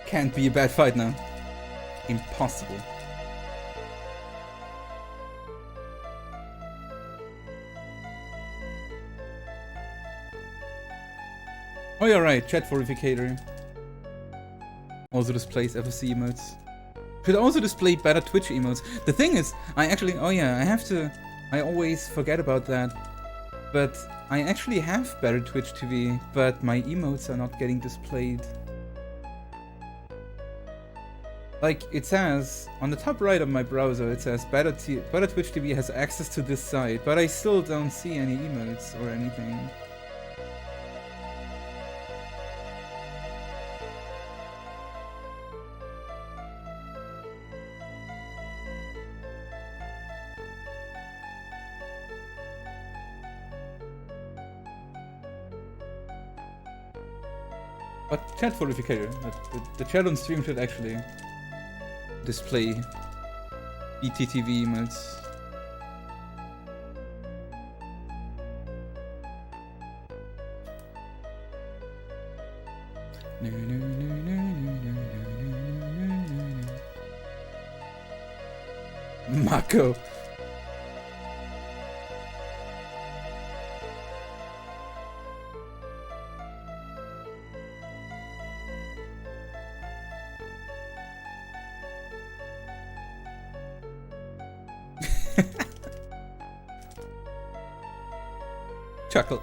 Can't be a bad fight now. Impossible. Oh, you're right. Chat verificator. Also displays FFC emotes. Should also display better Twitch emotes. The thing is, I actually... Oh yeah, I have to... I always forget about that. But I actually have better Twitch TV, but my emotes are not getting displayed. Like, it says, on the top right of my browser, it says, better Twitch TV has access to this site, but I still don't see any emotes or anything. But chat verificator, the chat on stream should actually display BTTV emotes. Mako. chuckle.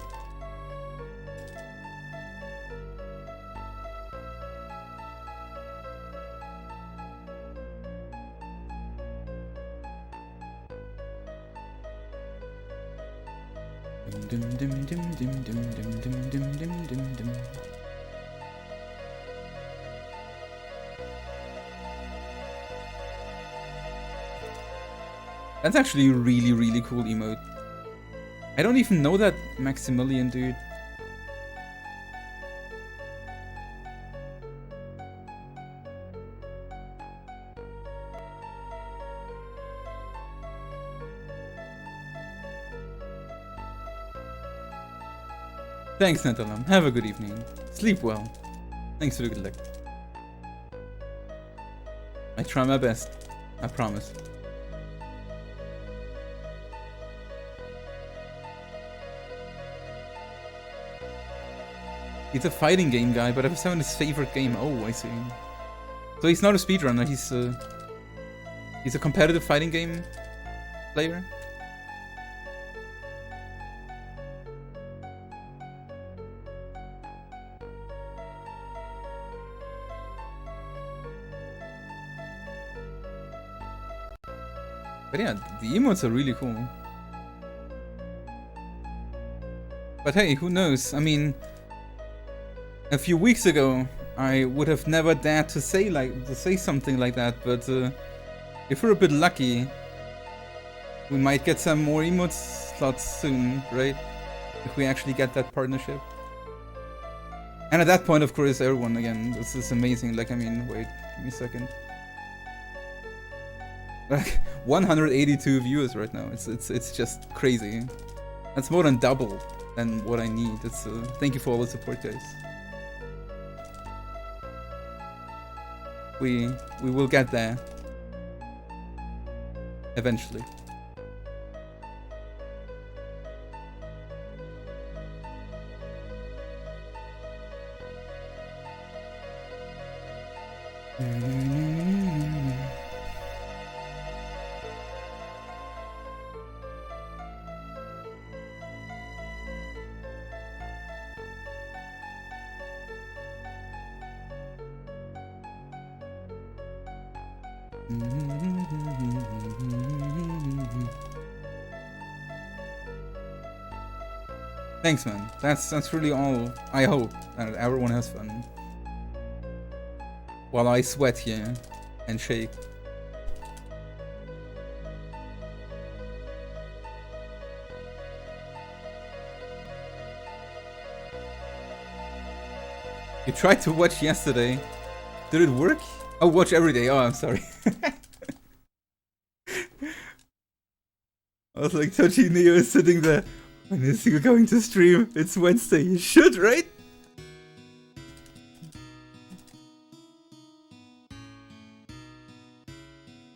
That's actually a really, really cool emote. I don't even know that Maximilian dude. Thanks, Natalam. Have a good evening. Sleep well. Thanks for the good luck. I try my best. I promise. He's a fighting game guy, but I've found his favorite game. Oh, I see. So he's not a speedrunner. He's a competitive fighting game player. But yeah, the emotes are really cool. But hey, who knows? I mean, a few weeks ago, I would have never dared to say something like that. But if we're a bit lucky, we might get some more emote slots soon, right? If we actually get that partnership. And at that point, of course, everyone again. This is amazing. Like, I mean, wait, give me a second. Like 182 viewers right now. It's just crazy. That's more than double than what I need. It's thank you for all the support, guys. We will get there eventually. Thanks, man. That's really all. I hope that everyone has fun while I sweat here and shake. You tried to watch yesterday. Did it work? Oh, watch every day. Oh, I'm sorry. I was like, Tochi Neo is sitting there. When is he going to stream? It's Wednesday. You should, right?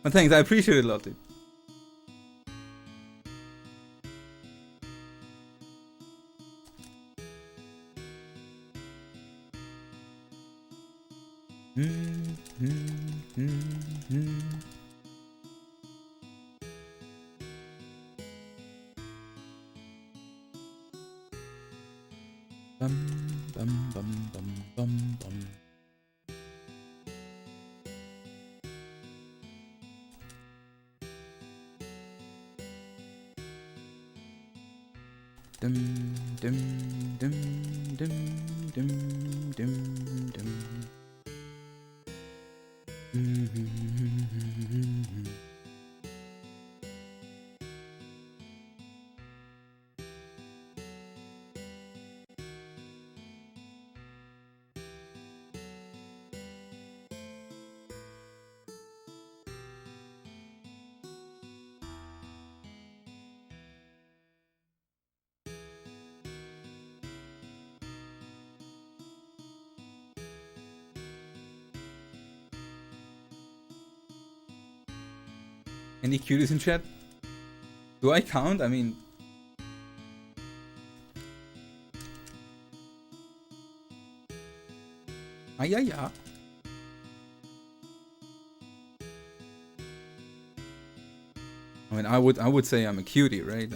But thanks, I appreciate it a lot, dude. Bum bum bum bum bum bum. Dum dum dum dum dum dum dum. Any cuties in chat? Do I count? I mean... yeah. I mean, I would say I'm a cutie, right?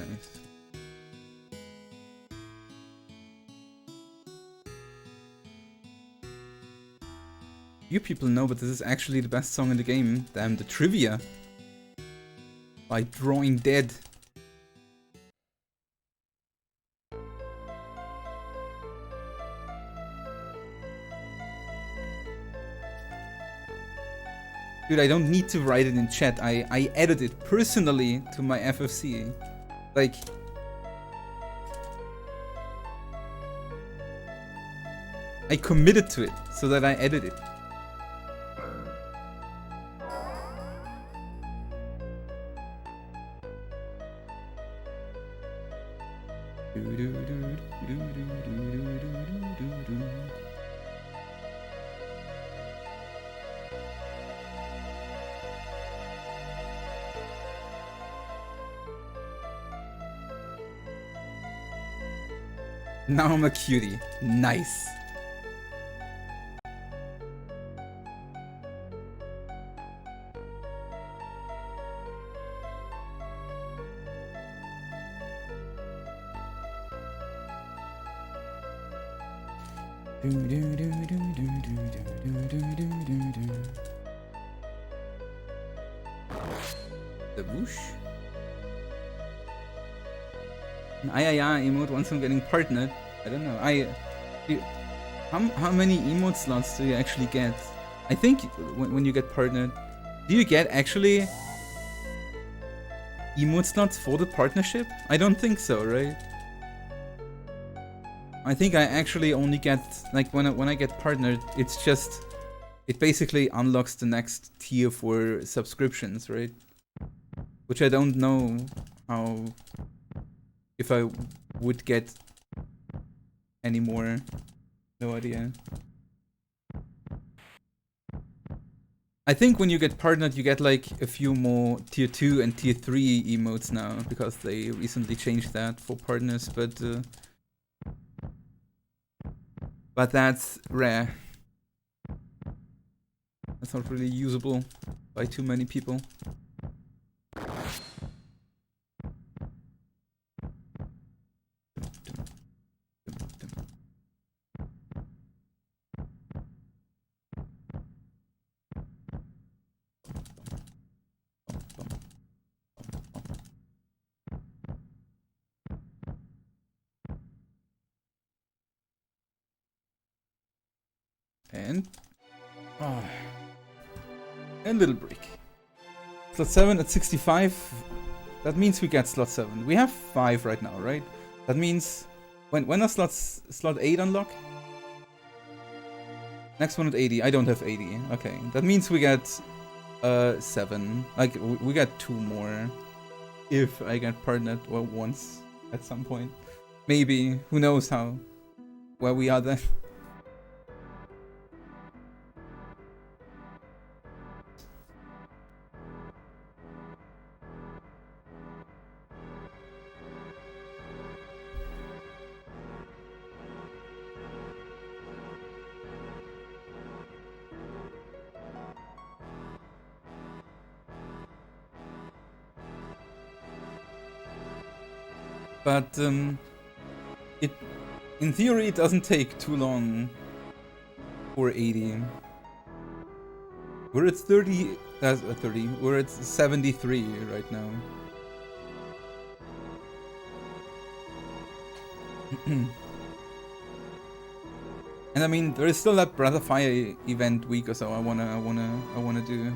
You people know, but this is actually the best song in the game. Damn, the trivia. By Drawing Dead. Dude, I don't need to write it in chat. I added it personally to my FFC. Like... I committed to it, so that I edit it. Now I'm a cutie. Nice. The whoosh. An ayaya emote once I'm getting partnered. I don't know. How many emote slots do you actually get? I think when you get partnered, do you get actually emote slots for the partnership? I don't think so, right? I think I actually only get, like, when I get partnered, it's just, it basically unlocks the next tier for subscriptions, right? Which I don't know how, if I would get any more. No idea. I think when you get partnered, you get like a few more tier 2 and tier 3 emotes now, because they recently changed that for partners, but that's rare. That's not really usable by too many people. And little break. Slot 7 at 65. That means we get slot 7. We have 5 right now, right? That means when does slot 8 unlock? Next one at 80. I don't have 80. Okay, that means we get 7. Like we get 2 more if I get partnered once at some point. Maybe. Who knows where we are then. But in theory, it doesn't take too long for 80. We're at 30. That's 30. We're at 73 right now. And I mean, there is still that Breath of Fire event week or so. I wanna do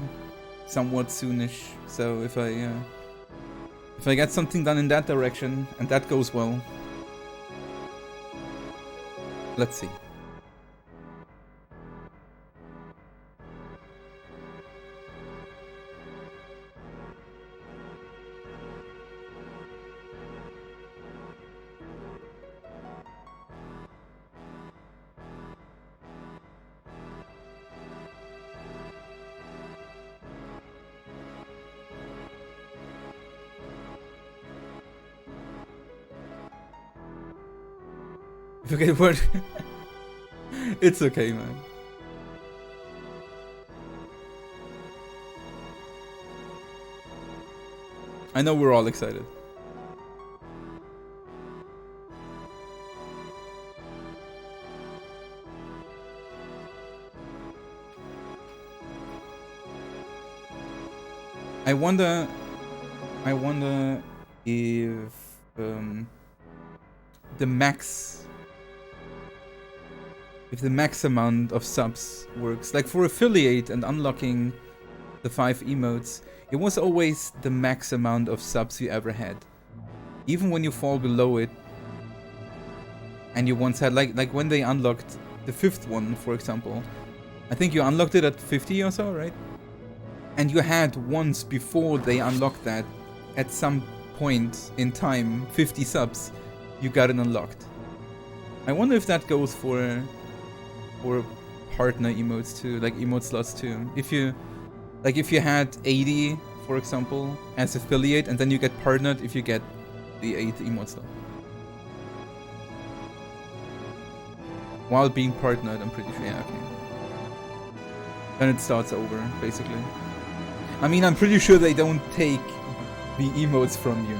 somewhat soonish. So if I get something done in that direction, and that goes well, let's see. Forget what. It's okay, man. I know we're all excited. I wonder if the max amount of subs works. Like for affiliate and unlocking the 5 emotes, it was always the max amount of subs you ever had. Even when you fall below it, and you once had, like when they unlocked the 5th one, for example, I think you unlocked it at 50 or so, right? And you had once before they unlocked that, at some point in time, 50 subs, you got it unlocked. I wonder if that goes for partner emotes too, like emote slots too. If you had 80, for example, as affiliate, and then you get partnered if you get the 8th emote slot. While being partnered, I'm pretty sure, yeah, okay. Then it starts over, basically. I mean, I'm pretty sure they don't take the emotes from you.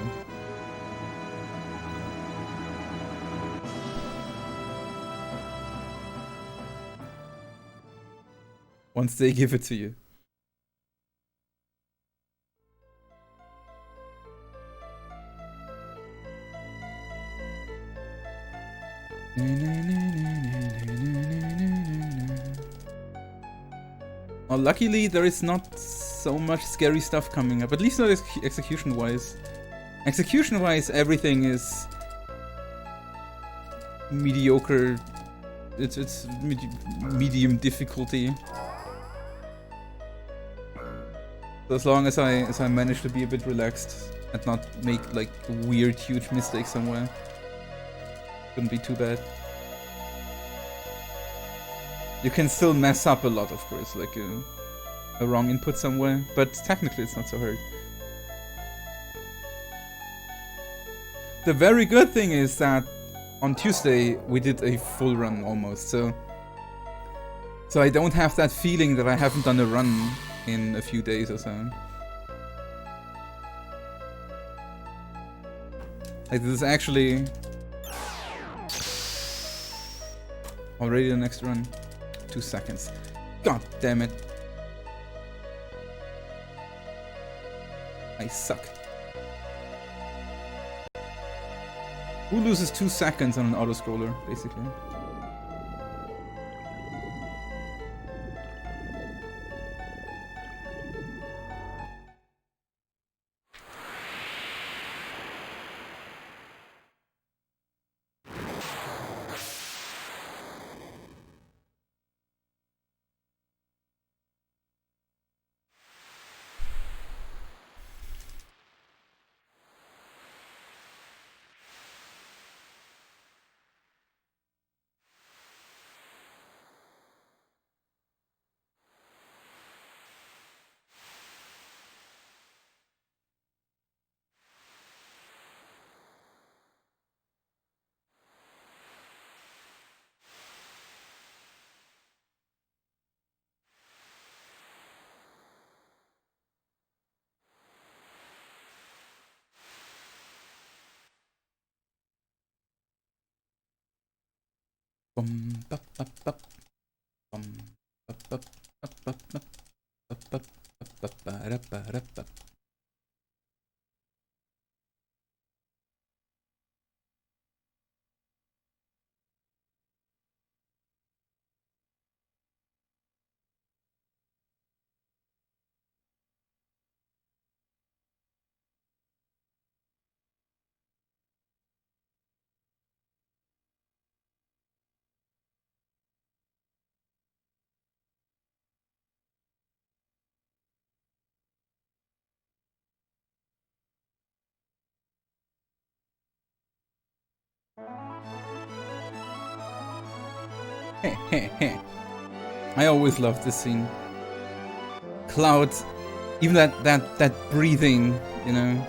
Once they give it to you. Well, luckily there is not so much scary stuff coming up, at least not execution-wise. Execution-wise, everything is mediocre. It's medium difficulty. So as long as I manage to be a bit relaxed and not make like weird huge mistakes somewhere, shouldn't be too bad. You can still mess up a lot, of course, like a wrong input somewhere, but technically it's not so hard. The very good thing is that on Tuesday we did a full run almost, so I don't have that feeling that I haven't done a run in a few days or so. Like, this is actually already the next run. 2 seconds. God damn it. I suck. Who loses 2 seconds on an auto-scroller, basically? I always loved this scene. Cloud, even that breathing, you know,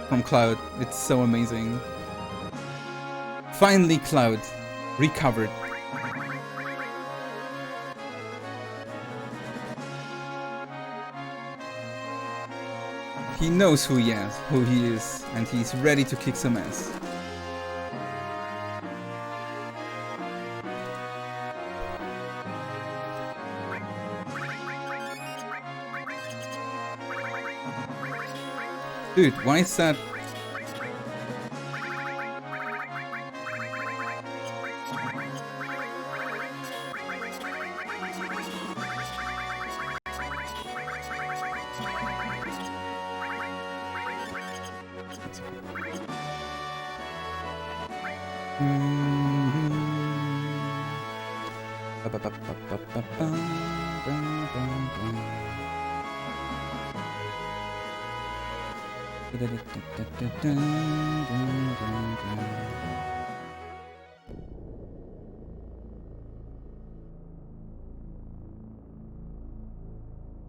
from Cloud, it's so amazing. Finally, Cloud recovered. He knows who he is, and he's ready to kick some ass. Dude, why is that?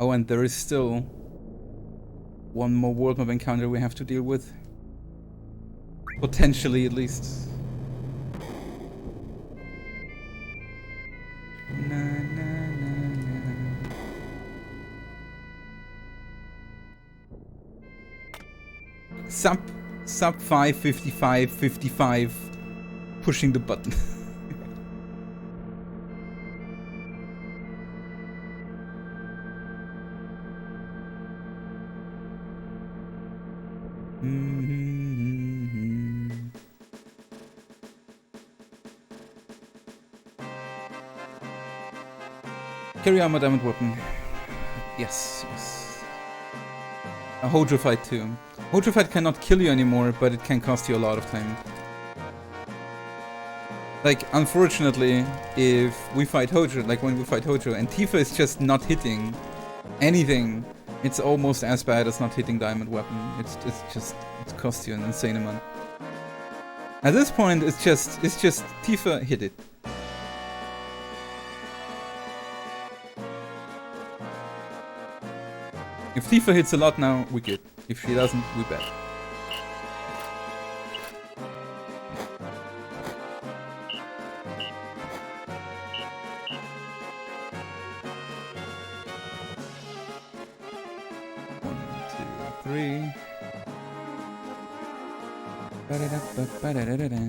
Oh, and there is still one more world map encounter we have to deal with. Potentially, at least. Na, na, na, na. Sub 555 55 pushing the button. Carry armor diamond weapon. Yes, yes. A Hojo fight too. Hojo fight cannot kill you anymore, but it can cost you a lot of time. Like, unfortunately, if we fight Hojo, like when we fight Hojo, and Tifa is just not hitting anything, it's almost as bad as not hitting diamond weapon. It costs you an insane amount. At this point, it's just Tifa hit it. If Tifa hits a lot now, we good. If she doesn't, we bad. One, two, three. Ba-da-da-ba-ba-da-da-da-da.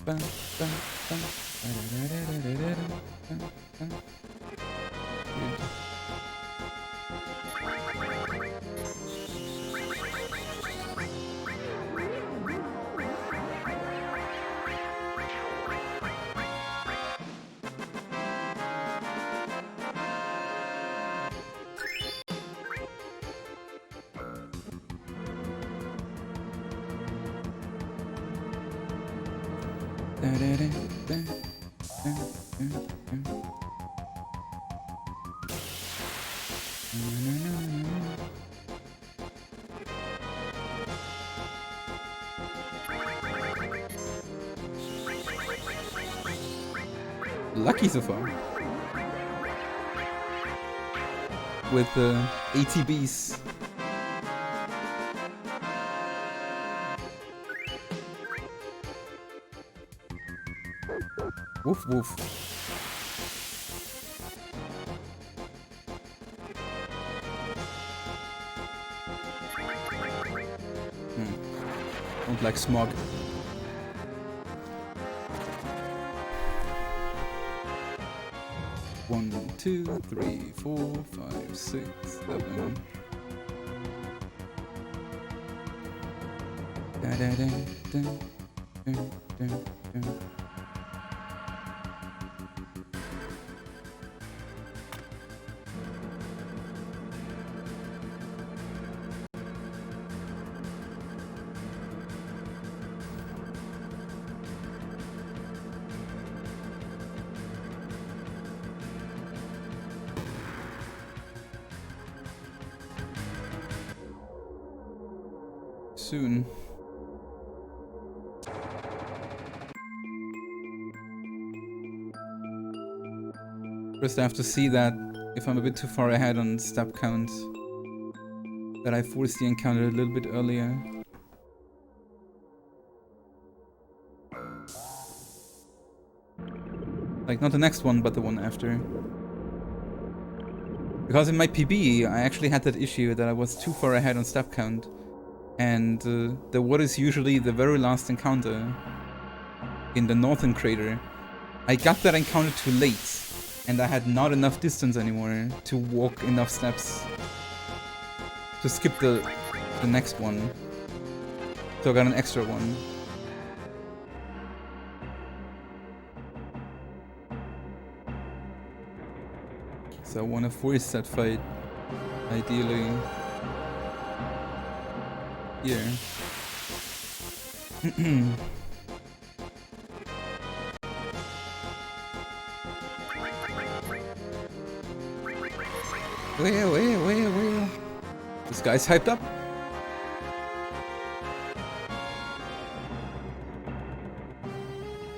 Ba, ba, ba. Lucky so far. With the ATBs. Woof woof. Don't like smog. One, two, three, 4, 5, 6, 7. Da da da da da da da. Soon. First I have to see that if I'm a bit too far ahead on step count, that I force the encounter a little bit earlier. Like not the next one, but the one after. Because in my PB, I actually had that issue that I was too far ahead on step count. And what is usually the very last encounter in the northern crater, I got that encounter too late. And I had not enough distance anymore to walk enough steps to skip the next one. So I got an extra one. So I want to force that fight, ideally. Here. Wait. This guy's hyped up.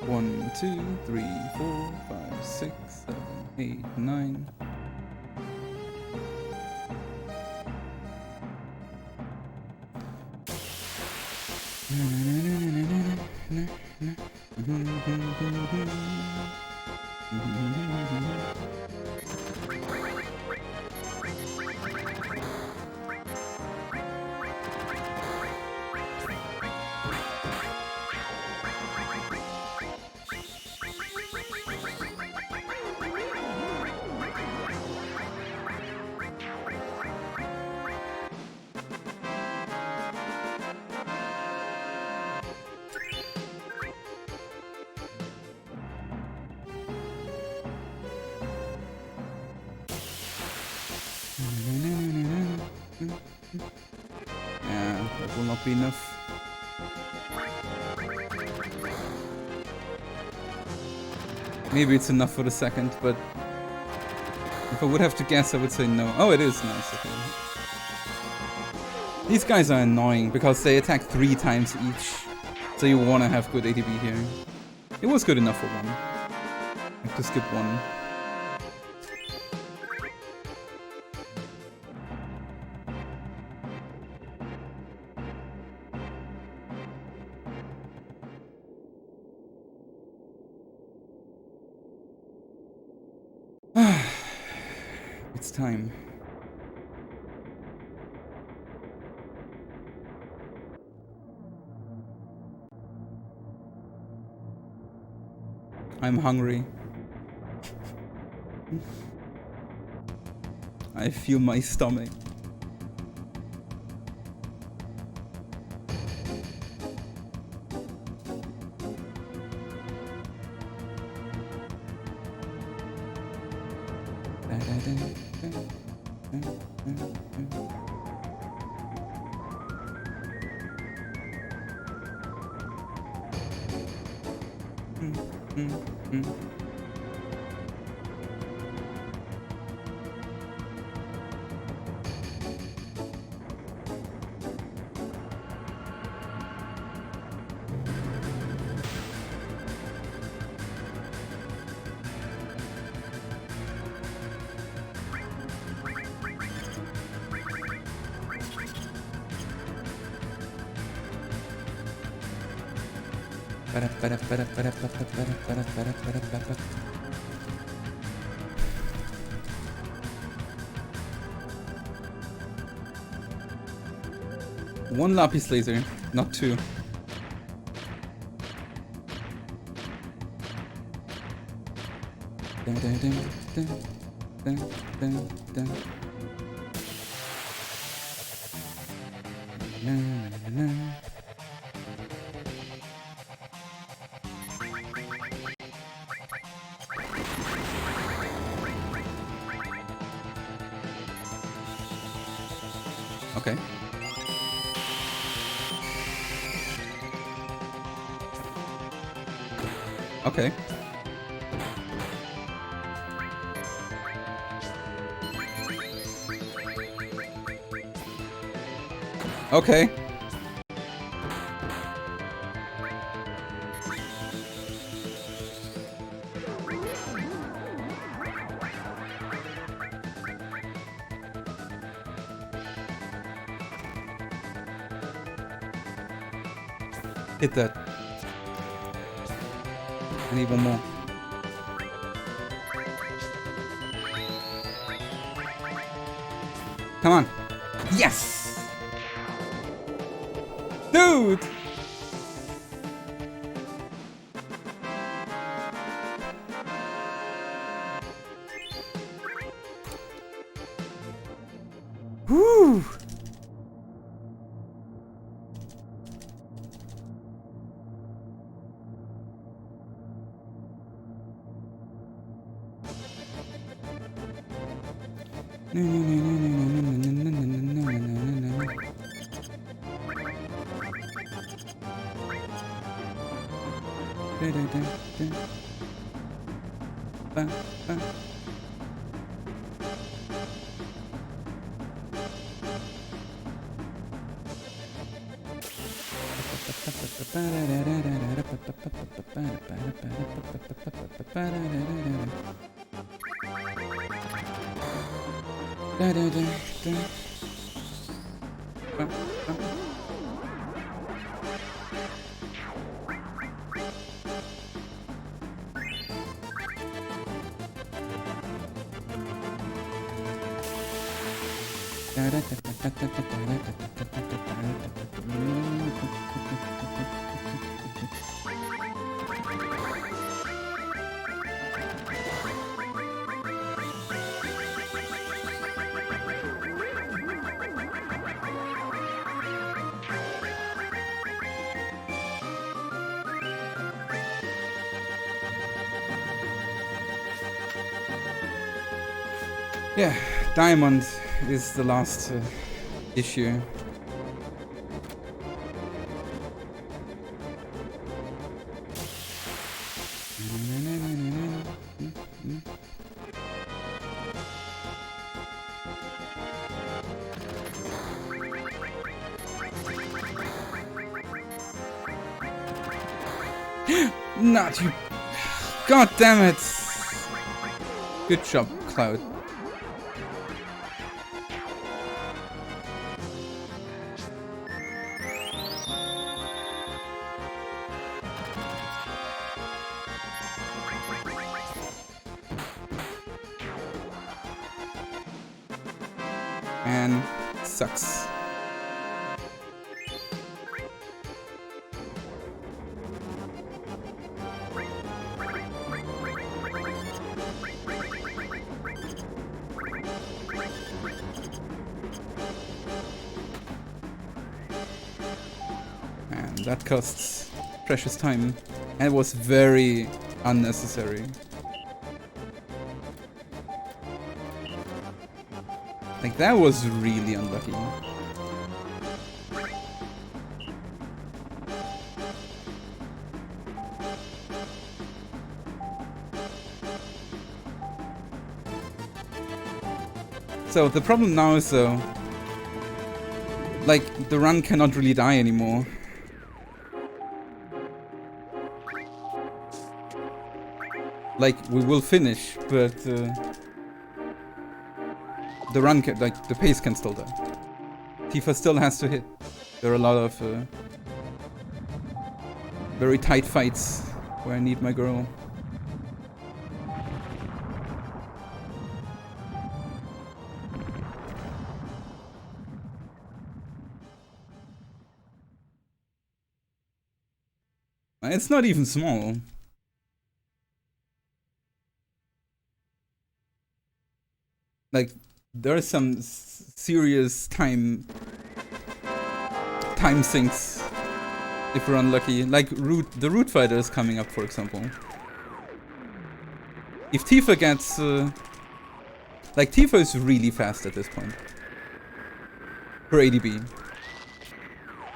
One, two, three, 4, 5, 6, 7, 8, 9. Yeah, that will not be enough. Maybe it's enough for the second, but if I would have to guess, I would say no. Oh, it is nice. Okay. These guys are annoying because they attack 3 times each, so you want to have good ATB here. It was good enough for one. I have to skip one. It's time. I'm hungry. I feel my stomach. One lapis laser, not 2. Okay. Okay. Okay. Hit that. I need one more. Come on. Yes! Dude! Woo! Yeah, Diamond is the last issue. Not you. God damn it. Good job, Cloud. And sucks. And that costs precious time and was very unnecessary. Like, that was really unlucky. So the problem now is though, like, the run cannot really die anymore. Like, we will finish, but the run can, like, the pace can still die. Tifa still has to hit. There are a lot of very tight fights where I need my girl. It's not even small. Like, there are some serious time sinks if we're unlucky. Like, the root fighter is coming up, for example. If Tifa gets... like, Tifa is really fast at this point. Her ADB.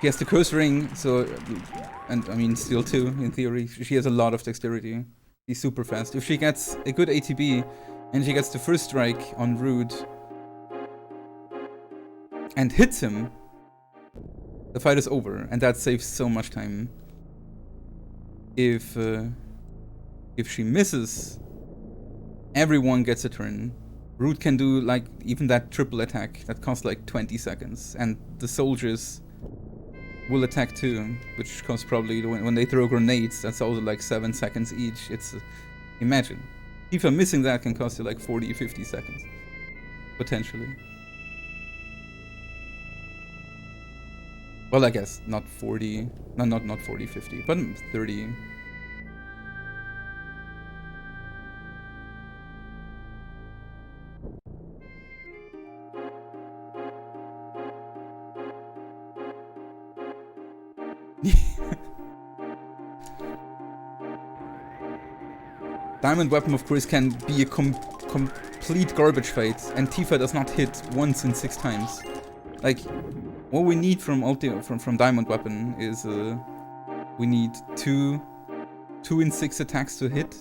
She has the curse ring, so... and, I mean, Steel too, in theory. She has a lot of dexterity. She's super fast. If she gets a good ATB, and she gets the first strike on Root, and hits him, the fight is over, and that saves so much time. If she misses, everyone gets a turn. Root can do, like, even that triple attack that costs like 20 seconds, and the soldiers will attack too, which costs probably, when they throw grenades, that's also like 7 seconds each. It's imagine. Tifa missing that can cost you like 40-50 seconds, potentially. Well, I guess not 40, no, not 40-50, but 30. Diamond weapon, of course, can be a complete garbage fight, and Tifa does not hit once in 6 times. Like, what we need from Diamond weapon is we need 2 in 6 attacks to hit.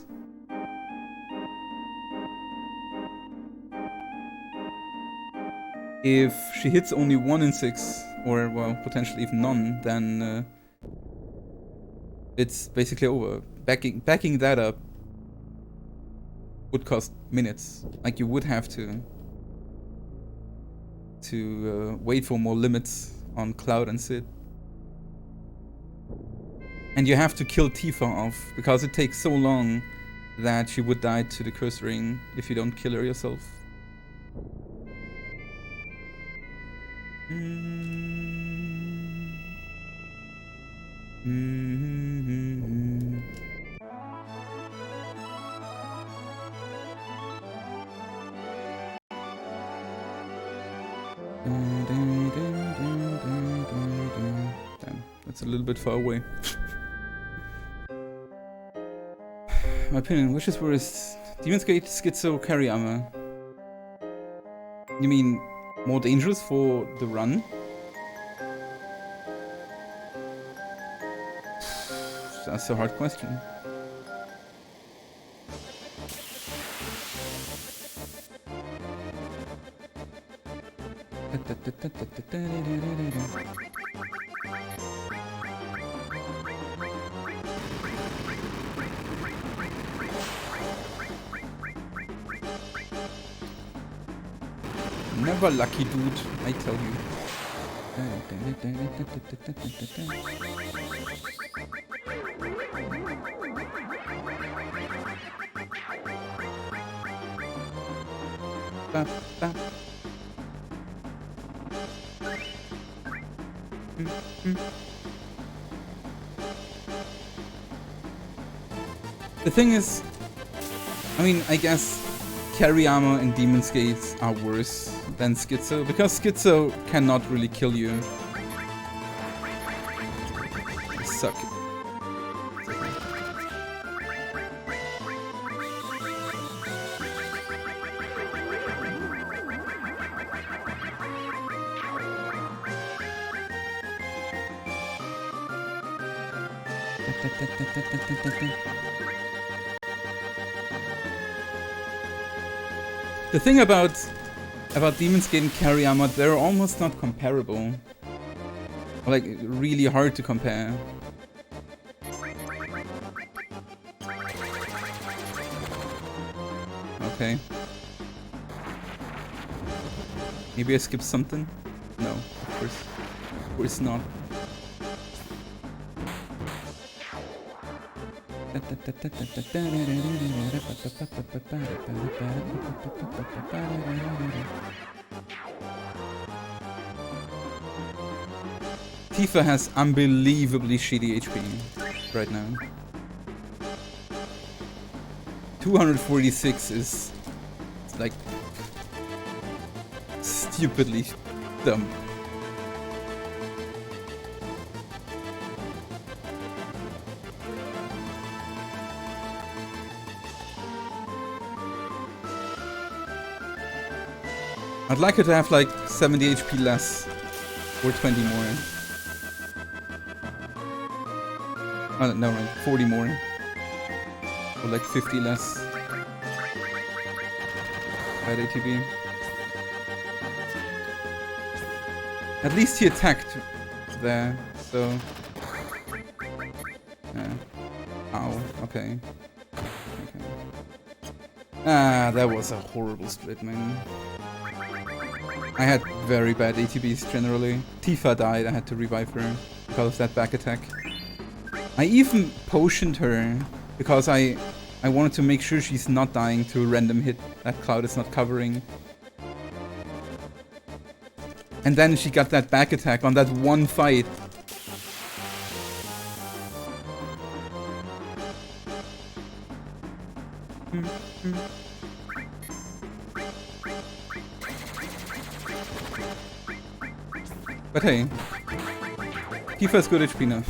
If she hits only 1 in 6, or well, potentially even none, then it's basically over. Backing that up would cost minutes. Like, you would have to wait for more limits on Cloud and Sid. And you have to kill Tifa off, because it takes so long that she would die to the curse ring if you don't kill her yourself. Damn, that's a little bit far away. My opinion, which is worse? Demon's Gate, Schizo, carry armor. You mean more dangerous for the run? That's a hard question. Never lucky, dude, I tell you. The thing is, I mean, I guess carry armor and Demon's Gates are worse than Schizo, because Schizo cannot really kill you. They suck. The thing about Demon's Gate and carry armor, they're almost not comparable. Or like, really hard to compare. Okay. Maybe I skipped something? No, of course not. Tifa has unbelievably shitty HP right now. 246 is like stupidly dumb. I'd like her to have like 70 HP less, or 20 more. Oh, no, right, 40 more. Or like 50 less. Bad ATB. At least he attacked there, so... Ow, okay. Ah, that was a horrible split, man. I had very bad ATBs generally. Tifa died, I had to revive her because of that back attack. I even potioned her because I wanted to make sure she's not dying to a random hit that Cloud is not covering. And then she got that back attack on that one fight. But hey, Tifa's good HP now.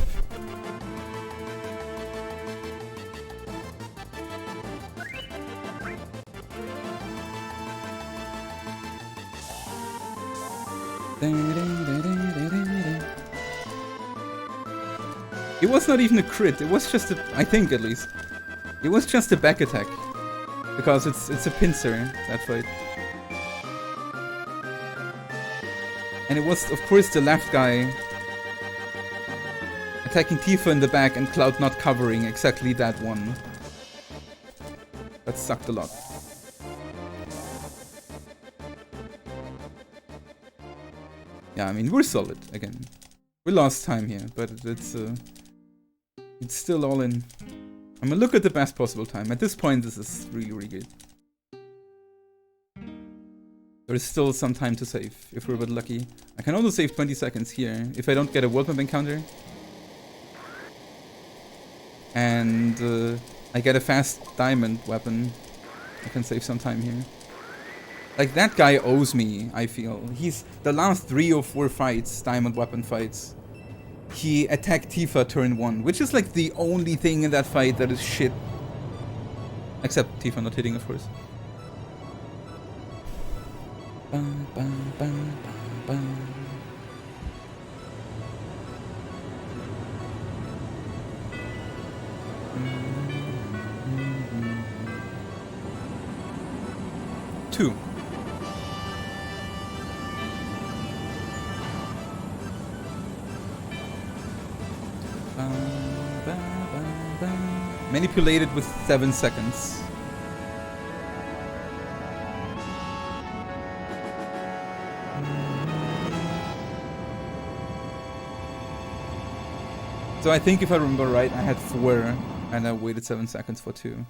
It was not even a crit, it was just a, I think at least, it was just a back attack. Because it's a pincer, that fight. And it was, of course, the left guy attacking Tifa in the back and Cloud not covering exactly that one. That sucked a lot. Yeah, I mean, we're solid, again. We lost time here, but it's still all in. I'm gonna look at the best possible time. At this point, this is really, really good. There is still some time to save, if we're a bit lucky. I can also save 20 seconds here, if I don't get a world map encounter. And I get a fast diamond weapon. I can save some time here. Like, that guy owes me, I feel. He's the last 3 or 4 fights, diamond weapon fights. He attacked Tifa turn 1, which is like the only thing in that fight that is shit. Except Tifa not hitting, of course. Bum, bum, bum, bum, bum. Two. Manipulated with 7 seconds. So I think if I remember right, I had 4 and I waited 7 seconds for 2.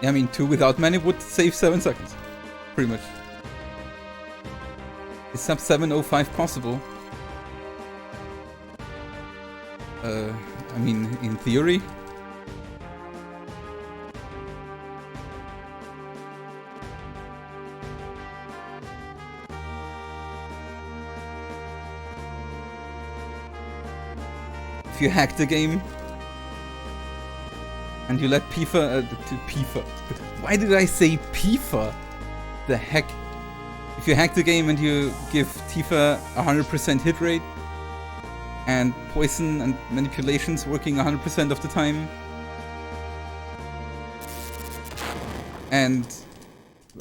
Yeah, I mean, 2 without many would save 7 seconds. Pretty much. Is sub 705 possible? I mean, in theory. If you hack the game and you let Tifa, why did I say Tifa? The heck? If you hack the game and you give Tifa 100% hit rate and poison and manipulations working 100% of the time, and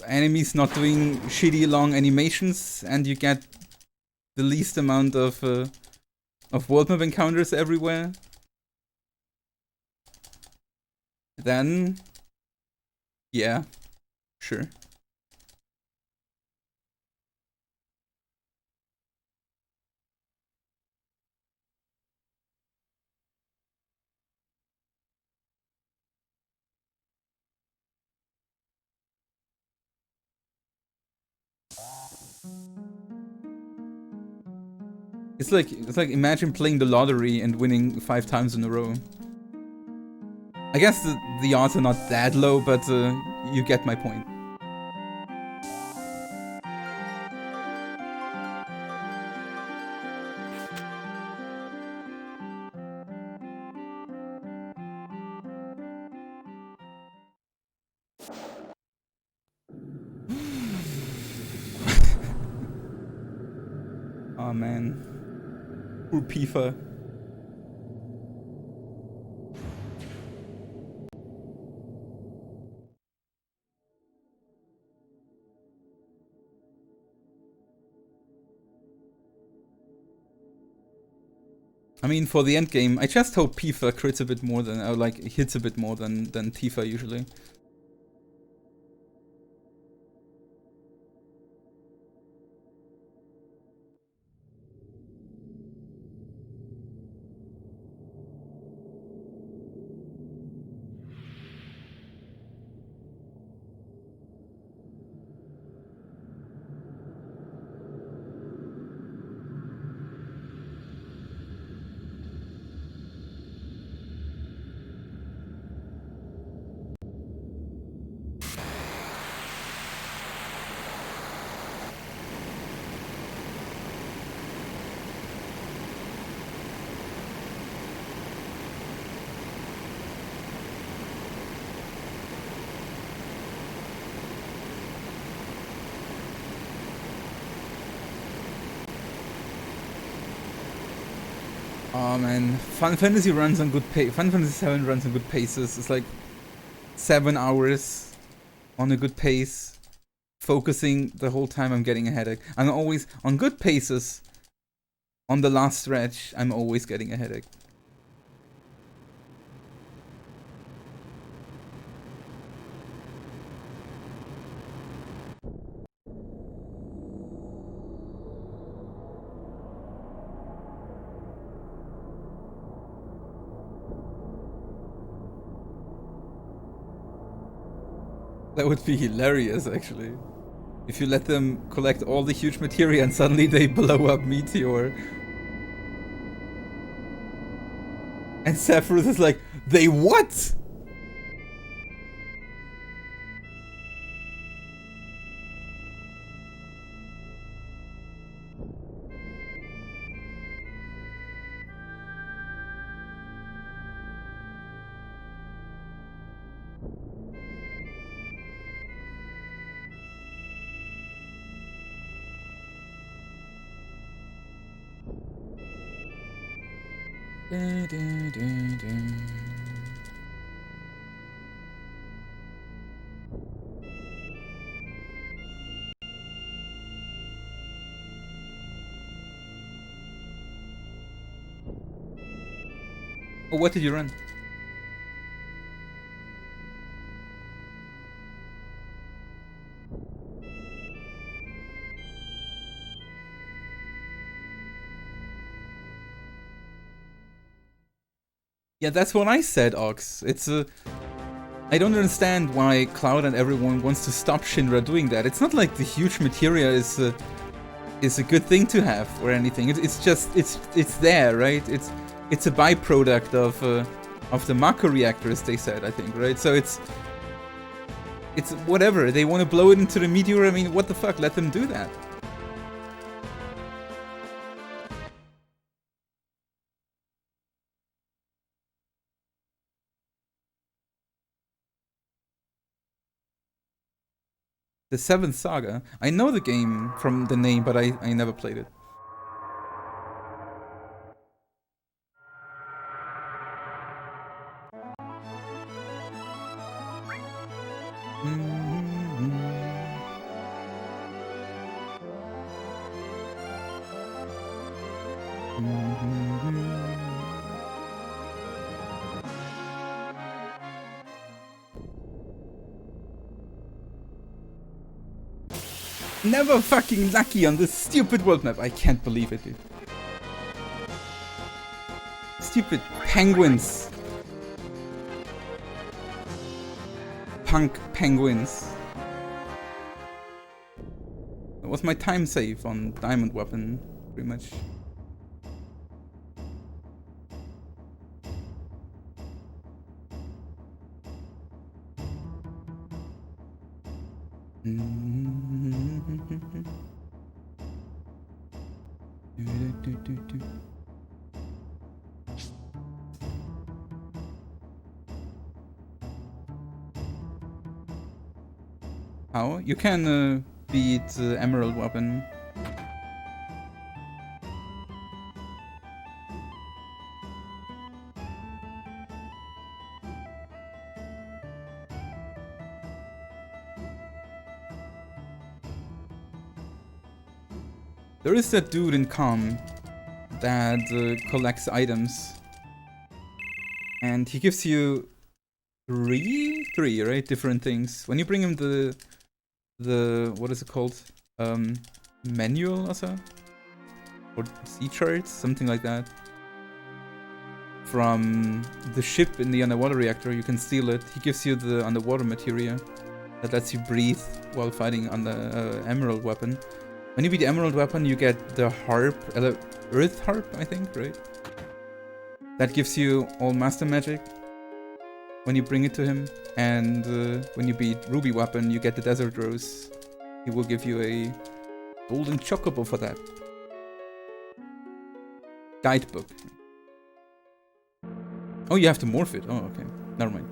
enemies not doing shitty long animations, and you get the least amount of world map encounters everywhere, then yeah, sure. It's like imagine playing the lottery and winning 5 times in a row. I guess the odds are not that low, but you get my point. Oh man. Poor Tifa. I mean, for the end game, I just hope Tifa crits a bit more than, or like hits a bit more than Tifa usually. Oh man, Final Fantasy runs on good pace. Final Fantasy VII runs on good paces. It's like 7 hours on a good pace. Focusing the whole time, I'm getting a headache. I'm always on good paces. On the last stretch, I'm always getting a headache. That would be hilarious, actually. If you let them collect all the huge materia and suddenly they blow up Meteor. And Sephiroth is like, they what? Oh, what did you run? Yeah, that's what I said, Ox. It's a... I don't understand why Cloud and everyone wants to stop Shinra doing that. It's not like the huge materia is a good thing to have or anything. It's just it's there, right? It's a byproduct of the Mako reactors, they said, I think, right? So it's whatever. They want to blow it into the meteor. I mean, what the fuck? Let them do that. The Seventh Saga. I know the game from the name, but I never played it. Never fucking lucky on this stupid world map. I can't believe it, dude. Stupid penguins. Punk penguins. That was my time save on Diamond Weapon, pretty much. How? You can beat Emerald Weapon. There is that dude in Com that collects items, and he gives you three, right? Different things. When you bring him the what is it called? Manual also? Or sea charts, something like that. From the ship in the underwater reactor, you can steal it. He gives you the underwater materia that lets you breathe while fighting on the Emerald Weapon. When you beat the Emerald Weapon, you get the harp, Earth Harp, I think, right? That gives you all Master Magic when you bring it to him. And when you beat Ruby Weapon, you get the Desert Rose. He will give you a golden chocobo for that. Guidebook. Oh, you have to morph it. Oh, okay. Never mind.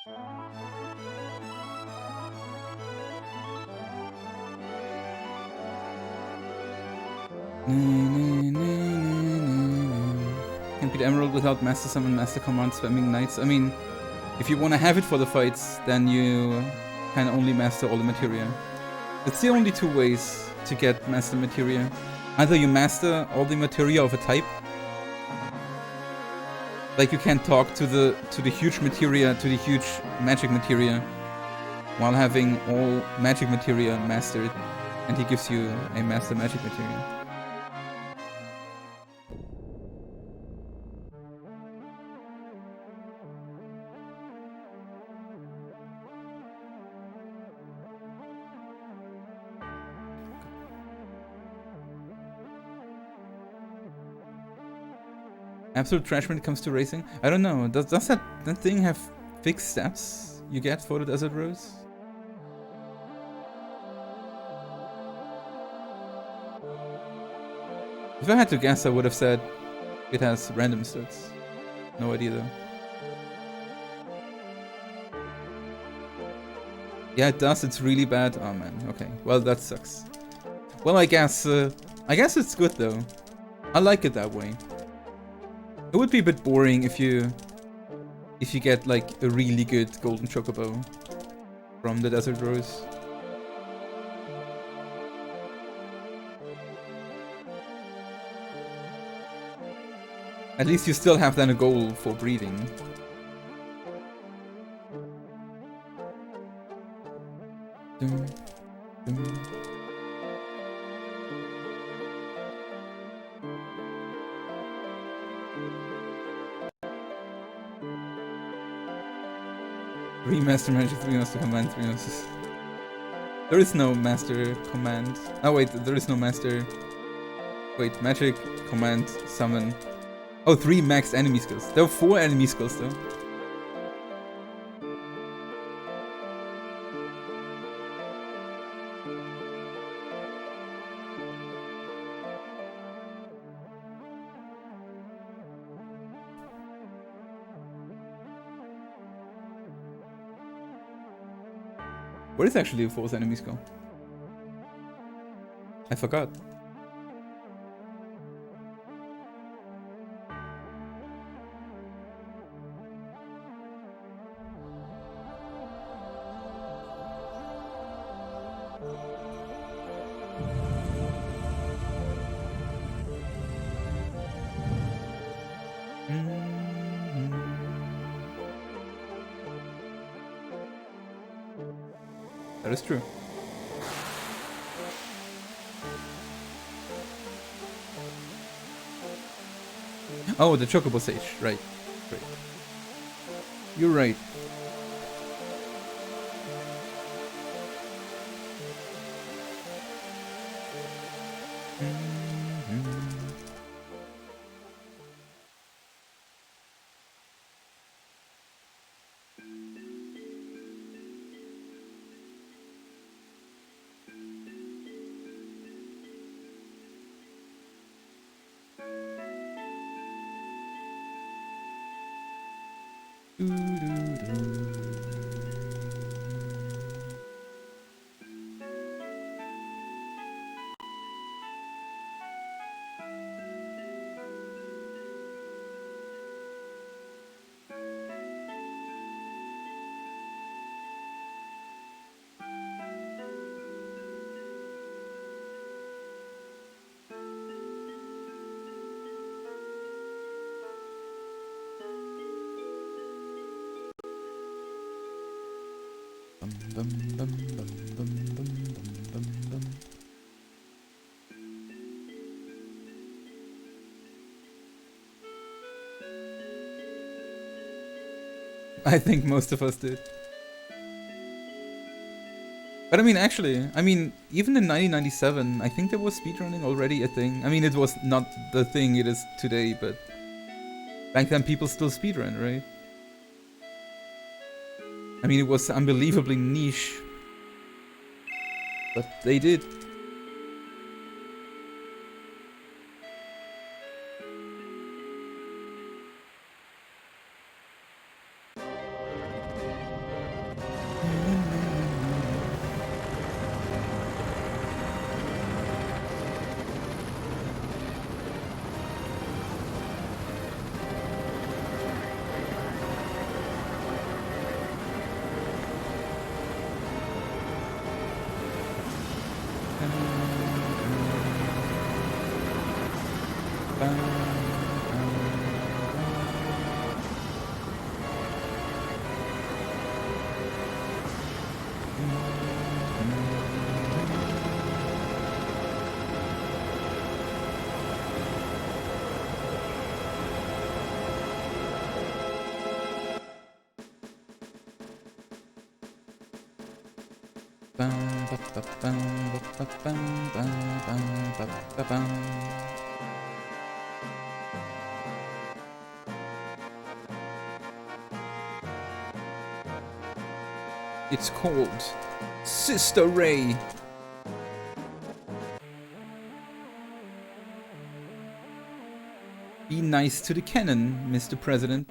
Can't beat Emerald without Master Summon, Master Command, spamming Knights. I mean, if you want to have it for the fights, then you can only master all the materia. It's the only two ways to get master materia. Either you master all the materia of a type, like you can talk to the huge materia, to the huge magic materia, while having all magic materia mastered, and he gives you a master magic materia. Absolute trash when it comes to racing. I don't know. Does that thing have fixed stats you get for the Desert Rose? If I had to guess, I would have said it has random stats. No idea though. Yeah, it does. It's really bad. Oh man. Okay. Well, that sucks. Well, I guess it's good though. I like it that way. It would be a bit boring if you get like a really good golden chocobo from the Desert Rose. At least you still have then a goal for breeding. Dum, dum. Three master magic, 3 master command, 3 master. There is no master command. Oh wait, there is no master. Wait, magic, command, summon. Oh, 3 max enemy skills. There are 4 enemy skills though. What is actually a 4th enemy skill? I forgot. That is true. Oh, the Chocobo Sage, right. Right. You're right. I think most of us did. But I mean, actually, even in 1997, I think there was speedrunning already a thing. I mean, it was not the thing it is today, but back then people still speedrun, right? I mean, it was unbelievably niche, but they did. It's called Sister Ray. Be nice to the cannon, Mr. President.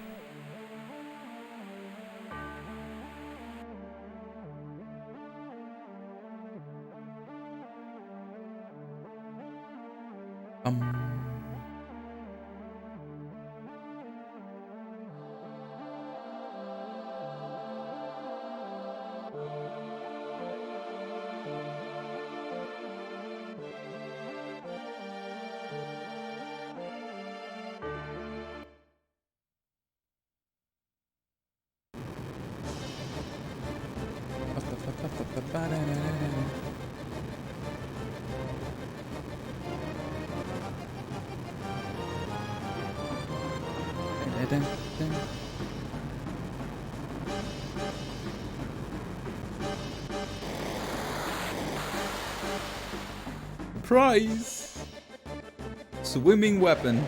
Prize! Swimming weapon.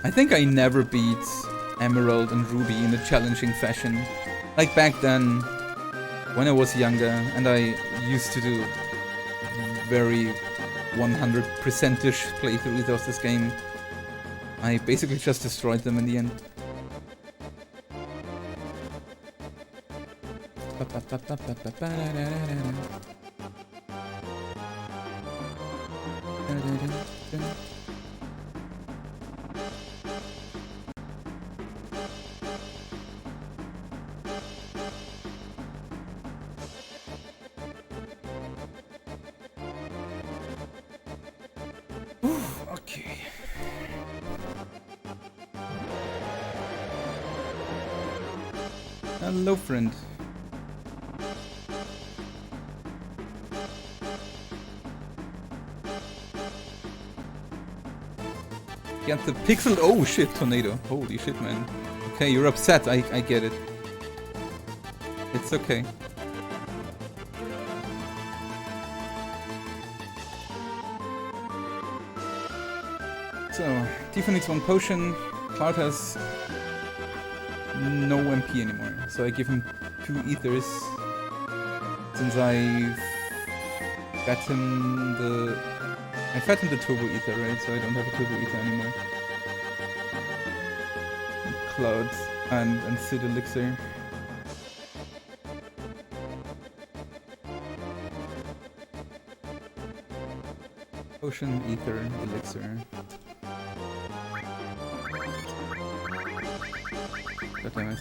I think I never beat Emerald and Ruby in a challenging fashion. Like back then, when I was younger, and I used to do very 100%-ish playthroughs of this game. I basically just destroyed them in the end. Okay. Hello, friend. Get the pixel. Oh shit, tornado. Holy shit, man. Okay, you're upset. I get it. It's okay. So, Tifa needs 1 potion. Cloud has no MP anymore. So I give him 2 ethers. Since I fed him the... I fed him the turbo ether, right? So I don't have a turbo ether anymore. Cloud and Sid elixir. Potion, ether, elixir. God damn it.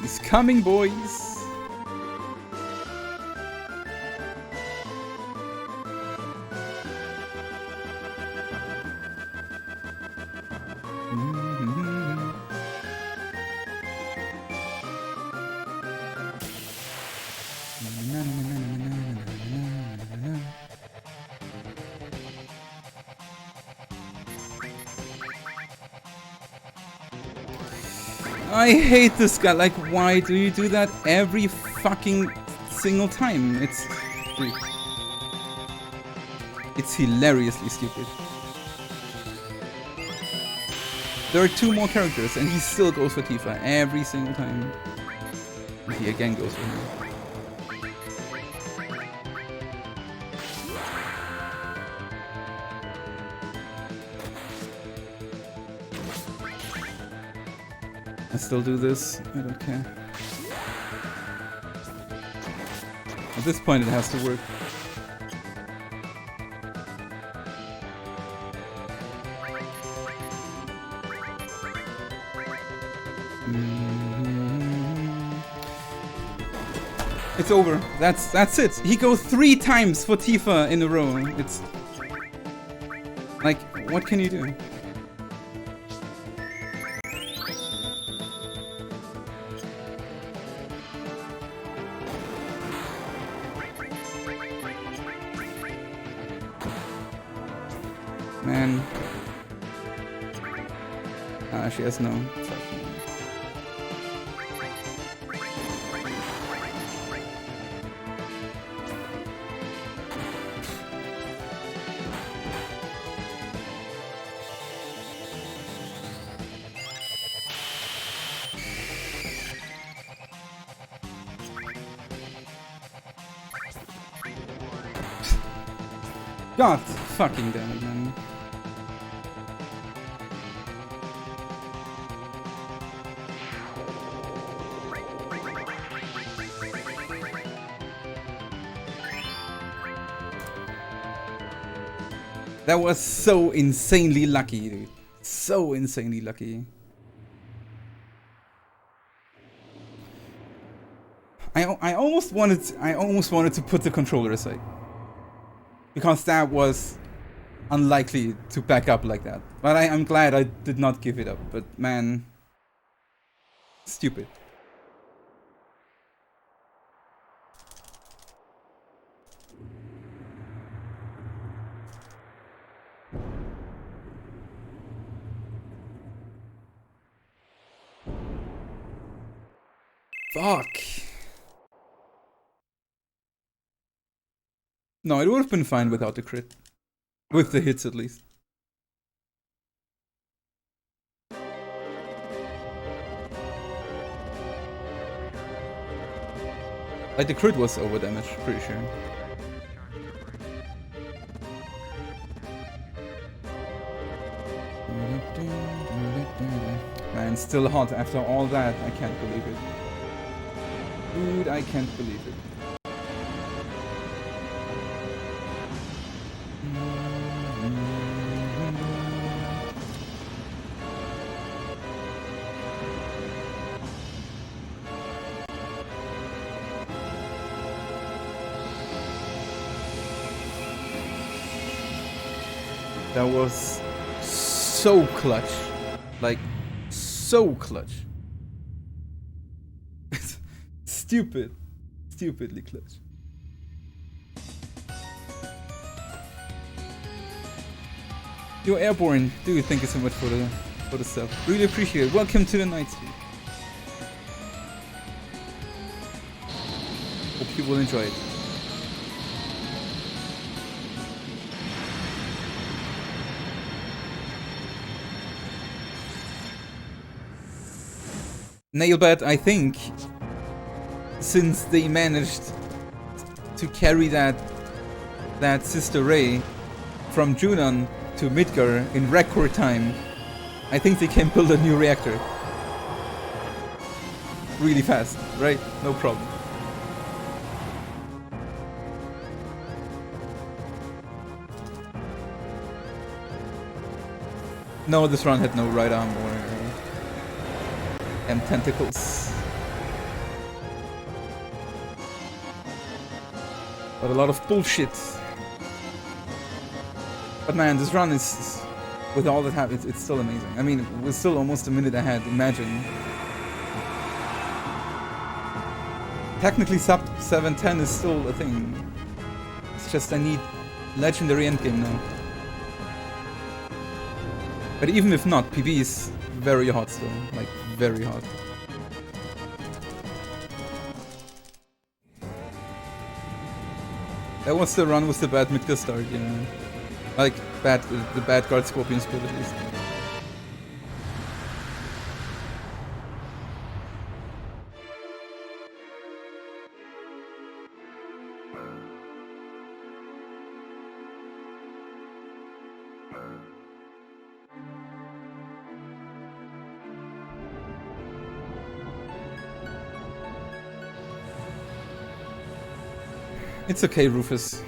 He's coming, boys! I hate this guy. Like, why do you do that every fucking single time? It's hilariously stupid. There are 2 more characters and he still goes for Tifa every single time. And he again goes for him. I still do this, I don't care. At this point it has to work. It's over. That's it. He goes 3 times for Tifa in a row. It's like, what can you do? Man. Ah, she has no. God fucking damn it, man. That was so insanely lucky, dude. So insanely lucky. I almost wanted to put the controller aside. Because that was unlikely to back up like that. But I'm glad I did not give it up. But man, stupid. Fuck. No, it would have been fine without the crit. With the hits, at least. Like, the crit was over damage, pretty sure. Man, still hot after all that. I can't believe it. Dude, I can't believe it. That was so clutch. Like, so clutch. Stupid. Stupidly clutch. You're airborne. Dude, thank you so much for the stuff. Really appreciate it. Welcome to the night stream. Hope you will enjoy it. Nailbet, I think, since they managed to carry that Sister Ray from Junon to Midgar in record time, I think they can build a new reactor. Really fast, right? No problem. No, this run had no right arm or tentacles. But a lot of bullshit. But man, this run is, with all that happened, it's still amazing. I mean, we're still almost a minute ahead, imagine. Technically sub 710 is still a thing. It's just I need legendary endgame now. But even if not, PB is very hot still. Like, very hard. That was the run with the bad mid-gear start, yeah. Like, the bad guard scorpion split at least. It's okay, Rufus.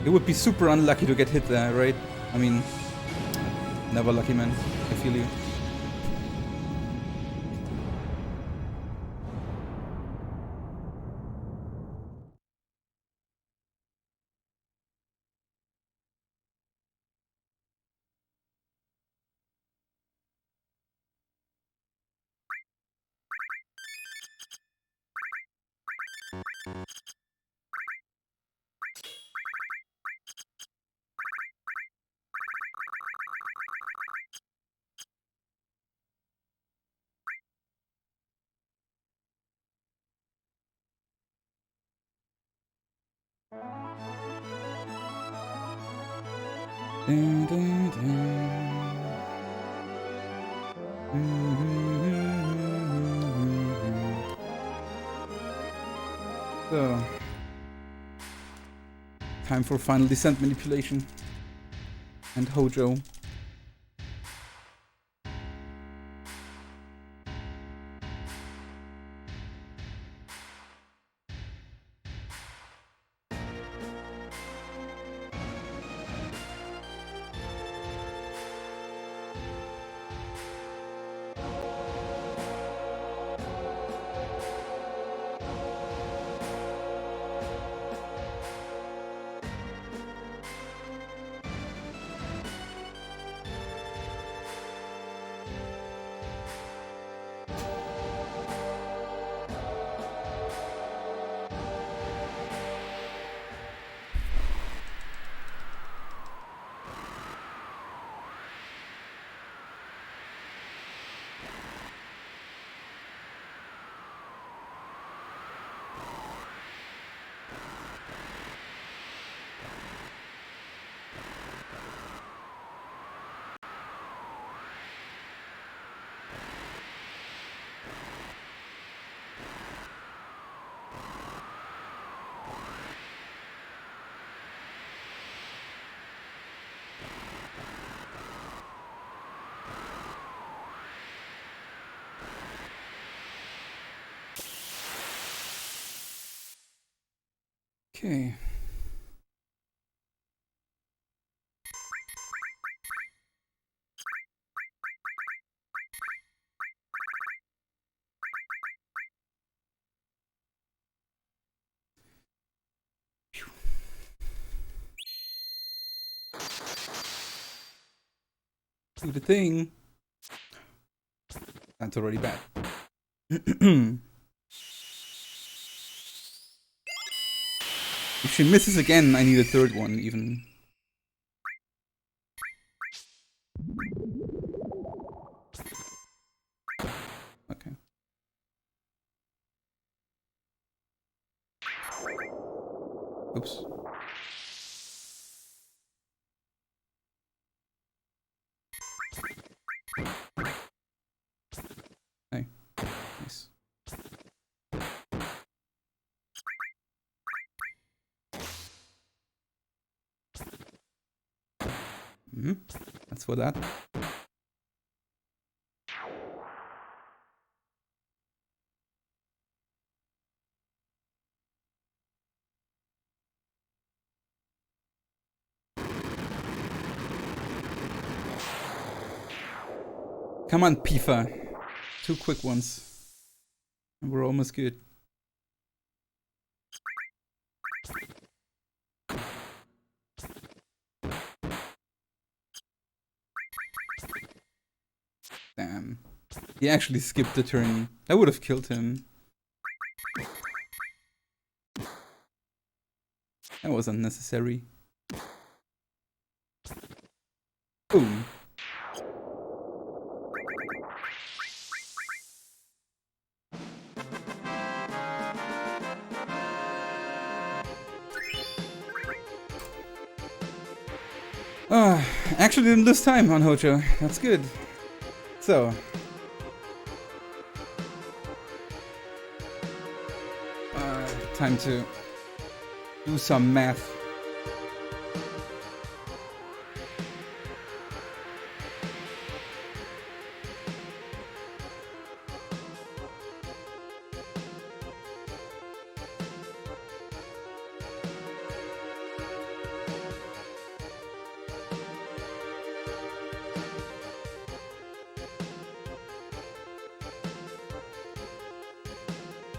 It would be super unlucky to get hit there, right? I mean, never lucky, man. I feel you. Dun, dun, dun. So, time for final descent manipulation and Hojo. Okay. Do the thing. That's already bad. If she misses again, I need a third one, even. Okay. Oops. Hey. Nice. That's for that. Come on, Tifa. 2 quick ones. And we're almost good. Damn. He actually skipped the turn. I would have killed him. That was unnecessary. Boom. Actually didn't lose time on Hojo. That's good. So. Time to do some math.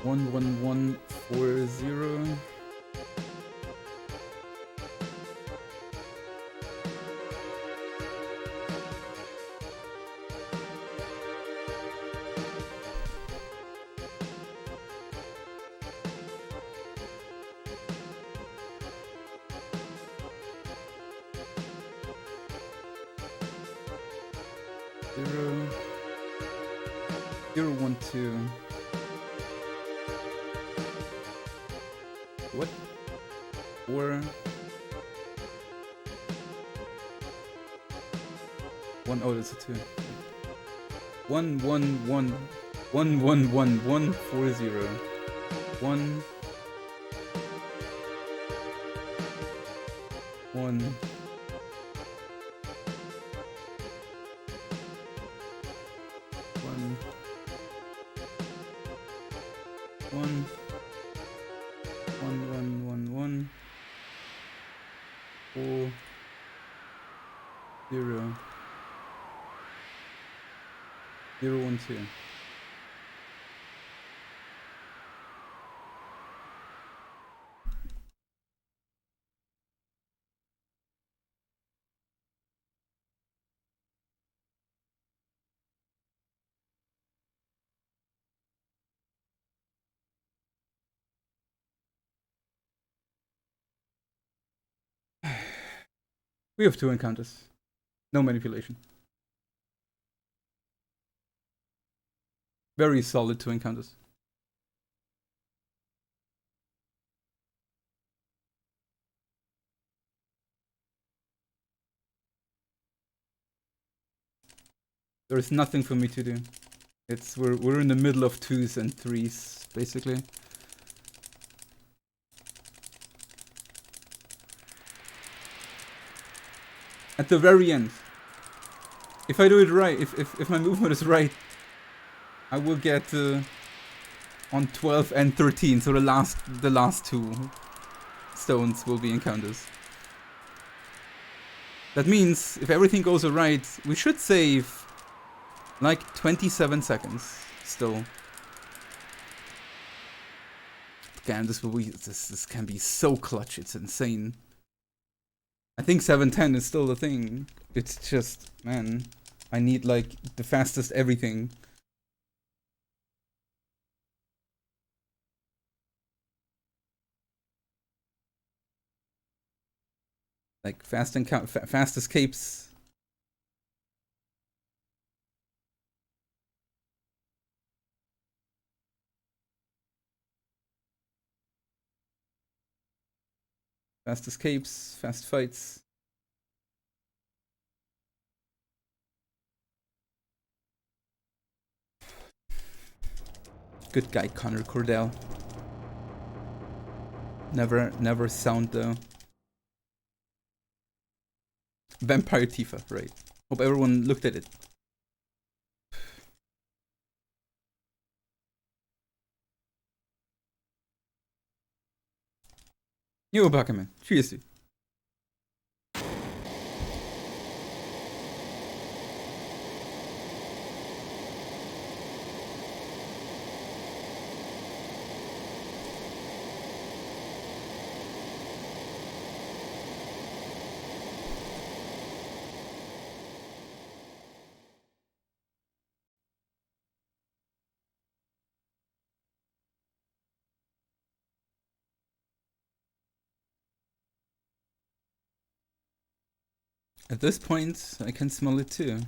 One 11140. Zero 1 2. What? 4 1. Oh, that's a 2. 1 1 1 1 1 1 1 4 0 1 1 0 1 2. We have 2 encounters. No manipulation. Very solid 2 encounters. There is nothing for me to do. It's we're in the middle of 2s and 3s basically. At the very end, if I do it right, if my movement is right, I will get on 12 and 13. So the last 2 stones will be encounters. That means if everything goes alright, we should save like 27 seconds still. Damn, this can be so clutch. It's insane. I think 710 is still the thing. It's just, man, I need like the fastest everything. Like fast escapes. Fast escapes, fast fights. Good guy, Connor Cordell. Never sound though. Vampire Tifa, right. Hope everyone looked at it. Yo, Bakaman. Cheers, dude. At this point, I can smell it too.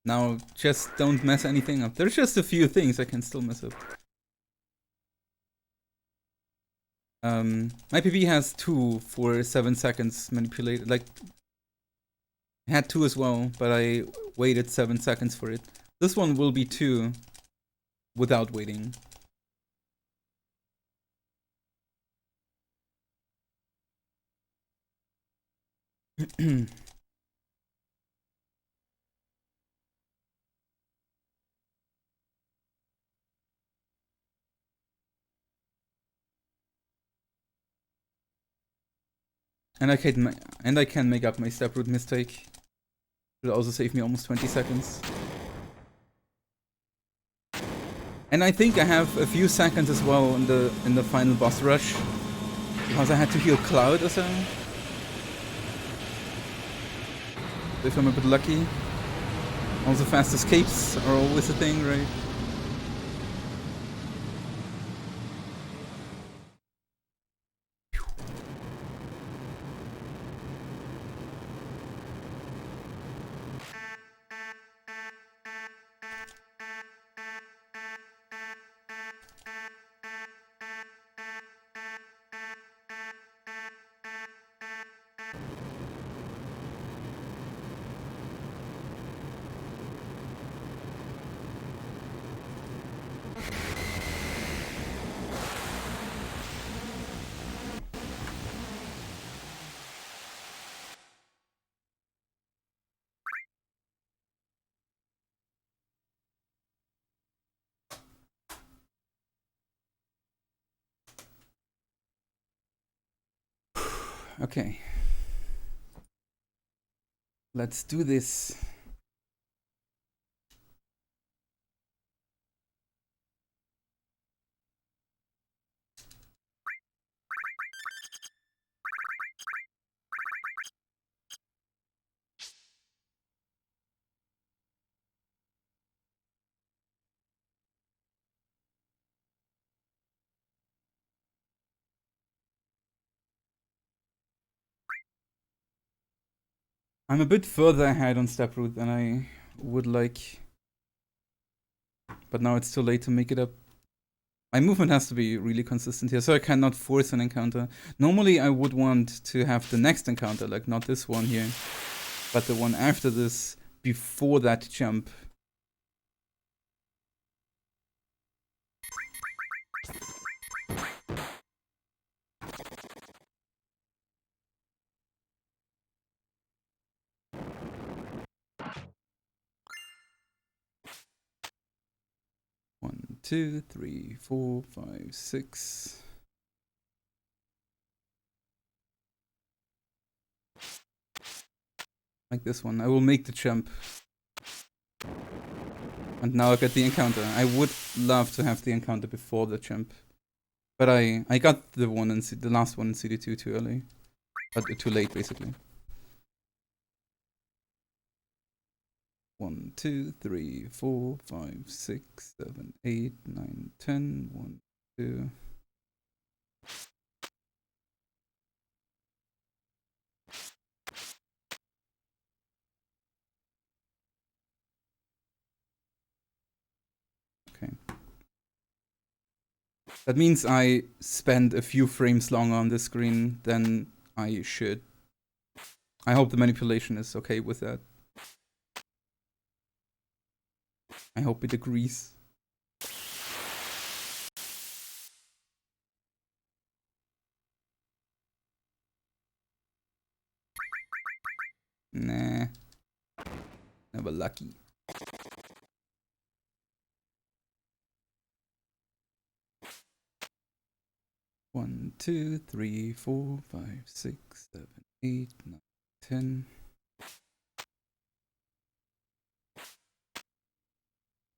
Now, just don't mess anything up. There's just a few things I can still mess up. My PV has 2 for 7 seconds manipulated. Like, had 2 as well, but I waited 7 seconds for it. This one will be 2 without waiting. And I can make up my step root mistake. It'll also save me almost 20 seconds. And I think I have a few seconds as well in the final boss rush, because I had to heal Cloud or so. If I'm a bit lucky. Also fast escapes are always a thing, right? Okay. Let's do this. I'm a bit further ahead on step root than I would like. But now it's too late to make it up. My movement has to be really consistent here, so I cannot force an encounter. Normally I would want to have the next encounter, like not this one here, but the one after this, before that jump. One, 2, 3, 4, 5, 6. Like this one. I will make the jump. And now I get the encounter. I would love to have the encounter before the jump. But I got the one in the last one in CD2 too early. But too late, basically. 1, 2, 3, 4, 5, 6, 7, 8, 9, 10. 1, 2. Okay. That means I spend a few frames longer on the screen than I should. I hope the manipulation is okay with that. I hope it agrees. Nah. Never lucky. One, 2, 3, 4, 5, 6, 7, 8, 9, 10.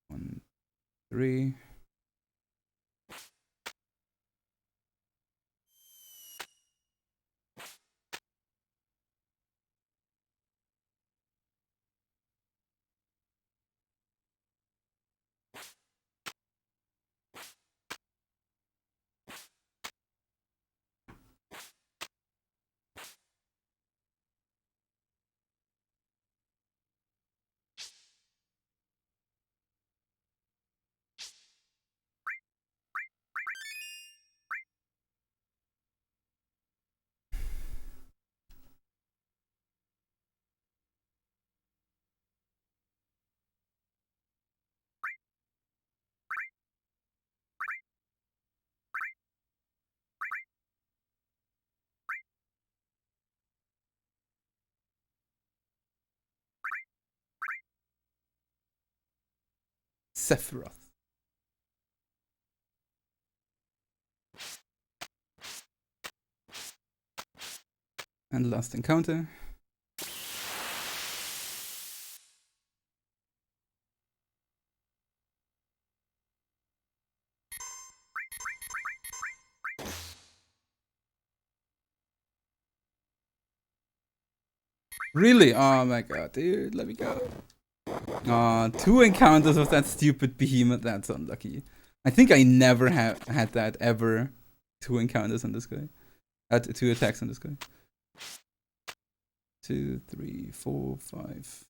1, 3. Sephiroth. And last encounter. Really? Oh my god, dude, let me go. Aw, 2 encounters of that stupid behemoth. That's unlucky. I think I never had that ever. 2 encounters on this guy. 2 attacks on this guy. 2, 3, 4, 5.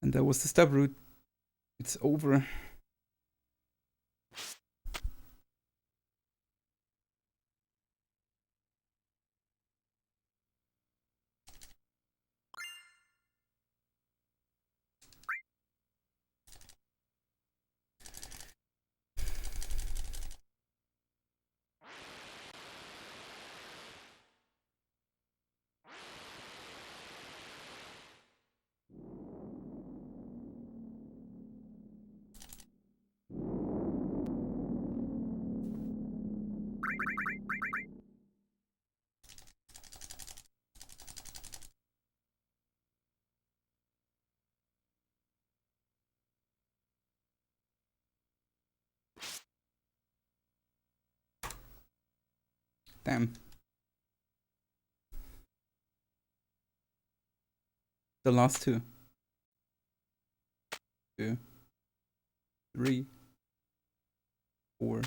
And that was the stub route. It's over. Damn. The last 2. 2, 3, 4,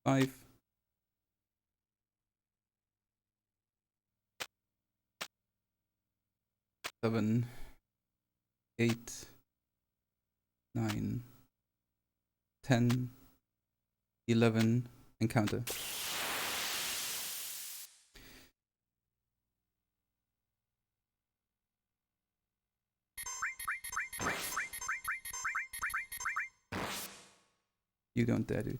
5. 7, 8, 9, 10, 11, encounter. You don't dare, dude.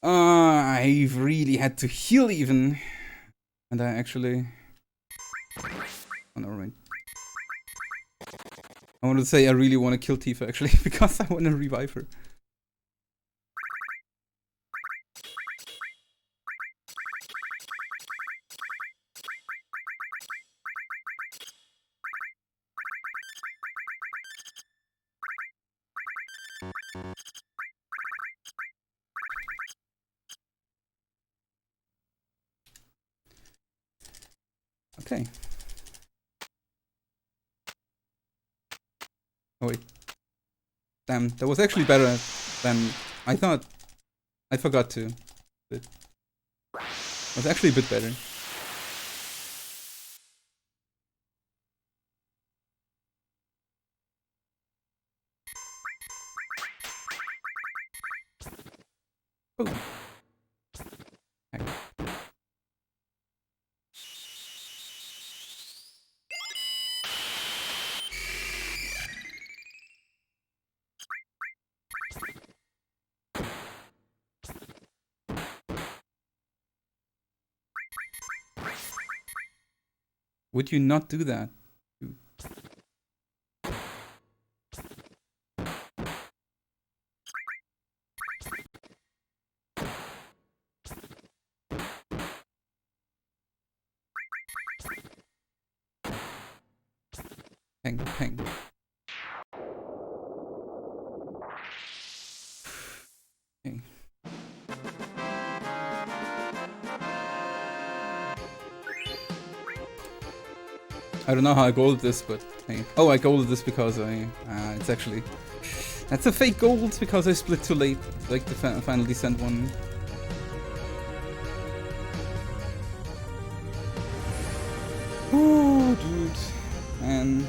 I really had to heal even. And I actually... Oh, never mind. I wanted to say I really want to kill Tifa actually, because I want to revive her. Okay. Oh wait. Damn, that was actually better than I thought. I forgot to. It was actually a bit better. Oh. Heck. Would you not do that? Ping, ping. Okay. I don't know how I golded this, but hey. Oh, I golded this because it's actually That's a fake gold because I split too late, like the final descent one. Ooh, dude. Man.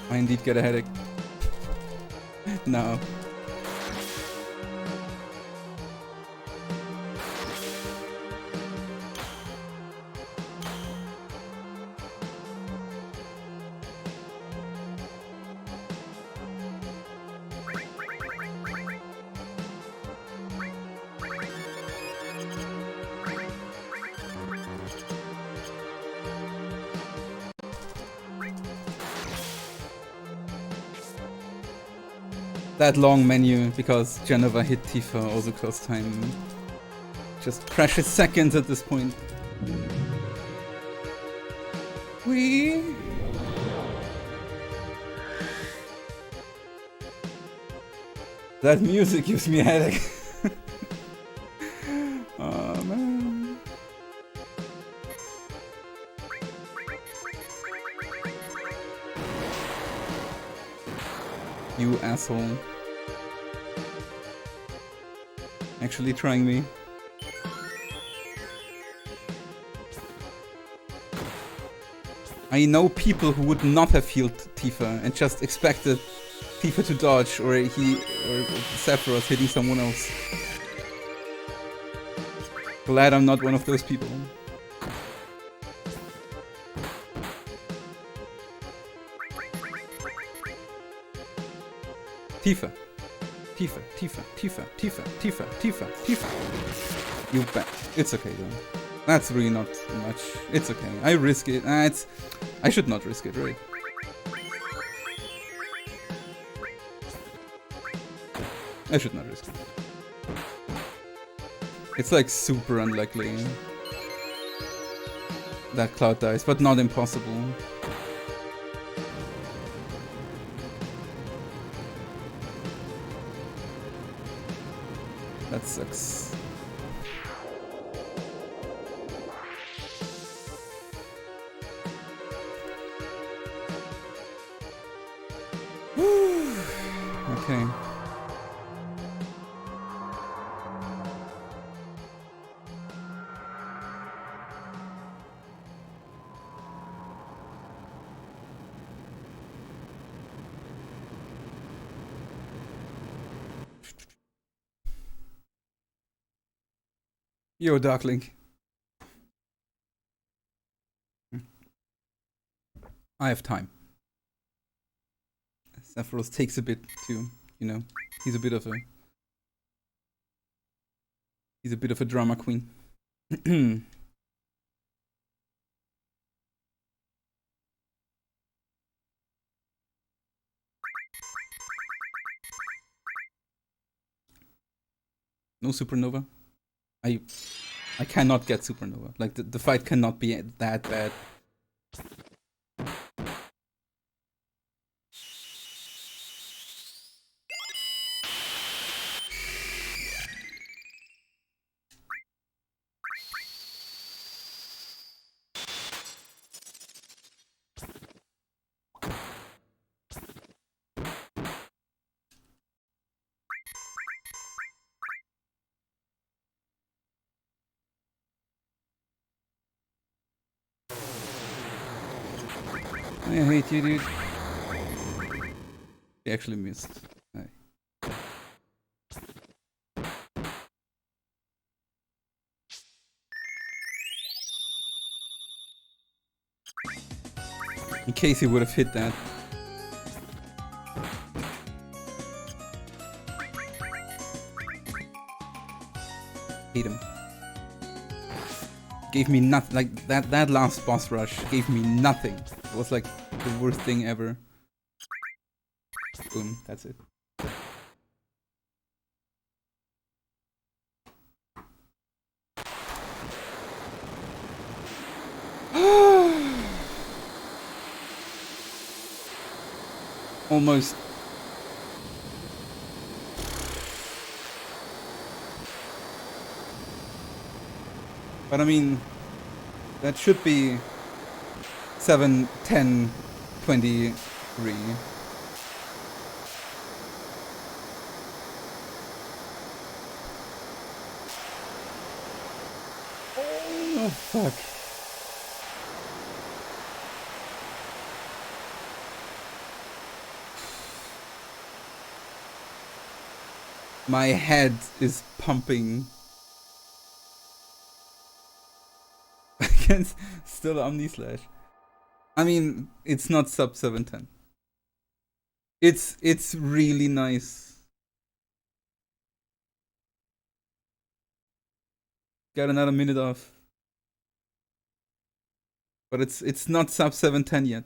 I indeed get a headache. No. That long menu because Genova hit Tifa also cost time. Just precious seconds at this point. That music gives me a headache. Oh man. You asshole. Actually trying me. I know people who would not have healed Tifa and just expected Tifa to dodge or Sephiroth hitting someone else. Glad I'm not one of those people. Tifa. Tifa, Tifa, Tifa, Tifa, Tifa, Tifa, Tifa. You bet. It's okay though. That's really not much. It's okay. I risk it. I should not risk it, right? I should not risk it. It's like super unlikely that Cloud dies, but not impossible. That sucks. Okay. Yo, Darklink. I have time. Sephiroth takes a bit to, you know, he's a bit of a drama queen. No supernova. I cannot get supernova. Like the fight cannot be that bad. I hate you, dude. He actually missed. Hi. In case he would have hit that. Hate him. Gave me nothing. Like that last boss rush gave me nothing. It was like the worst thing ever. Boom, that's it. Almost. But I mean, that should be 7, 10, 23. Oh, fuck. My head is pumping. Against still Omni Slash. I mean, it's not sub 710. It's really nice. Got another minute off. But it's not sub 710 yet.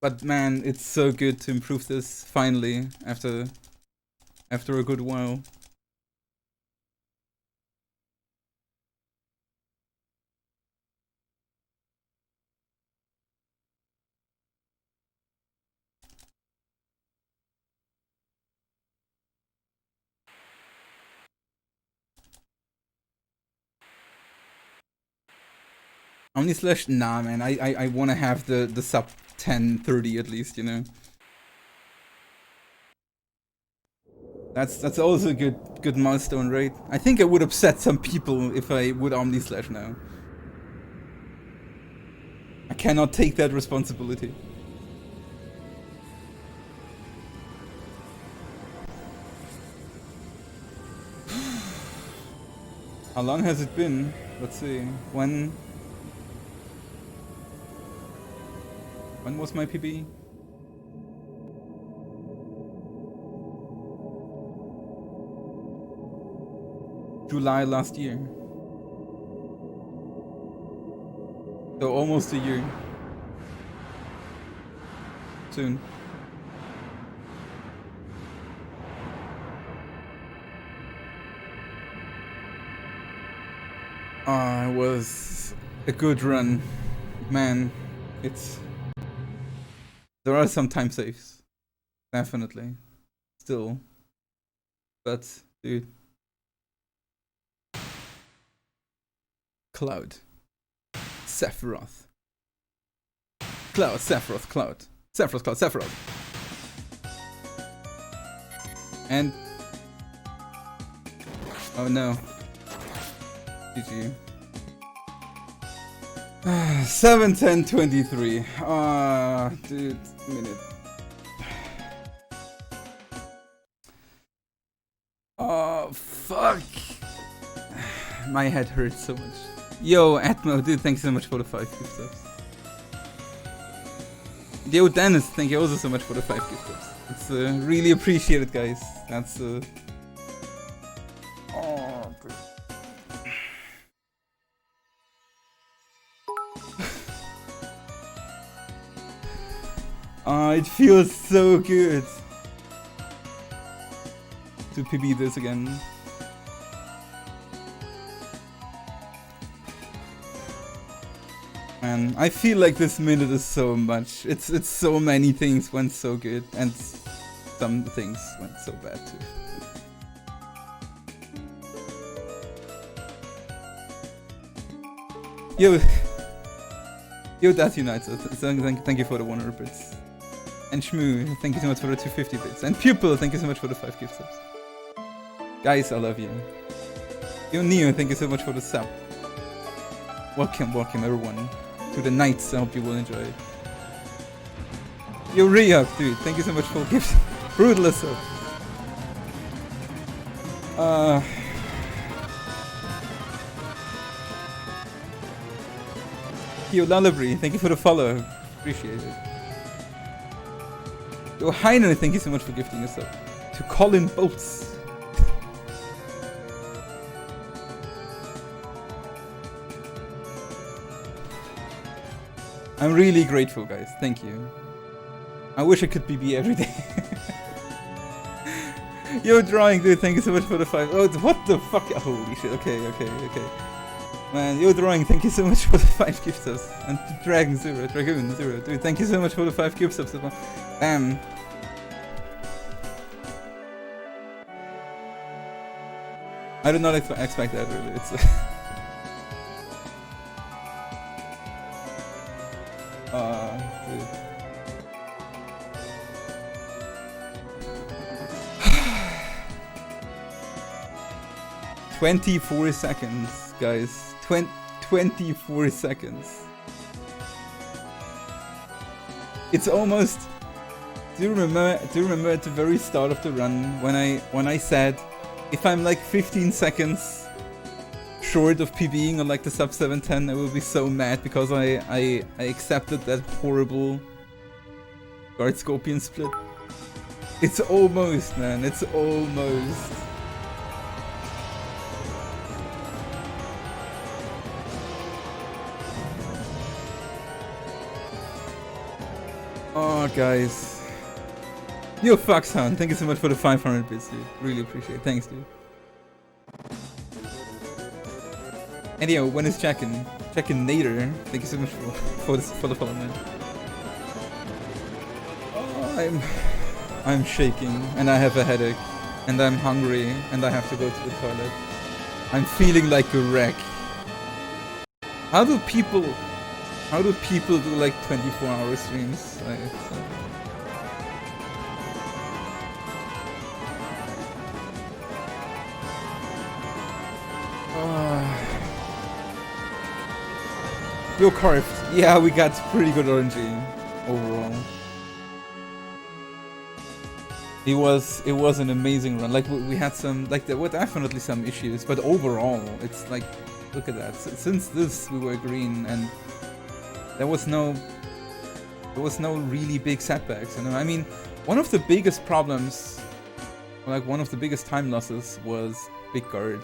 But man, it's so good to improve this finally after a good while. Omni Slash, nah man, I wanna have the sub 1030 at least, you know. That's also a good milestone, right? I think I would upset some people if I would Omni Slash now. I cannot take that responsibility. How long has it been? Let's see. When was my PB? July last year. So almost a year. Soon. It was a good run. Man, there are some time saves. Definitely. Still. But, dude. Cloud. Sephiroth. Cloud, Sephiroth, Cloud. Sephiroth, Cloud, Sephiroth. And... oh no. GG. 7, 10, 23. Dude, minute. Oh, fuck. My head hurts so much. Yo, Atmo, dude, thanks so much for the 5 gift subs. Yo, Dennis, thank you also so much for the 5 gift subs. It's really appreciated, guys. That's oh, dude. Oh, it feels so good to PB this again. Man, I feel like this minute is so much. It's so many things went so good, and some things went so bad too. Yo, Death United, thank you for the 100 bits. And Shmoo, thank you so much for the 250 bits. And Pupil, thank you so much for the 5 gift subs. Guys, I love you. Yo, Neo, thank you so much for the sub. Welcome everyone to the nights. I hope you will enjoy it. Yo, Ria, dude, thank you so much for the gift. Brutal sub. Yo, Lullabry, thank you for the follow. Appreciate it. Yo, Heiner, thank you so much for gifting us up. To Colin Boats. I'm really grateful, guys. Thank you. I wish I could BB every day. Yo, drawing, dude, thank you so much for the 5. Oh, what the fuck? Holy shit. Okay. Man, yo, drawing, thank you so much for the 5 gift subs. And Dragoon 0, dude, thank you so much for the 5 gift subs. Damn. I did not expect that, really. It's... dude. 24 seconds, guys. 24 seconds. It's almost... Do you remember at the very start of the run when I said if I'm like 15 seconds short of PBing on like the sub 710, I will be so mad because I accepted that horrible guard scorpion split. It's almost, man. It's almost. Oh, guys. Yo, Foxhound, thank you so much for the 500 bits, dude. Really appreciate it. Thanks, dude. And yo, when is checking? Checking Nader. Thank you so much for the follow, man. Oh, I'm shaking, and I have a headache, and I'm hungry, and I have to go to the toilet. I'm feeling like a wreck. How do people do like 24-hour streams? Yo, Carved. Yeah, we got pretty good RNG overall. It was an amazing run. Like we had some, like there were definitely some issues, but overall, it's like, look at that. Since this, we were green, and there was no really big setbacks. You know, I mean, one of the biggest problems, like one of the biggest time losses, was big guard.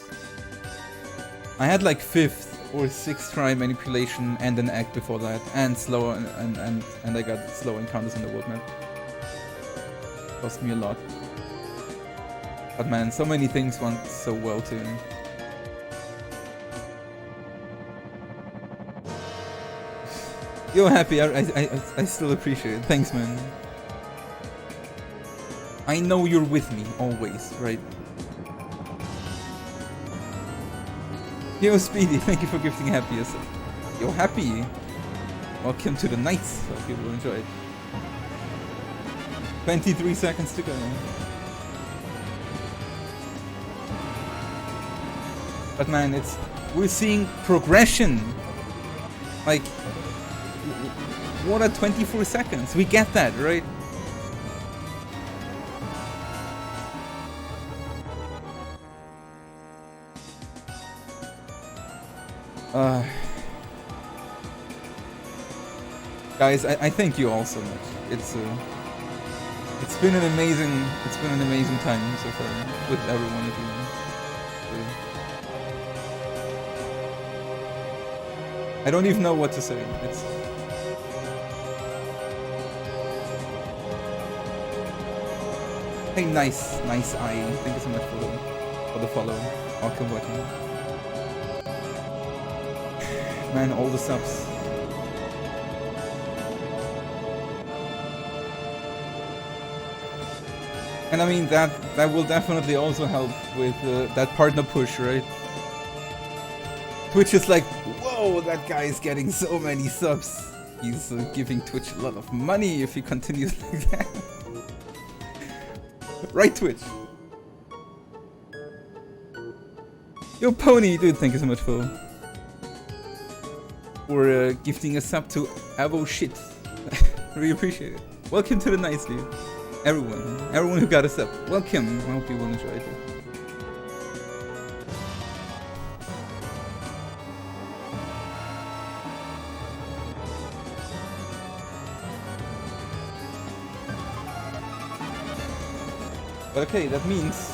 I had like 5th or 6th try manipulation and an egg before that, and slow and I got slow encounters on the world map. Cost me a lot. But man, so many things went so well too. You're happy, I still appreciate it. Thanks, man. I know you're with me, always, right? Yo, Speedy, thank you for gifting happy yourself. Yo, Happy! Welcome to the nights. Hope you will enjoy it. 23 seconds to go. But man, we're seeing progression. Like, what are 24 seconds? We get that, right? Guys, I thank you all so much. It's been an amazing time so far with every one of you. I don't even know what to say. Hey, nice eye. Thank you so much for the follow. Welcome. Man, all the subs. And I mean, that will definitely also help with that partner push, right? Twitch is like, whoa, that guy is getting so many subs. He's giving Twitch a lot of money if he continues like that. Right, Twitch? Yo, Pony, dude, thank you so much for gifting a sub to Avo Shit. Really appreciate it. Welcome to the nights, dude. Everyone who got a sub, welcome. I hope you will enjoy it. But okay, that means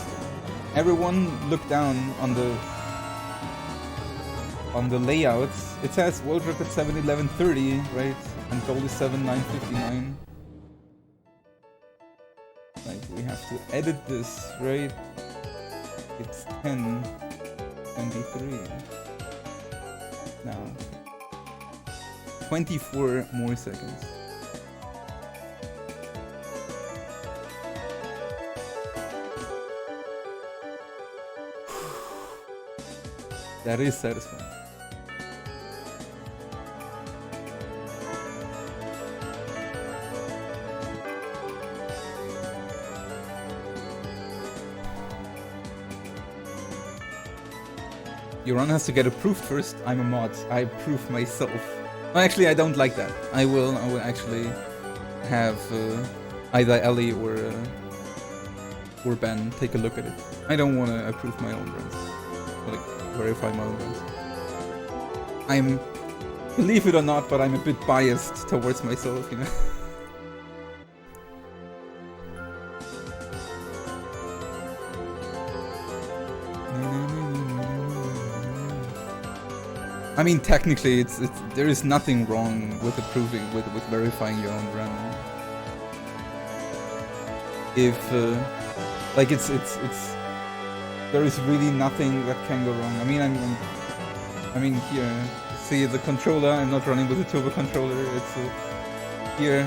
everyone look down on the layouts. It says world record 7:11:30, right? And goal is 7:9:59. Like we have to edit this, right? It's 10:23 now. 24 more seconds. That is satisfying. Your run has to get approved first. I'm a mod. I approve myself. Well, actually, I don't like that. I will actually have either Ellie or Ben take a look at it. I don't want to approve my own runs. Like, verify my own runs. I'm, believe it or not, but I'm a bit biased towards myself, you know. I mean, technically, it's there is nothing wrong with approving, with verifying your own run. If like it's there is really nothing that can go wrong. I mean, I mean here, see the controller. I'm not running with a turbo controller. It's here.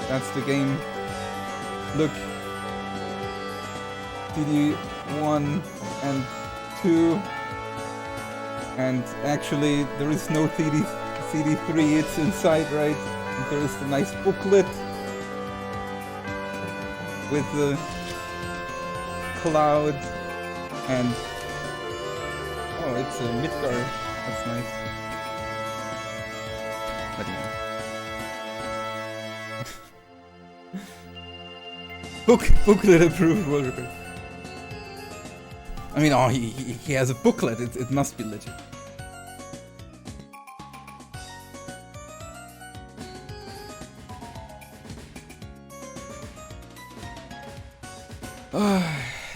That's the game. Look, CD1 and 2. And actually, there is no CD3, it's inside, right? And there is the nice booklet with the cloud and... Oh, it's a Midgard. That's nice. But yeah. Booklet approved world record. I mean, oh, he has a booklet. It must be legit.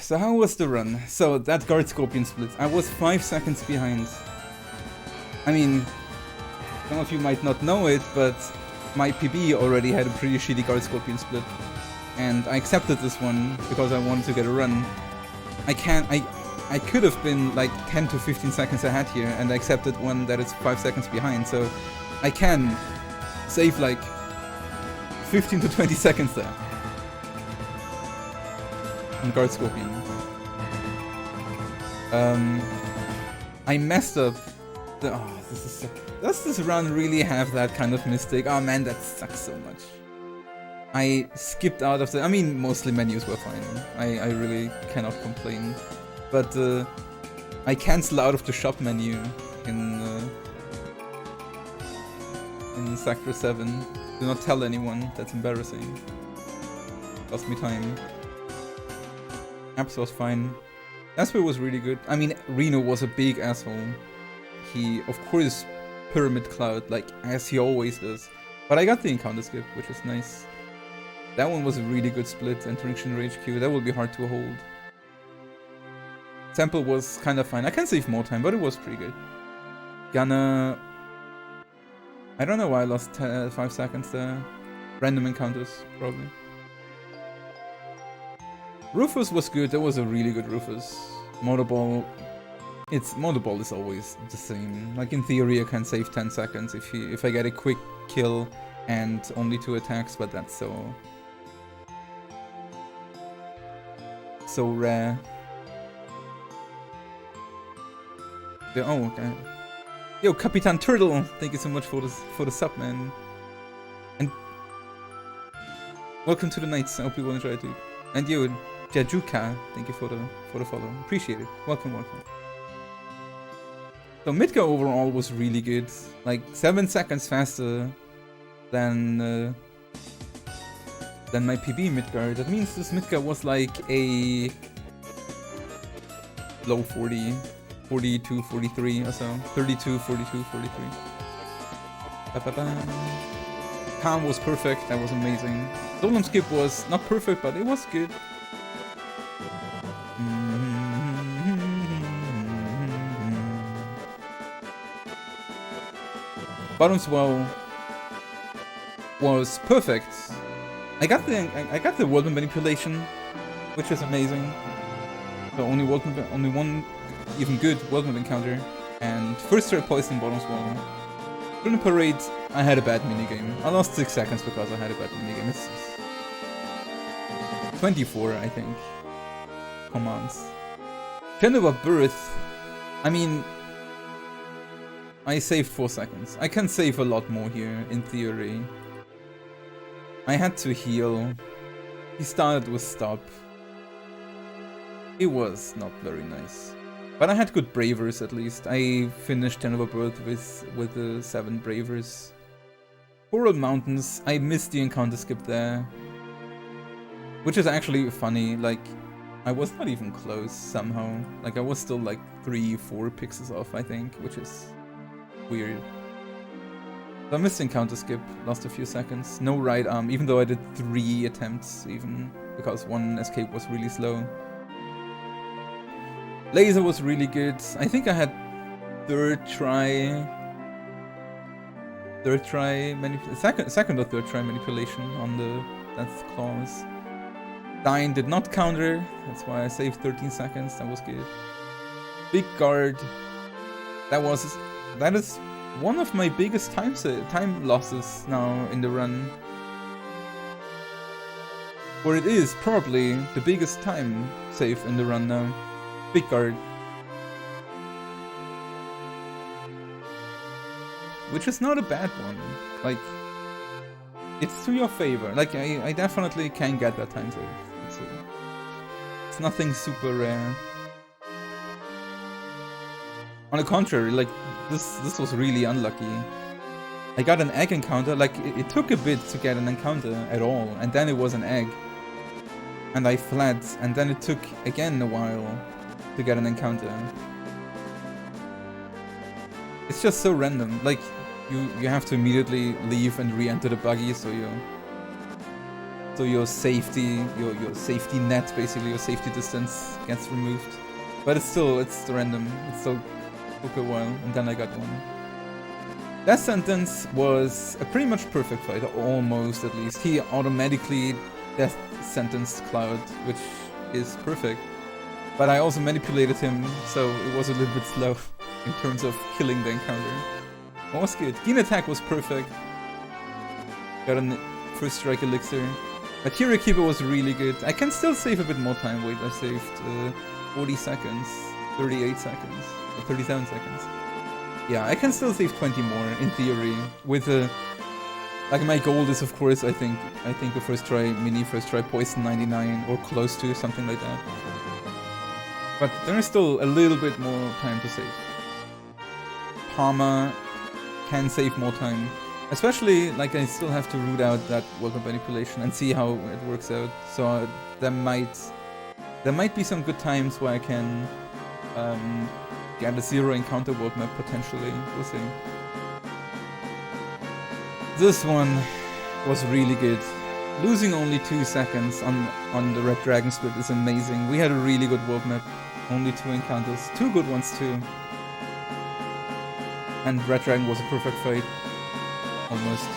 So how was the run? So that guard scorpion split, I was 5 seconds behind. I mean, some of you might not know it, but my PB already had a pretty shitty guard scorpion split. And I accepted this one because I wanted to get a run. I could have been like 10 to 15 seconds ahead here, and I accepted one that is 5 seconds behind, so I can save like 15 to 20 seconds there. On Guard Scorpion. I messed up the... Oh, this is so... Does this run really have that kind of mistake? Oh man, that sucks so much. I skipped out of the... I mean, mostly menus were fine. I really cannot complain. But I cancel out of the shop menu in Sector 7. Do not tell anyone, that's embarrassing. Cost me time. Apps was fine. Asper was really good. I mean, Reno was a big asshole. He, of course, Pyramid Cloud, like, as he always does. But I got the encounter skip, which is nice. That one was a really good split, entering Shinra HQ. That will be hard to hold. Sample was kind of fine. I can save more time, but it was pretty good. Gonna... I don't know why I lost 5 seconds there. Random encounters, probably. Rufus was good. That was a really good Rufus. Motorball... Motorball is always the same. Like, in theory, I can save 10 seconds if I get a quick kill and only 2 attacks, but that's so rare. Oh, okay. Yo, Capitan Turtle, thank you so much for the sub, man. And welcome to the Knights. I hope you will enjoy it, dude. And you, Jajuka, thank you for the follow. Appreciate it. Welcome, welcome. So Midgar overall was really good. Like 7 seconds faster than my PB Midgar. That means this Midgar was like a low 40, 42, 43 or so. 32, 42, 43. Calm was perfect. That was amazing. Solemn skip was not perfect, but it was good. Bottom's well was perfect. I got the world map manipulation, which is amazing. So only one even good world map encounter, and first try poison Bottom's well. During the parade, I had a bad minigame. I lost 6 seconds because I had a bad minigame. It's 24, I think, commands. Genova Birth, I mean, I saved 4 seconds. I can save a lot more here, in theory. I had to heal. He started with stop. It was not very nice. But I had good bravers at least. I finished Genova Birth with the 7 bravers. Coral Mountains, I missed the encounter skip there. Which is actually funny, like, I was not even close somehow. Like, I was still like 3-4 pixels off, I think, which is weird. So I missed the encounter skip, lost a few seconds. No right arm, even though I did 3 attempts even, because 1 escape was really slow. Laser was really good. I think I had second or third try manipulation on the Death Claws. Dyne did not counter, that's why I saved 13 seconds, that was good. Big Guard, that is one of my biggest time losses now in the run. Or it is probably the biggest time save in the run now. Big Guard. Which is not a bad one. Like, it's to your favor. Like, I definitely can get that time save. It's nothing super rare. On the contrary, like, this was really unlucky. I got an egg encounter, like, it took a bit to get an encounter at all, and then it was an egg. And I fled, and then it took again a while to get an encounter. It's just so random, like, you have to immediately leave and re-enter the buggy, so your safety net, basically, your safety distance gets removed. But it's random, it still took a while, and then I got one. Death Sentence was a pretty much perfect fight, almost at least. He automatically death sentenced Cloud, which is perfect. But I also manipulated him, so it was a little bit slow in terms of killing the encounter. What was good? Gene Attack was perfect. Got a first strike elixir. Material Keeper was really good. I can still save a bit more time. Wait, I saved 40 seconds, 38 seconds, or 37 seconds. Yeah, I can still save 20 more in theory. With like, my goal is, of course, I think the first try poison 99 or close to something like that. But there is still a little bit more time to save. Palmer can save more time. Especially, like, I still have to root out that world map manipulation and see how it works out. So there might be some good times where I can get a 0 encounter world map potentially. We'll see. This one was really good. Losing only 2 seconds on the Red Dragon split is amazing. We had a really good world map. Only 2 encounters. 2 good ones too. And Red Dragon was a perfect fight. Almost.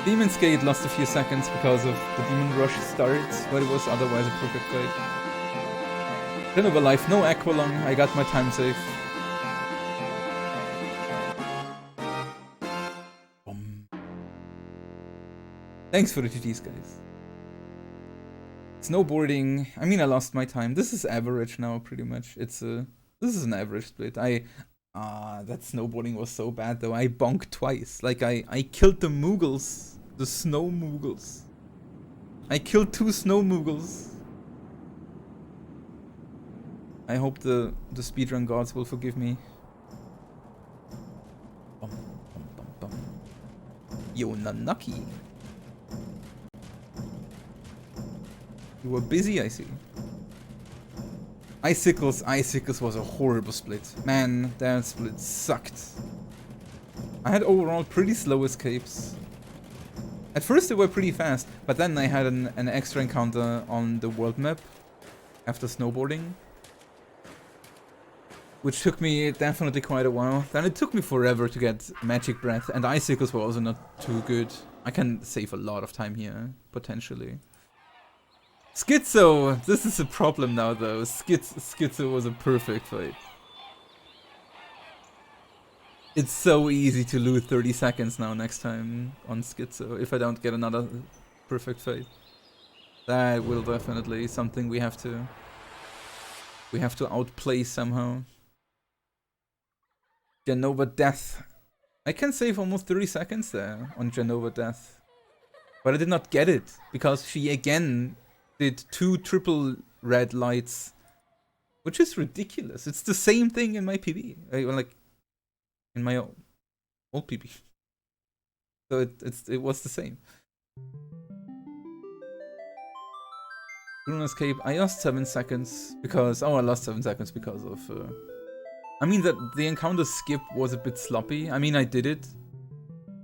Demon's Gate lost a few seconds because of the Demon Rush start, but it was otherwise a perfect fight. Genova Life, no Aqualung, I got my time save. Thanks for the GGs, guys. Snowboarding, I mean, I lost my time. This is average now, pretty much. This is an average split. That snowboarding was so bad though. I bonked twice. Like, I killed the Moogles. The snow Moogles. I killed 2 snow Moogles. I hope the speedrun gods will forgive me. Yo, Nanaki. You were busy, I see. Icicles was a horrible split. Man, that split sucked. I had overall pretty slow escapes. At first they were pretty fast, but then I had an extra encounter on the world map after snowboarding. which took me definitely quite a while. Then it took me forever to get Magic Breath, and Icicles were also not too good. I can save a lot of time here, potentially. Schizo! This is a problem now, though. Schizo was a perfect fight. It's so easy to lose 30 seconds now next time on Schizo, if I don't get another perfect fight. That will definitely something we have to outplay somehow. Genova Death. I can save almost 30 seconds there on Genova Death. But I did not get it, because she again did 2 triple red lights. Which is ridiculous. It's the same thing in my PB. Like, in my old PB. So it was the same. Rune Escape. I lost 7 seconds because... Oh, I lost 7 seconds because of... I mean, the encounter skip was a bit sloppy. I mean, I did it.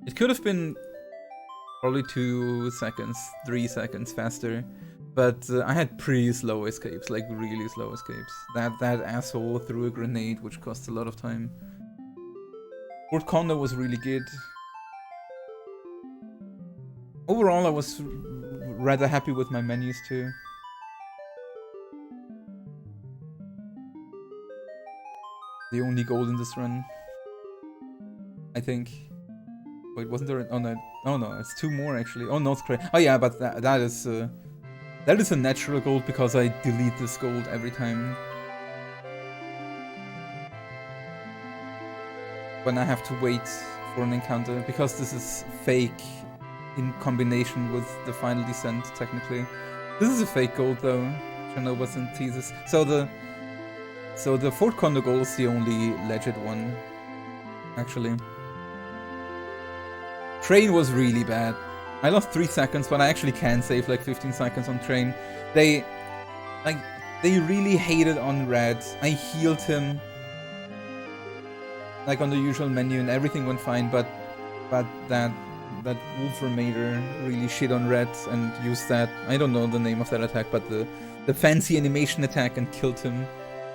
It could have been probably 2 seconds, 3 seconds faster. But I had pretty slow escapes, like really slow escapes. That asshole threw a grenade, which cost a lot of time. Fort Condor was really good. Overall, I was rather happy with my menus too. The only goal in this run, I think. Wait, wasn't there? Oh no, it's 2 more actually. Oh no, it's crazy. Oh yeah, but that is a natural gold because I delete this gold every time when I have to wait for an encounter, because this is fake in combination with the final descent. Technically, this is a fake gold though. Genova Synthesis. So the Fort Condor gold is the only legit one, actually. Train was really bad. I lost 3 seconds, but I actually can save like 15 seconds on Train. They really hated on red. I healed him like on the usual menu and everything went fine, but that Wolframator really shit on red and used that, I don't know the name of that attack, but the fancy animation attack, and killed him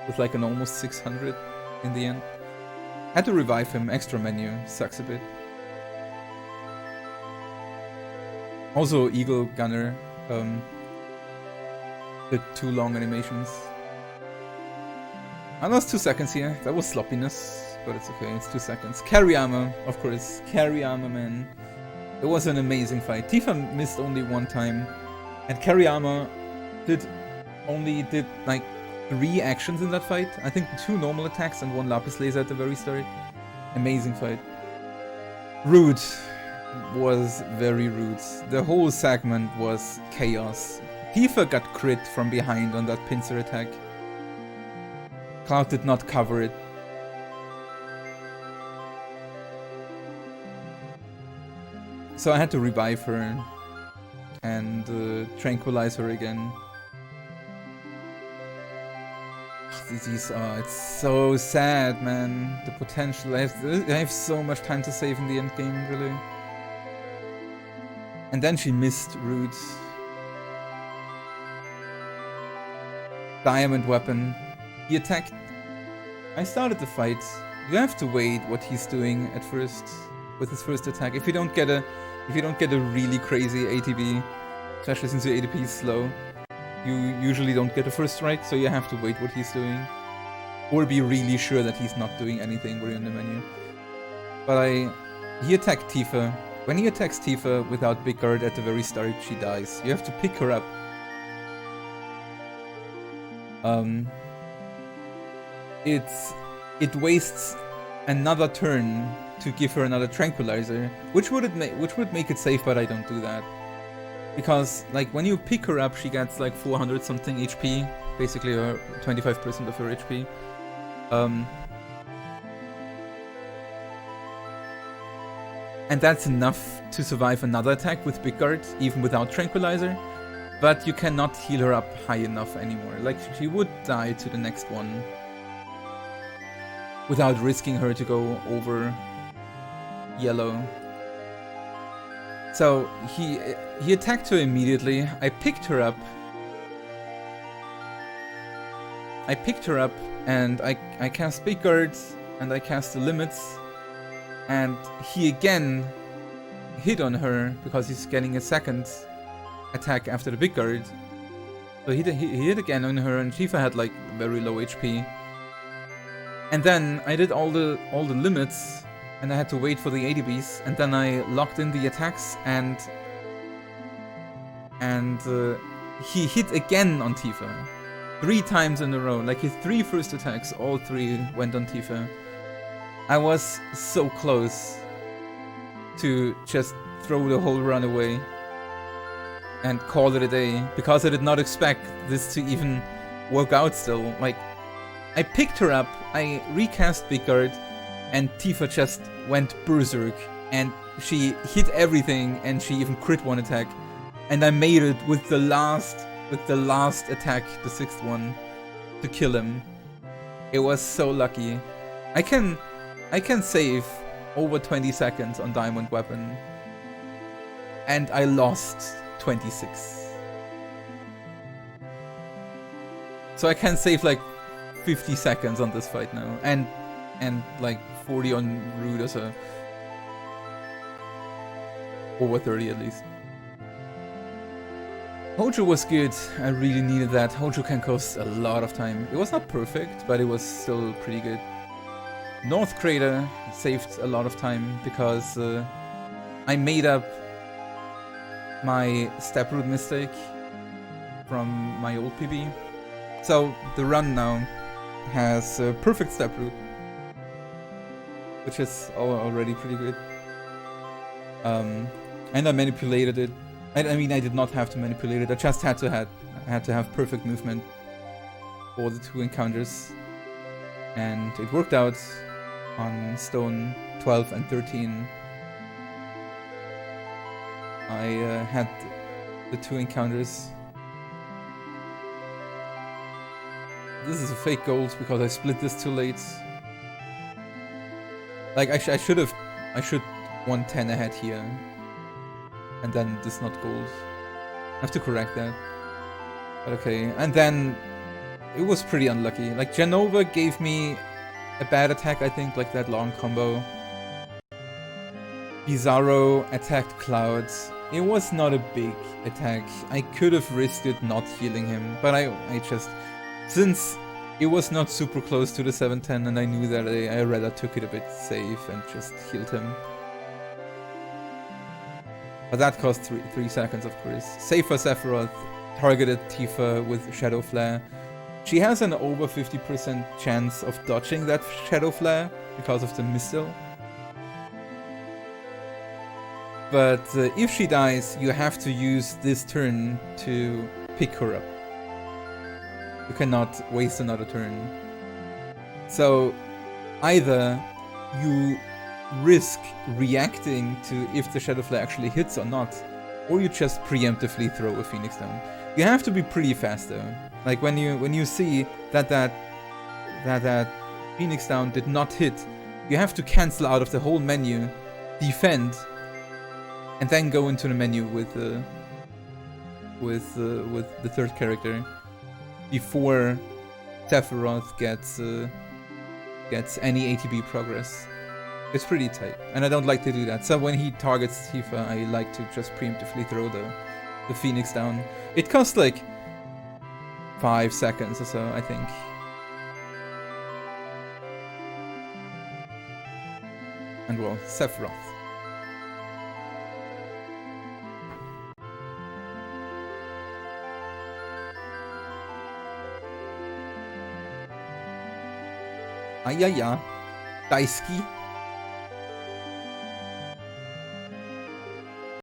with like an almost 600 in the end. Had to revive him, extra menu, sucks a bit. Also Eagle Gunner did 2 long animations. I lost 2 seconds here, that was sloppiness, but it's okay, it's 2 seconds. Carry armor, of course, carry armor, man. It was an amazing fight. Tifa missed only 1 time, and carry armor only did like 3 actions in that fight. I think 2 normal attacks and 1 Lapis Laser at the very start. Amazing fight. Rude was very rude. The whole segment was chaos. Tifa got crit from behind on that pincer attack. Cloud did not cover it. So I had to revive her and tranquilize her again. It's so sad, man. The potential. I have so much time to save in the end game, really. And then she missed Root. Diamond weapon. He attacked. I started the fight. You have to wait what he's doing at first with his first attack. If you don't get a really crazy ATB, especially since your ATB is slow, you usually don't get a first strike, so you have to wait what he's doing. Or be really sure that he's not doing anything when you're in the menu. But he attacked Tifa. When he attacks Tifa without Big Guard at the very start, she dies. You have to pick her up. It wastes another turn to give her another tranquilizer, which would make it safe, but I don't do that. Because, like, when you pick her up, she gets, like, 400 something HP, basically 25% of her HP. And that's enough to survive another attack with Big Guard, even without Tranquilizer. But you cannot heal her up high enough anymore. Like, she would die to the next one without risking her to go over yellow. So he attacked her immediately. I picked her up. I picked her up and I cast Big Guard and I cast the limits, and he again hit on her because he's getting a second attack after the Big Guard. So he hit again on her, and Tifa had like very low HP. And then I did all the limits, and I had to wait for the ADBs, and then I locked in the attacks, and he hit again on Tifa. 3 times in a row. Like his 3 first attacks, all 3 went on Tifa. I was so close to just throw the whole run away and call it a day, because I did not expect this to even work out still. Like, I picked her up, I recast Big Guard, and Tifa just went berserk, and she hit everything, and she even crit 1 attack, and I made it with the last attack, the 6th one, to kill him. It was so lucky. I can save over 20 seconds on Diamond Weapon, and I lost 26. So I can save like 50 seconds on this fight now, and like 40 on Root or so. Over 30 at least. Hojo was good. I really needed that. Hojo can cost a lot of time. It was not perfect, but it was still pretty good. North Crater saved a lot of time because I made up my step root mistake from my old PB. So the run now has a perfect step root, which is already pretty good. And I manipulated it. I mean, I did not have to manipulate it. I just had to have perfect movement for the 2 encounters, and it worked out on stone 12 and 13. I had the 2 encounters. This is a fake gold because I split this too late. Like I should 110 ahead here, and then this not gold. I have to correct that. But okay, and then it was pretty unlucky. Like Genova gave me a bad attack, I think, like that long combo. Bizarro attacked Clouds. It was not a big attack. I could have risked it not healing him, but I just, since it was not super close to the 710 and I knew that, I rather took it a bit safe and just healed him. But that cost 3 seconds, of course. Safer Sephiroth targeted Tifa with Shadow Flare. She has an over 50% chance of dodging that Shadow Flare because of the missile. But if she dies, you have to use this turn to pick her up. You cannot waste another turn. So either you risk reacting to if the Shadow Flare actually hits or not, or you just preemptively throw a Phoenix down. You have to be pretty fast though. Like when you see that Phoenix down did not hit, you have to cancel out of the whole menu, defend, and then go into the menu with the 3rd character before Sephiroth gets any ATB progress. It's pretty tight, and I don't like to do that. So when he targets Tifa, I like to just preemptively throw the Phoenix down. It costs like 5 seconds or so, I think. And well, Sephiroth. Ayaya. Daisuke.